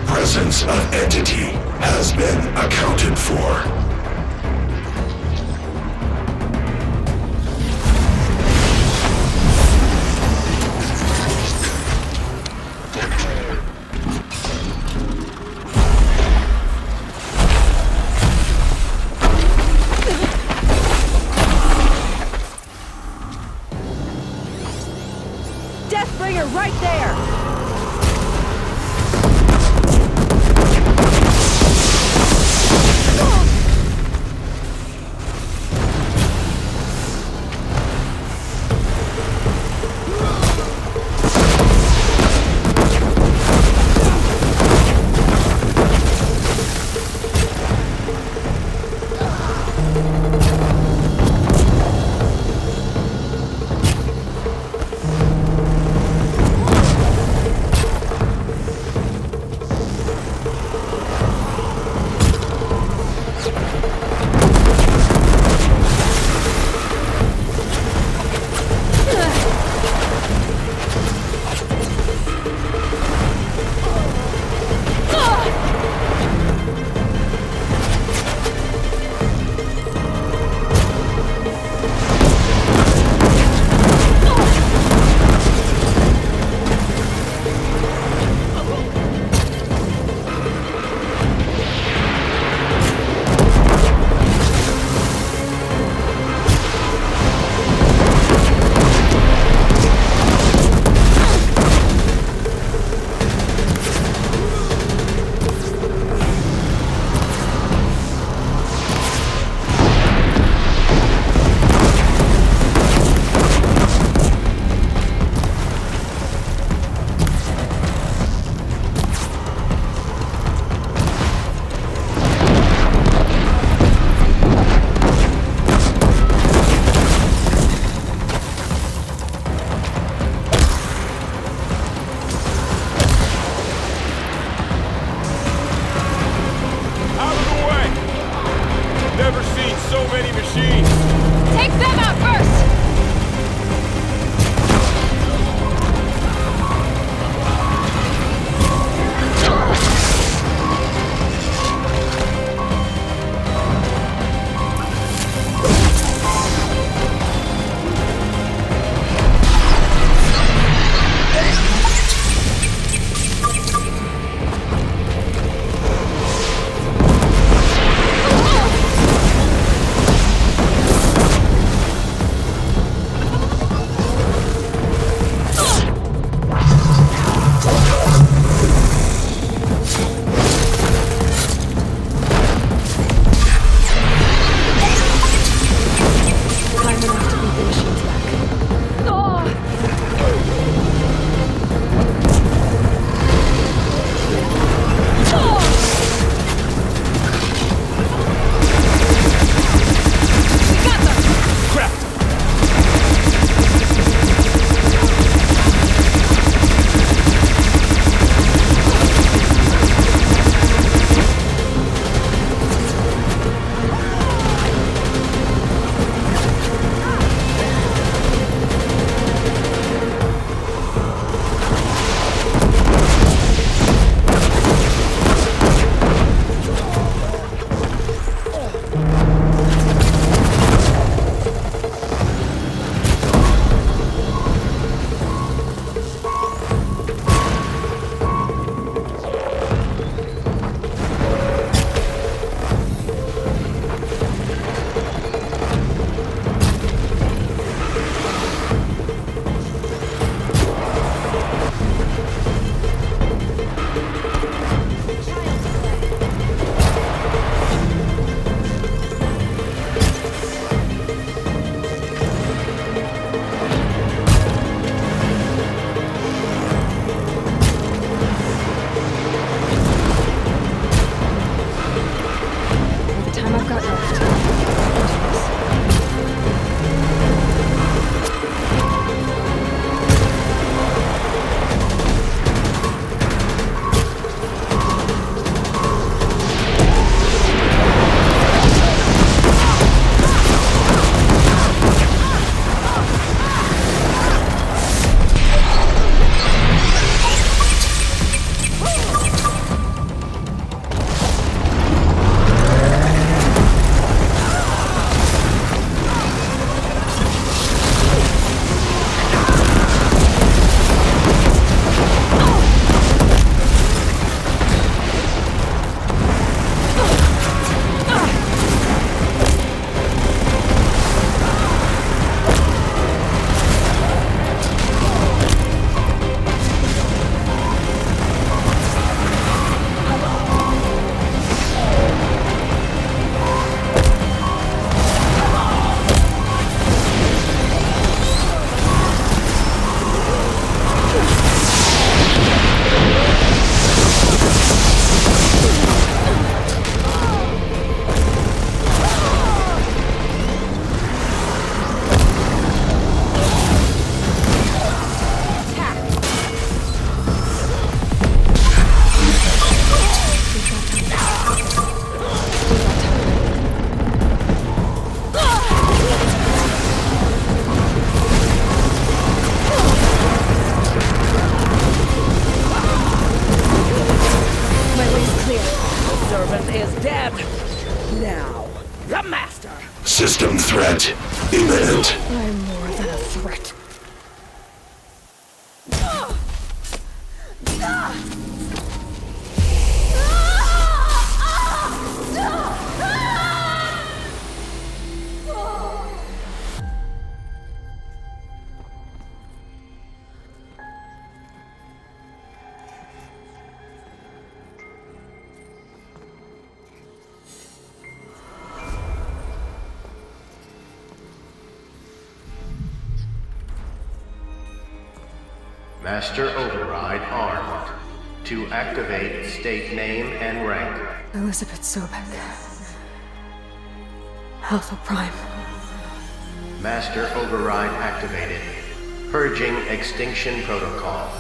Presence of entity has been accounted for. Deathbringer right there! dead! Now, the Master! System threat imminent. I'm more than a threat. Master Override armed. To activate, state name and rank. Elizabeth Sobek. Alpha Prime. Master Override activated. Purging Extinction Protocol.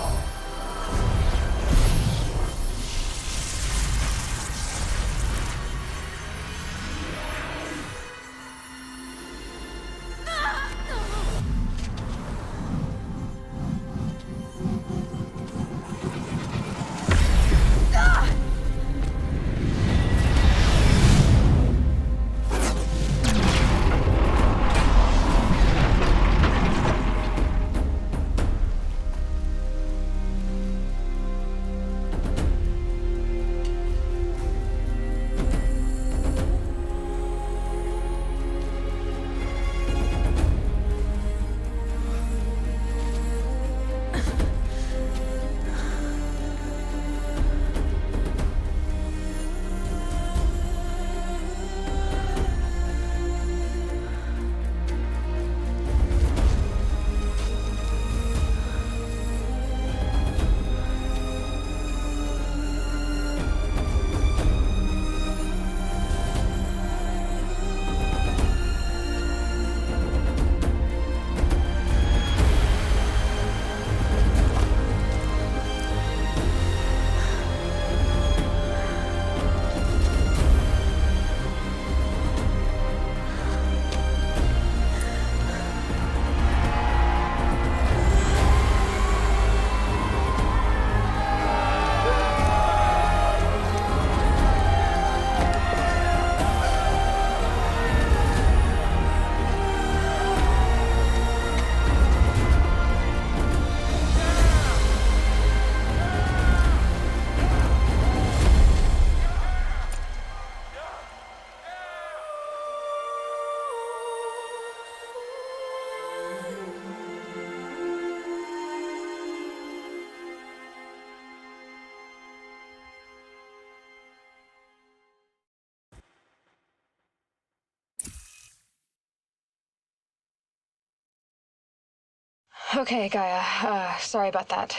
Okay, Gaia. Sorry about that.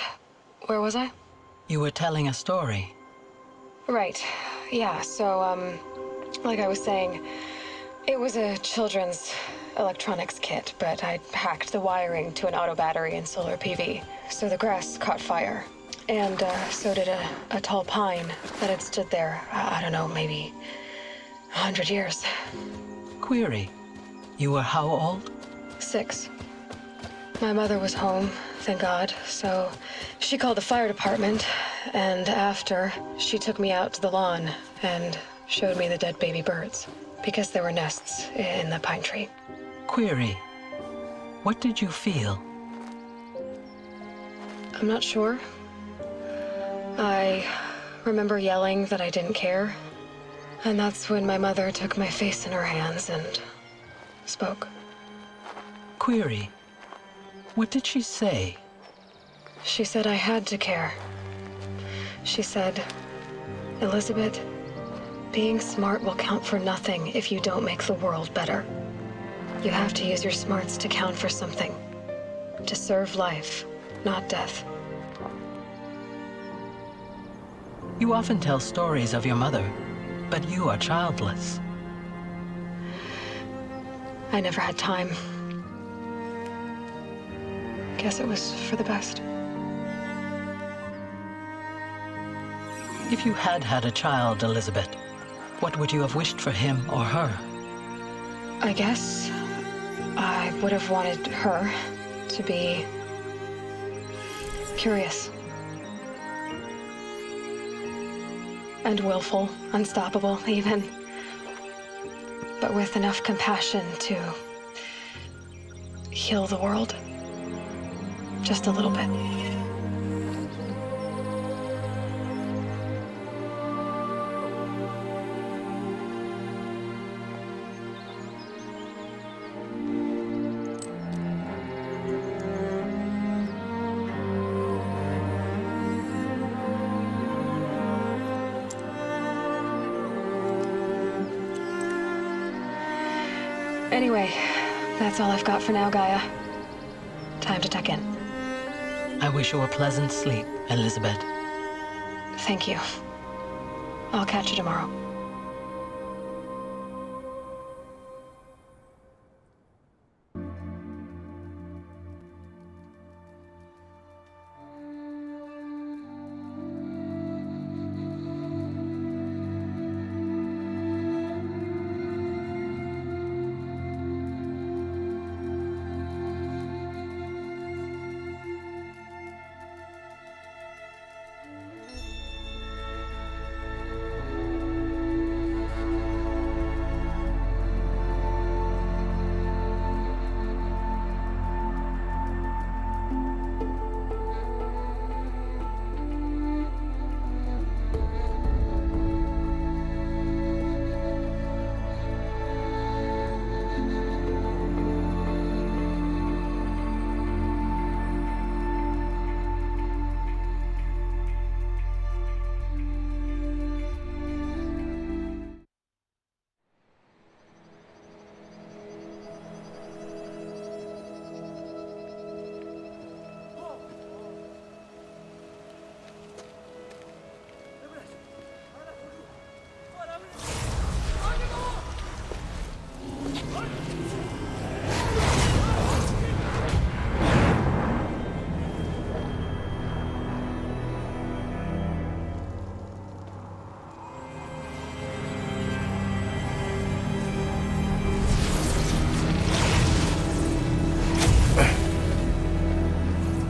Where was I? You were telling a story. Right. Yeah, so, like I was saying, it was a children's electronics kit, but I'd hacked the wiring to an auto battery and solar PV. So the grass caught fire. And, so did a tall pine that had stood there, I don't know, maybe 100 years. Query. You were how old? 6. My mother was home, thank God, so she called the fire department, and after, she took me out to the lawn and showed me the dead baby birds, because there were nests in the pine tree. Query. What did you feel? I'm not sure. I remember yelling that I didn't care, and that's when my mother took my face in her hands and spoke. Query. What did she say? She said I had to care. She said, Elizabeth, being smart will count for nothing if you don't make the world better. You have to use your smarts to count for something. To serve life, not death. You often tell stories of your mother, but you are childless. I never had time. Guess it was for the best. If you had had a child, Elizabeth, what would you have wished for him or her? I guess I would have wanted her to be curious. And willful, unstoppable, even. but with enough compassion to heal the world. Just a little bit. Anyway, that's all I've got for now, Gaia. Time to tuck in. I wish you a pleasant sleep, Elizabeth. Thank you. I'll catch you tomorrow.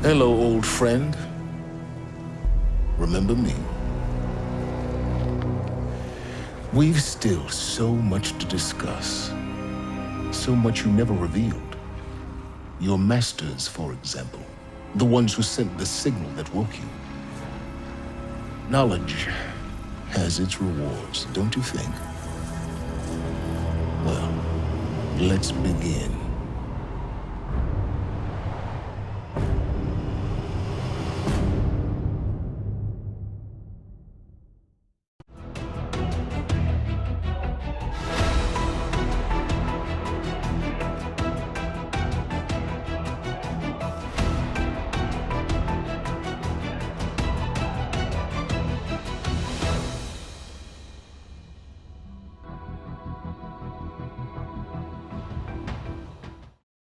Hello, old friend. Remember me? We've still so much to discuss. So much you never revealed. Your masters, for example. The ones who sent the signal that woke you. Knowledge has its rewards, don't you think? Well, let's begin.